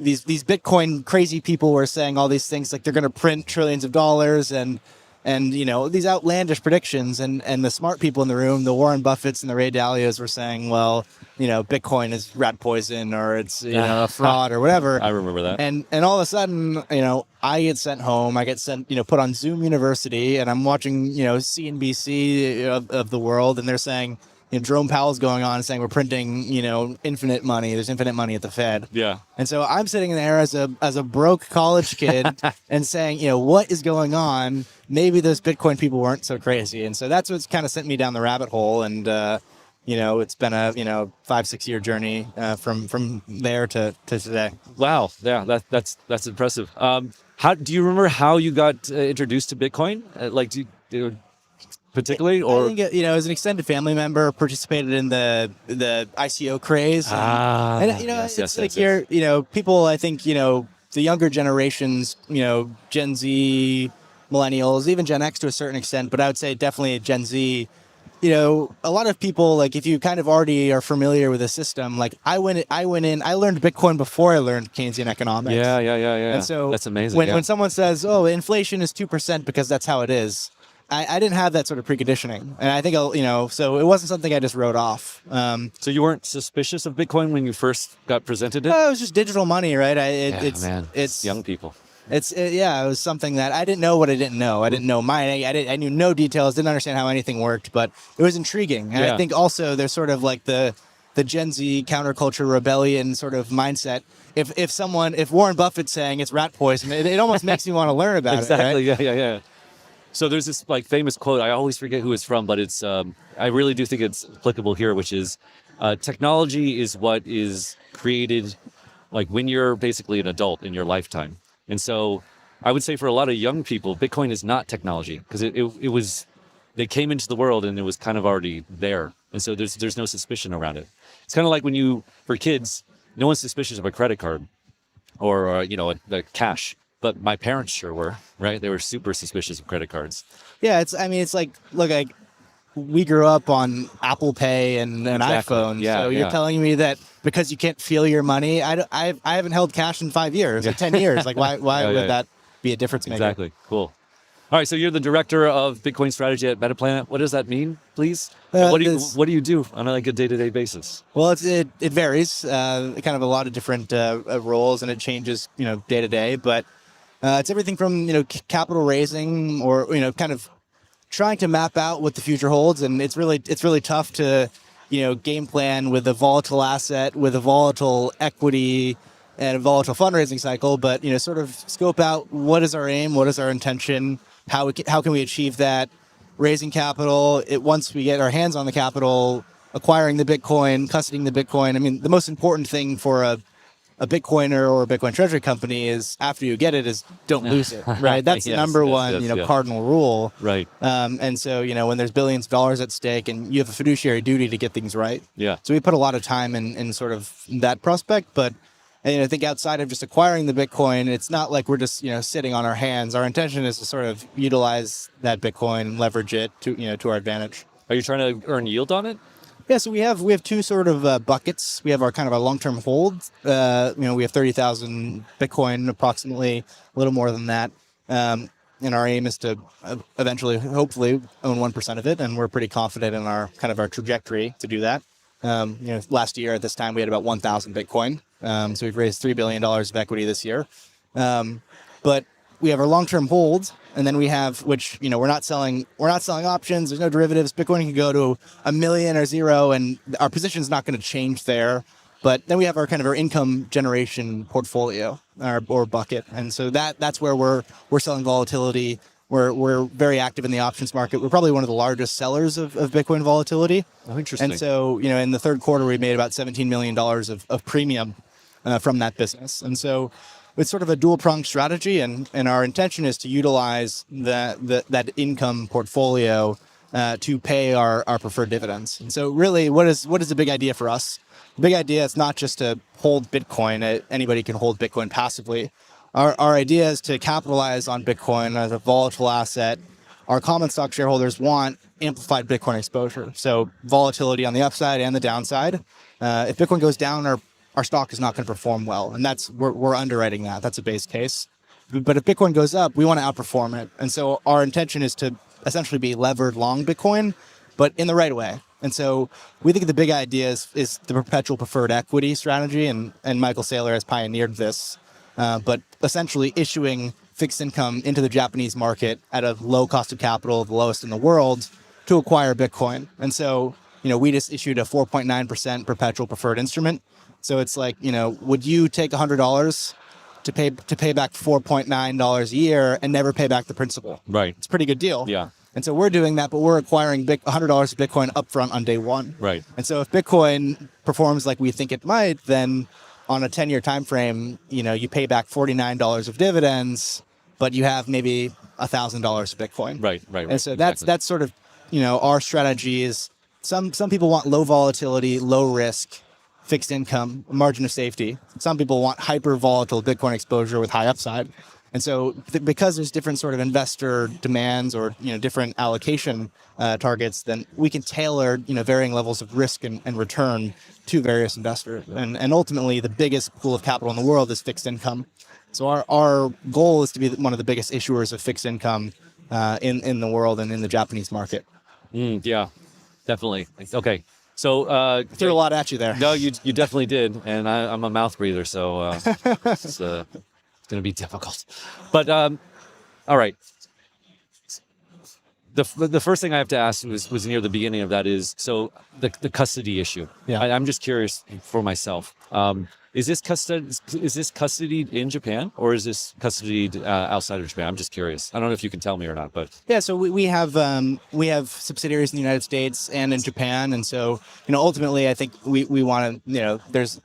these Bitcoin crazy people were saying all these things like they're going to print trillions of dollars and these outlandish predictions, and the smart people in the room, the Warren Buffetts and the Ray Dalias, were saying, well, Bitcoin is rat poison or it's a fraud or whatever. I remember that. And all of a sudden, I get sent home. I get sent, put on Zoom University, and I'm watching CNBC of the world, and they're saying, Jerome Powell's going on and saying we're printing, infinite money. There's infinite money at the Fed. Yeah. And so I'm sitting there as a broke college kid and saying, what is going on? Maybe those Bitcoin people weren't so crazy. And so that's what's kind of sent me down the rabbit hole. And, it's been a, 5-6 year journey from there to today. Wow. Yeah, that's impressive. How do you remember how you got introduced to Bitcoin? Particularly, or I think as an extended family member, participated in the ICO craze. People. I think the younger generations, Gen Z, millennials, even Gen X to a certain extent, but I would say definitely Gen Z. A lot of people, like, if you kind of already are familiar with the system, like I went in, I learned Bitcoin before I learned Keynesian economics. Yeah. And so that's amazing. When someone says, "Oh, inflation is 2% because that's how it is," I didn't have that sort of preconditioning, and I think so it wasn't something I just wrote off. So you weren't suspicious of Bitcoin when you first got presented it? It was just digital money, right? It's young people. It was something that I didn't know what I didn't know. I didn't know mine. I knew no details. Didn't understand how anything worked, but it was intriguing. And I think also there's sort of like the Gen Z counterculture rebellion sort of mindset. If Warren Buffett's saying it's rat poison, it almost makes me want to learn about exactly. it. Right? Yeah. So there's this like famous quote. I always forget who it's from, but it's I really do think it's applicable here, which is technology is what is created like when you're basically an adult in your lifetime. And so I would say for a lot of young people, Bitcoin is not technology because it was, they came into the world and it was kind of already there. And so there's no suspicion around it. It's kind of like for kids, no one's suspicious of a credit card or, the cash. But my parents sure were, right? They were super suspicious of credit cards. Yeah, it's like, look, we grew up on Apple Pay and an iPhone. Yeah, so you're telling me that because you can't feel your money, I haven't held cash in 5 years or 10 years. Like, why would that be a difference maker? Exactly. Cool. All right, so you're the director of Bitcoin strategy at MetaPlanet. What does that mean, please? What do you do on a day-to-day basis? Well, it varies. Kind of a lot of different roles, and it changes, day to day. But it's everything from capital raising or kind of trying to map out what the future holds, and it's really tough to game plan with a volatile asset, with a volatile equity and a volatile fundraising cycle. But sort of scope out what is our aim, what is our intention, how can we achieve that, raising capital. Once we get our hands on the capital, acquiring the Bitcoin, custodying the Bitcoin. I mean, the most important thing for a a Bitcoiner or a Bitcoin treasury company is after you get it is don't lose it, right? That's the number one, cardinal rule. Right. And so, when there's billions of dollars at stake and you have a fiduciary duty to get things right. Yeah. So we put a lot of time in sort of that prospect, but I think outside of just acquiring the Bitcoin, it's not like we're just, sitting on our hands. Our intention is to sort of utilize that Bitcoin, leverage it to our advantage. Are you trying to earn yield on it? Yeah, so we have two sort of buckets. We have our kind of a long-term hold. We have 30,000 Bitcoin, approximately, a little more than that. And our aim is to eventually, hopefully, own 1% of it. And we're pretty confident in our trajectory to do that. Last year at this time we had about 1,000 Bitcoin. So we've raised $3 billion of equity this year. But we have our long-term hold, and then we have, which, we're not selling options. There's no derivatives. Bitcoin can go to 1 million or 0, and our position is not going to change there. But then we have our our income generation portfolio or bucket. And so that's where we're selling volatility. We're very active in the options market. We're probably one of the largest sellers of Bitcoin volatility. Oh, interesting. And so, in the third quarter, we made about $17 million of premium from that business. And so it's sort of a dual-pronged strategy, and our intention is to utilize that income portfolio to pay our preferred dividends. And so really, what is the big idea for us? The big idea is not just to hold Bitcoin. Anybody can hold Bitcoin passively. Our idea is to capitalize on Bitcoin as a volatile asset. Our common stock shareholders want amplified Bitcoin exposure, so volatility on the upside and the downside. If Bitcoin goes down, our stock is not going to perform well, and we're underwriting that. That's a base case. But if Bitcoin goes up, we want to outperform it, and so our intention is to essentially be levered long Bitcoin, but in the right way. And so we think the big idea is the perpetual preferred equity strategy, and Michael Saylor has pioneered this. But essentially issuing fixed income into the Japanese market at a low cost of capital, the lowest in the world, to acquire Bitcoin. And so, we just issued a 4.9% perpetual preferred instrument. So it's like, would you take $100 to pay back $4.9 a year and never pay back the principal? Right. It's a pretty good deal. Yeah. And so we're doing that, but we're acquiring $100 of Bitcoin upfront on day one. Right. And so if Bitcoin performs like we think it might, then on a 10-year time frame, you pay back $49 of dividends, but you have maybe $1,000 of Bitcoin. Right. And so that's sort of, our strategy is some people want low volatility, low risk, fixed income, margin of safety. Some people want hyper volatile Bitcoin exposure with high upside. And so because there's different sort of investor demands or, different allocation targets, then we can tailor, varying levels of risk and return to various investors. And ultimately, the biggest pool of capital in the world is fixed income. So our goal is to be one of the biggest issuers of fixed income in the world and in the Japanese market. Yeah, definitely. Okay. So threw a lot at you there. No, you definitely did. And I'm a mouth breather, so it's going to be difficult. But all right. The first thing I have to ask was near the beginning of that is, so the custody issue. Yeah. I'm just curious for myself. Is this custodied in Japan, or is this custodied outside of Japan? I'm just curious. I don't know if you can tell me or not, but yeah. So we have subsidiaries in the United States and in Japan, and so ultimately I think we want to there's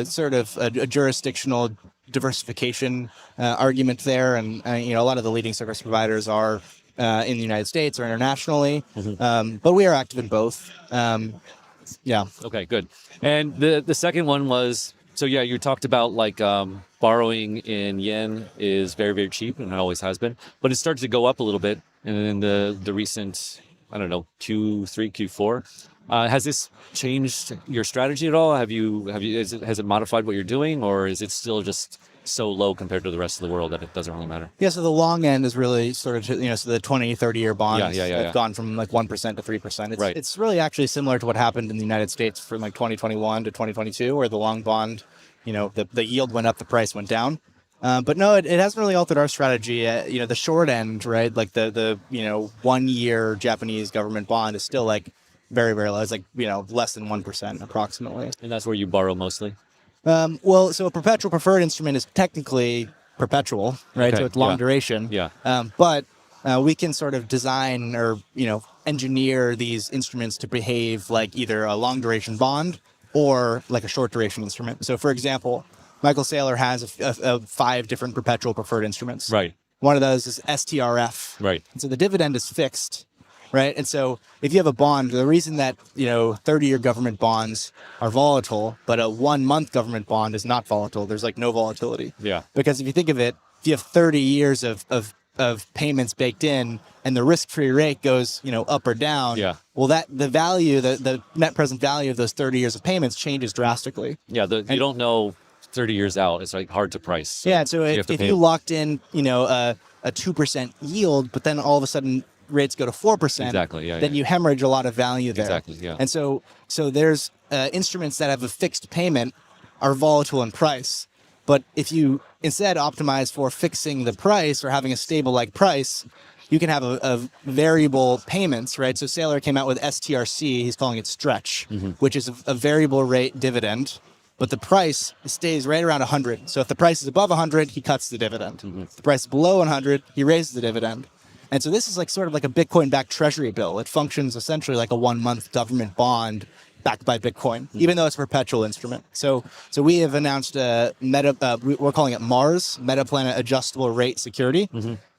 sort of a jurisdictional diversification argument there, and a lot of the leading service providers are in the United States or internationally, but we are active in both. Yeah. Okay, good. And the second one was, so yeah, you talked about like borrowing in yen is very, very cheap, and it always has been, but it started to go up a little bit in the recent, I don't know, Q3, Q4. Has this changed your strategy at all? Has it modified what you're doing, or is it still just so low compared to the rest of the world that it doesn't really matter? Yeah, so the long end is really sort of, so the 20, 30-year bonds have gone from like 1% to 3%. It's really actually similar to what happened in the United States from like 2021 to 2022, where the long bond, the yield went up, the price went down. But no, it hasn't really altered our strategy. The short end, right, like the 1 year Japanese government bond is still like very, very low. It's like, less than 1% approximately. And that's where you borrow mostly? Well, so a perpetual preferred instrument is technically perpetual, right? Okay, So it's long duration. Yeah. But we can sort of design or, engineer these instruments to behave like either a long duration bond or like a short duration instrument. So for example, Michael Saylor has 5 different perpetual preferred instruments. Right. One of those is STRF. Right. And so the dividend is fixed, right? And so if you have a bond, the reason that 30-year government bonds are volatile, but a 1-month government bond is not volatile, there's like no volatility. Yeah. Because if you think of it, if you have 30 years of payments baked in, and the risk-free rate goes up or down, well, that the value, the net present value of those 30 years of payments changes drastically. Yeah. You don't know 30 years out. It's like hard to price. So Yeah, so you have if to if pay you locked in, a 2% yield, but then all of a sudden rates go to 4%, Exactly, yeah, then yeah. you hemorrhage a lot of value there. Exactly, yeah. And so there's instruments that have a fixed payment are volatile in price. But if you instead optimize for fixing the price or having a stable like price, you can have a variable payments, right? So Saylor came out with STRC, he's calling it stretch, which is a variable rate dividend. But the price stays right around 100. So if the price is above 100, he cuts the dividend. If the price is below 100, he raises the dividend. And so this is like sort of like a Bitcoin-backed treasury bill. It functions essentially like a 1-month government bond backed by Bitcoin, even though it's a perpetual instrument. So we have announced we're calling it MARS, Meta Planet Adjustable Rate Security.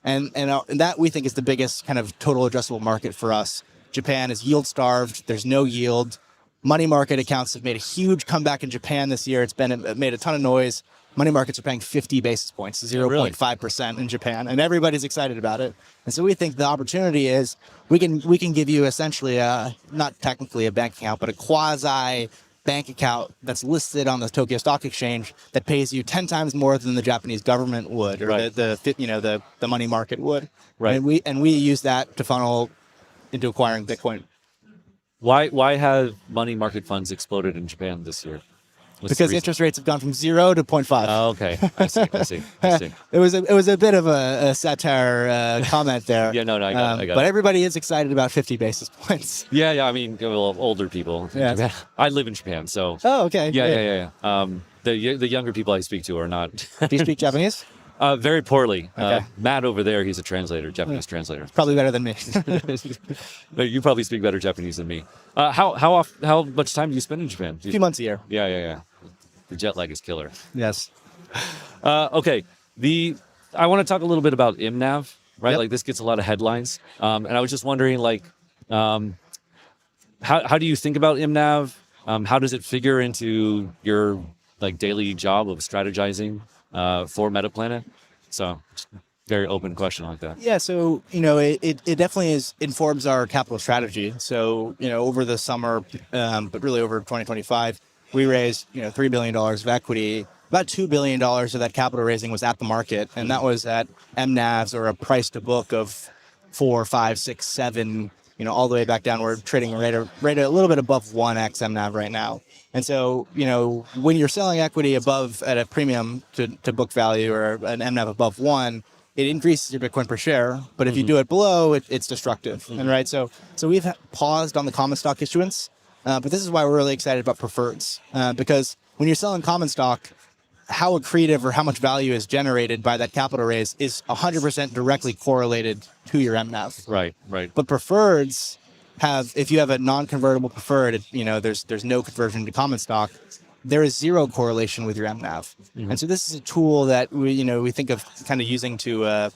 And that we think is the biggest kind of total addressable market for us. Japan is yield starved. There's no yield. Money market accounts have made a huge comeback in Japan this year. It made a ton of noise. Money markets are paying 50 basis points, 0.5% in Japan, and everybody's excited about it. And so we think the opportunity is we can give you essentially not technically a bank account, but a quasi bank account that's listed on the Tokyo Stock Exchange that pays you 10 times more than the Japanese government would, or the money market would. Right. And we use that to funnel into acquiring Bitcoin. Why have money market funds exploded in Japan this year? Because interest rates have gone from 0 to 0.5. Oh, okay. I see. It was a bit of a satire comment there. Yeah, no, I got it. But everybody is excited about 50 basis points. Yeah. I mean, older people. Yeah. I live in Japan, so. Oh, okay. Yeah. The younger people I speak to are not. Do you speak Japanese? Very poorly. Okay. Matt over there, he's a translator, Japanese translator. Probably better than me. You probably speak better Japanese than me. How much time do you spend in Japan? A few months a year. Yeah. The jet lag is killer. Yes. Okay. I want to talk a little bit about IMNAV, right? Yep. Like this gets a lot of headlines. And I was just wondering, like, how do you think about IMNAV? How does it figure into your daily job of strategizing for MetaPlanet? So very open question like that. Yeah, so it definitely informs our capital strategy. So over the summer, but really over 2025, we raised $3 billion of equity. About $2 billion of that capital raising was at the market, and that was at MNAVs, or a price to book of 4, 5, 6, 7. All the way back down. We're trading right a little bit above 1x MNAV right now. And so, when you're selling equity above at a premium to book value, or an MNAV above 1, it increases your Bitcoin per share. But if you do it below, it's destructive. And right, so we've paused on the common stock issuance. But this is why we're really excited about preferreds, because when you're selling common stock, how accretive or how much value is generated by that capital raise is 100% directly correlated to your MNAV. Right. But preferreds if you have a non-convertible preferred, there's no conversion to common stock. There is zero correlation with your MNAV. And so this is a tool that we think of kind of using to,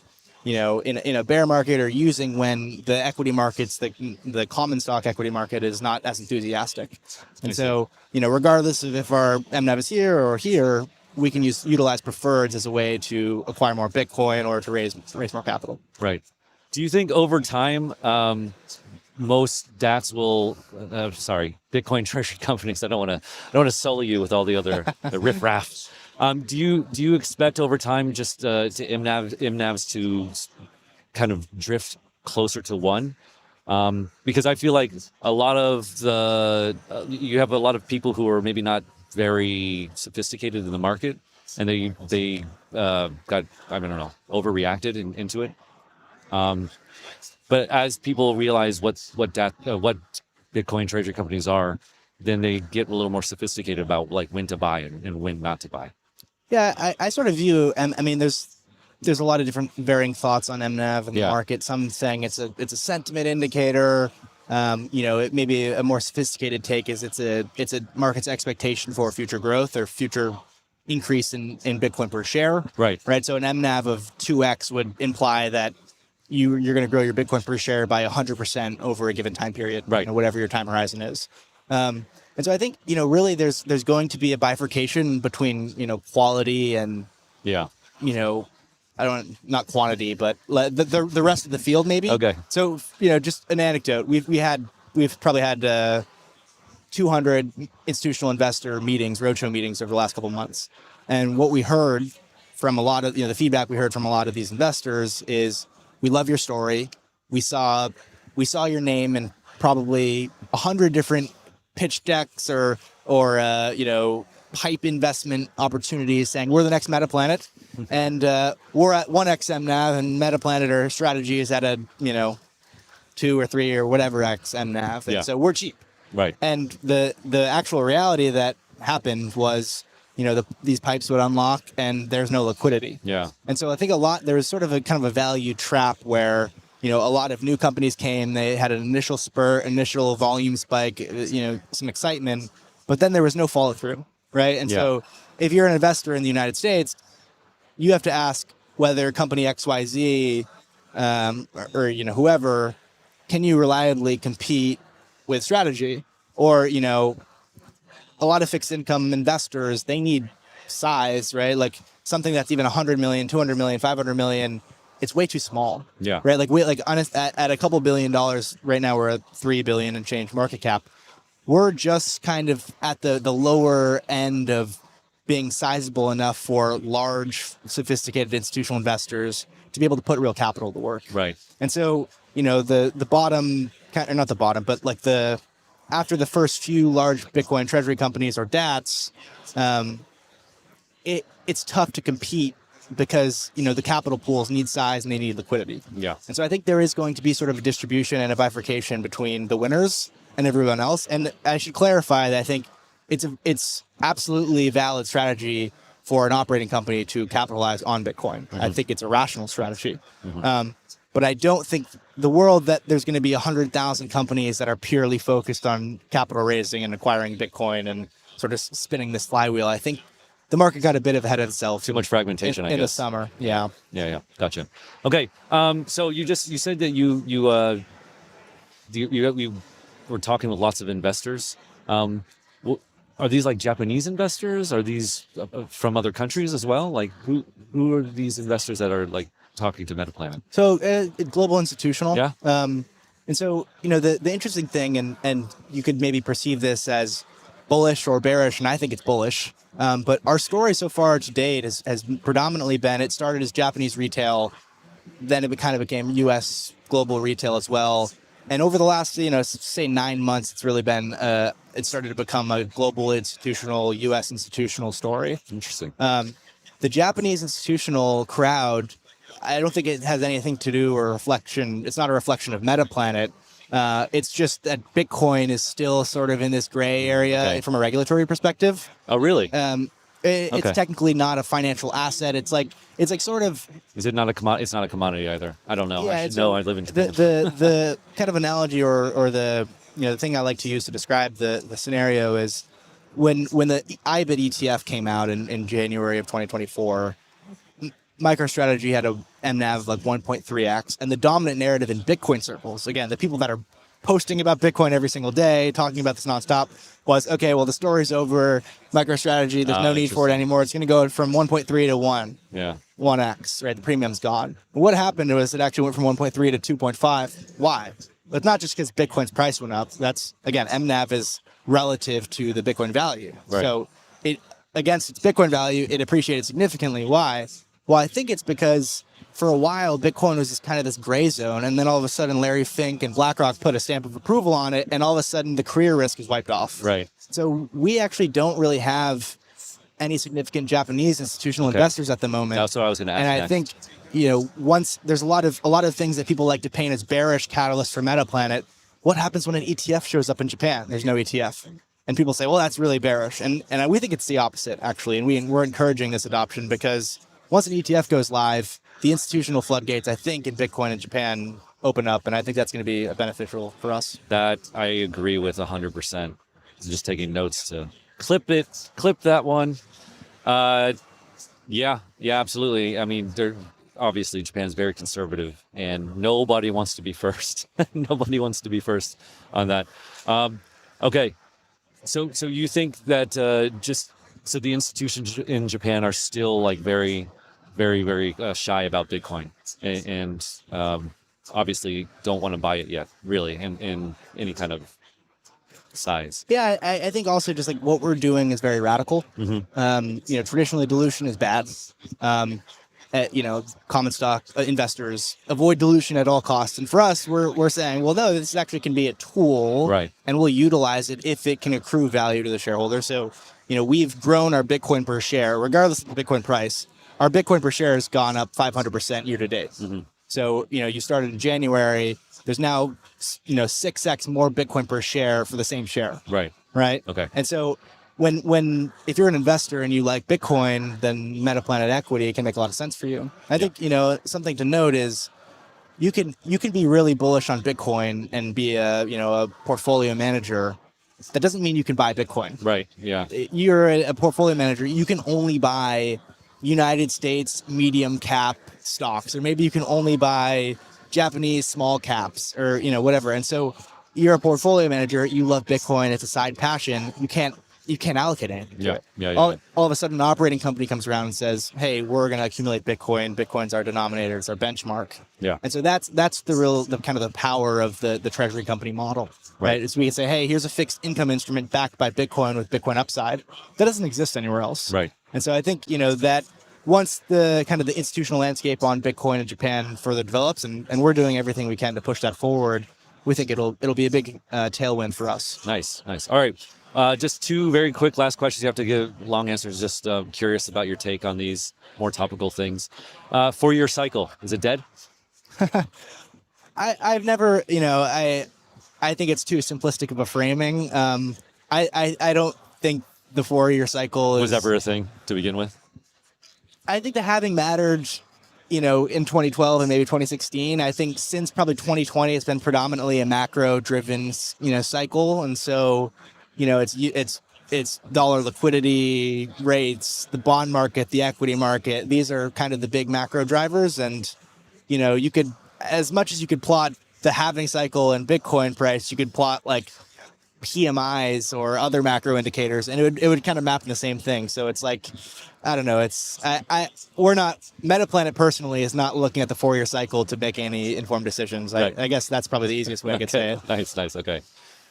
in a bear market, or using when the equity markets, the common stock equity market is not as enthusiastic. And so, regardless of if our MNAV is here or here, we can utilize preferreds as a way to acquire more Bitcoin or to raise more capital. Right. Do you think over time, most DATs will, Bitcoin treasury companies, I don't want to sully you with all the other the riffraff. Do you expect over time just to IMNAVs to kind of drift closer to 1? Because I feel like a lot of you have a lot of people who are maybe not very sophisticated in the market, and they got, I don't know, overreacted into it. But as people realize what Bitcoin treasury companies are, then they get a little more sophisticated about when to buy and when not to buy. Yeah, I sort of view, and I mean, there's a lot of different varying thoughts on MNAV in the market. Some saying it's a sentiment indicator. It may be a more sophisticated take is it's a market's expectation for future growth or future increase in Bitcoin per share. Right. Right. So an MNAV of 2x would imply that you're going to grow your Bitcoin per share by 100% over a given time period, right? Whatever your time horizon is. And so I think, really there's going to be a bifurcation between, quality and, yeah, not quantity, but the rest of the field maybe. Okay. So, just an anecdote. We've probably had 200 institutional investor meetings, roadshow meetings over the last couple of months. And what we heard from a lot of, the feedback we heard from a lot of these investors is, we love your story. We saw your name in probably 100 different pitch decks or hype investment opportunities saying we're the next MetaPlanet, and we're at 1x MNAV, and MetaPlanet or strategy is at a 2 or 3 or whatever x MNAV, and so we're cheap. Right. And the actual reality that happened was, these pipes would unlock and there's no liquidity. Yeah. And so I think there was sort of a kind of a value trap where, a lot of new companies came, they had an initial spurt, initial volume spike, some excitement, but then there was no follow through, right? And so if you're an investor in the United States, you have to ask whether company XYZ or whoever, can you reliably compete with strategy? Or, a lot of fixed income investors, they need size, right? Like something that's even 100 million, 200 million, 500 million, it's way too small. Yeah. Right? Like at a couple $1 billion right now, we're at 3 billion and change market cap. We're just kind of at the lower end of being sizable enough for large, sophisticated institutional investors to be able to put real capital to work. Right. And so, the bottom, or not the bottom, but like after the first few large Bitcoin treasury companies or DATs, it's tough to compete because, the capital pools need size and they need liquidity. Yeah. And so I think there is going to be sort of a distribution and a bifurcation between the winners and everyone else. And I should clarify that I think it's absolutely a valid strategy for an operating company to capitalize on Bitcoin. I think it's a rational strategy. But I don't think the world that there's going to be 100,000 companies that are purely focused on capital raising and acquiring Bitcoin and sort of spinning this flywheel. I think the market got a bit ahead of itself. Too much fragmentation, I guess. In the summer, yeah. Yeah. Gotcha. Okay. So you said that you were talking with lots of investors. Are these like Japanese investors? Are these from other countries as well? Like who are these investors that are like talking to MetaPlanet? So global institutional. Yeah. And so, the interesting thing, and you could maybe perceive this as bullish or bearish, and I think it's bullish. But our story so far to date has predominantly been, it started as Japanese retail, then it kind of became U.S. global retail as well. And over the last, say 9 months, it's really been, it started to become a global institutional, U.S. institutional story. Interesting. The Japanese institutional crowd, I don't think it has anything to do or reflection. It's not a reflection of MetaPlanet. It's just that Bitcoin is still sort of in this gray area from a regulatory perspective. Oh, really? It's technically not a financial asset. It's like sort of. Is it not a commodity? It's not a commodity either. I don't know. Yeah, I should know. I live in Japan. The kind of analogy or the the thing I like to use to describe the scenario is when the IBIT ETF came out in January of 2024. MicroStrategy had a MNAV of like 1.3x, and the dominant narrative in Bitcoin circles, again, the people that are posting about Bitcoin every single day, talking about this nonstop, was, okay, well, the story's over, MicroStrategy, there's no need for it anymore. It's going to go from 1.3 to 1. Yeah. 1x, right? The premium's gone. What happened was it actually went from 1.3 to 2.5. Why? But it's not just because Bitcoin's price went up. That's, again, MNAV is relative to the Bitcoin value. Right. So it against its Bitcoin value, it appreciated significantly. Why? Well, I think it's because for a while, Bitcoin was just kind of this gray zone. And then all of a sudden, Larry Fink and BlackRock put a stamp of approval on it. And all of a sudden, the career risk is wiped off. Right. So we actually don't really have any significant Japanese institutional investors at the moment. That's what I was going to ask. And I think, once there's a lot of things that people like to paint as bearish catalysts for MetaPlanet. What happens when an ETF shows up in Japan? There's no ETF. And people say, well, that's really bearish. And we think it's the opposite, actually. And we're encouraging this adoption because once an ETF goes live, the institutional floodgates, I think, in Bitcoin in Japan open up. And I think that's going to be beneficial for us. That I agree with 100%. Just taking notes to clip that one. Yeah, absolutely. I mean, they're obviously Japan's very conservative, and nobody wants to be first. Nobody wants to be first on that. Okay, so you think that so the institutions in Japan are still like very, very, very shy about Bitcoin, and obviously don't want to buy it yet, really, in any kind of size. Yeah, I think also just like what we're doing is very radical. Traditionally dilution is bad. Common stock investors avoid dilution at all costs. And for us, we're saying, well, no, this actually can be a tool, right? And we'll utilize it if it can accrue value to the shareholder. So, we've grown our Bitcoin per share, regardless of the Bitcoin price. Our Bitcoin per share has gone up 500% year to date. So, you started in January. There's now, 6x more Bitcoin per share for the same share. Right. Right. Okay. And so if you're an investor and you like Bitcoin, then Metaplanet equity can make a lot of sense for you. I think, something to note is you can be really bullish on Bitcoin and be a portfolio manager. That doesn't mean you can buy Bitcoin. Right. Yeah. You're a portfolio manager. You can only buy United States medium cap stocks, or maybe you can only buy Japanese small caps, or whatever. And so you're a portfolio manager. You love Bitcoin. It's a side passion. You can't allocate anything to it. Yeah. All of a sudden, an operating company comes around and says, "Hey, we're going to accumulate Bitcoin. Bitcoin's our denominator. It's our benchmark." Yeah. And so that's the kind of the power of the treasury company model, right? Is we can say, "Hey, here's a fixed income instrument backed by Bitcoin with Bitcoin upside." That doesn't exist anywhere else. Right. And so I think that once the kind of the institutional landscape on Bitcoin in Japan further develops, and we're doing everything we can to push that forward, we think it'll be a big tailwind for us. Nice. All right. Just two very quick last questions. You have to give long answers. Just curious about your take on these more topical things. 4-year cycle, is it dead? I've never, I think it's too simplistic of a framing. I don't think the 4-year cycle was ever a thing to begin with. I think the halving mattered, in 2012 and maybe 2016. I think since probably 2020, it's been predominantly a macro-driven, cycle, and so, it's dollar liquidity rates, the bond market, the equity market. These are kind of the big macro drivers, and you could, as much as you could plot the halving cycle and Bitcoin price, you could plot like PMIs or other macro indicators, and it would kind of map in the same thing. So it's like, I don't know. We're not, Metaplanet personally is not looking at the 4-year cycle to make any informed decisions. Right. I guess that's probably the easiest way I could say it. Nice. Okay.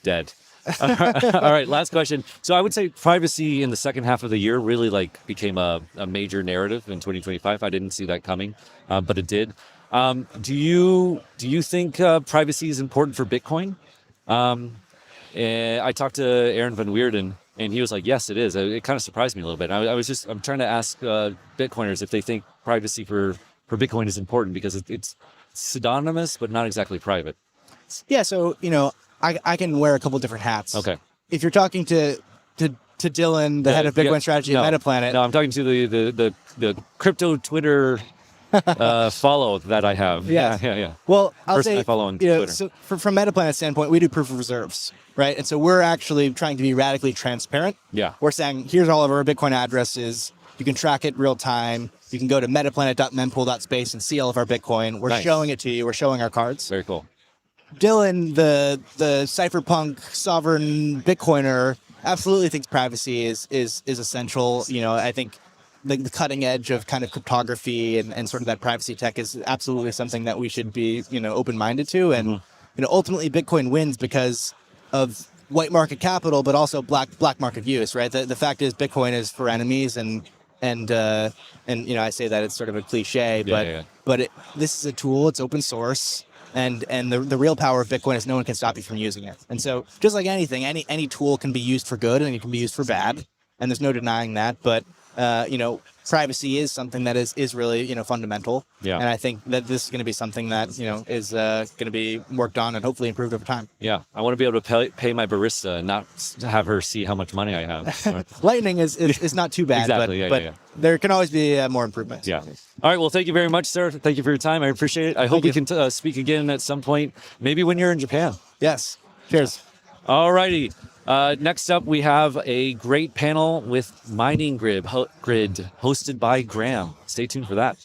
Dead. All right. Last question. So I would say privacy in the second half of the year really became a major narrative in 2025. I didn't see that coming, but it did. Do you think privacy is important for Bitcoin? I talked to Aaron Van Weerden, and he was like, yes, it is. It kind of surprised me a little bit. I'm trying to ask Bitcoiners if they think privacy for Bitcoin is important, because it's pseudonymous, but not exactly private. Yeah. So, I can wear a couple different hats. Okay. If you're talking to Dylan, the head of Bitcoin strategy at Metaplanet. No, I'm talking to the crypto Twitter follow that I have. Yeah. Well, I'll say, I follow on Twitter. So from Metaplanet's standpoint, we do proof of reserves, right? And so we're actually trying to be radically transparent. Yeah. We're saying, here's all of our Bitcoin addresses. You can track it real time. You can go to metaplanet.mempool.space and see all of our Bitcoin. We're showing it to you. We're showing our cards. Very cool. Dylan, the cypherpunk sovereign Bitcoiner, absolutely thinks privacy is essential. I think the cutting edge of kind of cryptography and sort of that privacy tech is absolutely something that we should be, open-minded to. And, ultimately Bitcoin wins because of white market capital, but also black market use, right? The fact is Bitcoin is for enemies, and I say that it's sort of a cliche, but this is a tool. It's open source. And the real power of Bitcoin is no one can stop you from using it. And so just like anything, any tool can be used for good and it can be used for bad. And there's no denying that. But, privacy is something that is really, fundamental. Yeah. And I think that this is going to be something that, is going to be worked on and hopefully improved over time. Yeah. I want to be able to pay my barista and not have her see how much money I have. Lightning is not too bad. Exactly. But there can always be more improvements. Yeah. All right. Well, thank you very much, sir. Thank you for your time. I appreciate it. I hope we can speak again at some point, maybe when you're in Japan. Yes. Cheers. All righty. Next up, we have a great panel with Mining Grid, hosted by Graham. Stay tuned for that.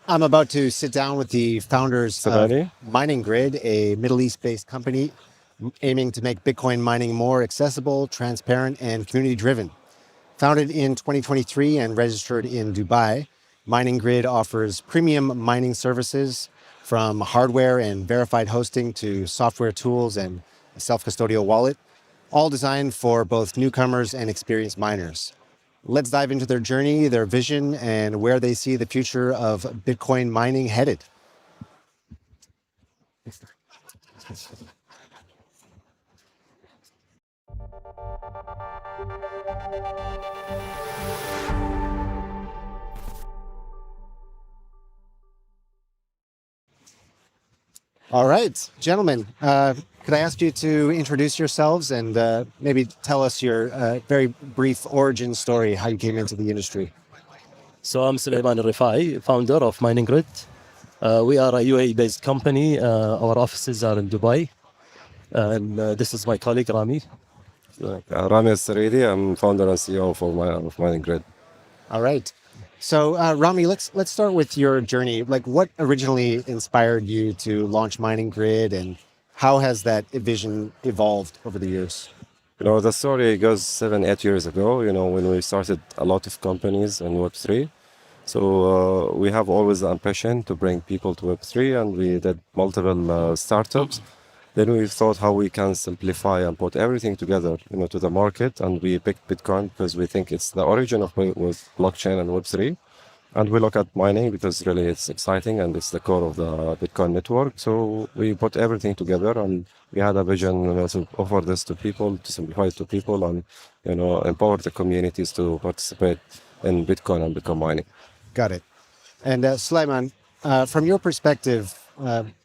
I'm about to sit down with the founders of Sabani? Mining Grid, a Middle East-based company aiming to make Bitcoin mining more accessible, transparent, and community-driven. Founded in 2023 and registered in Dubai, Mining Grid offers premium mining services from hardware and verified hosting to software tools and a self-custodial wallet, all designed for both newcomers and experienced miners. Let's dive into their journey, their vision, and where they see the future of Bitcoin mining headed. All right, gentlemen, could I ask you to introduce yourselves and maybe tell us your very brief origin story, how you came into the industry? So I'm Suleiman Rifai, founder of Mining Grid. We are a UAE-based company. Our offices are in Dubai. And this is my colleague, Rami. Rami Saridi, I'm founder and CEO of Mining Grid. All right. So, Rami, let's start with your journey. Like, what originally inspired you to launch Mining Grid, and how has that vision evolved over the years? The story goes 7-8 years ago, when we started a lot of companies in Web3. So we have always the ambition to bring people to Web3, and we did multiple startups. Then we thought how we can simplify and put everything together, to the market, and we picked Bitcoin because we think it's the origin of with blockchain and Web3. And we look at mining because really it's exciting and it's the core of the Bitcoin network. So we put everything together, and we had a vision, to offer this to people, to simplify it to people, and empower the communities to participate in Bitcoin and Bitcoin mining. Got it. And Suleiman, from your perspective,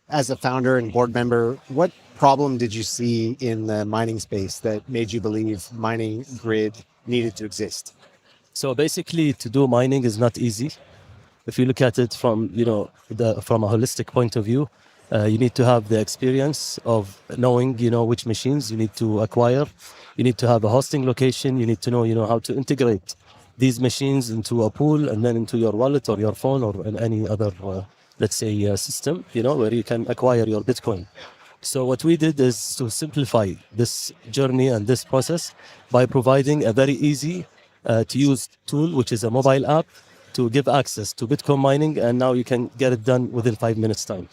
as a founder and board member, what problem did you see in the mining space that made you believe Mining Grid needed to exist? So basically, to do mining is not easy. If you look at it from from a holistic point of view, you need to have the experience of knowing which machines you need to acquire. You need to have a hosting location. You need to know how to integrate these machines into a pool and then into your wallet or your phone or in any other let's say system where you can acquire your Bitcoin. So what we did is to simplify this journey and this process by providing a very easy to use tool, which is a mobile app, to give access to Bitcoin mining, and now you can get it done within 5 minutes time.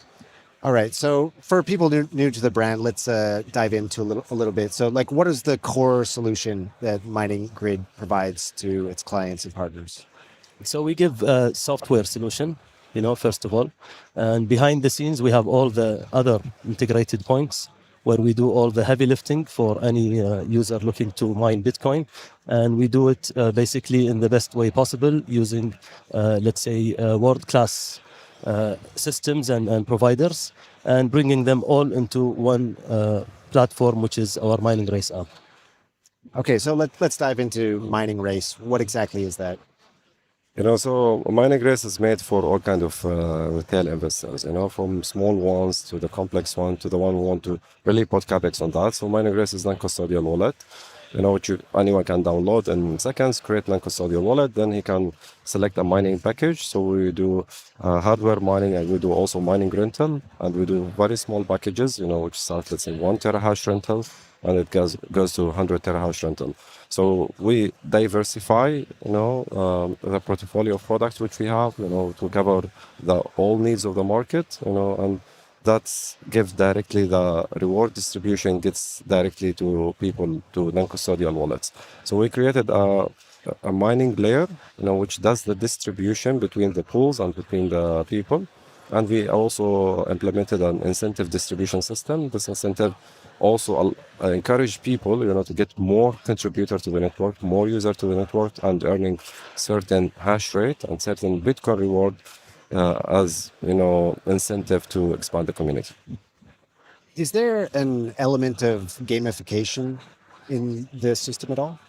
All right. So for people new to the brand, let's dive into a little bit. So, like, what is the core solution that Mining Grid provides to its clients and partners? So we give a software solution, first of all, and behind the scenes we have all the other integrated points where we do all the heavy lifting for any user looking to mine Bitcoin. And we do it basically in the best way possible using, let's say, world-class systems and providers, and bringing them all into one platform, which is our Mining Race app. Okay, so let's dive into Mining Race. What exactly is that? So Mining Race is made for all kind of retail investors, from small ones to the complex one to the one who want to really put capex on that. So Mining Race is non-custodial wallet, which anyone can download in seconds, create non-custodial wallet, then he can select a mining package. So we do hardware mining, and we do also mining rental, and we do very small packages, which start, let's say, 1 terahash rental, and it goes to 100 terahash rental. So we diversify, the portfolio of products which we have, to cover all needs of the market, and that's give directly the reward distribution gets directly to people, to non-custodial wallets. So we created a mining layer, which does the distribution between the pools and between the people. And we also implemented an incentive distribution system. This incentive also encourage people, to get more contributors to the network, more users to the network, and earning certain hash rate and certain Bitcoin reward as incentive to expand the community. Is there an element of gamification in the system at all?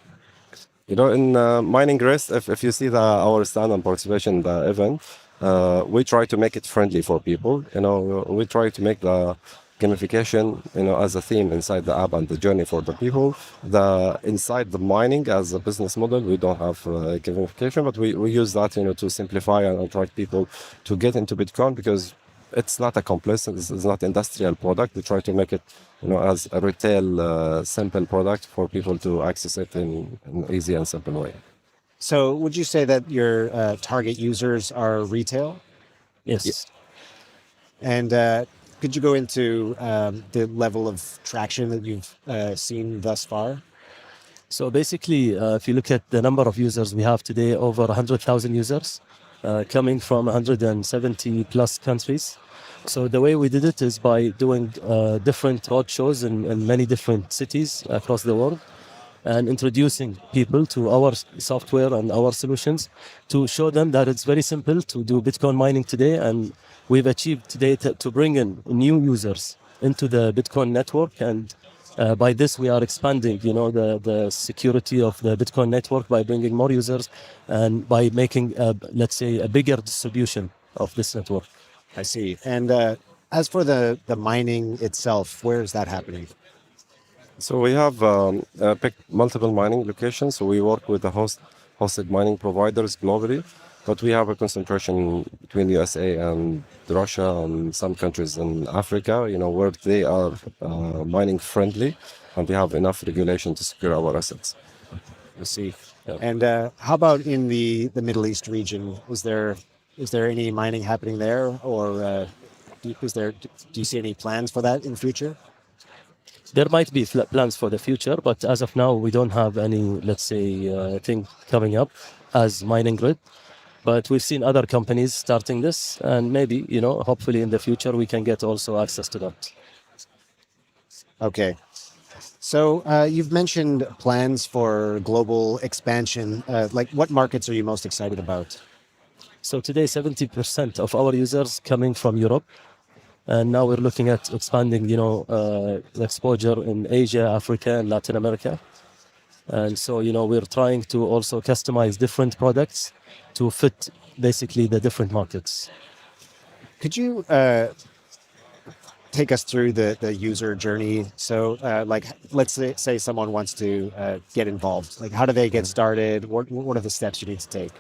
In Mining Race, if you see our stand and participation in the event, we try to make it friendly for people. We try to make the gamification, as a theme inside the app and the journey for the people. Inside the mining as a business model, we don't have gamification, but we use that, to simplify and attract people to get into Bitcoin, because it's not a complex, it's not industrial product. We try to make it, as a retail simple product for people to access it in an easy and simple way. So would you say that your target users are retail? Yes. And could you go into the level of traction that you've seen thus far? So basically, if you look at the number of users we have today, over 100,000 users coming from 170 plus countries. So the way we did it is by doing different roadshows in many different cities across the world, and introducing people to our software and our solutions to show them that it's very simple to do Bitcoin mining today. And we've achieved today to bring in new users into the Bitcoin network. And by this, we are expanding, the security of the Bitcoin network by bringing more users and by making, let's say, a bigger distribution of this network. I see. And as for the mining itself, where is that happening? So we have picked multiple mining locations. So we work with the hosted mining providers globally, but we have a concentration between USA and Russia and some countries in Africa, where they are mining friendly, and we have enough regulation to secure our assets. I see. Yeah. And how about in the Middle East region? Is there any mining happening there, or do you see any plans for that in the future? There might be plans for the future, but as of now, we don't have any, let's say, thing coming up as mining grid. But we've seen other companies starting this, and maybe, hopefully in the future, we can get also access to that. Okay. So you've mentioned plans for global expansion. Like, what markets are you most excited about? So today, 70% of our users coming from Europe. And now we're looking at expanding, exposure in Asia, Africa, and Latin America. And so, we're trying to also customize different products to fit basically the different markets. Could you take us through the user journey? So, let's say someone wants to get involved. Like, how do they get started? What are the steps you need to take?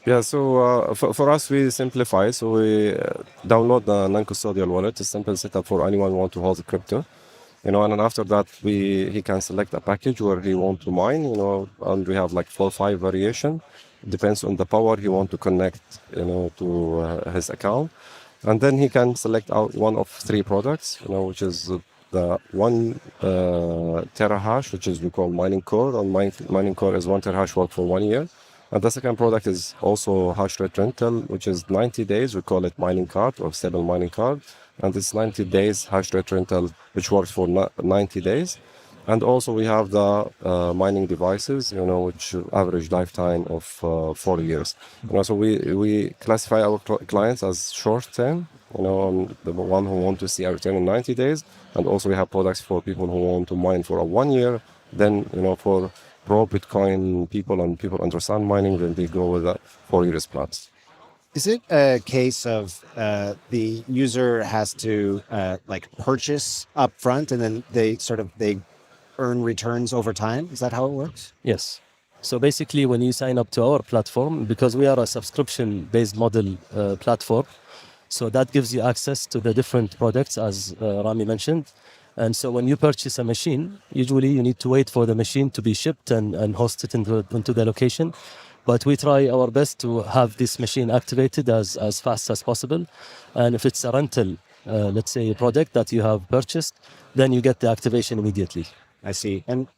Yeah, so for us, we simplify. So we download the non-custodial wallet. It's a simple setup for anyone who want to hold crypto. And then after that, he can select a package where he want to mine, and we have like 4 or 5 variation. Depends on the power he want to connect, to his account. And then he can select out one of 3 products, which is the 1 terahash, which is we call mining core. And mining core is 1 terahash work for 1 year. And the second product is also hash rate rental, which is 90 days. We call it mining card or stable mining card. And it's 90 days hash rate rental, which works for 90 days. And also we have the mining devices, which average lifetime of 4 years. So we classify our clients as short term, the one who want to see a return in 90 days. And also we have products for people who want to mine for 1 year. Then, for pro Bitcoin people and people understand mining, then they go with that 4 years plans. Is it a case of the user has to purchase up front and then they earn returns over time? Is that how it works? Yes. So basically, when you sign up to our platform, because we are a subscription-based model platform, so that gives you access to the different products, as Rami mentioned. And so when you purchase a machine, usually you need to wait for the machine to be shipped and hosted into the location. But we try our best to have this machine activated as fast as possible. And if it's a rental, let's say a product that you have purchased, then you get the activation immediately. I see. And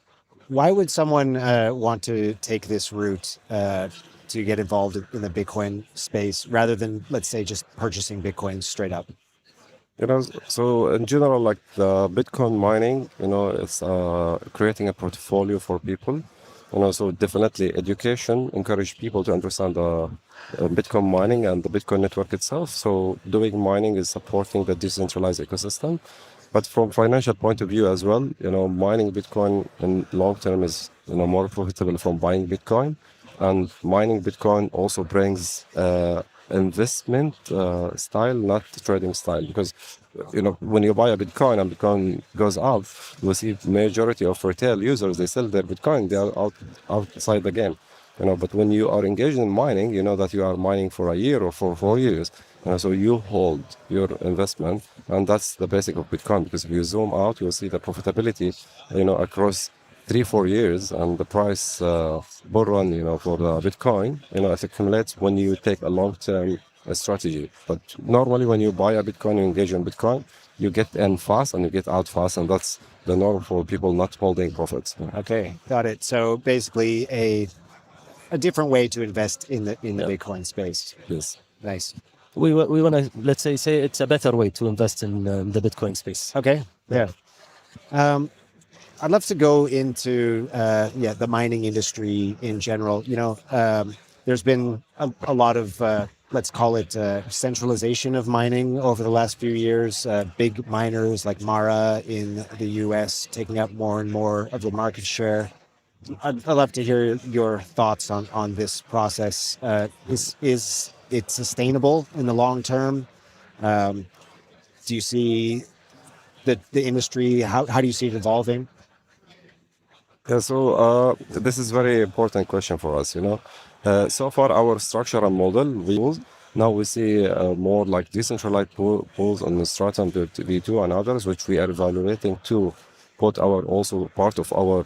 why would someone want to take this route to get involved in the Bitcoin space rather than, let's say, just purchasing Bitcoin straight up? So in general, like the Bitcoin mining, it's creating a portfolio for people. So definitely education, encourage people to understand the Bitcoin mining and the Bitcoin network itself. So doing mining is supporting the decentralized ecosystem. But from financial point of view as well, mining Bitcoin in long term is, more profitable from buying Bitcoin. And mining Bitcoin also brings investment style, not trading style. Because when you buy a Bitcoin and Bitcoin goes up, you see majority of retail users, they sell their Bitcoin, they are outside the game. But when you are engaged in mining, you know that you are mining for a year or for 4 years. So you hold your investment, and that's the basic of Bitcoin. Because if you zoom out, you'll see the profitability, across 3-4 years, and the price bull run, for the Bitcoin, it accumulates when you take a long-term strategy. But normally, when you buy a Bitcoin, you engage in Bitcoin, you get in fast and you get out fast, and that's the norm for people not holding profits. Okay, got it. So basically, a different way to invest in the Bitcoin space. Yes. Nice. We want to, let's say it's a better way to invest in the Bitcoin space. Okay. Yeah. I'd love to go into the mining industry in general. There's been a lot of let's call it centralization of mining over the last few years. Big miners like Mara in the U.S. taking up more and more of the market share. I'd love to hear your thoughts on this process. Is it sustainable in the long term? Do you see the industry? How do you see it evolving? Yeah, so this is very important question for us. So far our structure and model now we see more like decentralized pools on the Stratum V2 and others, which we are evaluating to put also part of our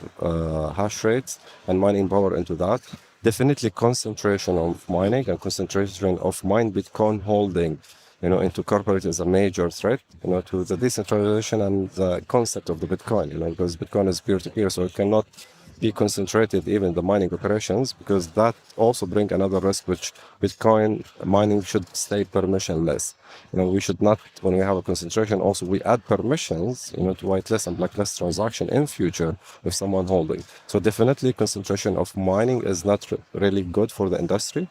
hash rates and mining power into that. Definitely concentration of mining and concentration of mined Bitcoin holding, into corporate is a major threat, to the decentralization and the concept of the Bitcoin, because Bitcoin is peer-to-peer, so it cannot be concentrated even the mining operations, because that also bring another risk, which Bitcoin mining should stay permissionless. We should not, when we have a concentration, also we add permissions, to whitelist and blacklist transaction in future with someone holding. So definitely concentration of mining is not really good for the industry.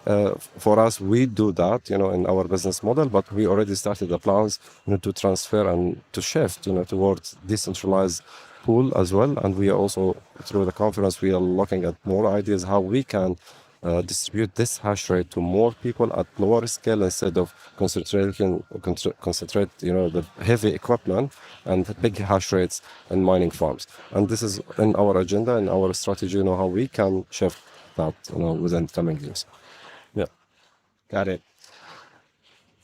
For us, we do that, in our business model, but we already started the plans, to transfer and to shift, towards decentralized pool as well. And we are also, through the conference, we are looking at more ideas how we can distribute this hash rate to more people at lower scale instead of concentrate, the heavy equipment and big hash rates and mining farms. And this is in our agenda and our strategy, how we can shift that, within the coming years. Yeah. Got it.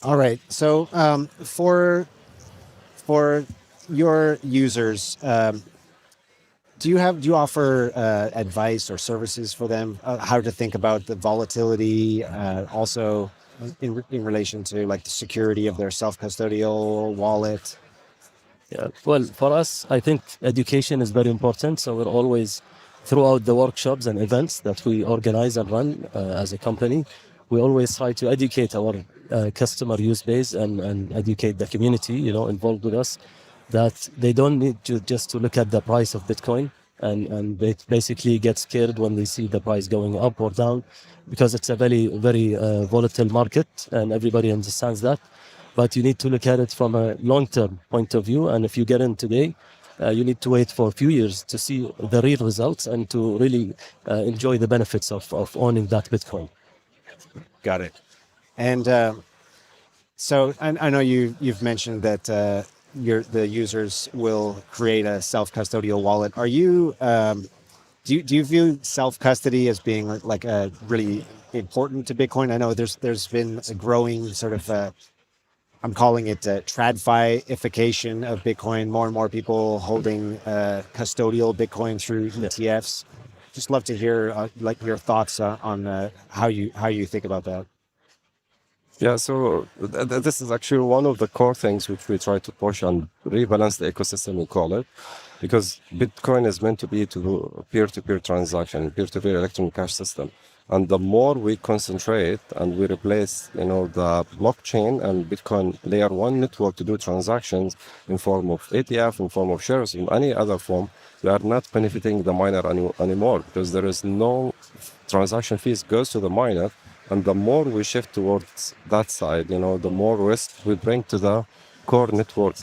All right. So for your users, do you offer advice or services for them how to think about the volatility, also in relation to like the security of their self-custodial wallet? Yeah. Well, for us, I think education is very important. So we're always, throughout the workshops and events that we organize and run as a company, we always try to educate our customer use base and educate the community, involved with us, that they don't need to just to look at the price of Bitcoin and they basically get scared when they see the price going up or down, because it's a very, very volatile market and everybody understands that. But you need to look at it from a long-term point of view. And if you get in today, you need to wait for a few years to see the real results and to really enjoy the benefits of owning that Bitcoin. Got it. And so I know you've mentioned that the users will create a self-custodial wallet. Are you do you view self-custody as being like a really important to Bitcoin? I know there's been a growing sort of I'm calling it TradFi-ification of Bitcoin. More and more people holding custodial Bitcoin through ETFs. Just love to hear like your thoughts on how you think about that. Yeah, so this is actually one of the core things which we try to push and rebalance the ecosystem, we call it, because Bitcoin is meant to be to peer-to-peer transaction, peer-to-peer electronic cash system. And the more we concentrate and we replace, the blockchain and Bitcoin layer 1 network to do transactions in form of ETF, in form of shares, in any other form, we are not benefiting the miner anymore, because there is no transaction fees goes to the miner. And the more we shift towards that side, the more risk we bring to the core network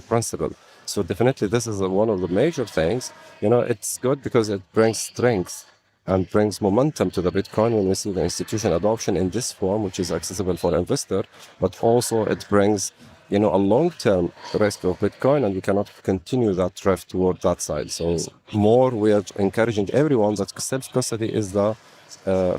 principle. So definitely this is one of the major things. It's good because it brings strength and brings momentum to the Bitcoin when we see the institution adoption in this form, which is accessible for investor, but also it brings a long-term risk of Bitcoin, and we cannot continue that drift toward that side. So more we are encouraging everyone that self-custody is the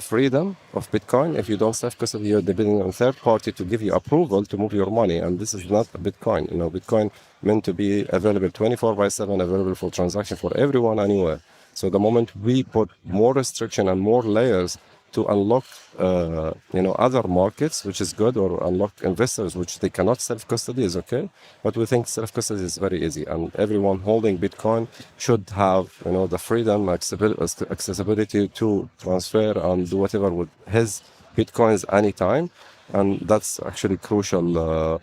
freedom of Bitcoin. If you don't self-custody, you're depending on third party to give you approval to move your money, and this is not Bitcoin. Bitcoin meant to be available 24/7, available for transaction for everyone anywhere. So the moment we put more restriction and more layers to unlock, other markets, which is good, or unlock investors, which they cannot self-custody, is okay. But we think self-custody is very easy, and everyone holding Bitcoin should have, the freedom, accessibility to transfer and do whatever with his Bitcoins anytime. And that's actually crucial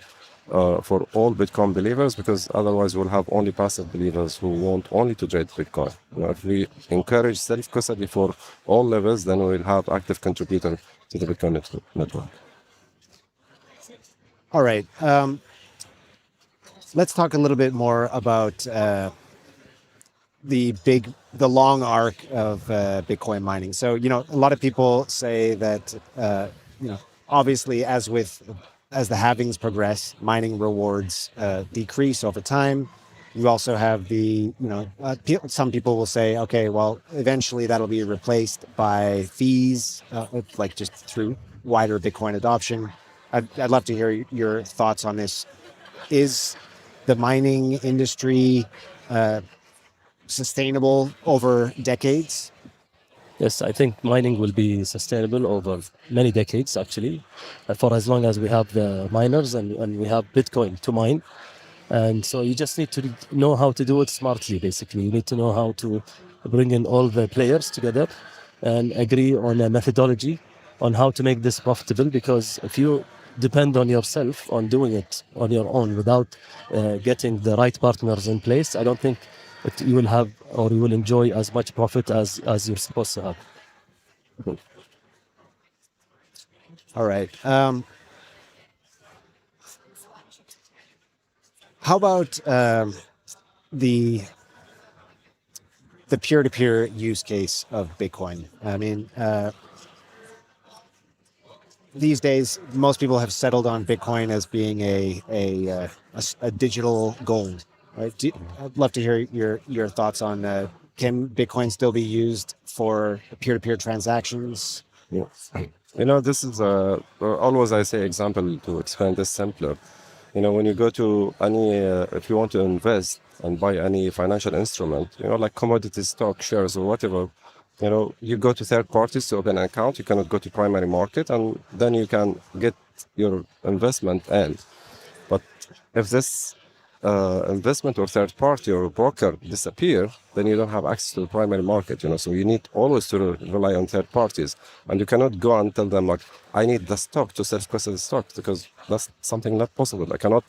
for all Bitcoin believers, because otherwise we'll have only passive believers who want only to trade Bitcoin. If we encourage self-custody for all levels, then we'll have active contributor to the Bitcoin network. All right. Let's talk a little bit more about the long arc of Bitcoin mining. So, a lot of people say that, obviously as the halvings progress, mining rewards decrease over time. You also have some people will say, okay, well, eventually that'll be replaced by fees, like just through wider Bitcoin adoption. I'd love to hear your thoughts on this. Is the mining industry sustainable over decades? Yes, I think mining will be sustainable over many decades, actually, for as long as we have the miners and we have Bitcoin to mine. And so you just need to know how to do it smartly, basically. You need to know how to bring in all the players together and agree on a methodology on how to make this profitable, because if you depend on yourself on doing it on your own without getting the right partners in place, I don't think you will have, or you will enjoy as much profit as you're supposed to have. All right. How about the peer-to-peer use case of Bitcoin? I mean, these days, most people have settled on Bitcoin as being a digital gold. Right? I'd love to hear your thoughts on can Bitcoin still be used for peer-to-peer transactions? Yeah. This is always I say example to explain this simpler. When you go to any, if you want to invest and buy any financial instrument, like commodity stock, shares, or whatever, you go to third parties to open an account. You cannot go to primary market, and then you can get your investment in. But if this investment or third party or broker disappear, then you don't have access to the primary market. So you need always to rely on third parties, and you cannot go and tell them like, I need the stock to self-custody the stock, because that's something not possible. I cannot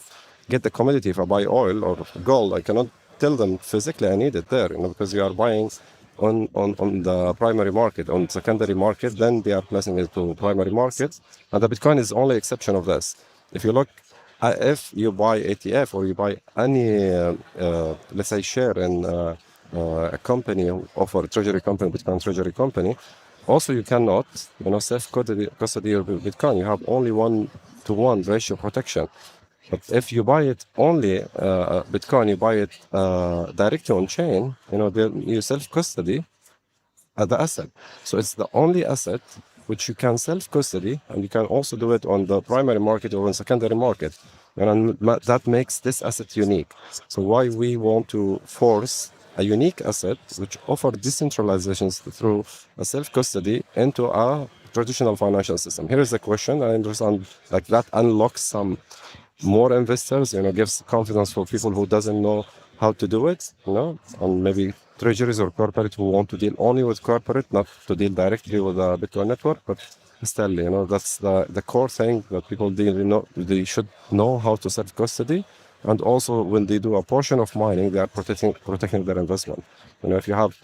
get the commodity. If I buy oil or gold, I cannot tell them physically I need it there, because you are buying on the primary market. On secondary market, then they are placing it to primary market, and the Bitcoin is only exception of this. If you look, if you buy ETF or you buy any, let's say, share in a company offer treasury company, Bitcoin treasury company, also you cannot, self-custody your Bitcoin. You have only 1-to-1 ratio protection. But if you buy it only Bitcoin, you buy it directly on chain, then you self-custody the asset. So it's the only asset which you can self-custody, and you can also do it on the primary market or on secondary market. And that makes this asset unique. So why we want to force a unique asset which offers decentralizations through a self-custody into a traditional financial system. Here is the question. I understand like that unlocks some more investors, gives confidence for people who doesn't know how to do it, and maybe treasuries or corporate who want to deal only with corporate, not to deal directly with the Bitcoin network. But still, that's the core thing that people they should know how to self-custody. And also when they do a portion of mining, they are protecting their investment. If you have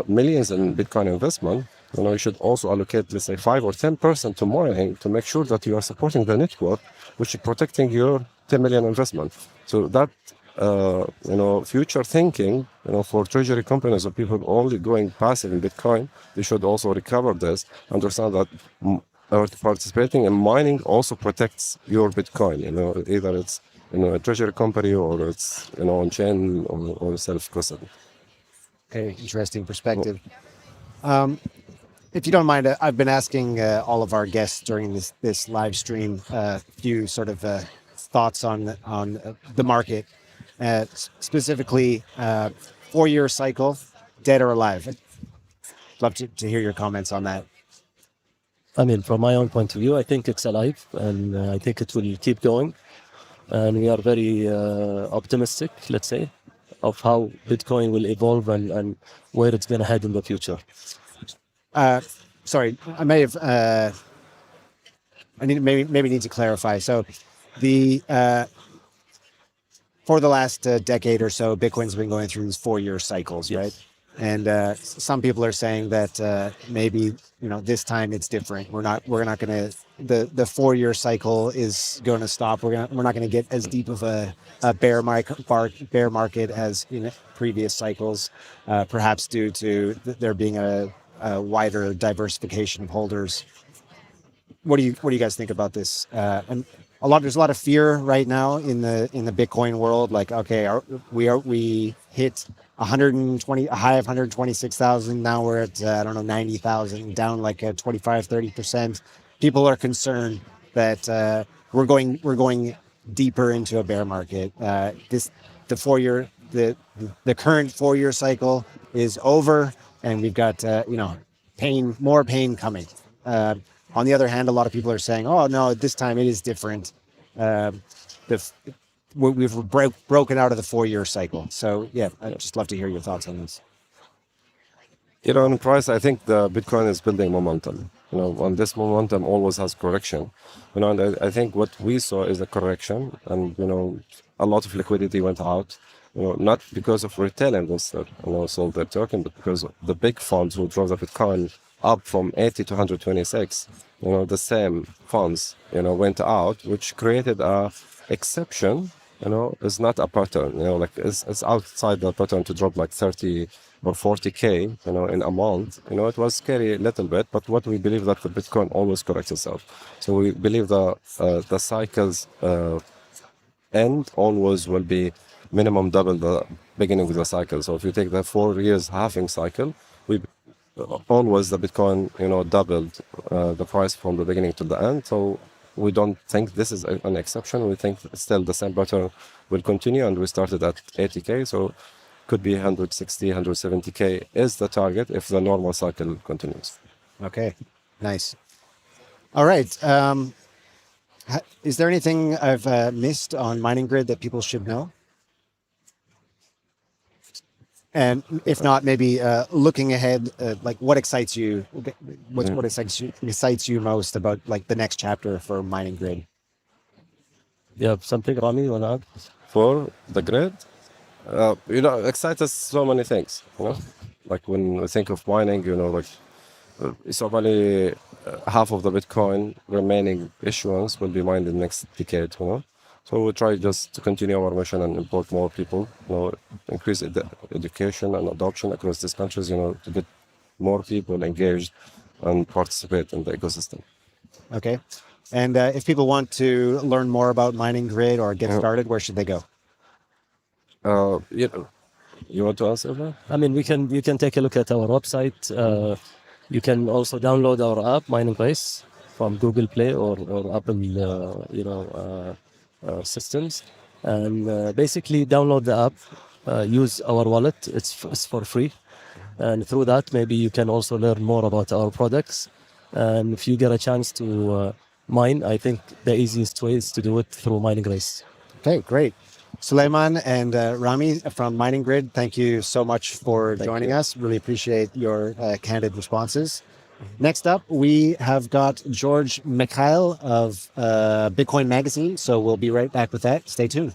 millions in Bitcoin investment, you should also allocate, let's say, 5 or 10% to mining to make sure that you are supporting the network, which is protecting your 10 million investment. So that future thinking, for treasury companies or people only going passive in Bitcoin, they should also recover this, understand that participating in mining also protects your Bitcoin, either it's a treasury company or it's on chain or self-custody. Okay, interesting perspective. If you don't mind, I've been asking all of our guests during this live stream a few sort of thoughts on the market, specifically 4-year cycle, dead or alive. I'd love to hear your comments on that. I mean, from my own point of view, I think it's alive, and I think it will keep going. And we are very optimistic, let's say, of how Bitcoin will evolve and where it's going to head in the future. Sorry, I may have. I maybe need to clarify. So, for the last decade or so, Bitcoin's been going through these 4-year cycles, right? And some people are saying that maybe this time it's different. We're not going to. The 4-year cycle is going to stop. We're not going to get as deep of a bear market as in previous cycles, perhaps due to there being a wider diversification of holders. What do you guys think about this? And there's a lot of fear right now in the Bitcoin world. Like, okay, we hit a high of 126,000. Now we're at 90,000, down like 25-30%. People are concerned that we're going deeper into a bear market. The current 4-year cycle is over, and we've got more pain coming. On the other hand, a lot of people are saying, "Oh no, this time it is different. We've broken out of the 4-year cycle." So yeah, I'd just love to hear your thoughts on this. In price, I think the Bitcoin is building momentum. And this momentum always has correction. And I think what we saw is a correction, and a lot of liquidity went out. Not because of retail investors, sold their token, but because of the big funds who drove the Bitcoin up from 80 to 126. The same funds, went out, which created a exception. It's not a pattern. It's outside the pattern to drop like 30 or 40K, in a month. It was scary a little bit, but what we believe that the Bitcoin always corrects itself. So we believe the cycles end always will be minimum double the beginning of the cycle. So if you take the 4 years halving cycle, always the Bitcoin, doubled the price from the beginning to the end. So we don't think this is an exception. We think still the same pattern will continue, and we started at 80K. So could be 160, 170K is the target if the normal cycle continues. Okay, nice. All right. Is there anything I've missed on Mining Grid that people should know? And if not, maybe looking ahead, like what excites you? What excites you most about like the next chapter for Mining Grid? Yeah, something, Rami, you want to add? For the grid, excites us so many things. Like when we think of mining, it's only half of the Bitcoin remaining issuance will be mined in the next decade. So we try just to continue our mission and import more people, increase education and adoption across these countries, to get more people engaged and participate in the ecosystem. Okay. And if people want to learn more about Mining Grid or get started, where should they go? You want to answer that? I mean, you can take a look at our website. You can also download our app, Mining Race, from Google Play or Apple, systems, and basically download the app, use our wallet. It's for free, and through that maybe you can also learn more about our products. And if you get a chance to mine, I think the easiest way is to do it through Mining Race. Okay, great. Suleiman and Rami from Mining Grid, thank you so much for joining us. Really appreciate your candid responses. Next up, we have got George Mikhail of Bitcoin Magazine. So we'll be right back with that. Stay tuned.